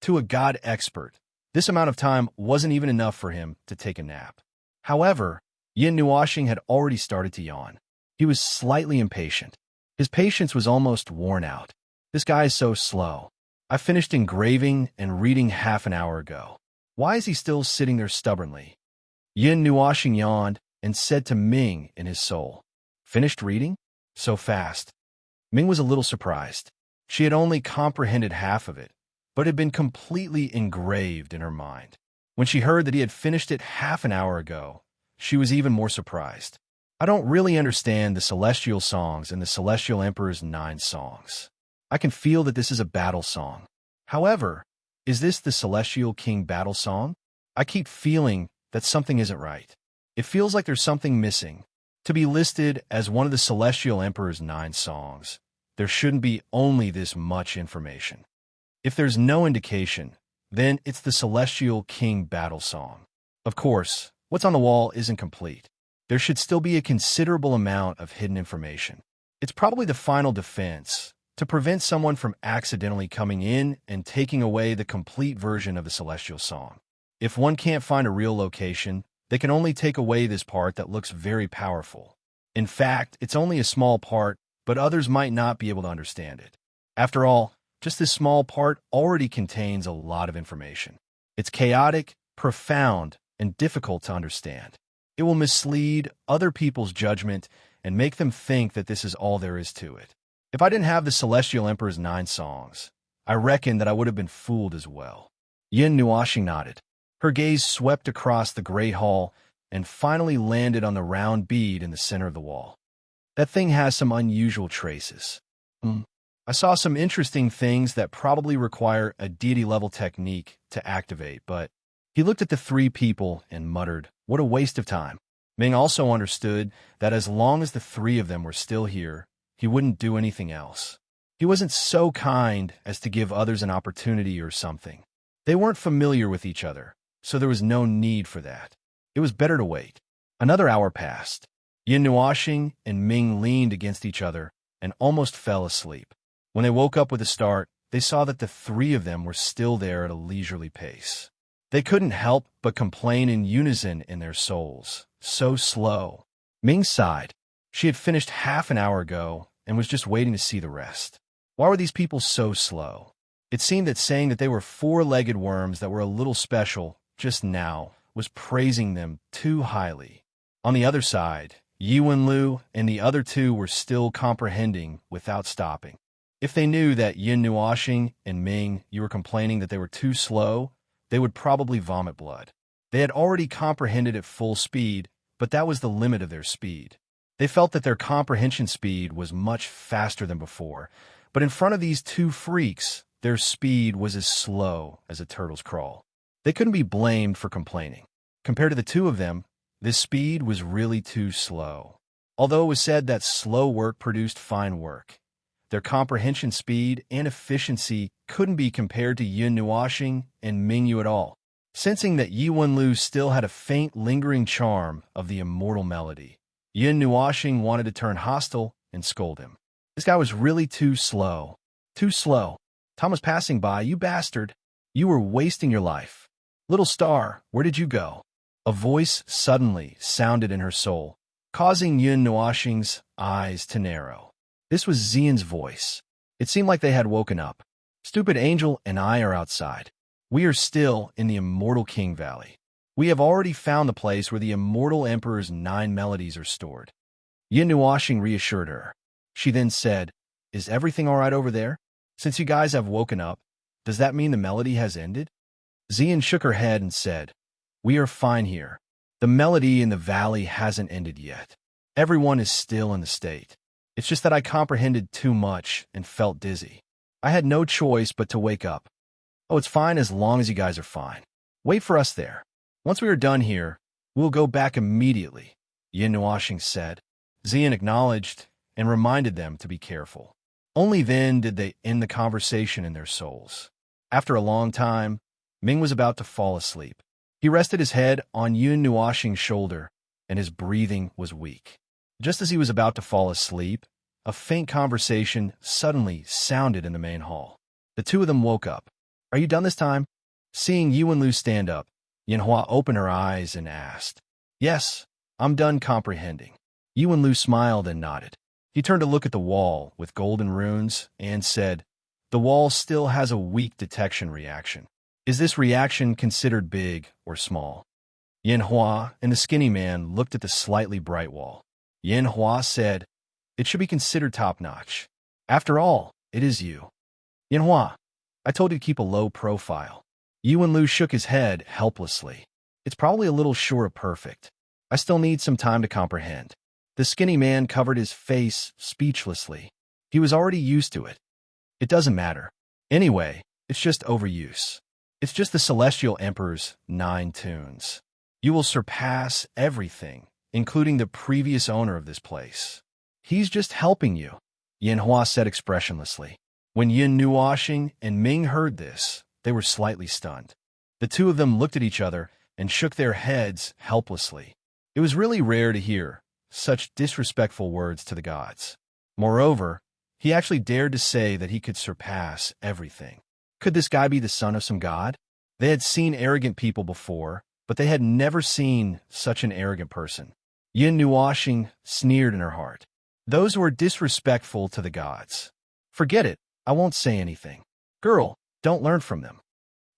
To a god expert, this amount of time wasn't even enough for him to take a nap. However, Yin Nuoxing had already started to yawn. He was slightly impatient. His patience was almost worn out. This guy is so slow. I finished engraving and reading half an hour ago. Why is he still sitting there stubbornly? Yin Nuoxing yawned and said to Ming in his soul, "Finished reading? So fast." Ming was a little surprised. She had only comprehended half of it, but had been completely engraved in her mind. When she heard that he had finished it half an hour ago, she was even more surprised. I don't really understand the celestial songs and the Celestial Emperor's 9 songs. I can feel that this is a battle song. However, is this the Celestial King battle song? I keep feeling that something isn't right. It feels like there's something missing. To be listed as one of the Celestial Emperor's 9 songs, there shouldn't be only this much information. If there's no indication, then it's the Celestial King battle song. Of course, what's on the wall isn't complete. There should still be a considerable amount of hidden information. It's probably the final defense to prevent someone from accidentally coming in and taking away the complete version of the Celestial Song. If one can't find a real location, they can only take away this part that looks very powerful. In fact, it's only a small part, but others might not be able to understand it. After all, just this small part already contains a lot of information. It's chaotic, profound, and difficult to understand. It will mislead other people's judgment and make them think that this is all there is to it. If I didn't have the Celestial Emperor's 9 songs, I reckon that I would have been fooled as well. Yin Nuoxing nodded. Her gaze swept across the gray hall and finally landed on the round bead in the center of the wall. That thing has some unusual traces. I saw some interesting things that probably require a deity-level technique to activate, but he looked at the 3 people and muttered, "What a waste of time." Ming also understood that as long as the 3 of them were still here, he wouldn't do anything else. He wasn't so kind as to give others an opportunity or something. They weren't familiar with each other, so there was no need for that. It was better to wait. Another hour passed. Yin Nuoxing and Ming leaned against each other and almost fell asleep. When they woke up with a start, they saw that the 3 of them were still there at a leisurely pace. They couldn't help but complain in unison in their souls. So slow. Ming sighed. She had finished half an hour ago and was just waiting to see the rest. Why were these people so slow? It seemed that saying that they were 4-legged worms that were a little special just now was praising them too highly. On the other side, Yiwen-Lu and the other 2 were still comprehending without stopping. If they knew that Yin Nuoxing and Ming, you were complaining that they were too slow, they would probably vomit blood. They had already comprehended at full speed, but that was the limit of their speed. They felt that their comprehension speed was much faster than before, but in front of these 2 freaks, their speed was as slow as a turtle's crawl. They couldn't be blamed for complaining. Compared to the 2 of them, this speed was really too slow. Although it was said that slow work produced fine work, their comprehension speed and efficiency couldn't be compared to Yin Nuoxing and Mingyu at all. Sensing that Yiwen-Lu still had a faint, lingering charm of the immortal melody, Yin Nuoxing wanted to turn hostile and scold him. This guy was really too slow. Too slow. Tom was passing by, "You bastard. You were wasting your life. Little star, where did you go?" A voice suddenly sounded in her soul, causing Yin Nuoxing's eyes to narrow. This was Xian's voice. It seemed like they had woken up. "Stupid Angel and I are outside. We are still in the Immortal King Valley. We have already found the place where the Immortal Emperor's 9 melodies are stored." Yin Nuoxing reassured her. She then said, "Is everything all right over there? Since you guys have woken up, does that mean the melody has ended?" Xian shook her head and said, "We are fine here. The melody in the valley hasn't ended yet. Everyone is still in the state. It's just that I comprehended too much and felt dizzy. I had no choice but to wake up." "Oh, it's fine as long as you guys are fine. Wait for us there. Once we are done here, we'll go back immediately," Yin Nuoxing said. Xian acknowledged and reminded them to be careful. Only then did they end the conversation in their souls. After a long time, Ming was about to fall asleep. He rested his head on Yin Nuoxing's shoulder, and his breathing was weak. Just as he was about to fall asleep, a faint conversation suddenly sounded in the main hall. The 2 of them woke up. "Are you done this time?" Seeing Yiwen-Lu stand up, Yanhua opened her eyes and asked, "Yes, I'm done comprehending." Yiwen-Lu smiled and nodded. He turned to look at the wall with golden runes and said, The wall still has a weak detection reaction. Is this reaction considered big or small? Yanhua and the skinny man looked at the slightly bright wall. Yanhua said, "It should be considered top-notch. After all, it is you." "Yanhua, I told you to keep a low profile." Yuan Lu shook his head helplessly. "It's probably a little short of perfect. I still need some time to comprehend." The skinny man covered his face speechlessly. He was already used to it. "It doesn't matter. Anyway, it's just overuse. It's just the Celestial Emperor's 9 tunes. You will surpass everything, including the previous owner of this place. He's just helping you," Yanhua said expressionlessly. When Yin Nuoxing and Ming heard this, they were slightly stunned. The two of them looked at each other and shook their heads helplessly. It was really rare to hear such disrespectful words to the gods. Moreover, he actually dared to say that he could surpass everything. Could this guy be the son of some god? They had seen arrogant people before, but they had never seen such an arrogant person. Yin Nuoxing sneered in her heart. Those who are disrespectful to the gods. Forget it, I won't say anything. Girl, don't learn from them.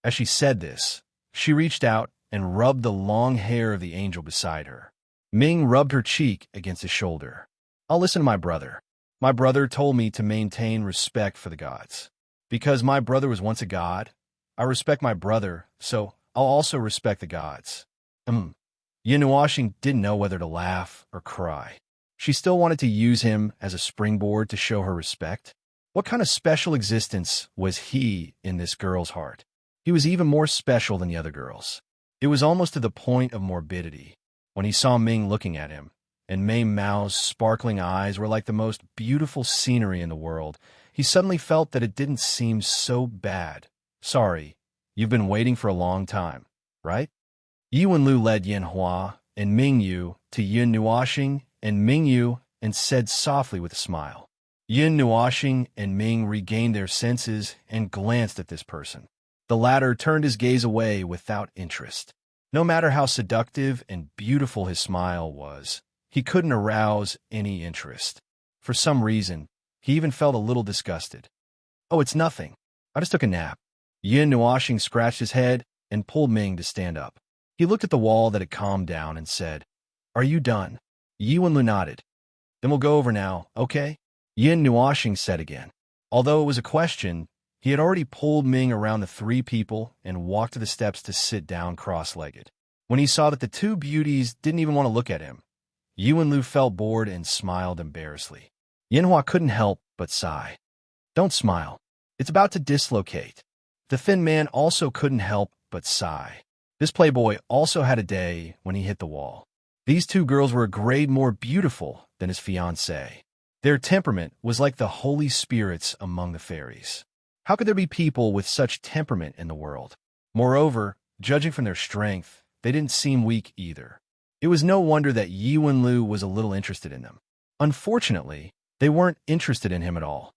As she said this, she reached out and rubbed the long hair of the angel beside her. Ming rubbed her cheek against his shoulder. "I'll listen to my brother. My brother told me to maintain respect for the gods. Because my brother was once a god, I respect my brother, so I'll also respect the gods." Yin Nuoxing didn't know whether to laugh or cry. She still wanted to use him as a springboard to show her respect. What kind of special existence was he in this girl's heart? He was even more special than the other girls. It was almost to the point of morbidity. When he saw Ming looking at him, and Mei Mao's sparkling eyes were like the most beautiful scenery in the world, he suddenly felt that it didn't seem so bad. "Sorry, you've been waiting for a long time, right?" Yuan Lu led Yanhua and Ming Yu to Yin Nuoxing and Ming Yu and said softly with a smile. Yin Nuoxing and Ming regained their senses and glanced at this person. The latter turned his gaze away without interest. No matter how seductive and beautiful his smile was, he couldn't arouse any interest. For some reason, he even felt a little disgusted. "Oh, it's nothing. I just took a nap." Yin Nuoxing scratched his head and pulled Ming to stand up. He looked at the wall that had calmed down and said, "Are you done?" Yuan Lu nodded. "Then we'll go over now, okay?" Yin Nuoxing said again. Although it was a question, he had already pulled Ming around the 3 people and walked to the steps to sit down cross-legged. When he saw that the 2 beauties didn't even want to look at him, Yuan Lu felt bored and smiled embarrassedly. Yanhua couldn't help but sigh. "Don't smile. It's about to dislocate." The thin man also couldn't help but sigh. This playboy also had a day when he hit the wall. These 2 girls were a grade more beautiful than his fiancée. Their temperament was like the holy spirits among the fairies. How could there be people with such temperament in the world? Moreover, judging from their strength, they didn't seem weak either. It was no wonder that Yuan Lu was a little interested in them. Unfortunately, they weren't interested in him at all.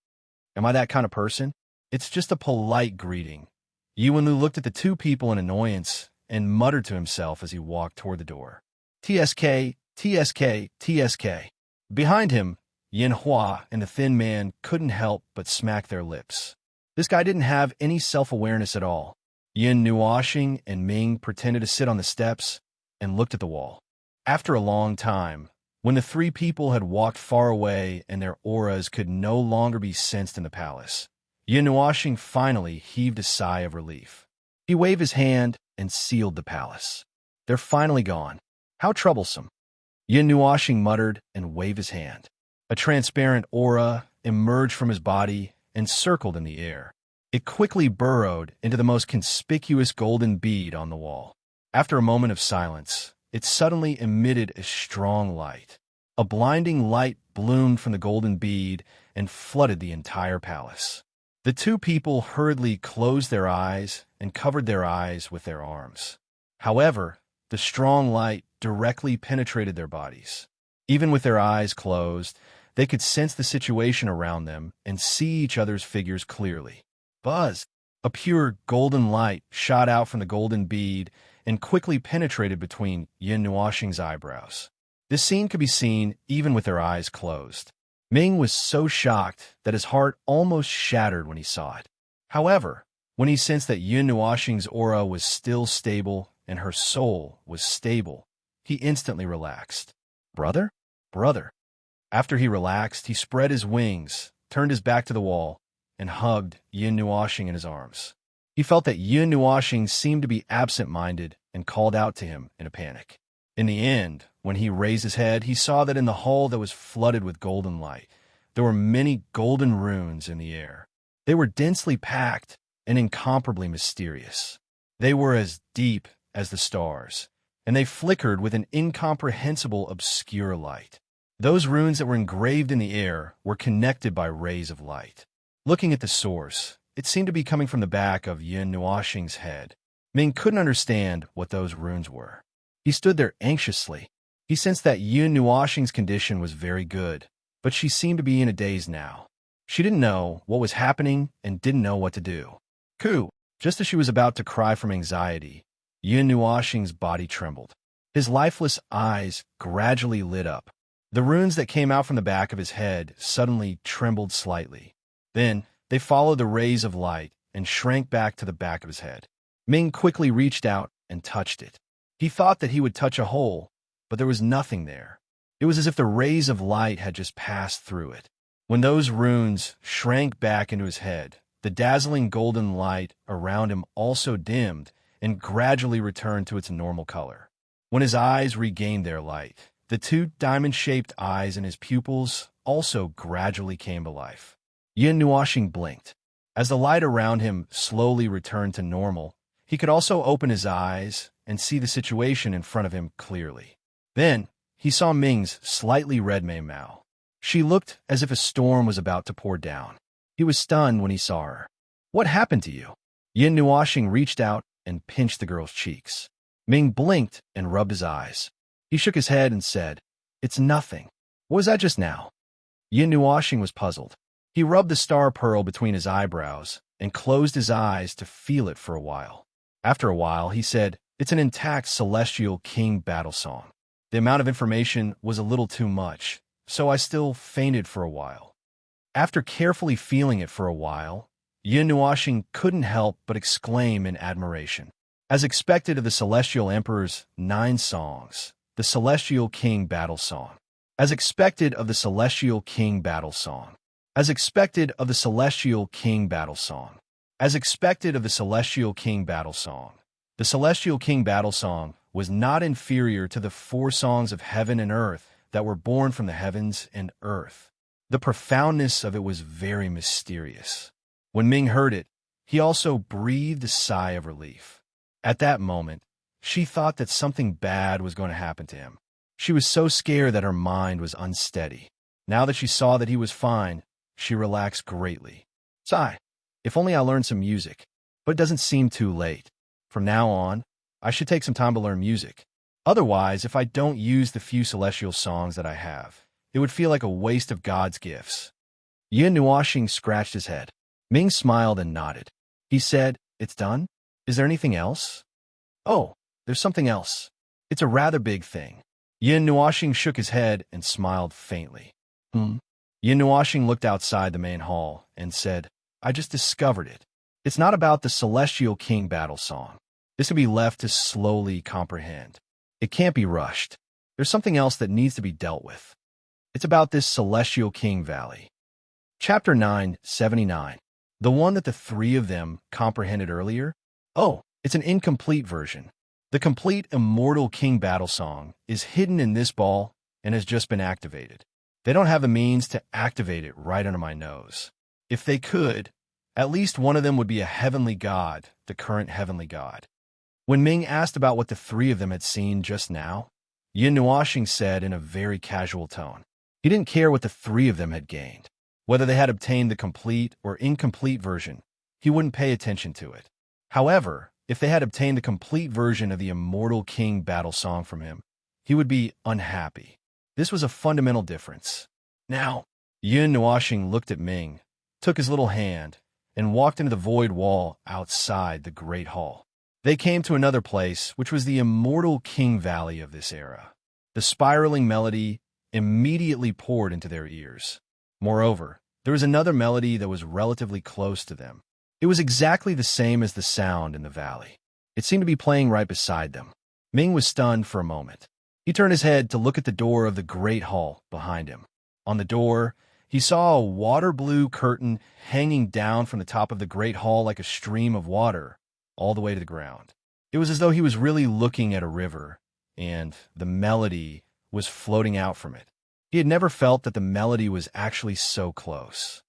Am I that kind of person? It's just a polite greeting. Yuan Lu looked at the 2 people in annoyance and muttered to himself as he walked toward the door. "TSK, TSK, TSK. Behind him, Yanhua and the thin man couldn't help but smack their lips. This guy didn't have any self-awareness at all. Yin Nuoxing and Ming pretended to sit on the steps and looked at the wall. After a long time, when the 3 people had walked far away and their auras could no longer be sensed in the palace, Yin Nuoxing finally heaved a sigh of relief. He waved his hand and sealed the palace. "They're finally gone. How troublesome." Yin Nuoxing muttered and waved his hand. A transparent aura emerged from his body and circled in the air. It quickly burrowed into the most conspicuous golden bead on the wall. After a moment of silence, it suddenly emitted a strong light. A blinding light bloomed from the golden bead and flooded the entire palace. The 2 people hurriedly closed their eyes and covered their eyes with their arms. However, the strong light directly penetrated their bodies. Even with their eyes closed, they could sense the situation around them and see each other's figures clearly. Buzz! A pure golden light shot out from the golden bead and quickly penetrated between Yin Nuoxing's eyebrows. This scene could be seen even with their eyes closed. Ming was so shocked that his heart almost shattered when he saw it. However, when he sensed that Yun Nuoxing's aura was still stable and her soul was stable, he instantly relaxed. Brother? Brother. After he relaxed, he spread his wings, turned his back to the wall, and hugged Yun Nuoxing in his arms. He felt that Yun Nuoxing seemed to be absent-minded and called out to him in a panic. In the end, when he raised his head, he saw that in the hall that was flooded with golden light, there were many golden runes in the air. They were densely packed and incomparably mysterious. They were as deep as the stars, and they flickered with an incomprehensible obscure light. Those runes that were engraved in the air were connected by rays of light. Looking at the source, it seemed to be coming from the back of Yun Nuoxing's head. Ming couldn't understand what those runes were. He stood there anxiously. He sensed that Yun Nuoxing's condition was very good, but she seemed to be in a daze now. She didn't know what was happening and didn't know what to do. Just as she was about to cry from anxiety, Yun Nuoxing's body trembled. His lifeless eyes gradually lit up. The runes that came out from the back of his head suddenly trembled slightly. Then they followed the rays of light and shrank back to the back of his head. Ming quickly reached out and touched it. He thought that he would touch a hole, but there was nothing there. It was as if the rays of light had just passed through it. When those runes shrank back into his head, the dazzling golden light around him also dimmed and gradually returned to its normal color. When his eyes regained their light, the two diamond-shaped eyes in his pupils also gradually came to life. Yun Nuoxing blinked. As the light around him slowly returned to normal, he could also open his eyes and see the situation in front of him clearly. Then, he saw Ming's slightly red Mei-Mao. She looked as if a storm was about to pour down. He was stunned when he saw her. What happened to you? Yun Nuoxing reached out and pinched the girl's cheeks. Ming blinked and rubbed his eyes. He shook his head and said, "It's nothing. What was that just now?" Yun Nuoxing was puzzled. He rubbed the star pearl between his eyebrows and closed his eyes to feel it for a while. After a while, he said, "It's an intact celestial king battle song. The amount of information was a little too much, so I still fainted for a while." After carefully feeling it for a while, Yun Nuoxing couldn't help but exclaim in admiration. As expected of the Celestial Emperor's 9 songs, the Celestial King Battle Song. As expected of the Celestial King Battle Song. As expected of the Celestial King Battle Song. As expected of the Celestial King Battle Song. The Celestial King Battle Song was not inferior to the 4 songs of heaven and earth that were born from the heavens and earth. The profoundness of it was very mysterious. When Ming heard it, he also breathed a sigh of relief. At that moment, she thought that something bad was going to happen to him. She was so scared that her mind was unsteady. Now that she saw that he was fine, she relaxed greatly. Sigh, if only I learned some music. But it doesn't seem too late. From now on, I should take some time to learn music. Otherwise, if I don't use the few celestial songs that I have, it would feel like a waste of God's gifts. Yun Nuoxing scratched his head. Ming smiled and nodded. He said, "It's done? Is there anything else?" "Oh, there's something else. It's a rather big thing." Yun Nuoxing shook his head and smiled faintly. Yun Nuoxing looked outside the main hall and said, "I just discovered it. It's not about the Celestial King Battle Song. This can be left to slowly comprehend. It can't be rushed. There's something else that needs to be dealt with. It's about this Celestial King Valley." Chapter 979. The one that the 3 of them comprehended earlier? Oh, it's an incomplete version. The complete Immortal King Battle Song is hidden in this ball and has just been activated. They don't have the means to activate it right under my nose. If they could, at least one of them would be a heavenly god, the current heavenly god. When Ming asked about what the 3 of them had seen just now, Yun Nuoxing said in a very casual tone. He didn't care what the 3 of them had gained. Whether they had obtained the complete or incomplete version, he wouldn't pay attention to it. However, if they had obtained the complete version of the Immortal King Battle Song from him, he would be unhappy. This was a fundamental difference. Now, Yun Nuoxing looked at Ming, took his little hand, and walked into the void wall outside the Great Hall. They came to another place, which was the Immortal King Valley of this era. The spiraling melody immediately poured into their ears. Moreover, there was another melody that was relatively close to them. It was exactly the same as the sound in the valley. It seemed to be playing right beside them. Ming was stunned for a moment. He turned his head to look at the door of the great hall behind him. On the door, he saw a water blue curtain hanging down from the top of the great hall like a stream of water, all the way to the ground. It was as though he was really looking at a river, and the melody was floating out from it. He had never felt that the melody was actually so close.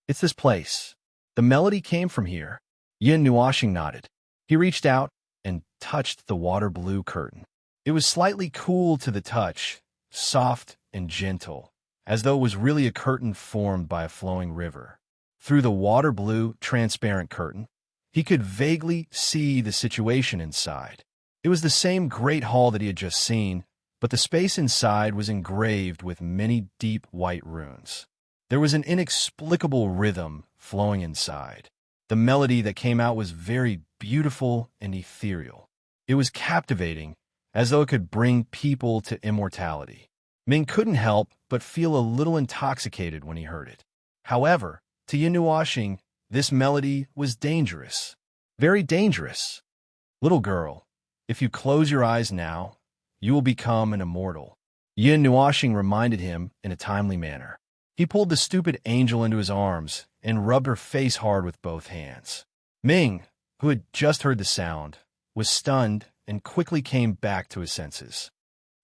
It's this place. The melody came from here. Yin Nuashing nodded. He reached out and touched the water blue curtain. It was slightly cool to the touch, soft and gentle, as though it was really a curtain formed by a flowing river. Through the water blue, transparent curtain, he could vaguely see the situation inside. It was the same great hall that he had just seen, but the space inside was engraved with many deep white runes. There was an inexplicable rhythm flowing inside. The melody that came out was very beautiful and ethereal. It was captivating, as though it could bring people to immortality. Ming couldn't help but feel a little intoxicated when he heard it. However, to Yin Nuashing, this melody was dangerous. Very dangerous. Little girl, if you close your eyes now, you will become an immortal. Yin Nuashing reminded him in a timely manner. He pulled the stupid angel into his arms and rubbed her face hard with both hands. Ming, who had just heard the sound, was stunned and quickly came back to his senses.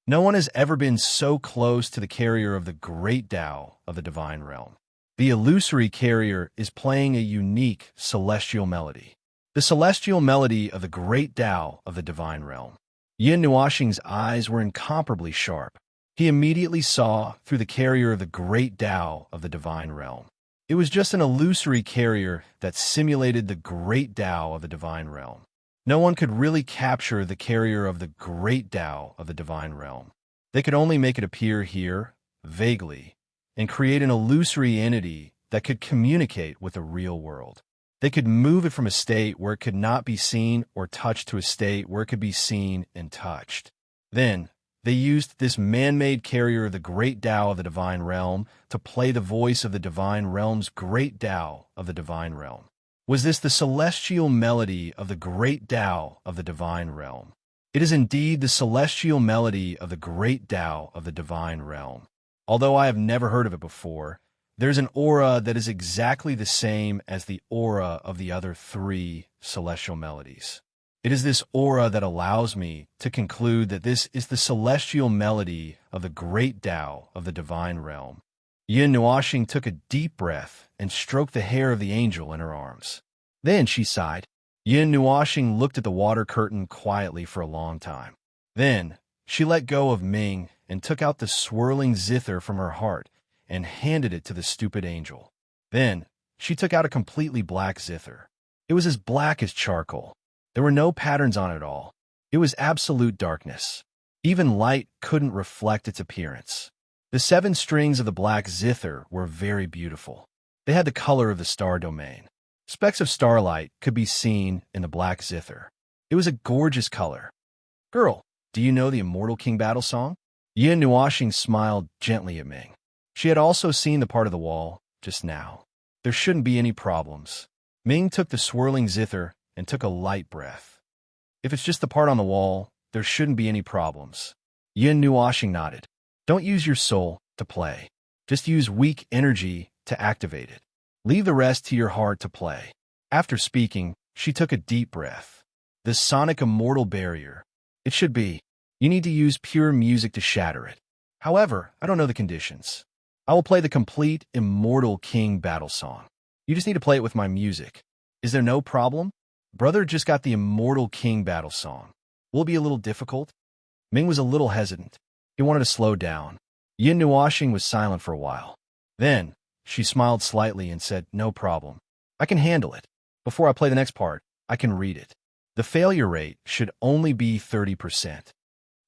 No one has ever been so close to the carrier of the great Tao of the divine realm. The illusory carrier is playing a unique celestial melody. The celestial melody of the great Tao of the divine realm. Yin Nuashing's eyes were incomparably sharp. He immediately saw through the carrier of the great Tao of the divine realm. It was just an illusory carrier that simulated the great Tao of the divine realm. No one could really capture the carrier of the great Tao of the divine realm. They could only make it appear here, vaguely, and create an illusory entity that could communicate with the real world. They could move it from a state where it could not be seen or touched to a state where it could be seen and touched. Then, they used this man-made carrier of the great Tao of the divine realm to play the voice of the divine realm's great Tao of the divine realm. Was this the celestial melody of the great Tao of the divine realm? It is indeed the celestial melody of the great Tao of the divine realm. Although I have never heard of it before, there's an aura that is exactly the same as the aura of the other three celestial melodies. It is this aura that allows me to conclude that this is the celestial melody of the great Tao of the divine realm. Yin Nuashing took a deep breath and stroked the hair of the angel in her arms. Then she sighed. Yin Nuashing looked at the water curtain quietly for a long time. Then she let go of Ming and took out the swirling zither from her heart and handed it to the stupid angel. Then she took out a completely black zither. It was as black as charcoal. There were no patterns on it at all. It was absolute darkness. Even light couldn't reflect its appearance. The 7 strings of the black zither were very beautiful. They had the color of the star domain. Specks of starlight could be seen in the black zither. It was a gorgeous color. Girl, do you know the Immortal King battle song? Yin Nuashing smiled gently at Ming. She had also seen the part of the wall just now. There shouldn't be any problems. Ming took the swirling zither and took a light breath. If it's just the part on the wall, there shouldn't be any problems. Yin Nuashing nodded. Don't use your soul to play. Just use weak energy to activate it. Leave the rest to your heart to play. After speaking, she took a deep breath. The sonic immortal barrier. It should be. You need to use pure music to shatter it. However, I don't know the conditions. I will play the complete Immortal King battle song. You just need to play it with my music. Is there no problem? Brother just got the Immortal King battle song. Will it be a little difficult? Ming was a little hesitant. He wanted to slow down. Yin Nuashing was silent for a while. Then, she smiled slightly and said, no problem. I can handle it. Before I play the next part, I can read it. The failure rate should only be 30%.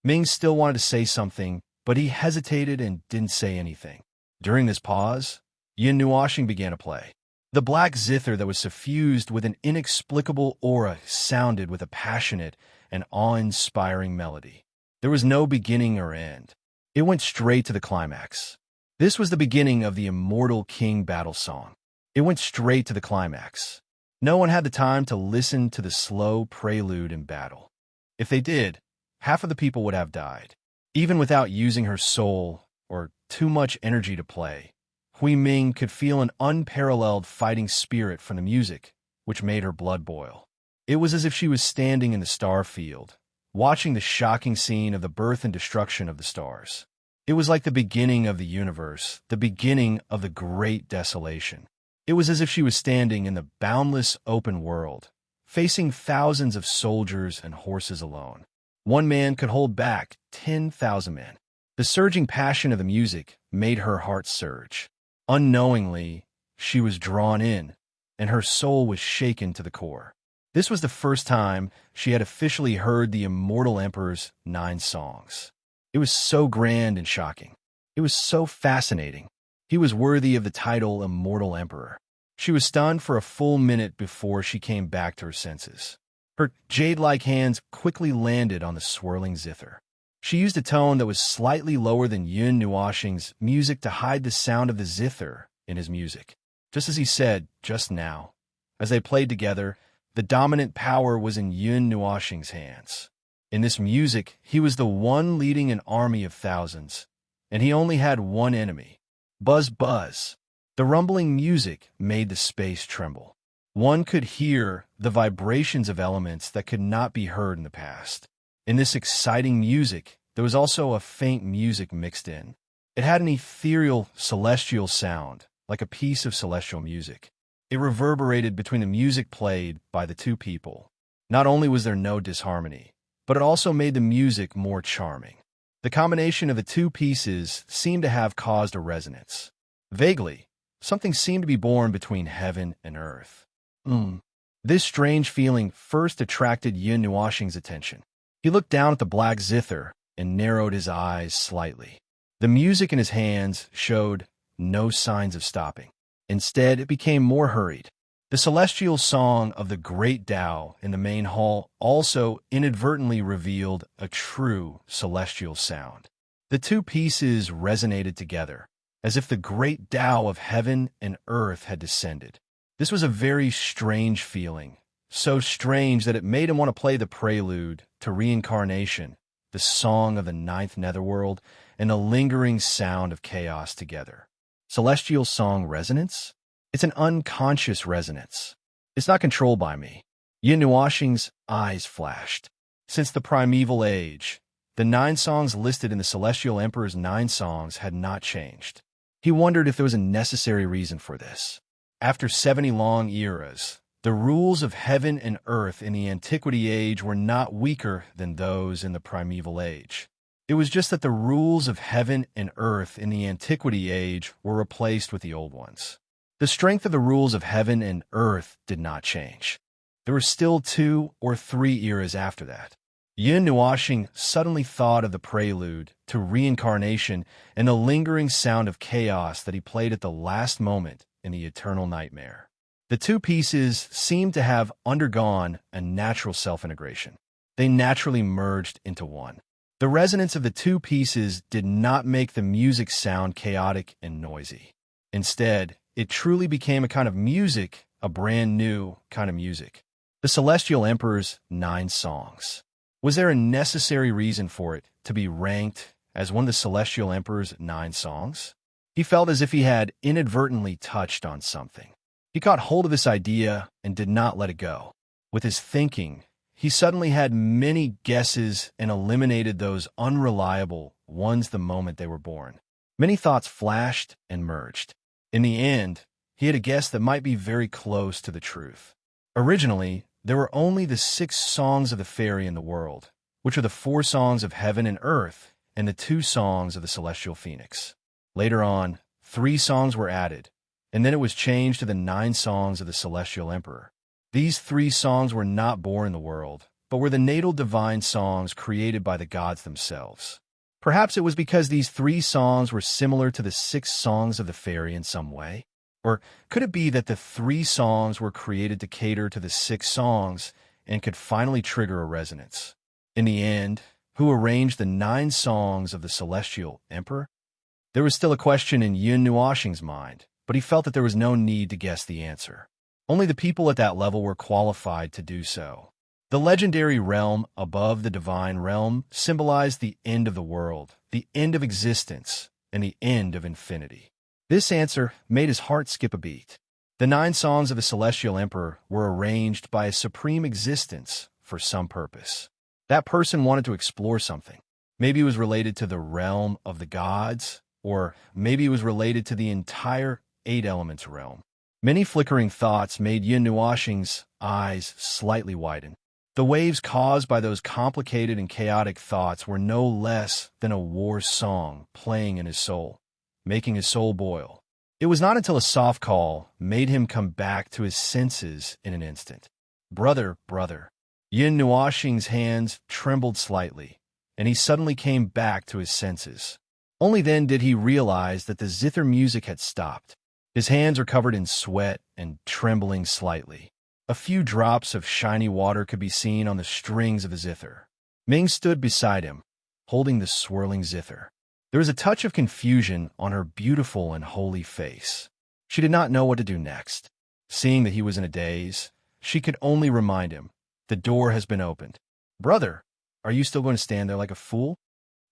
Ming still wanted to say something, but he hesitated and didn't say anything. During this pause, Yin Nuashing began to play. The black zither that was suffused with an inexplicable aura sounded with a passionate and awe-inspiring melody. There was no beginning or end. It went straight to the climax. This was the beginning of the immortal king battle song. It went straight to the climax. No one had the time to listen to the slow prelude in battle. If they did, half of the people would have died. Even without using her soul or too much energy to play, Hui Ming could feel an unparalleled fighting spirit from the music, which made her blood boil. It was as if she was standing in the star field, watching the shocking scene of the birth and destruction of the stars. It was like the beginning of the universe, the beginning of the great desolation. It was as if she was standing in the boundless open world, facing thousands of soldiers and horses alone. One man could hold back 10,000 men. The surging passion of the music made her heart surge. Unknowingly, she was drawn in, and her soul was shaken to the core. This was the first time she had officially heard the immortal emperor's 9 songs. It was so grand and shocking. It was so fascinating. He was worthy of the title Immortal Emperor. She was stunned for a full minute before she came back to her senses. Her jade-like hands quickly landed on the swirling zither. She used a tone that was slightly lower than Yun Nuoxing's music to hide the sound of the zither in his music. Just as he said just now, as they played together, the dominant power was in Yun Nuoxing's hands. In this music, he was the one leading an army of thousands, and he only had one enemy. Buzz, buzz. The rumbling music made the space tremble. One could hear the vibrations of elements that could not be heard in the past. In this exciting music, there was also a faint music mixed in. It had an ethereal, celestial sound, like a piece of celestial music. It reverberated between the music played by the two people. Not only was there no disharmony, but it also made the music more charming. The combination of the two pieces seemed to have caused a resonance. Vaguely, something seemed to be born between heaven and earth. This strange feeling first attracted Yun Nuoxing's attention. He looked down at the black zither and narrowed his eyes slightly. The music in his hands showed no signs of stopping. Instead, it became more hurried. The celestial song of the great Tao in the main hall also inadvertently revealed a true celestial sound. The two pieces resonated together, as if the great Tao of heaven and earth had descended. This was a very strange feeling, so strange that it made him want to play the prelude to reincarnation, the song of the 9th netherworld, and the lingering sound of chaos together. Celestial song resonance? It's an unconscious resonance. It's not controlled by me. Yun Nuoxing's eyes flashed. Since the primeval age, the 9 songs listed in the Celestial Emperor's 9 songs had not changed. He wondered if there was a necessary reason for this. After 70 long eras, the rules of heaven and earth in the Antiquity Age were not weaker than those in the Primeval Age. It was just that the rules of heaven and earth in the Antiquity Age were replaced with the old ones. The strength of the rules of heaven and earth did not change. There were still 2 or 3 eras after that. Yun Nuoxing suddenly thought of the prelude to reincarnation and the lingering sound of chaos that he played at the last moment in the Eternal Nightmare. The two pieces seemed to have undergone a natural self-integration. They naturally merged into one. The resonance of the two pieces did not make the music sound chaotic and noisy. Instead, it truly became a kind of music, a brand new kind of music. The Celestial Emperor's 9 songs. Was there a necessary reason for it to be ranked as one of the Celestial Emperor's 9 songs? He felt as if he had inadvertently touched on something. He caught hold of this idea and did not let it go. With his thinking, he suddenly had many guesses and eliminated those unreliable ones the moment they were born. Many thoughts flashed and merged. In the end, he had a guess that might be very close to the truth. Originally, there were only the 6 songs of the fairy in the world, which are the 4 songs of heaven and earth and the 2 songs of the celestial phoenix. Later on, 3 songs were added, and then it was changed to the 9 songs of the Celestial Emperor. These 3 songs were not born in the world, but were the natal divine songs created by the gods themselves. Perhaps it was because these 3 songs were similar to the 6 songs of the fairy in some way? Or could it be that the 3 songs were created to cater to the 6 songs and could finally trigger a resonance? In the end, who arranged the 9 songs of the Celestial Emperor? There was still a question in Yun Nuoxing's mind, but he felt that there was no need to guess the answer. Only the people at that level were qualified to do so. The legendary realm above the divine realm symbolized the end of the world, the end of existence, and the end of infinity. This answer made his heart skip a beat. The 9 songs of the Celestial Emperor were arranged by a supreme existence for some purpose. That person wanted to explore something. Maybe it was related to the realm of the gods, or maybe it was related to the entire 8 elements realm. Many flickering thoughts made Yin Nuoxing's eyes slightly widen. The waves caused by those complicated and chaotic thoughts were no less than a war song playing in his soul, making his soul boil. It was not until a soft call made him come back to his senses in an instant. Brother, brother. Yin Nuoxing's hands trembled slightly, and he suddenly came back to his senses. Only then did he realize that the zither music had stopped. His hands were covered in sweat and trembling slightly. A few drops of shiny water could be seen on the strings of the zither. Ming stood beside him, holding the swirling zither. There was a touch of confusion on her beautiful and holy face. She did not know what to do next. Seeing that he was in a daze, she could only remind him, "The door has been opened." "Brother, are you still going to stand there like a fool?"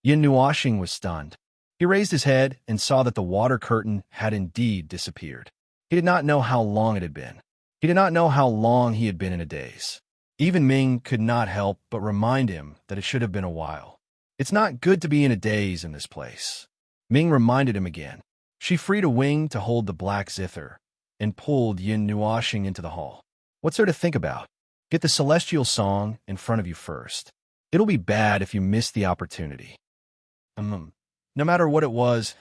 Yin Nuoxing was stunned. He raised his head and saw that the water curtain had indeed disappeared. He did not know how long it had been. He did not know how long he had been in a daze. Even Ming could not help but remind him that it should have been a while. It's not good to be in a daze in this place. Ming reminded him again. She freed a wing to hold the black zither and pulled Yin Nuoxing into the hall. "What's there to think about? Get the celestial song in front of you first. It'll be bad if you miss the opportunity." No matter what it was,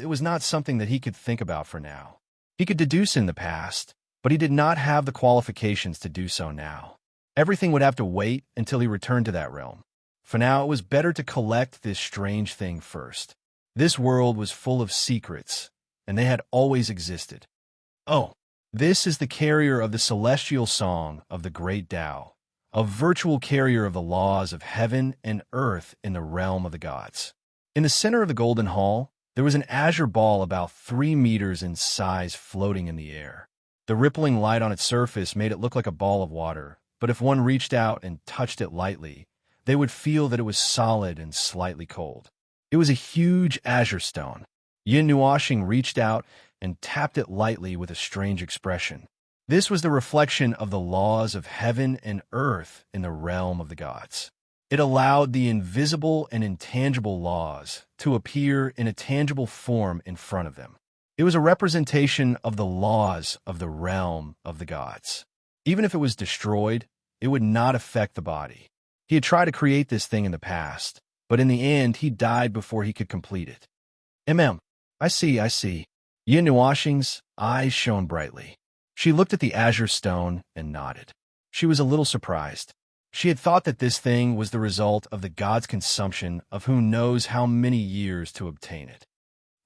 it was not something that he could think about for now. He could deduce in the past, but he did not have the qualifications to do so now. Everything would have to wait until he returned to that realm. For now, it was better to collect this strange thing first. This world was full of secrets, and they had always existed. Oh, this is the carrier of the celestial song of the great Tao, a virtual carrier of the laws of heaven and earth in the realm of the gods. In the center of the golden hall, there was an azure ball about 3 meters in size floating in the air. The rippling light on its surface made it look like a ball of water, but if one reached out and touched it lightly, they would feel that it was solid and slightly cold. It was a huge azure stone. Yin Nuoxing reached out and tapped it lightly with a strange expression. This was the reflection of the laws of heaven and earth in the realm of the gods. It allowed the invisible and intangible laws to appear in a tangible form in front of them. It was a representation of the laws of the realm of the gods. Even if it was destroyed, it would not affect the body. He had tried to create this thing in the past, but in the end, he died before he could complete it. I see. Yin Nuoxing's eyes shone brightly. She looked at the azure stone and nodded. She was a little surprised. She had thought that this thing was the result of the god's consumption of who knows how many years to obtain it.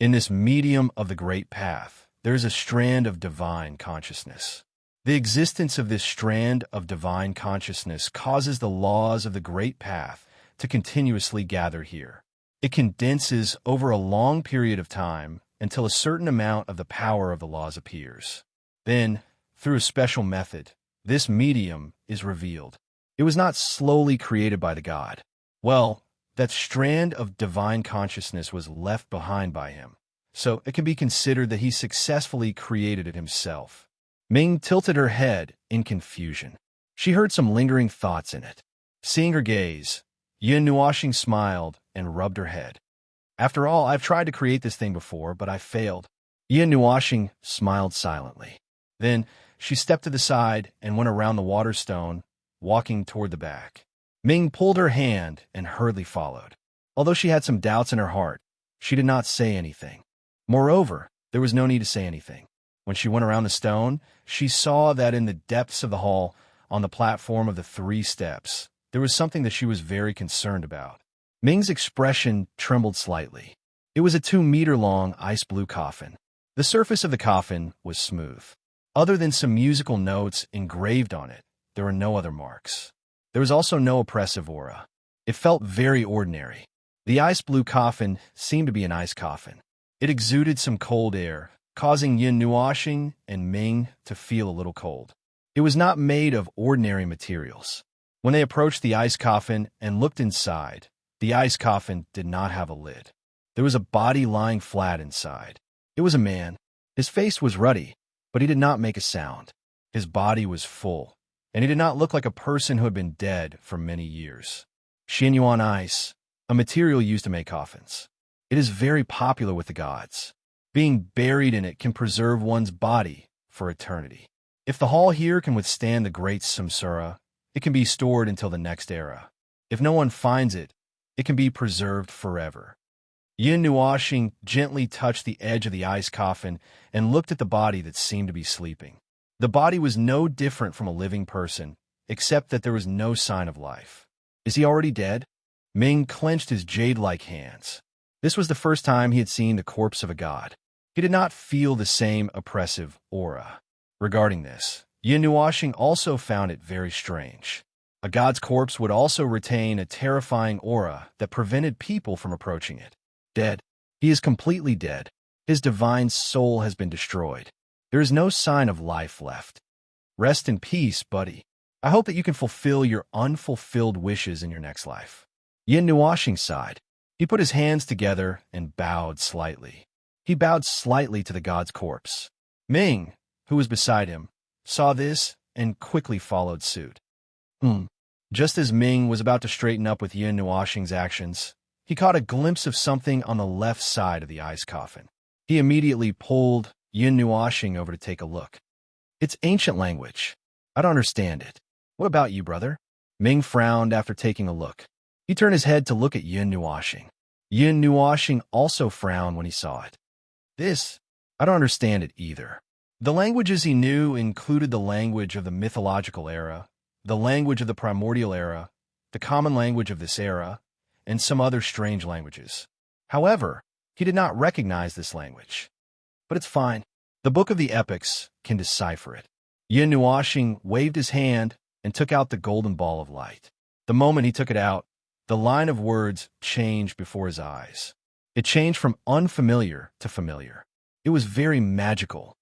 In this medium of the great path, there is a strand of divine consciousness. The existence of this strand of divine consciousness causes the laws of the great path to continuously gather here. It condenses over a long period of time until a certain amount of the power of the laws appears. Then, through a special method, this medium is revealed. It was not slowly created by the god. Well, that strand of divine consciousness was left behind by him, so it can be considered that he successfully created it himself. Ming tilted her head in confusion. She heard some lingering thoughts in it. Seeing her gaze, Yin Nuoxing smiled and rubbed her head. "After all, I've tried to create this thing before, but I failed." Yin Nuoxing smiled silently. Then she stepped to the side and went around the water stone, walking toward the back. Ming pulled her hand and hurriedly followed. Although she had some doubts in her heart, she did not say anything. Moreover, there was no need to say anything. When she went around the stone, she saw that in the depths of the hall, on the platform of the 3 steps, there was something that she was very concerned about. Ming's expression trembled slightly. It was a 2-meter-long ice blue coffin. The surface of the coffin was smooth. Other than some musical notes engraved on it, there were no other marks. There was also no oppressive aura. It felt very ordinary. The ice-blue coffin seemed to be an ice coffin. It exuded some cold air, causing Yin Nuoxing and Ming to feel a little cold. It was not made of ordinary materials. When they approached the ice coffin and looked inside, the ice coffin did not have a lid. There was a body lying flat inside. It was a man. His face was ruddy, but he did not make a sound. His body was full, and he did not look like a person who had been dead for many years. Xianyuan ice, a material used to make coffins. It is very popular with the gods. Being buried in it can preserve one's body for eternity. If the hall here can withstand the great samsara, it can be stored until the next era. If no one finds it, it can be preserved forever. Yin Nuoxing gently touched the edge of the ice coffin and looked at the body that seemed to be sleeping. The body was no different from a living person, except that there was no sign of life. Is he already dead? Ming clenched his jade-like hands. This was the first time he had seen the corpse of a god. He did not feel the same oppressive aura. Regarding this, Yin Nuoxing also found it very strange. A god's corpse would also retain a terrifying aura that prevented people from approaching it. Dead. He is completely dead. His divine soul has been destroyed. There is no sign of life left. Rest in peace, buddy. I hope that you can fulfill your unfulfilled wishes in your next life. Yin Nuoxing sighed. He put his hands together and bowed slightly. He bowed slightly to the god's corpse. Ming, who was beside him, saw this and quickly followed suit. Just as Ming was about to straighten up with Yin Nuoxing's actions, he caught a glimpse of something on the left side of the ice coffin. He immediately pulled Yin Nuoxing over to take a look. It's ancient language. I don't understand it. What about you, brother? Ming frowned after taking a look. He turned his head to look at Yin Nuoxing. Yin Nuoxing also frowned when he saw it. I don't understand it either. The languages he knew included the language of the mythological era, the language of the primordial era, the common language of this era, and some other strange languages. However, he did not recognize this language. But it's fine. The Book of the Epics can decipher it. Yin Nuoxing waved his hand and took out the golden ball of light. The moment he took it out, the line of words changed before his eyes. It changed from unfamiliar to familiar. It was very magical.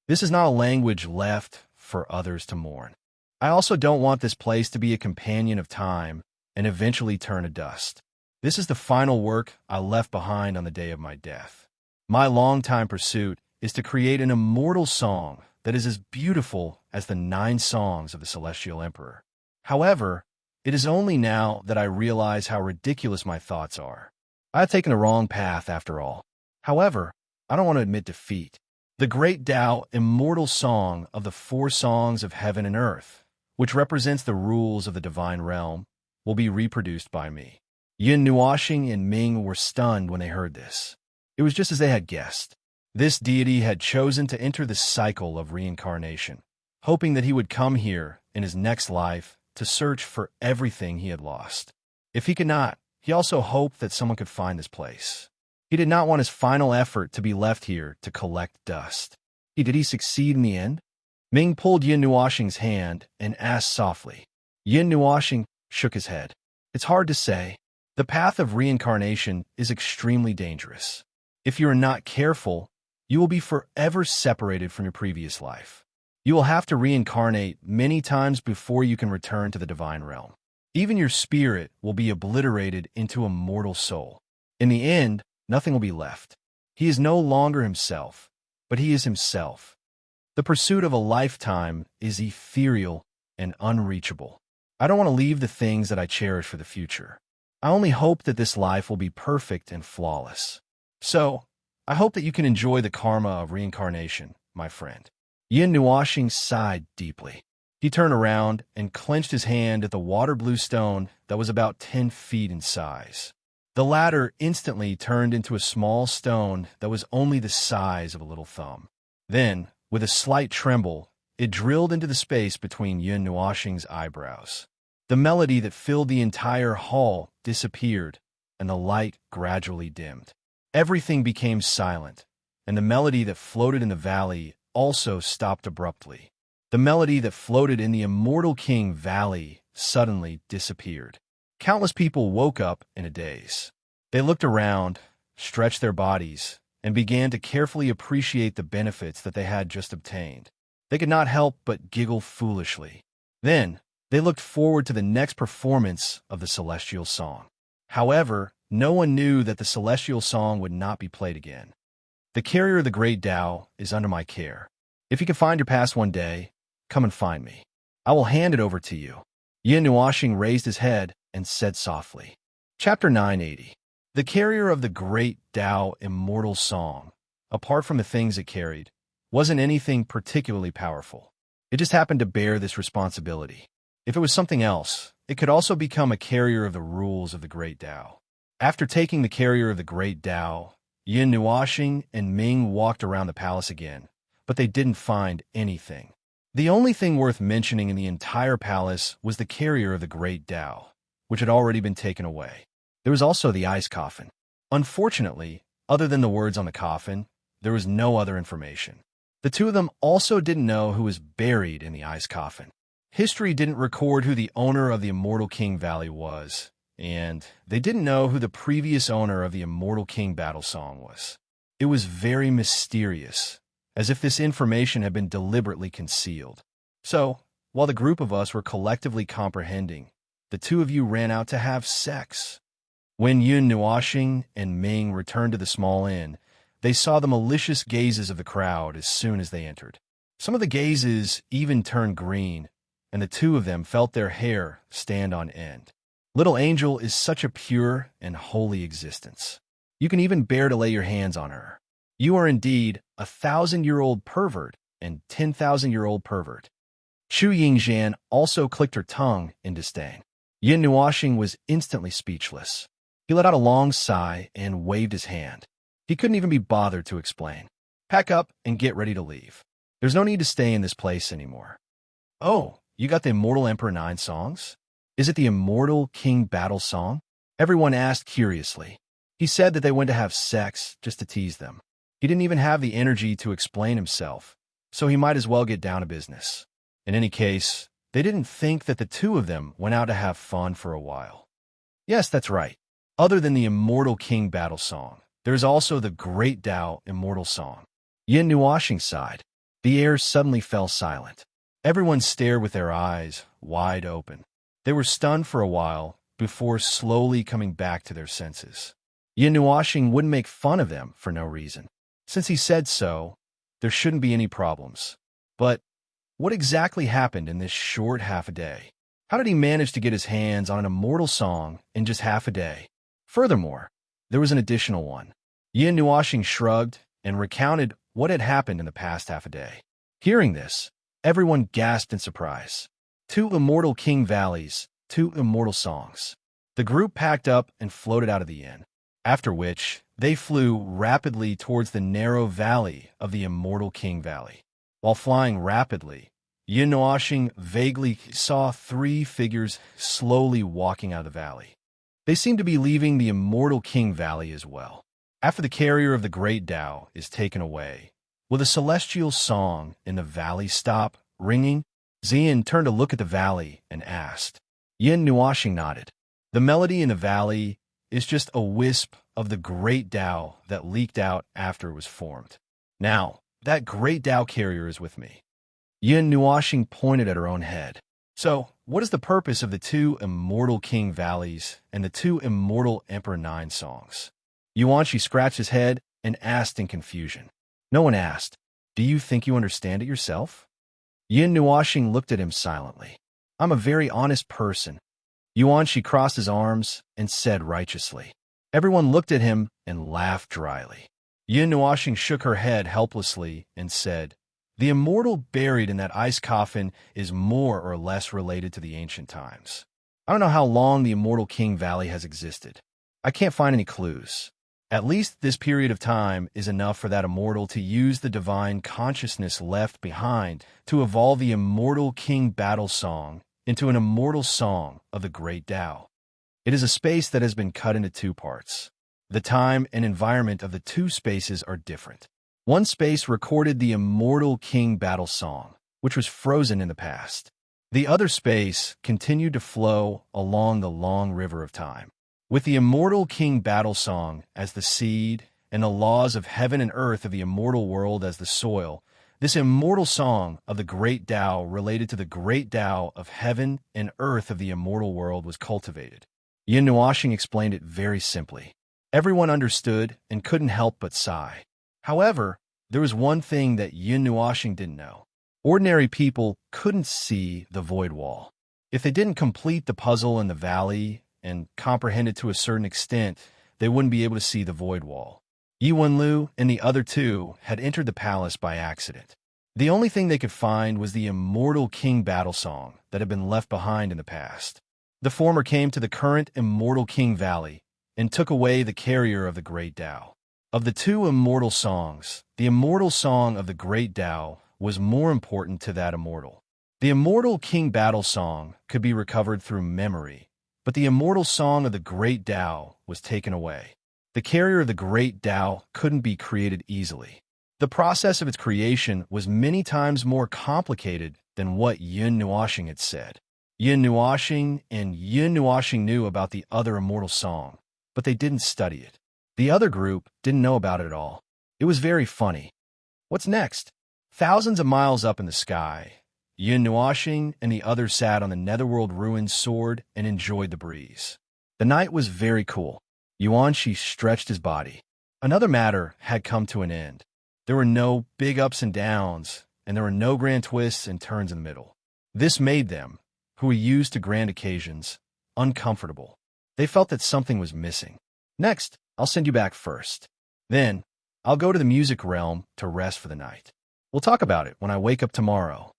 This is not a language left for others to mourn. I also don't want this place to be a companion of time and eventually turn to dust. This is the final work I left behind on the day of my death. My long-time pursuit is to create an immortal song that is as beautiful as the 9 songs of the Celestial Emperor. However, it is only now that I realize how ridiculous my thoughts are. I have taken the wrong path after all. However, I don't want to admit defeat. The great Tao immortal song of the 4 songs of heaven and earth, which represents the rules of the divine realm, will be reproduced by me. Yin Nuoxing and Ming were stunned when they heard this. It was just as they had guessed. This deity had chosen to enter the cycle of reincarnation, hoping that he would come here in his next life to search for everything he had lost. If he could not, he also hoped that someone could find this place. He did not want his final effort to be left here to collect dust. Did he succeed in the end? Ming pulled Yin Nuoxing's hand and asked softly. Yin Nuoxing shook his head. It's hard to say. The path of reincarnation is extremely dangerous. If you are not careful, you will be forever separated from your previous life. You will have to reincarnate many times before you can return to the divine realm. Even your spirit will be obliterated into a mortal soul. In the end, nothing will be left. He is no longer himself, but he is himself. The pursuit of a lifetime is ethereal and unreachable. I don't want to leave the things that I cherish for the future. I only hope that this life will be perfect and flawless. So, I hope that you can enjoy the karma of reincarnation, my friend. Yin Nuoxing sighed deeply. He turned around and clenched his hand at the water blue stone that was about 10 feet in size. The latter instantly turned into a small stone that was only the size of a little thumb. Then, with a slight tremble, it drilled into the space between Yin Nuoxing's eyebrows. The melody that filled the entire hall disappeared, and the light gradually dimmed. Everything became silent, and the melody that floated in the valley also stopped abruptly. The melody that floated in the Immortal King Valley suddenly disappeared. Countless people woke up in a daze. They looked around, stretched their bodies, and began to carefully appreciate the benefits that they had just obtained. They could not help but giggle foolishly. Then, they looked forward to the next performance of the celestial song. However, no one knew that the celestial song would not be played again. The carrier of the great Tao is under my care. If you can find your past one day, come and find me. I will hand it over to you. Yin Nuoxing raised his head and said softly. Chapter 980. The carrier of the great Tao immortal song, apart from the things it carried, wasn't anything particularly powerful. It just happened to bear this responsibility. If it was something else, it could also become a carrier of the rules of the great Tao. After taking the carrier of the great Tao, Yin Nuoxing and Ming walked around the palace again, but they didn't find anything. The only thing worth mentioning in the entire palace was the carrier of the great Tao, which had already been taken away. There was also the ice coffin. Unfortunately, other than the words on the coffin, there was no other information. The two of them also didn't know who was buried in the ice coffin. History didn't record who the owner of the Immortal King Valley was, and they didn't know who the previous owner of the Immortal King Battle Song was. It was very mysterious, as if this information had been deliberately concealed. So, while the group of us were collectively comprehending, the two of you ran out to have sex. When Yun Nuoxing and Ming returned to the small inn, they saw the malicious gazes of the crowd as soon as they entered. Some of the gazes even turned green, and the two of them felt their hair stand on end. Little Angel is such a pure and holy existence. You can even bear to lay your hands on her. You are indeed 1,000-year-old pervert and 10,000-year-old pervert. Xu Yingzhan also clicked her tongue in disdain. Yin Nuoxing was instantly speechless. He let out a long sigh and waved his hand. He couldn't even be bothered to explain. Pack up and get ready to leave. There's no need to stay in this place anymore. Oh, you got the Immortal Emperor 9 songs? Is it the Immortal King Battle Song? Everyone asked curiously. He said that they went to have sex just to tease them. He didn't even have the energy to explain himself, so he might as well get down to business. In any case, they didn't think that the two of them went out to have fun for a while. Yes, that's right. Other than the Immortal King Battle Song, there's also the Great Tao Immortal Song. Yin Nuoxing sighed. The air suddenly fell silent. Everyone stared with their eyes wide open. They were stunned for a while before slowly coming back to their senses. Yin Nuoxing wouldn't make fun of them for no reason. Since he said so, there shouldn't be any problems. But what exactly happened in this short half a day? How did he manage to get his hands on an immortal song in just half a day? Furthermore, there was an additional one. Yin Nuoxing shrugged and recounted what had happened in the past half a day. Hearing this, everyone gasped in surprise. 2 Immortal King Valleys, 2 immortal songs. The group packed up and floated out of the inn, after which they flew rapidly towards the narrow valley of the Immortal King Valley. While flying rapidly, Yin Nuoxing vaguely saw 3 figures slowly walking out of the valley. They seemed to be leaving the Immortal King Valley as well. After the carrier of the great Tao is taken away, will the celestial song in the valley stop ringing? Xian turned to look at the valley and asked. Yin Nuoxing nodded. The melody in the valley is just a wisp of the great Tao that leaked out after it was formed. Now, that great Tao carrier is with me. Yin Nuoxing pointed at her own head. So, what is the purpose of the 2 Immortal King Valleys and the 2 Immortal Emperor 9 songs? Yuanqi scratched his head and asked in confusion. No one asked. Do you think you understand it yourself? Yin Nuoxing looked at him silently. I'm a very honest person. Yuanqi crossed his arms and said righteously. Everyone looked at him and laughed dryly. Yin Nuoxing shook her head helplessly and said, the immortal buried in that ice coffin is more or less related to the ancient times. I don't know how long the Immortal King Valley has existed. I can't find any clues. At least this period of time is enough for that immortal to use the divine consciousness left behind to evolve the Immortal King Battle Song into an immortal song of the Great Tao. It is a space that has been cut into 2 parts. The time and environment of the 2 spaces are different. One space recorded the Immortal King Battle Song, which was frozen in the past. The other space continued to flow along the long river of time. With the immortal king battle song as the seed and the laws of heaven and earth of the immortal world as the soil, this immortal song of the great Tao related to the great Tao of heaven and earth of the immortal world was cultivated. Yin Nuashing explained it very simply. Everyone understood and couldn't help but sigh. However, there was one thing that Yin Nuashing didn't know. Ordinary people couldn't see the void wall. If they didn't complete the puzzle in the valley and comprehend it to a certain extent, they wouldn't be able to see the void wall. Yi Wenlu and the other two had entered the palace by accident. The only thing they could find was the immortal king battle song that had been left behind in the past. The former came to the current immortal king valley and took away the carrier of the great Tao. Of the two immortal songs, the immortal song of the great Tao was more important to that immortal. The immortal king battle song could be recovered through memory, but the immortal song of the great Tao was taken away. The carrier of the great Tao couldn't be created easily. The process of its creation was many times more complicated than what Yin Nuashing had said. Yin Nuashing knew about the other immortal song, but they didn't study it. The other group didn't know about it at all. It was very funny. What's next? Thousands of miles up in the sky, Yin Nuashing and the others sat on the netherworld ruins sword and enjoyed the breeze. The night was very cool. Yuanshi stretched his body. Another matter had come to an end. There were no big ups and downs, and there were no grand twists and turns in the middle. This made them, who were used to grand occasions, uncomfortable. They felt that something was missing. Next, I'll send you back first. Then, I'll go to the music realm to rest for the night. We'll talk about it when I wake up tomorrow.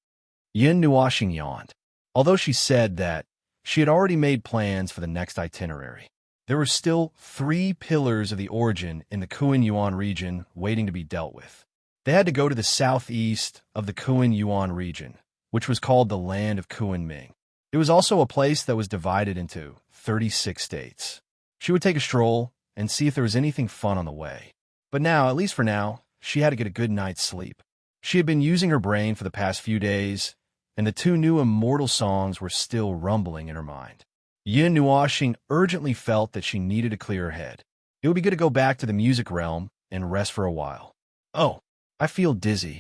Yin Nuashing yawned. Although she said that she had already made plans for the next itinerary, there were still 3 pillars of the origin in the Kuan Yuan region waiting to be dealt with. They had to go to the southeast of the Kuan Yuan region, which was called the land of Kuan Ming. It was also a place that was divided into 36 states. She would take a stroll and see if there was anything fun on the way. But now, at least for now, she had to get a good night's sleep. She had been using her brain for the past few days, and the 2 new immortal songs were still rumbling in her mind. Yin Nuashing urgently felt that she needed to clear her head. It would be good to go back to the music realm and rest for a while. Oh, I feel dizzy.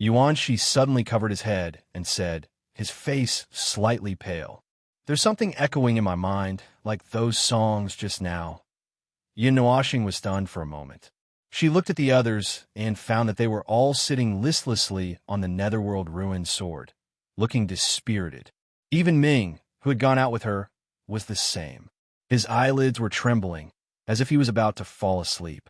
Yuanshi suddenly covered his head and said, his face slightly pale. There's something echoing in my mind, like those songs just now. Yin Nuashing was stunned for a moment. She looked at the others and found that they were all sitting listlessly on the netherworld ruined sword, looking dispirited. Even Ming, who had gone out with her, was the same. His eyelids were trembling, as if he was about to fall asleep.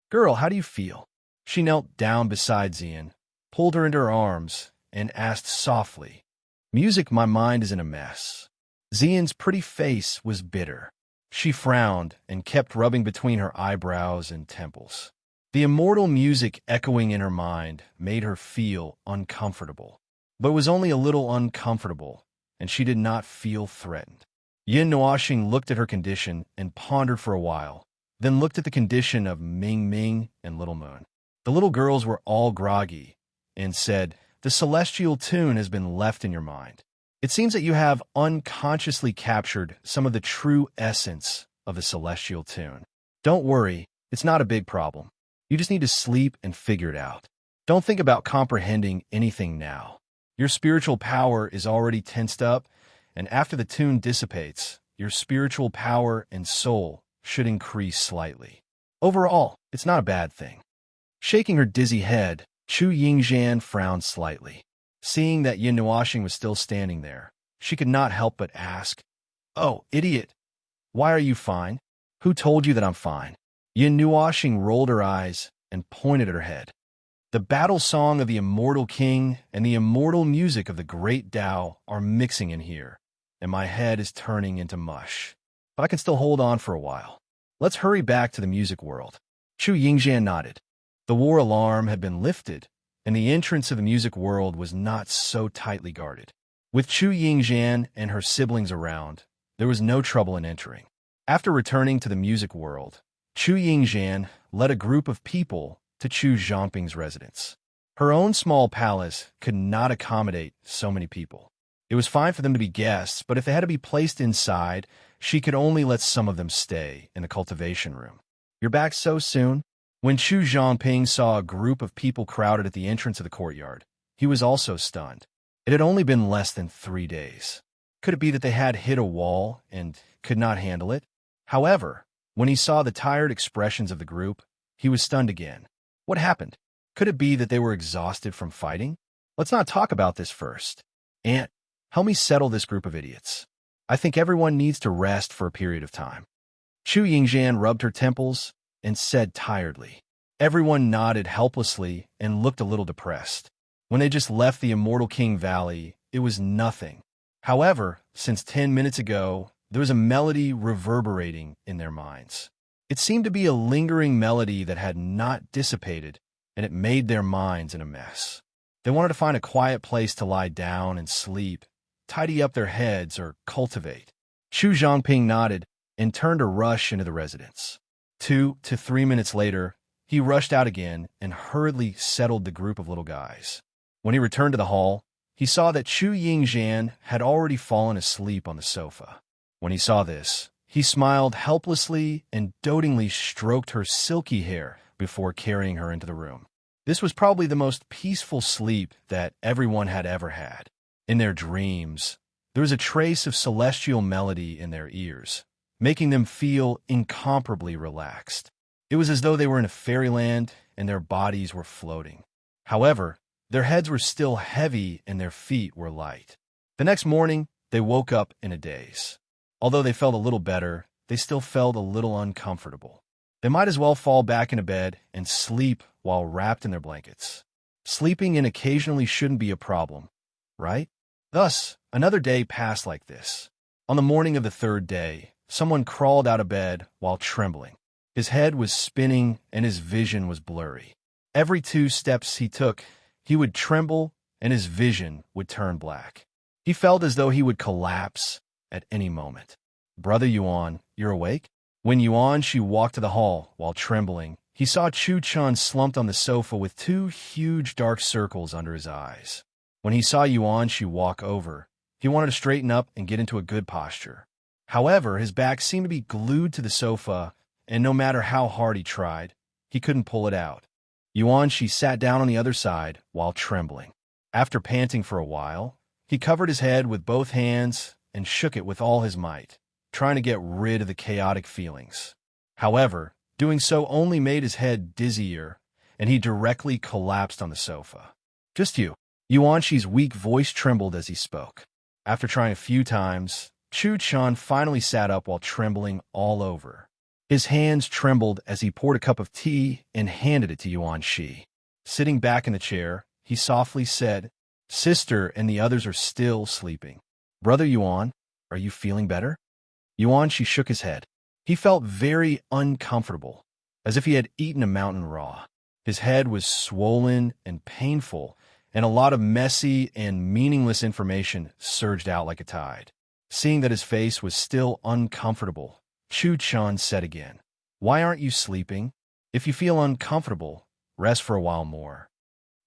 Girl, how do you feel? She knelt down beside Xian, pulled her into her arms, and asked softly, Music, my mind is in a mess. Xian's pretty face was bitter. She frowned and kept rubbing between her eyebrows and temples. The immortal music echoing in her mind made her feel uncomfortable. But it was only a little uncomfortable, and she did not feel threatened. Yin Nuashing looked at her condition and pondered for a while, then looked at the condition of Ming Ming and Little Moon. The little girls were all groggy and said, the celestial tune has been left in your mind. It seems that you have unconsciously captured some of the true essence of the celestial tune. Don't worry, it's not a big problem. You just need to sleep and figure it out. Don't think about comprehending anything now. Your spiritual power is already tensed up, and after the tune dissipates, your spiritual power and soul should increase slightly. Overall, it's not a bad thing. Shaking her dizzy head, Chu Yingxian frowned slightly. Seeing that Yin Nuashing was still standing there, she could not help but ask, Oh, idiot! Why are you fine? Who told you that I'm fine? Yin Nuashing rolled her eyes and pointed at her head. The battle song of the immortal king and the immortal music of the great Tao are mixing in here, and my head is turning into mush. But I can still hold on for a while. Let's hurry back to the music world. Chu Yingxian nodded. The war alarm had been lifted, and the entrance of the music world was not so tightly guarded. With Chu Yingxian and her siblings around, there was no trouble in entering. After returning to the music world, Chu Yingxian led a group of people to Chu Zhangping's residence. Her own small palace could not accommodate so many people. It was fine for them to be guests, but if they had to be placed inside, she could only let some of them stay in the cultivation room. "You're back so soon?" When Chu Zhangping saw a group of people crowded at the entrance of the courtyard, he was also stunned. It had only been less than 3 days. Could it be that they had hit a wall and could not handle it? However, when he saw the tired expressions of the group, he was stunned again. What happened? Could it be that they were exhausted from fighting? Let's not talk about this first. Aunt, help me settle this group of idiots. I think everyone needs to rest for a period of time. Chu Yingzhan rubbed her temples and said tiredly. Everyone nodded helplessly and looked a little depressed. When they just left the Immortal King Valley, it was nothing. However, since 10 minutes ago, there was a melody reverberating in their minds. It seemed to be a lingering melody that had not dissipated, and it made their minds in a mess. They wanted to find a quiet place to lie down and sleep, tidy up their heads, or cultivate. Chu Zhangping nodded and turned to rush into the residence. 2 to 3 minutes later, he rushed out again and hurriedly settled the group of little guys. When he returned to the hall, he saw that Chu Yingzhan had already fallen asleep on the sofa. When he saw this, he smiled helplessly and dotingly stroked her silky hair before carrying her into the room. This was probably the most peaceful sleep that everyone had ever had. In their dreams, there was a trace of celestial melody in their ears, making them feel incomparably relaxed. It was as though they were in a fairyland and their bodies were floating. However, their heads were still heavy and their feet were light. The next morning, they woke up in a daze. Although they felt a little better, they still felt a little uncomfortable. They might as well fall back into bed and sleep while wrapped in their blankets. Sleeping in occasionally shouldn't be a problem, right? Thus, another day passed like this. On the morning of the third day, someone crawled out of bed while trembling. His head was spinning and his vision was blurry. Every 2 steps he took, he would tremble and his vision would turn black. He felt as though he would collapse at any moment. "Brother Yuan, you're awake?" When Yuan Shi walked to the hall while trembling, he saw Chu Chun slumped on the sofa with 2 huge dark circles under his eyes. When he saw Yuan Shi walk over, he wanted to straighten up and get into a good posture. However, his back seemed to be glued to the sofa, and no matter how hard he tried, he couldn't pull it out. Yuan Shi sat down on the other side while trembling. After panting for a while, he covered his head with both hands and shook it with all his might, trying to get rid of the chaotic feelings. However, doing so only made his head dizzier, and he directly collapsed on the sofa. "Just you." Yuan Shi's weak voice trembled as he spoke. After trying a few times, Chu Chun finally sat up while trembling all over. His hands trembled as he poured a cup of tea and handed it to Yuan Shi. Sitting back in the chair, he softly said, "Sister and the others are still sleeping. Brother Yuan, are you feeling better?" Yuan Shi shook his head. He felt very uncomfortable, as if he had eaten a mountain raw. His head was swollen and painful, and a lot of messy and meaningless information surged out like a tide. Seeing that his face was still uncomfortable, Chu Chun said again, "Why aren't you sleeping? If you feel uncomfortable, rest for a while more."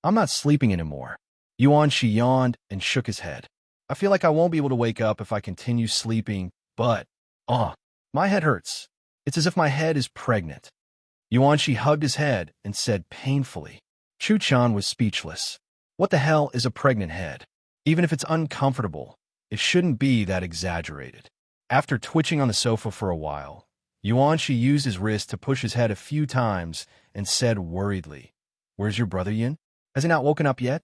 "I'm not sleeping anymore." Yuan Shi yawned and shook his head. "I feel like I won't be able to wake up if I continue sleeping, but, my head hurts. It's as if my head is pregnant." Yuan Shi hugged his head and said painfully. Chu Chun was speechless. What the hell is a pregnant head? Even if it's uncomfortable, it shouldn't be that exaggerated. After twitching on the sofa for a while, Yuan Shi used his wrist to push his head a few times and said worriedly, "Where's your brother Yin? Has he not woken up yet?"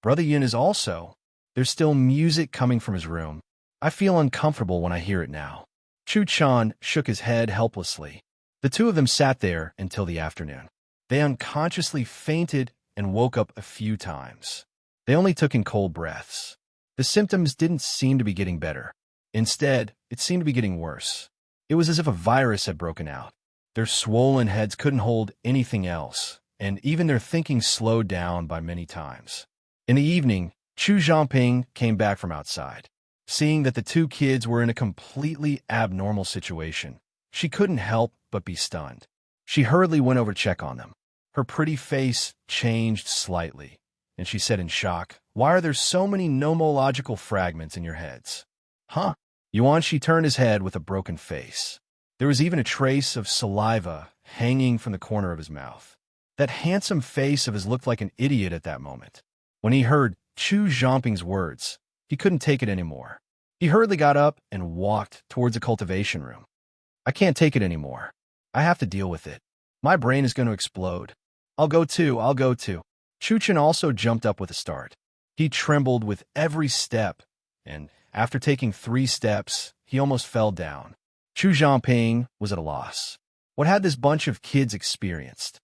"Brother Yin is also. There's still music coming from his room. I feel uncomfortable when I hear it now." Chu Chun shook his head helplessly. The 2 of them sat there until the afternoon. They unconsciously fainted and woke up a few times. They only took in cold breaths. The symptoms didn't seem to be getting better. Instead, it seemed to be getting worse. It was as if a virus had broken out. Their swollen heads couldn't hold anything else, and even their thinking slowed down by many times. In the evening, Chu Zhangping came back from outside. Seeing that the 2 kids were in a completely abnormal situation, she couldn't help but be stunned. She hurriedly went over to check on them. Her pretty face changed slightly, and she said in shock, "Why are there so many nomological fragments in your heads?" Huh? Yuanshi turned his head with a broken face. There was even a trace of saliva hanging from the corner of his mouth. That handsome face of his looked like an idiot at that moment. When he heard Chu Zhangping's words, he couldn't take it anymore. He hurriedly got up and walked towards the cultivation room. "I can't take it anymore. I have to deal with it. My brain is going to explode. I'll go too. Chu Chen also jumped up with a start. He trembled with every step, and after taking 3 steps, he almost fell down. Chu Zhangping was at a loss. What had this bunch of kids experienced?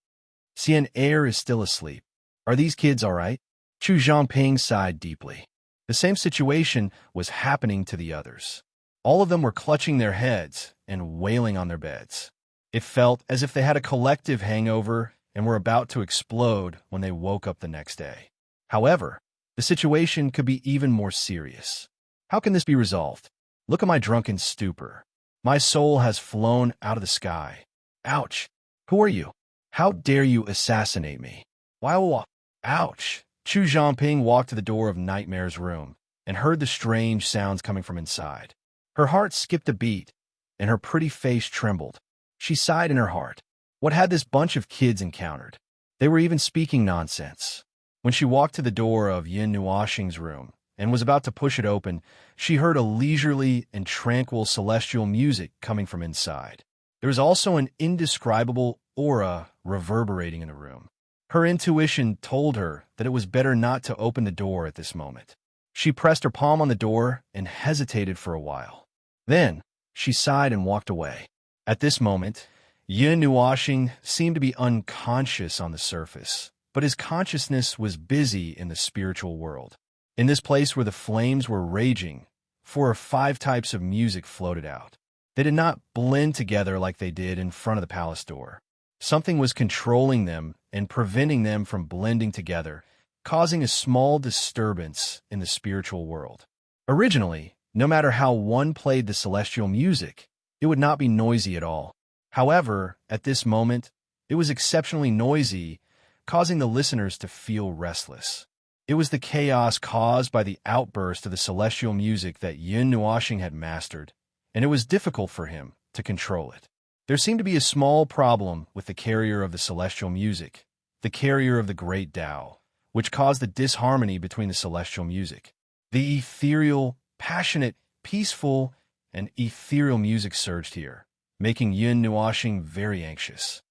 Xian Air is still asleep. Are these kids all right? Chu Zhangping sighed deeply. The same situation was happening to the others. All of them were clutching their heads and wailing on their beds. It felt as if they had a collective hangover and were about to explode when they woke up the next day. However, the situation could be even more serious. How can this be resolved? Look at my drunken stupor. My soul has flown out of the sky. Ouch! Who are you? How dare you assassinate me? Ouch! Chu Zhangping walked to the door of Nightmare's room and heard the strange sounds coming from inside. Her heart skipped a beat, and her pretty face trembled. She sighed in her heart. What had this bunch of kids encountered? They were even speaking nonsense. When she walked to the door of Yin Nuoxing's room and was about to push it open, she heard a leisurely and tranquil celestial music coming from inside. There was also an indescribable aura reverberating in the room. Her intuition told her that it was better not to open the door at this moment. She pressed her palm on the door and hesitated for a while. Then, she sighed and walked away. At this moment, Yin Nuoxing seemed to be unconscious on the surface, but his consciousness was busy in the spiritual world. In this place where the flames were raging, 4 or 5 types of music floated out. They did not blend together like they did in front of the palace door. Something was controlling them and preventing them from blending together, causing a small disturbance in the spiritual world. Originally, no matter how one played the celestial music, it would not be noisy at all. However, at this moment, it was exceptionally noisy, causing the listeners to feel restless. It was the chaos caused by the outburst of the celestial music that Yin Nuoxing had mastered, and it was difficult for him to control it. There seemed to be a small problem with the carrier of the celestial music, the carrier of the great Tao, which caused the disharmony between the celestial music. The ethereal, passionate, peaceful, and ethereal music surged here, making Yin Nuoxing very anxious.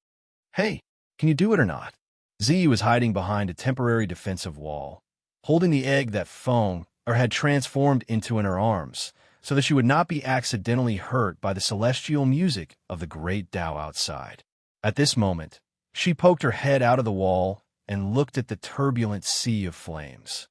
"Hey, can you do it or not?" Ziyi was hiding behind a temporary defensive wall, holding the egg that Feng had transformed into in her arms, so that she would not be accidentally hurt by the celestial music of the great Tao outside. At this moment, she poked her head out of the wall and looked at the turbulent sea of flames.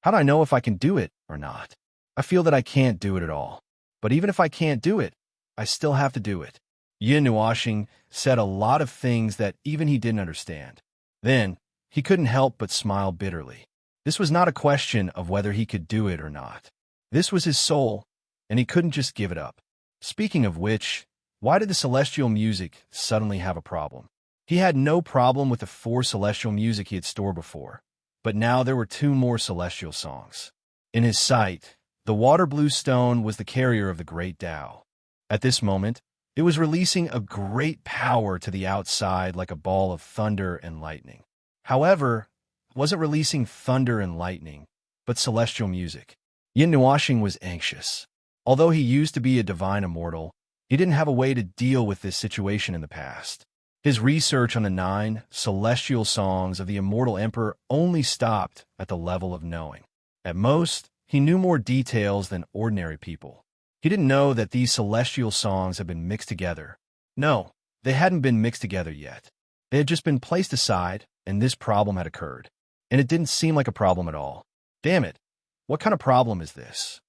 "How do I know if I can do it or not? I feel that I can't do it at all. But even if I can't do it, I still have to do it." Yin Nuoxing said a lot of things that even he didn't understand. Then, he couldn't help but smile bitterly. This was not a question of whether he could do it or not. This was his soul, and he couldn't just give it up. Speaking of which, why did the celestial music suddenly have a problem? He had no problem with the 4 celestial music he had stored before, but now there were 2 more celestial songs. In his sight, the water blue stone was the carrier of the great Tao. At this moment, it was releasing a great power to the outside like a ball of thunder and lightning. However, it wasn't releasing thunder and lightning, but celestial music. Yin Nuoxing was anxious. Although he used to be a divine immortal, he didn't have a way to deal with this situation in the past. His research on the 9 celestial songs of the immortal emperor only stopped at the level of knowing. At most, he knew more details than ordinary people. He didn't know that these celestial songs had been mixed together. No, they hadn't been mixed together yet. They had just been placed aside, and this problem had occurred. And it didn't seem like a problem at all. Damn it, what kind of problem is this?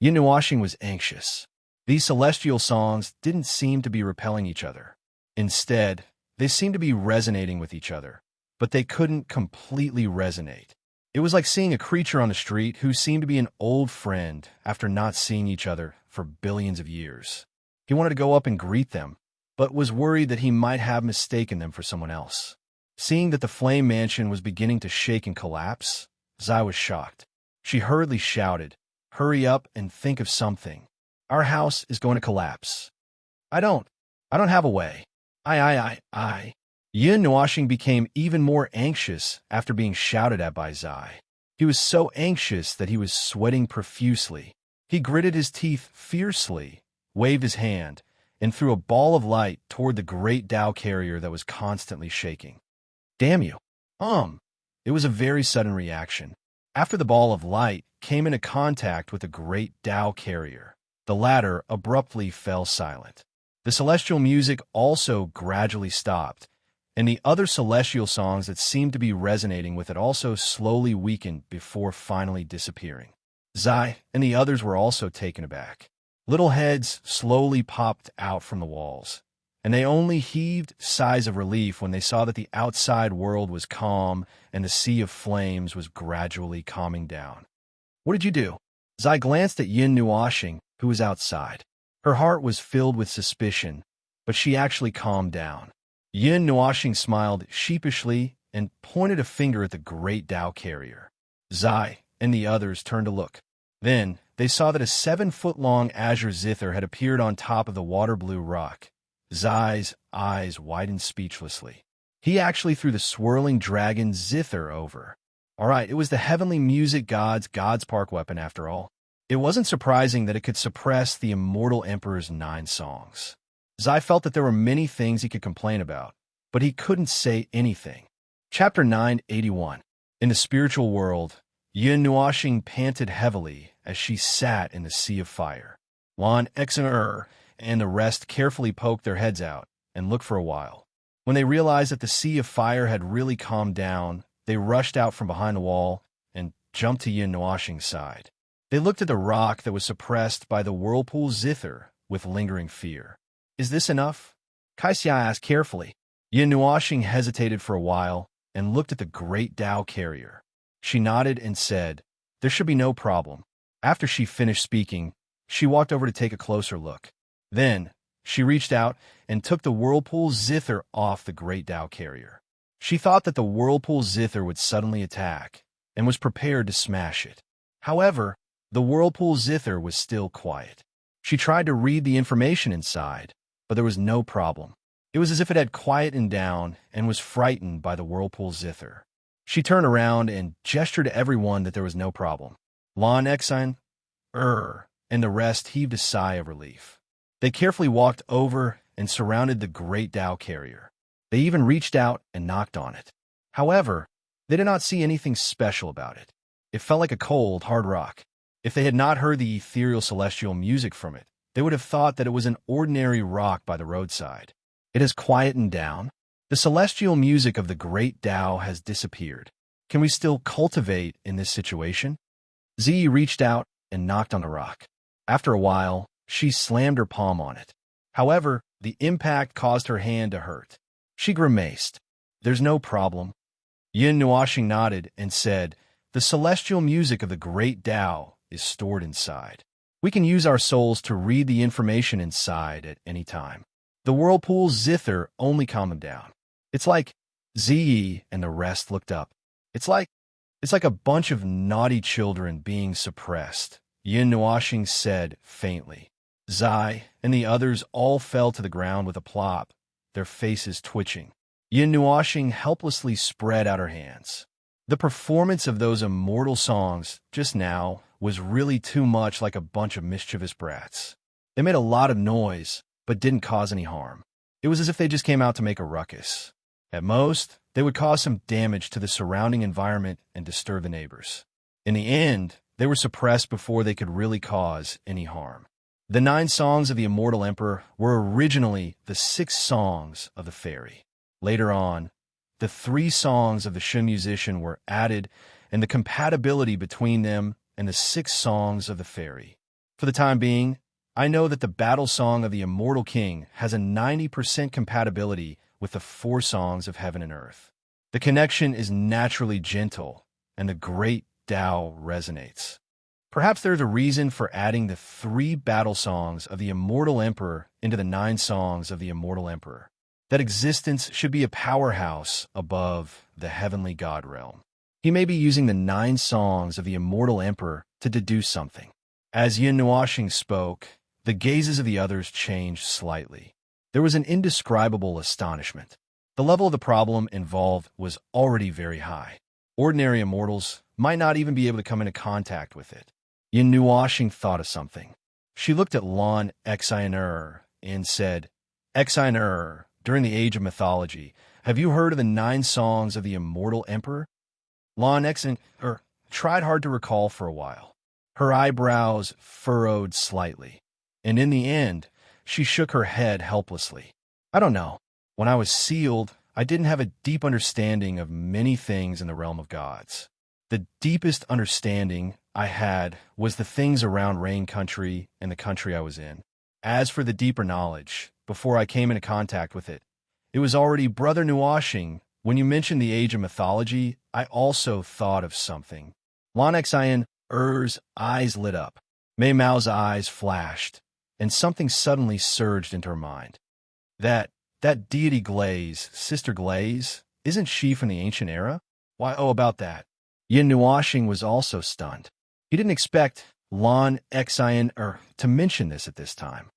Yin Nuoxing was anxious. These celestial songs didn't seem to be repelling each other. Instead, they seemed to be resonating with each other, but they couldn't completely resonate. It was like seeing a creature on the street who seemed to be an old friend after not seeing each other for billions of years. He wanted to go up and greet them, but was worried that he might have mistaken them for someone else. Seeing that the flame mansion was beginning to shake and collapse, Zai was shocked. She hurriedly shouted, "Hurry up and think of something. Our house is going to collapse." I don't have a way. I. Yin Nuashing became even more anxious after being shouted at by Zai. He was so anxious that he was sweating profusely. He gritted his teeth fiercely, waved his hand, and threw a ball of light toward the great Tao carrier that was constantly shaking. Damn you. It was a very sudden reaction. After the ball of light came into contact with the great Tao carrier, the latter abruptly fell silent. The celestial music also gradually stopped, and the other celestial songs that seemed to be resonating with it also slowly weakened before finally disappearing. Zai and the others were also taken aback. Little heads slowly popped out from the walls, and they only heaved sighs of relief when they saw that the outside world was calm and the sea of flames was gradually calming down. "What did you do?" Zai glanced at Yin Nuashing, who was outside. Her heart was filled with suspicion, but she actually calmed down. Yin Nuashing smiled sheepishly and pointed a finger at the great Tao carrier. Zai and the others turned to look. Then they saw that a 7-foot-long azure zither had appeared on top of the water-blue rock. Zai's eyes widened speechlessly. He actually threw the swirling dragon zither over. All right, it was the heavenly music god's park weapon after all. It wasn't surprising that it could suppress the immortal emperor's 9 songs. Zai felt that there were many things he could complain about, but he couldn't say anything. Chapter 981. In the spiritual world, Yin Nuashing panted heavily as she sat in the sea of fire. Lan Xer and the rest carefully poked their heads out and looked for a while. When they realized that the sea of fire had really calmed down, they rushed out from behind the wall and jumped to Yin Nuashing's side. They looked at the rock that was suppressed by the whirlpool zither with lingering fear. "Is this enough?" Kaixia asked carefully. Yin Nuashing hesitated for a while and looked at the great Tao carrier. She nodded and said, "There should be no problem." After she finished speaking, she walked over to take a closer look. Then, she reached out and took the whirlpool zither off the great Tao carrier. She thought that the whirlpool zither would suddenly attack and was prepared to smash it. However, the whirlpool zither was still quiet. She tried to read the information inside, but there was no problem. It was as if it had quietened down and was frightened by the whirlpool zither. She turned around and gestured to everyone that there was no problem. Lan Xine, and the rest heaved a sigh of relief. They carefully walked over and surrounded the great Tao carrier. They even reached out and knocked on it. However, they did not see anything special about it. It felt like a cold, hard rock. If they had not heard the ethereal celestial music from it, they would have thought that it was an ordinary rock by the roadside. It has quietened down. The celestial music of the great Tao has disappeared. Can we still cultivate in this situation? Ziyi reached out and knocked on the rock. After a while, she slammed her palm on it. However, the impact caused her hand to hurt. She grimaced. "There's no problem." Yin Nuashing nodded and said, "The celestial music of the great Tao is stored inside. We can use our souls to read the information inside at any time." The whirlpool zither only calmed them down. It's like Ziyi and the rest looked up. It's like a bunch of naughty children being suppressed, Yin Nuashing said faintly. Zai and the others all fell to the ground with a plop, their faces twitching. Yin Nuashing helplessly spread out her hands. The performance of those immortal songs just now was really too much like a bunch of mischievous brats. They made a lot of noise, but didn't cause any harm. It was as if they just came out to make a ruckus. At most, they would cause some damage to the surrounding environment and disturb the neighbors. In the end, they were suppressed before they could really cause any harm. The 9 songs of the Immortal Emperor were originally the 6 songs of the fairy. Later on, the 3 songs of the Shen musician were added, and the compatibility between them and the 6 songs of the fairy. For the time being, I know that the battle song of the Immortal King has a 90% compatibility with the 4 songs of heaven and earth. The connection is naturally gentle, and the great Tao resonates. Perhaps there's a reason for adding the 3 battle songs of the Immortal Emperor into the 9 songs of the Immortal Emperor. That existence should be a powerhouse above the heavenly god realm. He may be using the 9 songs of the immortal emperor to deduce something. As Yin Nuashing spoke, the gazes of the others changed slightly. There was an indescribable astonishment. The level of the problem involved was already very high. Ordinary immortals might not even be able to come into contact with it. Yin Nuashing thought of something. She looked at Lon Xiner and said, Xiner, during the age of mythology, have you heard of the 9 songs of the immortal emperor? Lon Xiner tried hard to recall for a while. Her eyebrows furrowed slightly, and in the end, she shook her head helplessly. I don't know. When I was sealed, I didn't have a deep understanding of many things in the realm of gods. The deepest understanding I had was the things around Rain Country and the country I was in. As for the deeper knowledge, before I came into contact with it, it was already Brother Nuashing. When you mentioned the age of mythology, I also thought of something. Lon Xier's eyes lit up. Mei Mao's eyes flashed, and something suddenly surged into her mind. That deity Glaze, Sister Glaze, isn't she from the ancient era? Why, oh, about that. Yin Nuashing was also stunned. He didn't expect Lon Xian to mention this at this time.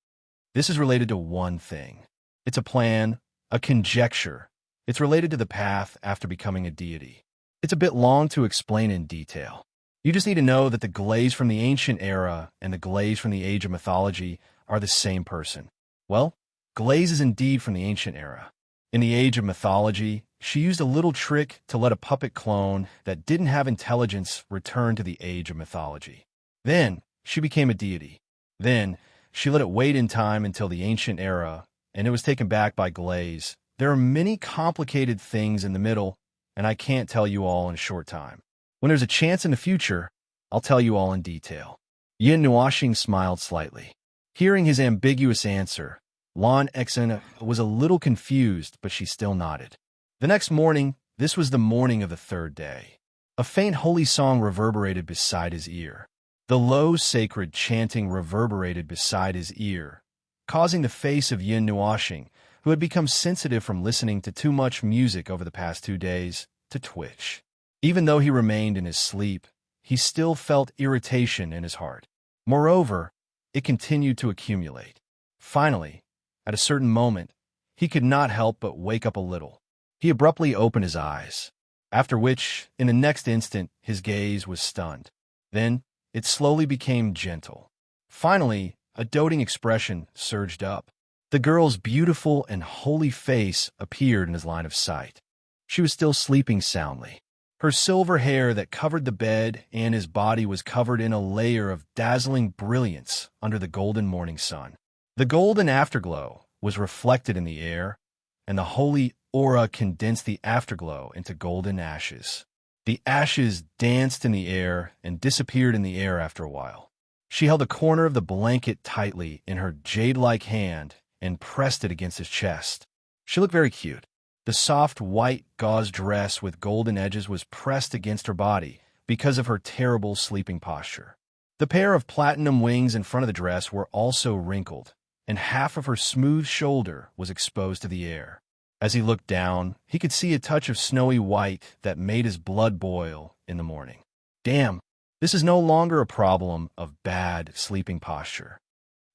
This is related to one thing. It's a plan, a conjecture. It's related to the path after becoming a deity. It's a bit long to explain in detail. You just need to know that the Glaze from the ancient era and the Glaze from the age of mythology are the same person. Well, Glaze is indeed from the ancient era. In the age of mythology, she used a little trick to let a puppet clone that didn't have intelligence return to the age of mythology. Then, she became a deity. Then, she let it wait in time until the ancient era, and it was taken back by Glaze. There are many complicated things in the middle, and I can't tell you all in a short time. When there's a chance in the future, I'll tell you all in detail. Yin Nuashing smiled slightly. Hearing his ambiguous answer, Lon Xen was a little confused, but she still nodded. The next morning, this was the morning of the 3rd day. A faint holy song reverberated beside his ear. The low sacred chanting reverberated beside his ear, causing the face of Yin Nuashing, who had become sensitive from listening to too much music over the past 2 days, to twitch. Even though he remained in his sleep, he still felt irritation in his heart. Moreover, it continued to accumulate. Finally, at a certain moment, he could not help but wake up a little. He abruptly opened his eyes, after which, in the next instant, his gaze was stunned. Then, it slowly became gentle. Finally, a doting expression surged up. The girl's beautiful and holy face appeared in his line of sight. She was still sleeping soundly. Her silver hair that covered the bed and his body was covered in a layer of dazzling brilliance under the golden morning sun. The golden afterglow was reflected in the air, and the holy aura condensed the afterglow into golden ashes. The ashes danced in the air and disappeared in the air after a while. She held a corner of the blanket tightly in her jade-like hand and pressed it against his chest. She looked very cute. The soft white gauze dress with golden edges was pressed against her body because of her terrible sleeping posture. The pair of platinum wings in front of the dress were also wrinkled, and half of her smooth shoulder was exposed to the air. As he looked down, he could see a touch of snowy white that made his blood boil in the morning. Damn, this is no longer a problem of bad sleeping posture.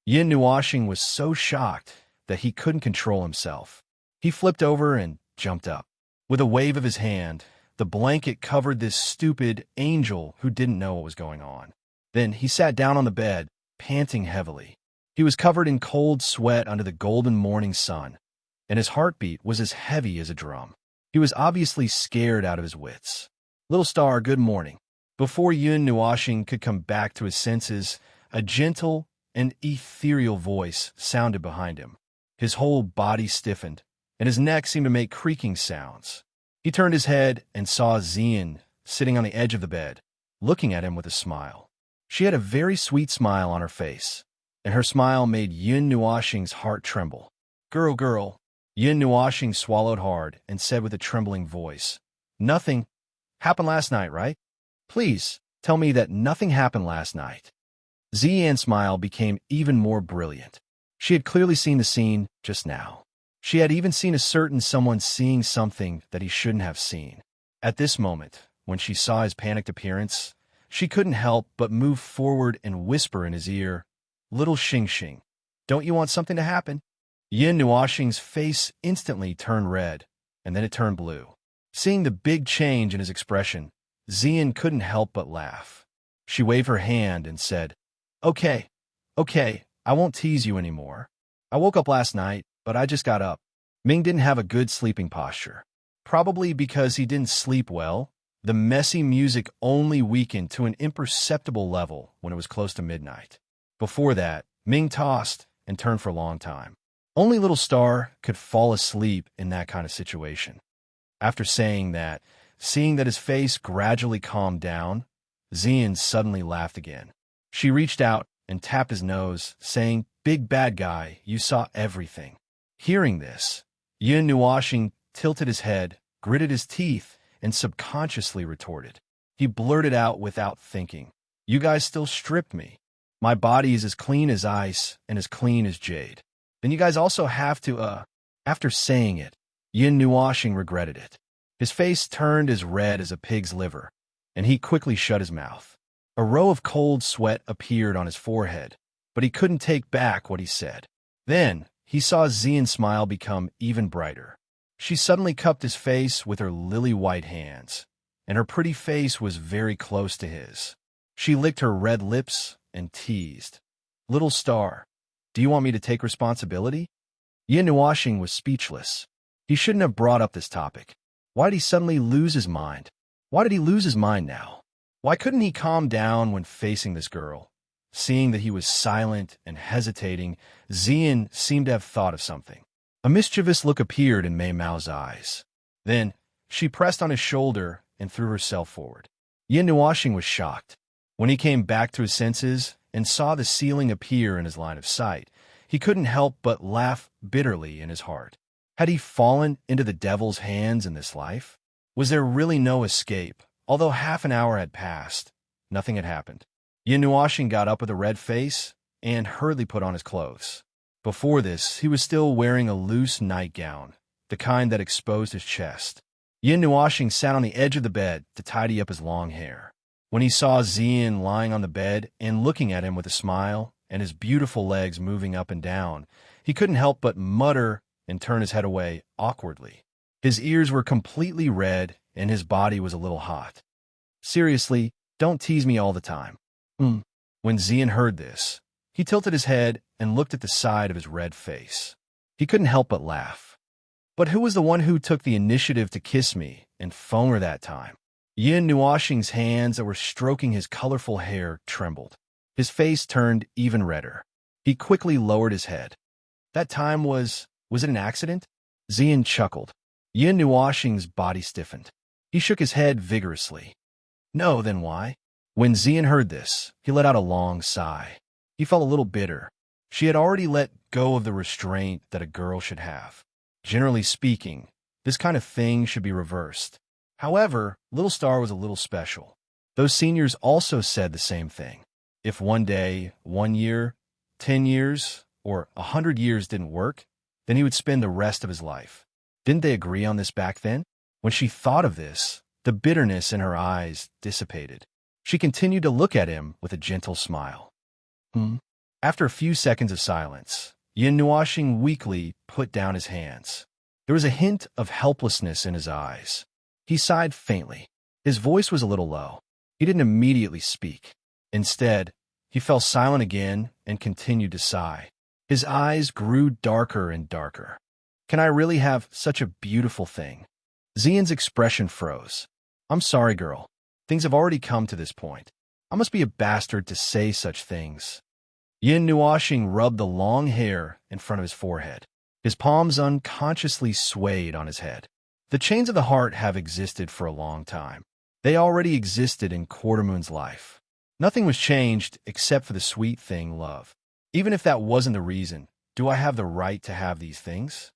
Yin Nuashing was so shocked that he couldn't control himself. He flipped over and jumped up. With a wave of his hand, the blanket covered this stupid angel who didn't know what was going on. Then he sat down on the bed, panting heavily. He was covered in cold sweat under the golden morning sun, and his heartbeat was as heavy as a drum. He was obviously scared out of his wits. Little star, good morning. Before Yin Nuashing could come back to his senses, a gentle and ethereal voice sounded behind him. His whole body stiffened, and his neck seemed to make creaking sounds. He turned his head and saw Xian sitting on the edge of the bed, looking at him with a smile. She had a very sweet smile on her face, and her smile made Yin Nuashing's heart tremble. Girl. Yin Nuashing swallowed hard and said with a trembling voice, Nothing happened last night, right? Please, tell me that nothing happened last night. Xian's smile became even more brilliant. She had clearly seen the scene just now. She had even seen a certain someone seeing something that he shouldn't have seen. At this moment, when she saw his panicked appearance, she couldn't help but move forward and whisper in his ear, "Little Xing Xing, don't you want something to happen?" Yin Nuoxing's face instantly turned red, and then it turned blue. Seeing the big change in his expression, Xian couldn't help but laugh. She waved her hand and said, Okay, I won't tease you anymore. I woke up last night, but I just got up." Ming didn't have a good sleeping posture. Probably because he didn't sleep well, the messy music only weakened to an imperceptible level when it was close to midnight. Before that, Ming tossed and turned for a long time. Only Little Star could fall asleep in that kind of situation. After saying that, seeing that his face gradually calmed down, Xian suddenly laughed again. She reached out and tapped his nose, saying, "Big bad guy, you saw everything." Hearing this, Yin Nuoxing tilted his head, gritted his teeth, and subconsciously retorted. He blurted out without thinking, "You guys still stripped me. My body is as clean as ice and as clean as jade. Then you guys also have to, After saying it, Yin Nuoxing regretted it. His face turned as red as a pig's liver, and he quickly shut his mouth. A row of cold sweat appeared on his forehead, but he couldn't take back what he said. Then, he saw Xian's smile become even brighter. She suddenly cupped his face with her lily-white hands, and her pretty face was very close to his. She licked her red lips and teased, "Little Star, do you want me to take responsibility?" Yin Nuoxing was speechless. He shouldn't have brought up this topic. Why did he suddenly lose his mind? Why did he lose his mind now? Why couldn't he calm down when facing this girl? Seeing that he was silent and hesitating, Xian seemed to have thought of something. A mischievous look appeared in Mei Mao's eyes. Then, she pressed on his shoulder and threw herself forward. Yin Nuoxing was shocked. When he came back to his senses and saw the ceiling appear in his line of sight, he couldn't help but laugh bitterly in his heart. Had he fallen into the devil's hands in this life? Was there really no escape? Although half an hour had passed, nothing had happened. Yin Nuoxing got up with a red face and hurriedly put on his clothes. Before this, he was still wearing a loose nightgown, the kind that exposed his chest. Yin Nuoxing sat on the edge of the bed to tidy up his long hair. When he saw Xian lying on the bed and looking at him with a smile and his beautiful legs moving up and down, he couldn't help but mutter and turn his head away awkwardly. His ears were completely red and his body was a little hot. "Seriously, don't tease me all the time." When Xian heard this, he tilted his head and looked at the side of his red face. He couldn't help but laugh. "But who was the one who took the initiative to kiss me and phone her that time?" Yin Nuoxing's hands that were stroking his colorful hair trembled. His face turned even redder. He quickly lowered his head. "That time was it an accident?" Xian chuckled. Yin Nuoxing's body stiffened. He shook his head vigorously. "No, then why?" When Xian heard this, he let out a long sigh. He felt a little bitter. She had already let go of the restraint that a girl should have. Generally speaking, this kind of thing should be reversed. However, Little Star was a little special. Those seniors also said the same thing. If one day, 1 year, 10 years, or 100 years didn't work, then he would spend the rest of his life. Didn't they agree on this back then? When she thought of this, the bitterness in her eyes dissipated. She continued to look at him with a gentle smile. After a few seconds of silence, Yin Nuoxing weakly put down his hands. There was a hint of helplessness in his eyes. He sighed faintly. His voice was a little low. He didn't immediately speak. Instead, he fell silent again and continued to sigh. His eyes grew darker and darker. "Can I really have such a beautiful thing?" Xian's expression froze. "I'm sorry, girl. Things have already come to this point. I must be a bastard to say such things." Yin Nuoxing rubbed the long hair in front of his forehead. His palms unconsciously swayed on his head. The chains of the heart have existed for a long time. They already existed in Quartermoon's life. Nothing was changed except for the sweet thing, love. Even if that wasn't the reason, do I have the right to have these things?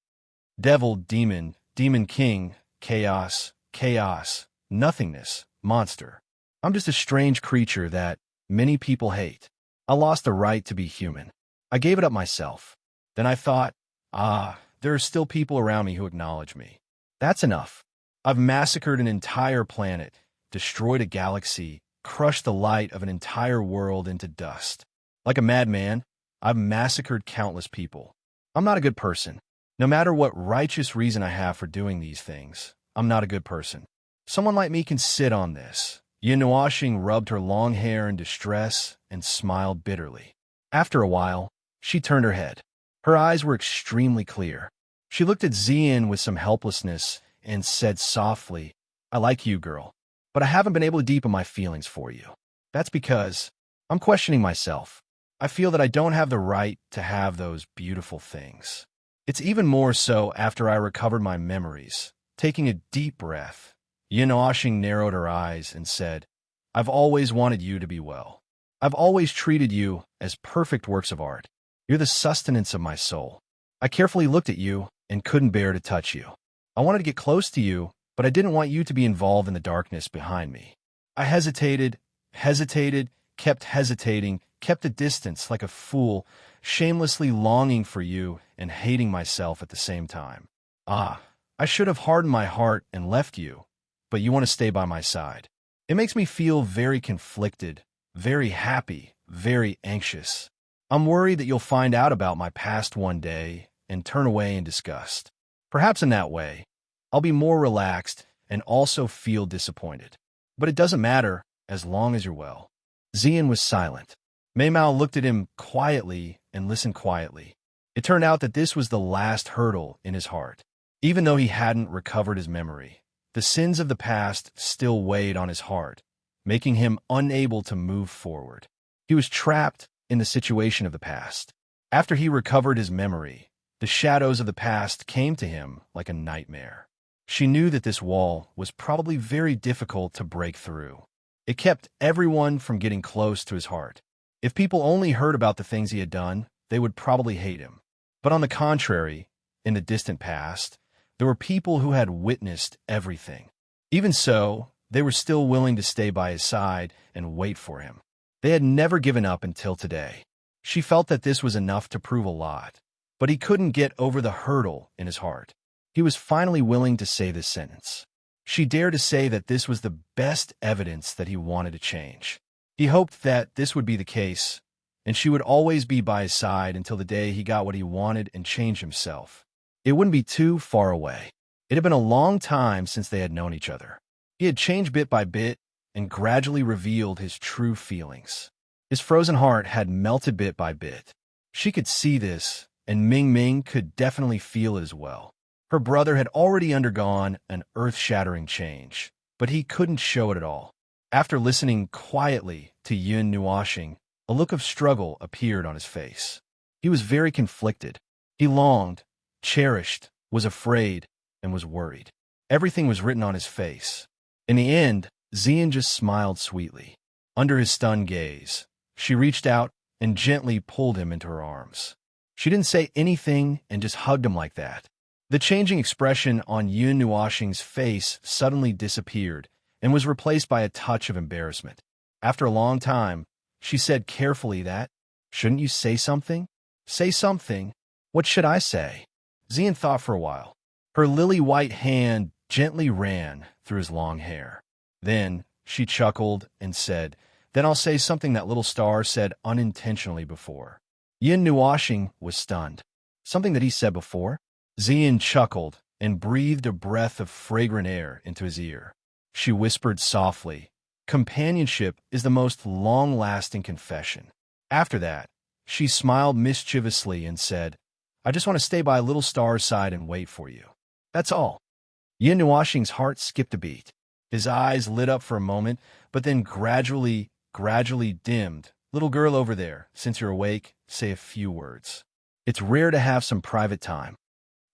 Devil, demon, demon king, chaos, chaos, nothingness, monster. I'm just a strange creature that many people hate. I lost the right to be human. I gave it up myself. Then I thought, there are still people around me who acknowledge me. That's enough. I've massacred an entire planet, destroyed a galaxy, crushed the light of an entire world into dust. Like a madman, I've massacred countless people. I'm not a good person. No matter what righteous reason I have for doing these things, I'm not a good person. Someone like me can sit on this. Yin Nuashing rubbed her long hair in distress and smiled bitterly. After a while, she turned her head. Her eyes were extremely clear. She looked at Xian with some helplessness and said softly, I like you, girl, but I haven't been able to deepen my feelings for you. That's because I'm questioning myself. I feel that I don't have the right to have those beautiful things. It's even more so after I recovered my memories. Taking a deep breath, Yin Nuashing narrowed her eyes and said, I've always wanted you to be well. I've always treated you as perfect works of art. You're the sustenance of my soul. I carefully looked at you and couldn't bear to touch you. I wanted to get close to you, but I didn't want you to be involved in the darkness behind me. I hesitated, kept hesitating, kept a distance like a fool, shamelessly longing for you and hating myself at the same time. I should have hardened my heart and left you, but you want to stay by my side. It makes me feel very conflicted, very happy, very anxious. I'm worried that you'll find out about my past one day and turn away in disgust. Perhaps in that way, I'll be more relaxed and also feel disappointed. But it doesn't matter as long as you're well. Xian was silent. Mei Mao looked at him quietly and listened quietly. It turned out that this was the last hurdle in his heart. Even though he hadn't recovered his memory, the sins of the past still weighed on his heart, making him unable to move forward. He was trapped in the situation of the past. After he recovered his memory, the shadows of the past came to him like a nightmare. She knew that this wall was probably very difficult to break through. It kept everyone from getting close to his heart. If people only heard about the things he had done, they would probably hate him. But on the contrary, in the distant past, there were people who had witnessed everything. Even so, they were still willing to stay by his side and wait for him. They had never given up until today. She felt that this was enough to prove a lot, but he couldn't get over the hurdle in his heart. He was finally willing to say this sentence. She dared to say that this was the best evidence that he wanted to change. He hoped that this would be the case, and she would always be by his side until the day he got what he wanted and changed himself. It wouldn't be too far away. It had been a long time since they had known each other. He had changed bit by bit and gradually revealed his true feelings. His frozen heart had melted bit by bit. She could see this, and Ming Ming could definitely feel it as well. Her brother had already undergone an earth-shattering change, but he couldn't show it at all. After listening quietly to Yin Nuashing, a look of struggle appeared on his face. He was very conflicted. He longed, cherished, was afraid, and was worried. Everything was written on his face. In the end, Xian just smiled sweetly. Under his stunned gaze, she reached out and gently pulled him into her arms. She didn't say anything and just hugged him like that. The changing expression on Yin Nuashing's face suddenly disappeared and was replaced by a touch of embarrassment. After a long time, she said carefully that, "Shouldn't you say something? Say something. What should I say?" Xian thought for a while. Her lily-white hand gently ran through his long hair. Then she chuckled and said, "Then I'll say something that little star said unintentionally before." Yin Nuashing was stunned. Something that he said before? Xian chuckled and breathed a breath of fragrant air into his ear. She whispered softly, "Companionship is the most long-lasting confession." After that, she smiled mischievously and said, "I just want to stay by little star's side and wait for you. That's all." Yin Nuashing's heart skipped a beat. His eyes lit up for a moment, but then gradually dimmed. "Little girl over there, since you're awake, say a few words. It's rare to have some private time."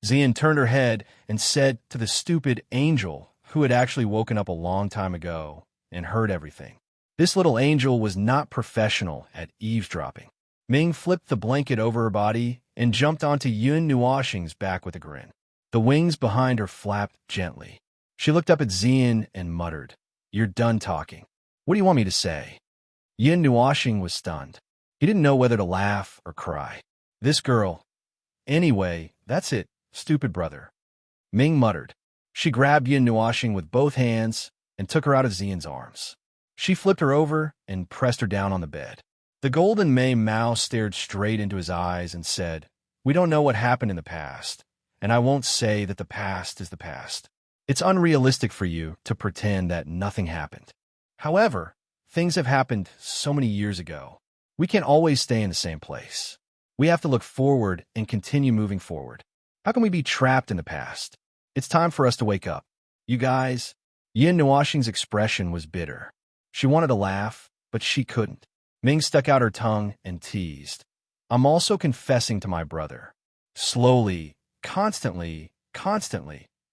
Xian turned her head and said to the stupid angel, who had actually woken up a long time ago and heard everything. This little angel was not professional at eavesdropping. Ming flipped the blanket over her body and jumped onto Yin Nuashing's back with a grin. The wings behind her flapped gently. She looked up at Xian and muttered, "You're done talking. What do you want me to say?" Yin Nuashing was stunned. He didn't know whether to laugh or cry. This girl. Anyway, that's it, stupid brother. Ming muttered. She grabbed Yin Nuashing with both hands and took her out of Xian's arms. She flipped her over and pressed her down on the bed. The golden May Mao stared straight into his eyes and said, "We don't know what happened in the past, and I won't say that the past is the past. It's unrealistic for you to pretend that nothing happened. However, things have happened so many years ago. We can't always stay in the same place. We have to look forward and continue moving forward. How can we be trapped in the past? It's time for us to wake up. You guys." Yin Nuoxing's expression was bitter. She wanted to laugh, but she couldn't. Ming stuck out her tongue and teased. "I'm also confessing to my brother." Slowly, constantly.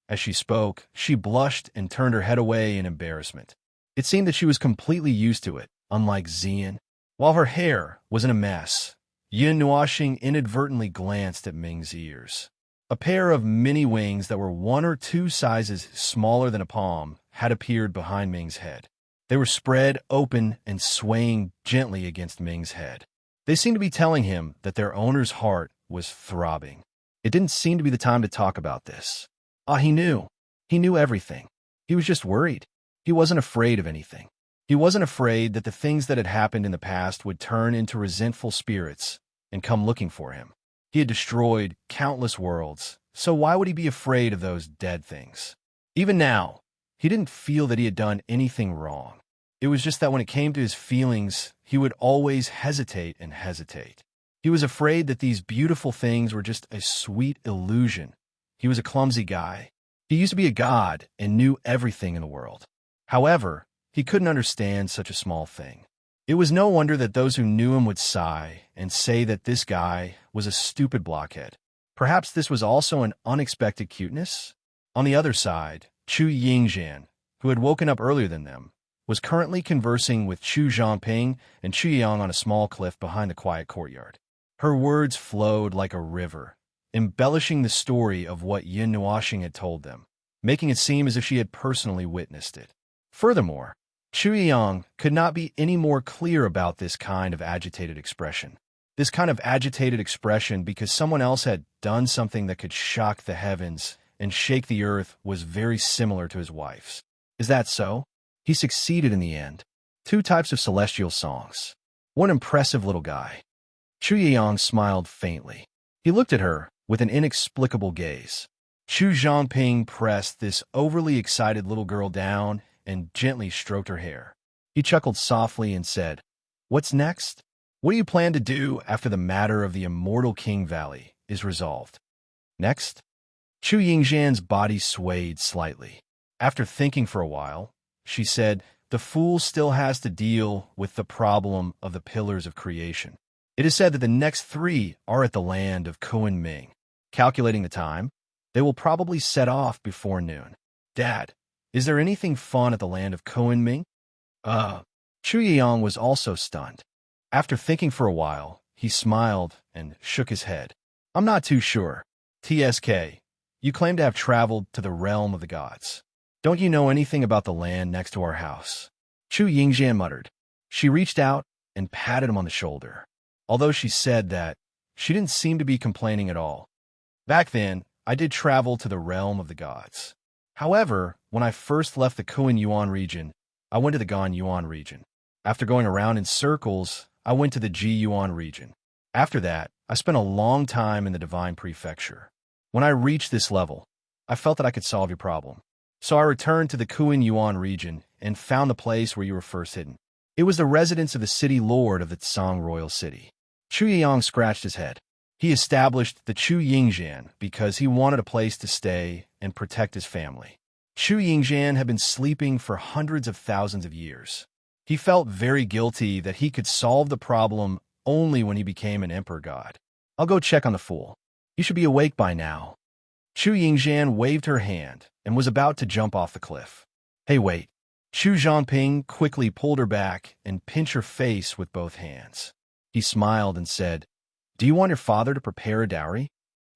As she spoke, she blushed and turned her head away in embarrassment. It seemed that she was completely used to it, unlike Xian. While her hair was in a mess, Yin Nuoxing inadvertently glanced at Ming's ears. A pair of mini wings that were 1 or 2 sizes smaller than a palm had appeared behind Ming's head. They were spread open and swaying gently against Ming's head. They seemed to be telling him that their owner's heart was throbbing. It didn't seem to be the time to talk about this. He knew. He knew everything. He was just worried. He wasn't afraid of anything. He wasn't afraid that the things that had happened in the past would turn into resentful spirits and come looking for him. He had destroyed countless worlds, so why would he be afraid of those dead things? Even now, he didn't feel that he had done anything wrong. It was just that when it came to his feelings, he would always hesitate and hesitate. He was afraid that these beautiful things were just a sweet illusion. He was a clumsy guy. He used to be a god and knew everything in the world. However, he couldn't understand such a small thing. It was no wonder that those who knew him would sigh and say that this guy was a stupid blockhead. Perhaps this was also an unexpected cuteness? On the other side, Chu Yingxian, who had woken up earlier than them, was currently conversing with Chu Zhangping and Chu Yang on a small cliff behind the quiet courtyard. Her words flowed like a river, embellishing the story of what Yin Nuoxing had told them, making it seem as if she had personally witnessed it. Furthermore, Chu Yang could not be any more clear about this kind of agitated expression. This kind of agitated expression because someone else had done something that could shock the heavens and shake the earth was very similar to his wife's. Is that so? He succeeded in the end. 2 types of celestial songs. What an impressive little guy. Chu Yang smiled faintly. He looked at her with an inexplicable gaze. Chu Zhangping pressed this overly excited little girl down and gently stroked her hair. He chuckled softly and said, "What's next? What do you plan to do after the matter of the immortal King Valley is resolved?" Next? Chu Yingxian's body swayed slightly. After thinking for a while, she said, "The fool still has to deal with the problem of the pillars of creation. It is said that the next 3 are at the land of Kunming. Calculating the time, they will probably set off before noon. Dad, is there anything fun at the land of Kunming?" Chu Yang was also stunned. After thinking for a while, he smiled and shook his head. "I'm not too sure. TSK, you claim to have traveled to the realm of the gods. Don't you know anything about the land next to our house?" Chu Yingxian muttered. She reached out and patted him on the shoulder. Although she said that, she didn't seem to be complaining at all. "Back then, I did travel to the realm of the gods. However, when I first left the Kun Yuan region, I went to the Gan Yuan region. After going around in circles, I went to the Ji Yuan region. After that, I spent a long time in the Divine Prefecture. When I reached this level, I felt that I could solve your problem. So I returned to the Kun Yuan region and found the place where you were first hidden. It was the residence of the city lord of the Tsang royal city." Chu Yang scratched his head. He established the Chu Yingxian because he wanted a place to stay and protect his family. Chu Yingxian had been sleeping for hundreds of thousands of years. He felt very guilty that he could solve the problem only when he became an emperor god. "I'll go check on the fool. He should be awake by now." Chu Yingxian waved her hand and was about to jump off the cliff. "Hey, wait." Chu Zhangping quickly pulled her back and pinched her face with both hands. He smiled and said, "Do you want your father to prepare a dowry?"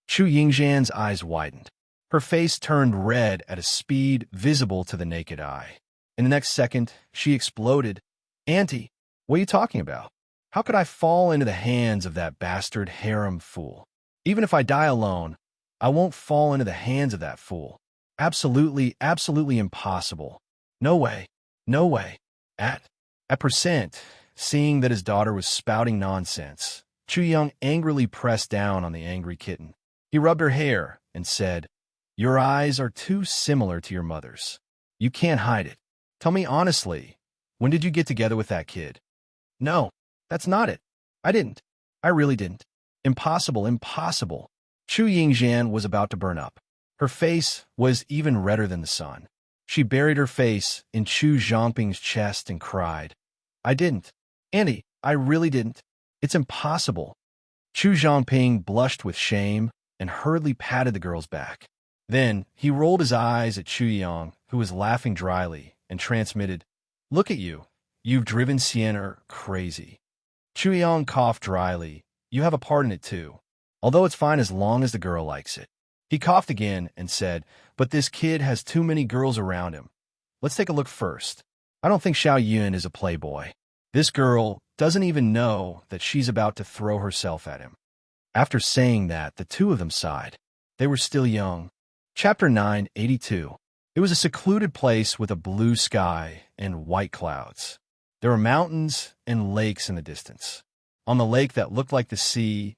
Chu Yingxian's eyes widened. Her face turned red at a speed visible to the naked eye. In the next second, she exploded. "Auntie, what are you talking about? How could I fall into the hands of that bastard harem fool? Even if I die alone, I won't fall into the hands of that fool. Absolutely impossible. No way. No way. At percent, seeing that his daughter was spouting nonsense, Chu Young angrily pressed down on the angry kitten. He rubbed her hair and said, "Your eyes are too similar to your mother's. You can't hide it. Tell me honestly, when did you get together with that kid?" "No, that's not it. I didn't. I really didn't." "Impossible, impossible." Chu Yingxian was about to burn up. Her face was even redder than the sun. She buried her face in Chu Zhongping's chest and cried, "I didn't. Auntie, I really didn't. It's impossible." Chu Zhongping blushed with shame and hurriedly patted the girl's back. Then he rolled his eyes at Chu Yang, who was laughing dryly, and transmitted, "Look at you. You've driven Sienna crazy." Chu Yang coughed dryly. "You have a part in it too, although it's fine as long as the girl likes it." He coughed again and said, "But this kid has too many girls around him. Let's take a look first. I don't think Xiao Yun is a playboy. This girl doesn't even know that she's about to throw herself at him." After saying that, the two of them sighed. They were still young. Chapter 982. It was a secluded place with a blue sky and white clouds. There were mountains and lakes in the distance. On the lake that looked like the sea,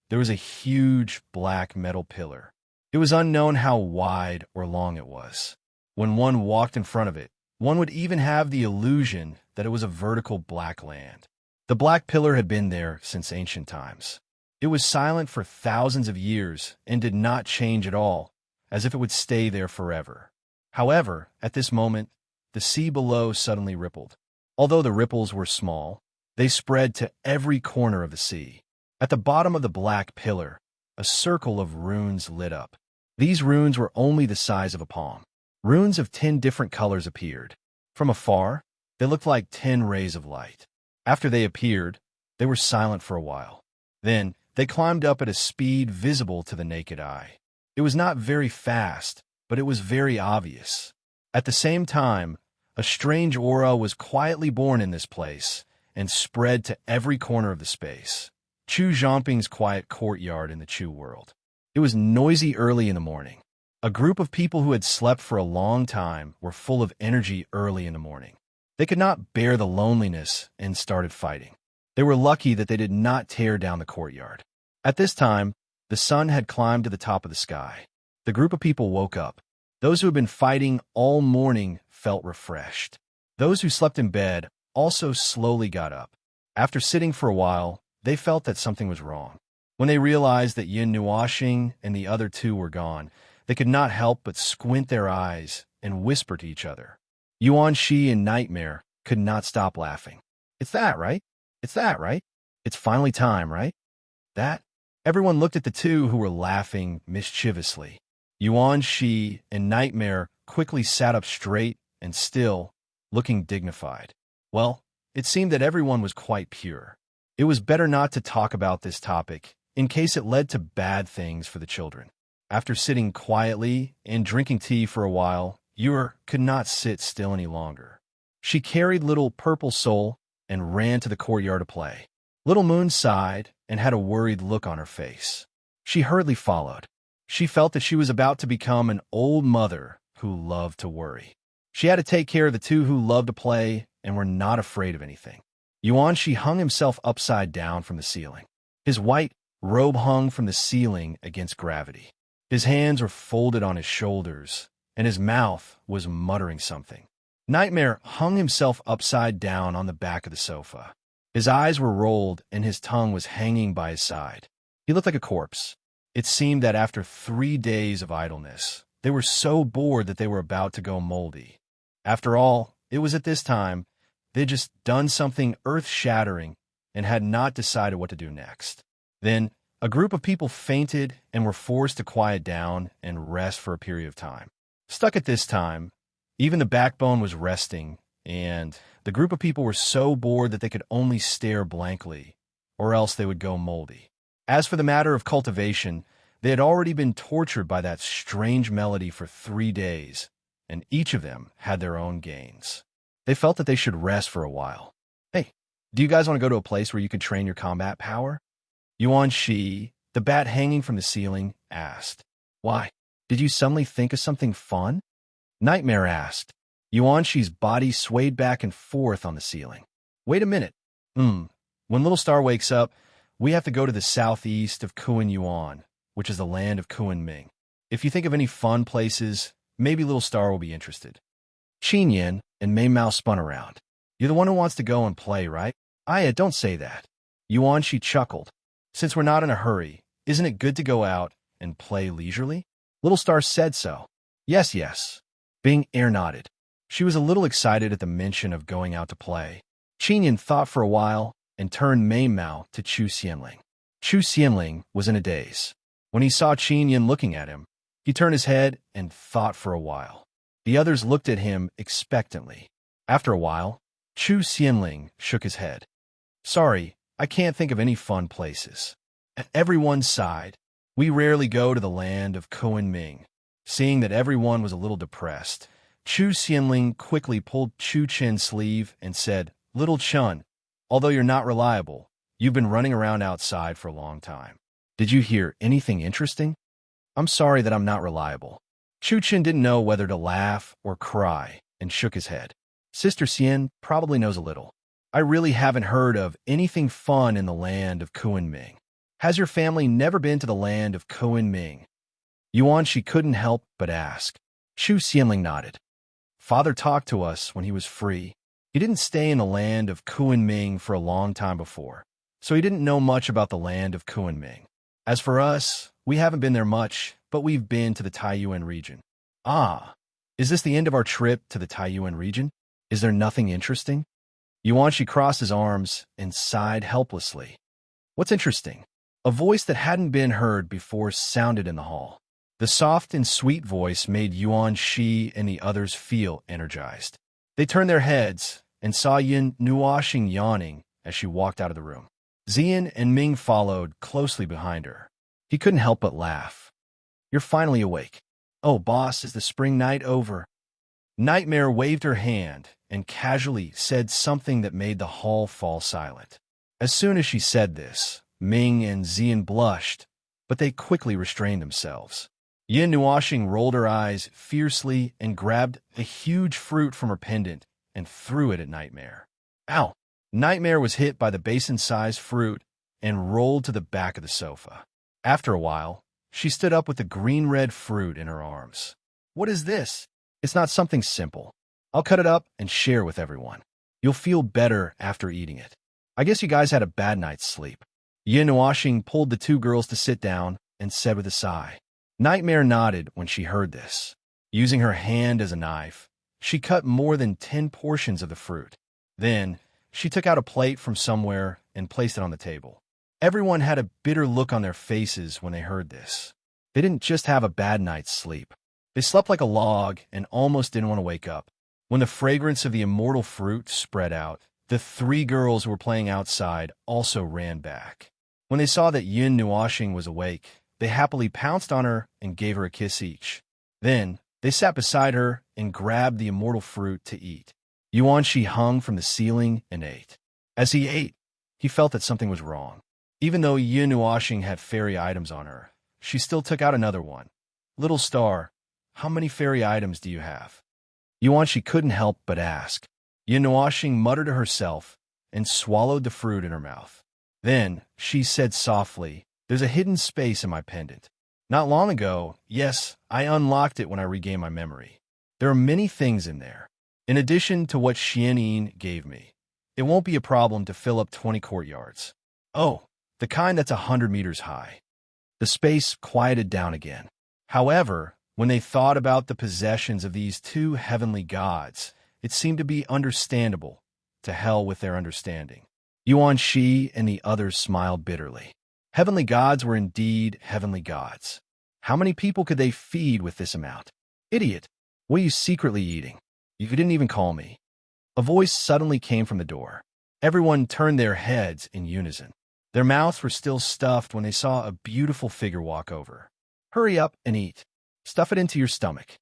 there was a huge black metal pillar. It was unknown how wide or long it was. When one walked in front of it, one would even have the illusion that it was a vertical black land. The black pillar had been there since ancient times. It was silent for thousands of years and did not change at all, as if it would stay there forever. However, at this moment, the sea below suddenly rippled. Although the ripples were small, they spread to every corner of the sea. At the bottom of the black pillar, a circle of runes lit up. These runes were only the size of a palm. Runes of 10 different colors appeared. From afar, they looked like 10 rays of light. After they appeared, they were silent for a while. Then, they climbed up at a speed visible to the naked eye. It was not very fast, but it was very obvious. At the same time, a strange aura was quietly born in this place and spread to every corner of the space. Chu Zhongping's quiet courtyard in the Chu world. It was noisy early in the morning. A group of people who had slept for a long time were full of energy early in the morning. They could not bear the loneliness and started fighting. They were lucky that they did not tear down the courtyard. At this time, the sun had climbed to the top of the sky. The group of people woke up. Those who had been fighting all morning felt refreshed. Those who slept in bed also slowly got up. After sitting for a while, they felt that something was wrong. When they realized that Yin Nuoxing and the other two were gone, they could not help but squint their eyes and whisper to each other. Yuan Shi and Nightmare could not stop laughing. "It's that, right? It's that, right? It's finally time, right? That?" Everyone looked at the two who were laughing mischievously. Yuan Shi and Nightmare quickly sat up straight and still, looking dignified. Well, it seemed that everyone was quite pure. It was better not to talk about this topic, in case it led to bad things for the children. After sitting quietly and drinking tea for a while, Yor could not sit still any longer. She carried little Purple Soul and ran to the courtyard to play. Little Moon sighed and had a worried look on her face. She hurriedly followed. She felt that she was about to become an old mother who loved to worry. She had to take care of the two who loved to play and were not afraid of anything. Yuan Shi hung himself upside down from the ceiling. His white robe hung from the ceiling against gravity. His hands were folded on his shoulders, and his mouth was muttering something. Nightmare hung himself upside down on the back of the sofa. His eyes were rolled, and his tongue was hanging by his side. He looked like a corpse. It seemed that after 3 days of idleness, they were so bored that they were about to go moldy. After all, it was at this time they'd just done something earth-shattering and had not decided what to do next. Then, a group of people fainted and were forced to quiet down and rest for a period of time. Stuck at this time, even the backbone was resting, and the group of people were so bored that they could only stare blankly, or else they would go moldy. As for the matter of cultivation, they had already been tortured by that strange melody for 3 days, and each of them had their own gains. They felt that they should rest for a while. "Hey, do you guys want to go to a place where you can train your combat power?" Yuan Shi, the bat hanging from the ceiling, asked. "Why? Did you suddenly think of something fun?" Nightmare asked. Yuanshi's body swayed back and forth on the ceiling. Wait a minute. When Little Star wakes up, we have to go to the southeast of Kuan Yuan, which is the land of Kuan Ming. If you think of any fun places, maybe Little Star will be interested. Qin Yin and Mei Mao spun around. You're the one who wants to go and play, right? Aya, don't say that. Yuanshi chuckled. Since we're not in a hurry, isn't it good to go out and play leisurely? Little Star said so. Yes, yes. Bing air nodded. She was a little excited at the mention of going out to play. Qin Yin thought for a while and turned Mei Mao to Chu Xianling. Chu Xianling was in a daze. When he saw Qin Yin looking at him, he turned his head and thought for a while. The others looked at him expectantly. After a while, Chu Xianling shook his head. Sorry, I can't think of any fun places. Everyone sighed. We rarely go to the land of Kuan Ming. Seeing that everyone was a little depressed, Chu Xianling quickly pulled Chu Chen's sleeve and said, Little Chun, although you're not reliable, you've been running around outside for a long time. Did you hear anything interesting? I'm sorry that I'm not reliable. Chu Chen didn't know whether to laugh or cry and shook his head. Sister Xian probably knows a little. I really haven't heard of anything fun in the land of Kuan Ming. Has your family never been to the land of Kuan Ming? Yuanshi couldn't help but ask. Chu Xianling nodded. Father talked to us when he was free. He didn't stay in the land of Kuan Ming for a long time before, so he didn't know much about the land of Kuan Ming. As for us, we haven't been there much, but we've been to the Taiyuan region. Ah, is this the end of our trip to the Taiyuan region? Is there nothing interesting? Yuanshi crossed his arms and sighed helplessly. What's interesting? A voice that hadn't been heard before sounded in the hall. The soft and sweet voice made Yuanshi and the others feel energized. They turned their heads and saw Yin Nuoxing yawning as she walked out of the room. Xian and Ming followed closely behind her. He couldn't help but laugh. You're finally awake. Oh, boss, is the spring night over? Nightmare waved her hand and casually said something that made the hall fall silent. As soon as she said this, Ming and Xian blushed, but they quickly restrained themselves. Yin Nuoxing rolled her eyes fiercely and grabbed a huge fruit from her pendant and threw it at Nightmare. Ow! Nightmare was hit by the basin-sized fruit and rolled to the back of the sofa. After a while, she stood up with the green-red fruit in her arms. What is this? It's not something simple. I'll cut it up and share with everyone. You'll feel better after eating it. I guess you guys had a bad night's sleep. Yin Nuoxing pulled the two girls to sit down and said with a sigh. Nightmare nodded when she heard this. Using her hand as a knife, she cut more than 10 portions of the fruit. Then, she took out a plate from somewhere and placed it on the table. Everyone had a bitter look on their faces when they heard this. They didn't just have a bad night's sleep. They slept like a log and almost didn't want to wake up. When the fragrance of the immortal fruit spread out, the three girls who were playing outside also ran back. When they saw that Yin Nuoxing was awake, they happily pounced on her and gave her a kiss each. Then, they sat beside her and grabbed the immortal fruit to eat. Yuanshi hung from the ceiling and ate. As he ate, he felt that something was wrong. Even though Yin Nuoxing had fairy items on her, she still took out another one. Little Star, how many fairy items do you have? Yuanshi couldn't help but ask. Yin Nuoxing muttered to herself and swallowed the fruit in her mouth. Then, she said softly, There's a hidden space in my pendant. Not long ago, yes, I unlocked it when I regained my memory. There are many things in there. In addition to what Xianyin gave me, it won't be a problem to fill up 20 courtyards. Oh, the kind that's 100 meters high. The space quieted down again. However, when they thought about the possessions of these two heavenly gods, it seemed to be understandable. To hell with their understanding. Yuanshi and the others smiled bitterly. Heavenly gods were indeed heavenly gods. How many people could they feed with this amount? Idiot! What are you secretly eating? You didn't even call me. A voice suddenly came from the door. Everyone turned their heads in unison. Their mouths were still stuffed when they saw a beautiful figure walk over. Hurry up and eat. Stuff it into your stomach.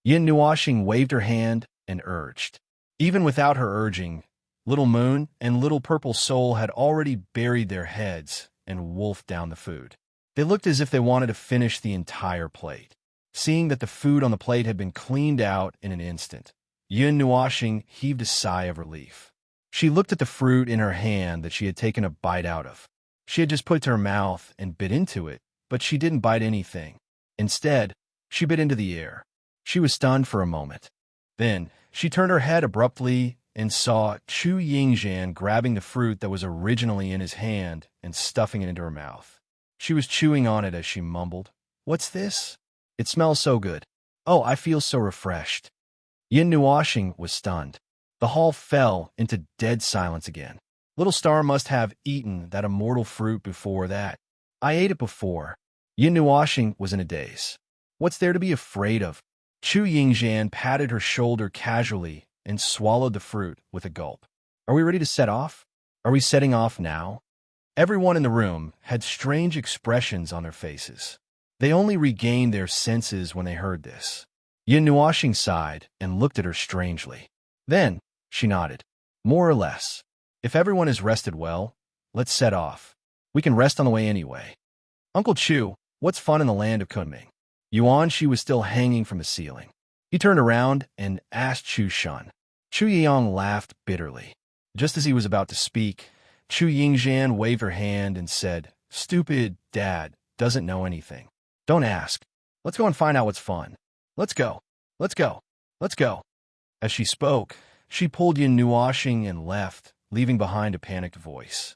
Yin Nuoxing waved her hand and urged. Even without her urging, Little Moon and Little Purple Soul had already buried their heads and wolfed down the food. They looked as if they wanted to finish the entire plate. Seeing that the food on the plate had been cleaned out in an instant, Yun Nuoxing heaved a sigh of relief. She looked at the fruit in her hand that she had taken a bite out of. She had just put it to her mouth and bit into it, but she didn't bite anything. Instead, she bit into the air. She was stunned for a moment. Then, she turned her head abruptly and saw Chu Yingxian grabbing the fruit that was originally in his hand and stuffing it into her mouth. She was chewing on it as she mumbled, "What's this? It smells so good. Oh, I feel so refreshed." Yin Nuoxing was stunned. The hall fell into dead silence again. Little Star must have eaten that immortal fruit before that. I ate it before. Yin Nuoxing was in a daze. What's there to be afraid of? Chu Yingxian patted her shoulder casually and swallowed the fruit with a gulp. Are we ready to set off? Are we setting off now? Everyone in the room had strange expressions on their faces. They only regained their senses when they heard this. Yin Nuoxing sighed and looked at her strangely. Then, she nodded. More or less. If everyone has rested well, let's set off. We can rest on the way anyway. Uncle Chu, what's fun in the land of Kunming? Yuan Shi was still hanging from the ceiling. He turned around and asked Chu Shun. Chu Yiyang laughed bitterly. Just as he was about to speak, Chu Yingxian waved her hand and said, "Stupid dad doesn't know anything. Don't ask. Let's go and find out what's fun. Let's go. Let's go. Let's go." As she spoke, she pulled Yin Nuoxing and left, leaving behind a panicked voice.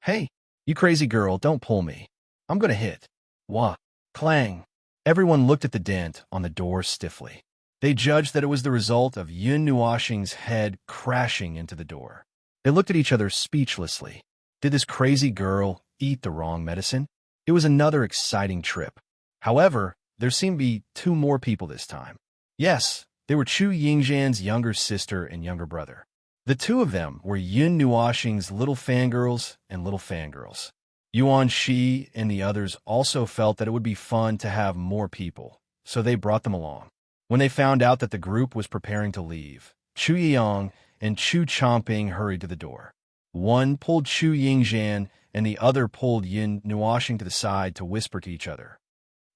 "Hey, you crazy girl, don't pull me. I'm gonna hit." Wah. Clang. Everyone looked at the dent on the door stiffly. They judged that it was the result of Yin Nuoxing's head crashing into the door. They looked at each other speechlessly. Did this crazy girl eat the wrong medicine? It was another exciting trip. However, there seemed to be two more people this time. Yes, they were Chu Yingxian's younger sister and younger brother. The two of them were Yin Nuoxing's little fangirls and little fangirls. Yuan Shi and the others also felt that it would be fun to have more people, so they brought them along. When they found out that the group was preparing to leave, Chu Yiyang and Chu Chomping hurried to the door. One pulled Chu Yingxian and the other pulled Yin Nuoxing to the side to whisper to each other.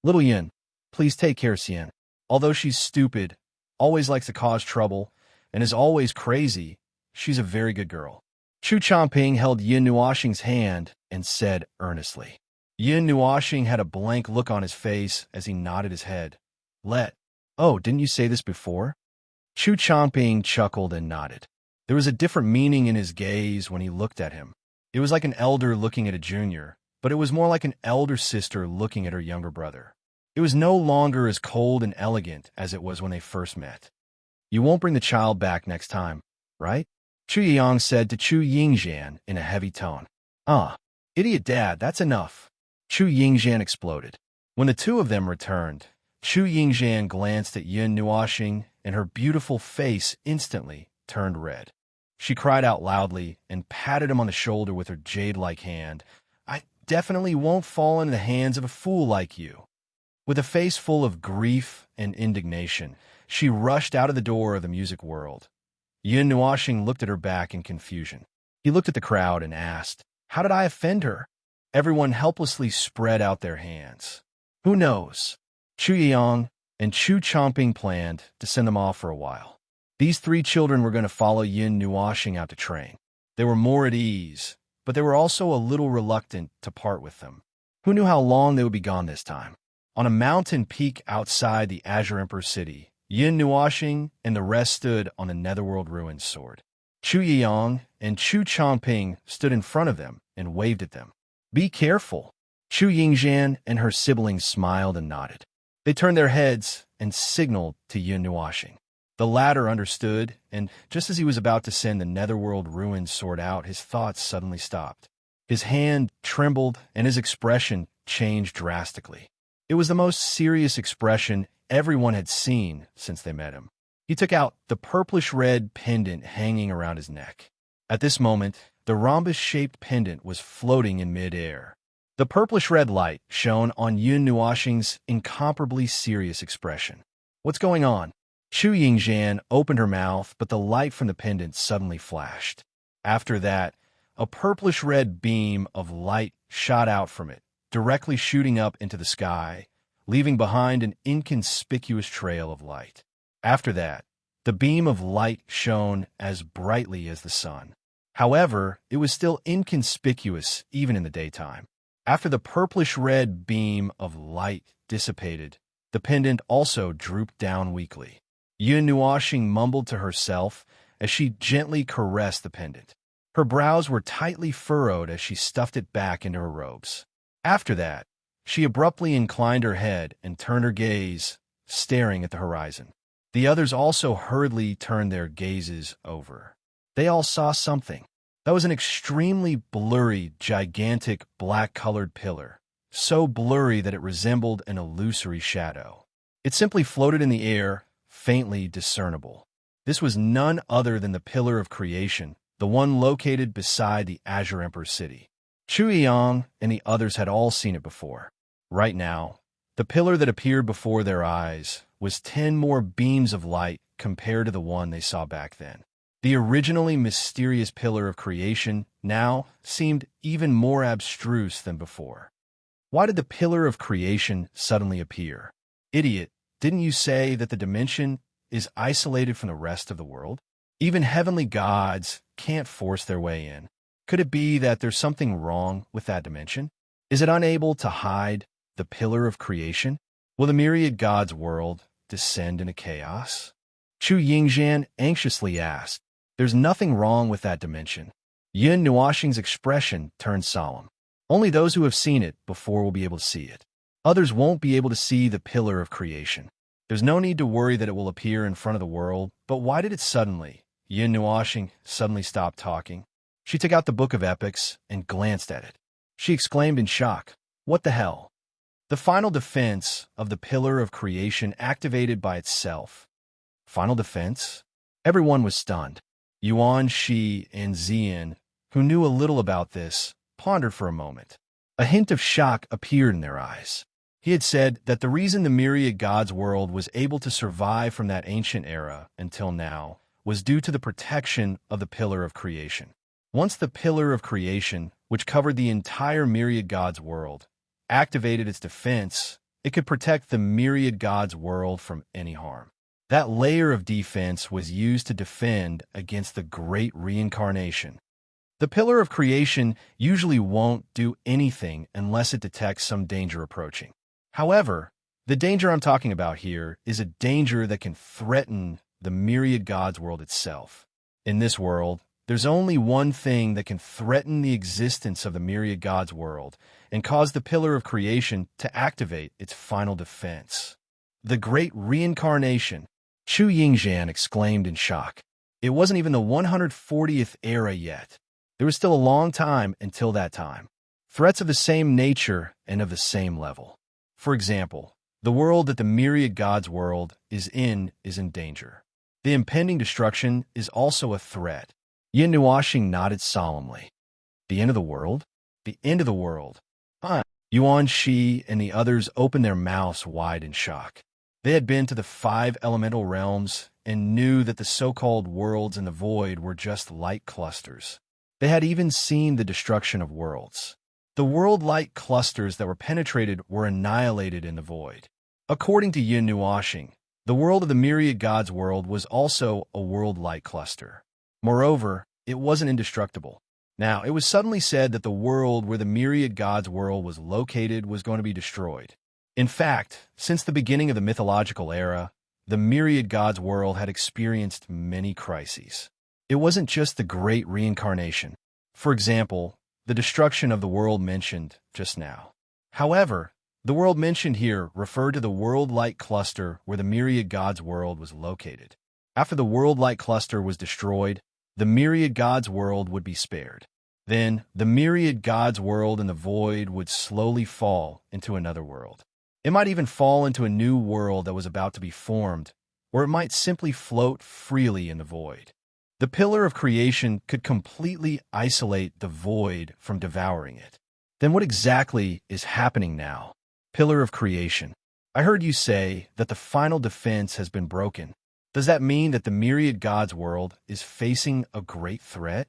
"Little Yin, please take care, Xian. Although she's stupid, always likes to cause trouble, and is always crazy, she's a very good girl." Chu Chomping held Yin Nuoxing's hand and said earnestly. Yin Nuoxing had a blank look on his face as he nodded his head. Oh, didn't you say this before?" Chu Chomping chuckled and nodded. There was a different meaning in his gaze when he looked at him. It was like an elder looking at a junior, but it was more like an elder sister looking at her younger brother. It was no longer as cold and elegant as it was when they first met. "You won't bring the child back next time, right?" Chu Yiyang said to Chu Yingxian in a heavy tone. Idiot dad, that's enough." Chu Yingxian exploded. When the two of them returned, Chu Yingxian glanced at Yin Nuoxing, and her beautiful face instantly turned red. She cried out loudly and patted him on the shoulder with her jade-like hand. "I definitely won't fall into the hands of a fool like you." With a face full of grief and indignation, she rushed out of the door of the music world. Yin Nuoxing looked at her back in confusion. He looked at the crowd and asked, "How did I offend her?" Everyone helplessly spread out their hands. Who knows? Chu Yiyang and Chu Chomping planned to send them off for a while. These three children were going to follow Yin Nuoxing out to train. They were more at ease, but they were also a little reluctant to part with them. Who knew how long they would be gone this time? On a mountain peak outside the Azure Emperor city, Yin Nuoxing and the rest stood on the Netherworld Ruins sword. Chu Yiyang and Chu Chomping stood in front of them and waved at them. "Be careful." Chu Yingxian and her siblings smiled and nodded. They turned their heads and signaled to Yin Nuoxing. The latter understood, and just as he was about to send the Netherworld Ruins sword out, his thoughts suddenly stopped. His hand trembled and his expression changed drastically. It was the most serious expression everyone had seen since they met him. He took out the purplish-red pendant hanging around his neck. At this moment, the rhombus-shaped pendant was floating in mid-air. The purplish-red light shone on Yin Nuoxing's incomparably serious expression. "What's going on?" Chu Yingxian opened her mouth, but the light from the pendant suddenly flashed. After that, a purplish-red beam of light shot out from it, directly shooting up into the sky, leaving behind an inconspicuous trail of light. After that, The beam of light shone as brightly as the sun. However, it was still inconspicuous even in the daytime. After the purplish-red beam of light dissipated, the pendant also drooped down weakly. Yun Nuoxing mumbled to herself as she gently caressed the pendant. Her brows were tightly furrowed as she stuffed it back into her robes. After that, she abruptly inclined her head and turned her gaze, staring at the horizon. The others also hurriedly turned their gazes over. They all saw something. That was an extremely blurry, gigantic, black-colored pillar, so blurry that it resembled an illusory shadow. It simply floated in the air, faintly discernible. This was none other than the Pillar of Creation, the one located beside the Azure Emperor city. Chu Yang and the others had all seen it before. Right now, the pillar that appeared before their eyes was 10 more beams of light compared to the one they saw back then. The originally mysterious Pillar of Creation now seemed even more abstruse than before. Why did the Pillar of Creation suddenly appear? Idiot, didn't you say that the dimension is isolated from the rest of the world? Even heavenly gods can't force their way in. Could it be that there's something wrong with that dimension? Is it unable to hide the Pillar of Creation? Will the myriad gods' world descend into chaos? Chu Yingzhan anxiously asked. There's nothing wrong with that dimension. Yun Nuoxing's expression turned solemn. Only those who have seen it before will be able to see it. Others won't be able to see the Pillar of Creation. There's no need to worry that it will appear in front of the world, but why did it suddenly? Yun Nuoxing suddenly stopped talking. She took out the Book of Epics and glanced at it. She exclaimed in shock, "What the hell?" The final defense of the Pillar of Creation activated by itself. Final defense? Everyone was stunned. Yuan Shi and Zian, who knew a little about this, pondered for a moment. A hint of shock appeared in their eyes. He had said that the reason the myriad gods world was able to survive from that ancient era until now was due to the protection of the Pillar of Creation. Once the Pillar of Creation, which covered the entire myriad gods world, activated its defense, it could protect the myriad gods world from any harm. That layer of defense was used to defend against the great reincarnation. The Pillar of Creation usually won't do anything unless it detects some danger approaching. However, the danger I'm talking about here is a danger that can threaten the myriad gods world itself. In this world, there's only one thing that can threaten the existence of the myriad gods world and cause the Pillar of Creation to activate its final defense. The great reincarnation, Chu Yingzhan exclaimed in shock. It wasn't even the 140th era yet. There was still a long time until that time. Threats of the same nature and of the same level. For example, the world that the myriad gods world is in danger. The impending destruction is also a threat. Yin Nuoxing nodded solemnly. The end of the world? The end of the world. Yuan Shi and the others opened their mouths wide in shock. They had been to the 5 elemental realms and knew that the so-called worlds in the void were just light clusters. They had even seen the destruction of worlds. The world-light clusters that were penetrated were annihilated in the void. According to Yin Nuoxing, the world of the myriad gods world was also a world-light cluster. Moreover, it wasn't indestructible. Now, it was suddenly said that the world where the myriad gods world was located was going to be destroyed. In fact, since the beginning of the mythological era, the myriad gods world had experienced many crises. It wasn't just the great reincarnation. For example, the destruction of the world mentioned just now. However, the world mentioned here referred to the world-light cluster where the myriad gods world was located. After the world-light cluster was destroyed, the myriad gods world would be spared. Then, the myriad gods world in the void would slowly fall into another world. It might even fall into a new world that was about to be formed, or it might simply float freely in the void. The Pillar of Creation could completely isolate the void from devouring it. Then what exactly is happening now? Pillar of Creation. I heard you say that the final defense has been broken. Does that mean that the myriad gods world is facing a great threat?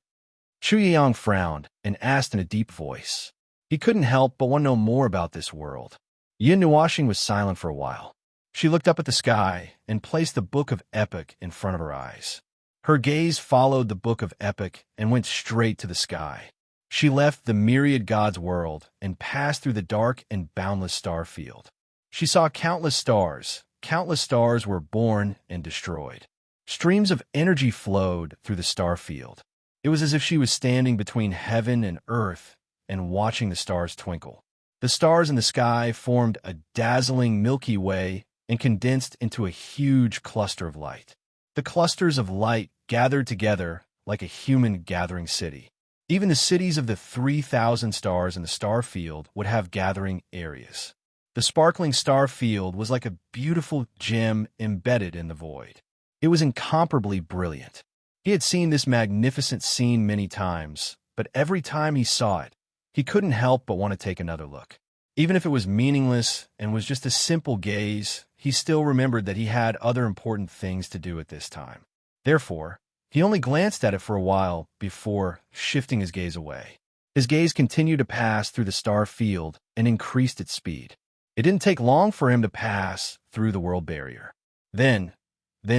Chu Yang frowned and asked in a deep voice. He couldn't help but want to know more about this world. Yin Nuoxing was silent for a while. She looked up at the sky and placed the Book of Epic in front of her eyes. Her gaze followed the Book of Epic and went straight to the sky. She left the myriad gods' world and passed through the dark and boundless star field. She saw countless stars. Countless stars were born and destroyed. Streams of energy flowed through the star field. It was as if she was standing between heaven and earth and watching the stars twinkle. The stars in the sky formed a dazzling Milky Way and condensed into a huge cluster of light. The clusters of light gathered together like a human gathering city. Even the cities of the 3,000 stars in the star field would have gathering areas. The sparkling star field was like a beautiful gem embedded in the void. It was incomparably brilliant. He had seen this magnificent scene many times, but every time he saw it, he couldn't help but want to take another look. Even if it was meaningless and was just a simple gaze, he still remembered that he had other important things to do at this time. Therefore, he only glanced at it for a while before shifting his gaze away. His gaze continued to pass through the star field and increased its speed. It didn't take long for him to pass through the world barrier. Then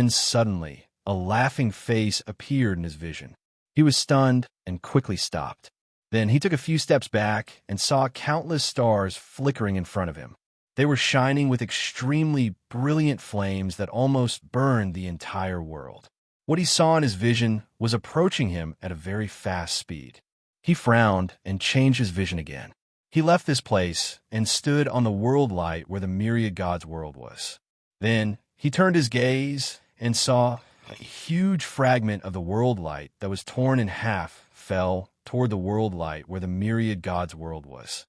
suddenly, a laughing face appeared in his vision. He was stunned and quickly stopped. Then he took a few steps back and saw countless stars flickering in front of him. They were shining with extremely brilliant flames that almost burned the entire world. What he saw in his vision was approaching him at a very fast speed. He frowned and changed his vision again. He left this place and stood on the world light where the myriad gods' world was. Then he turned his gaze and saw a huge fragment of the world light that was torn in half fell toward the world light where the myriad gods' world was.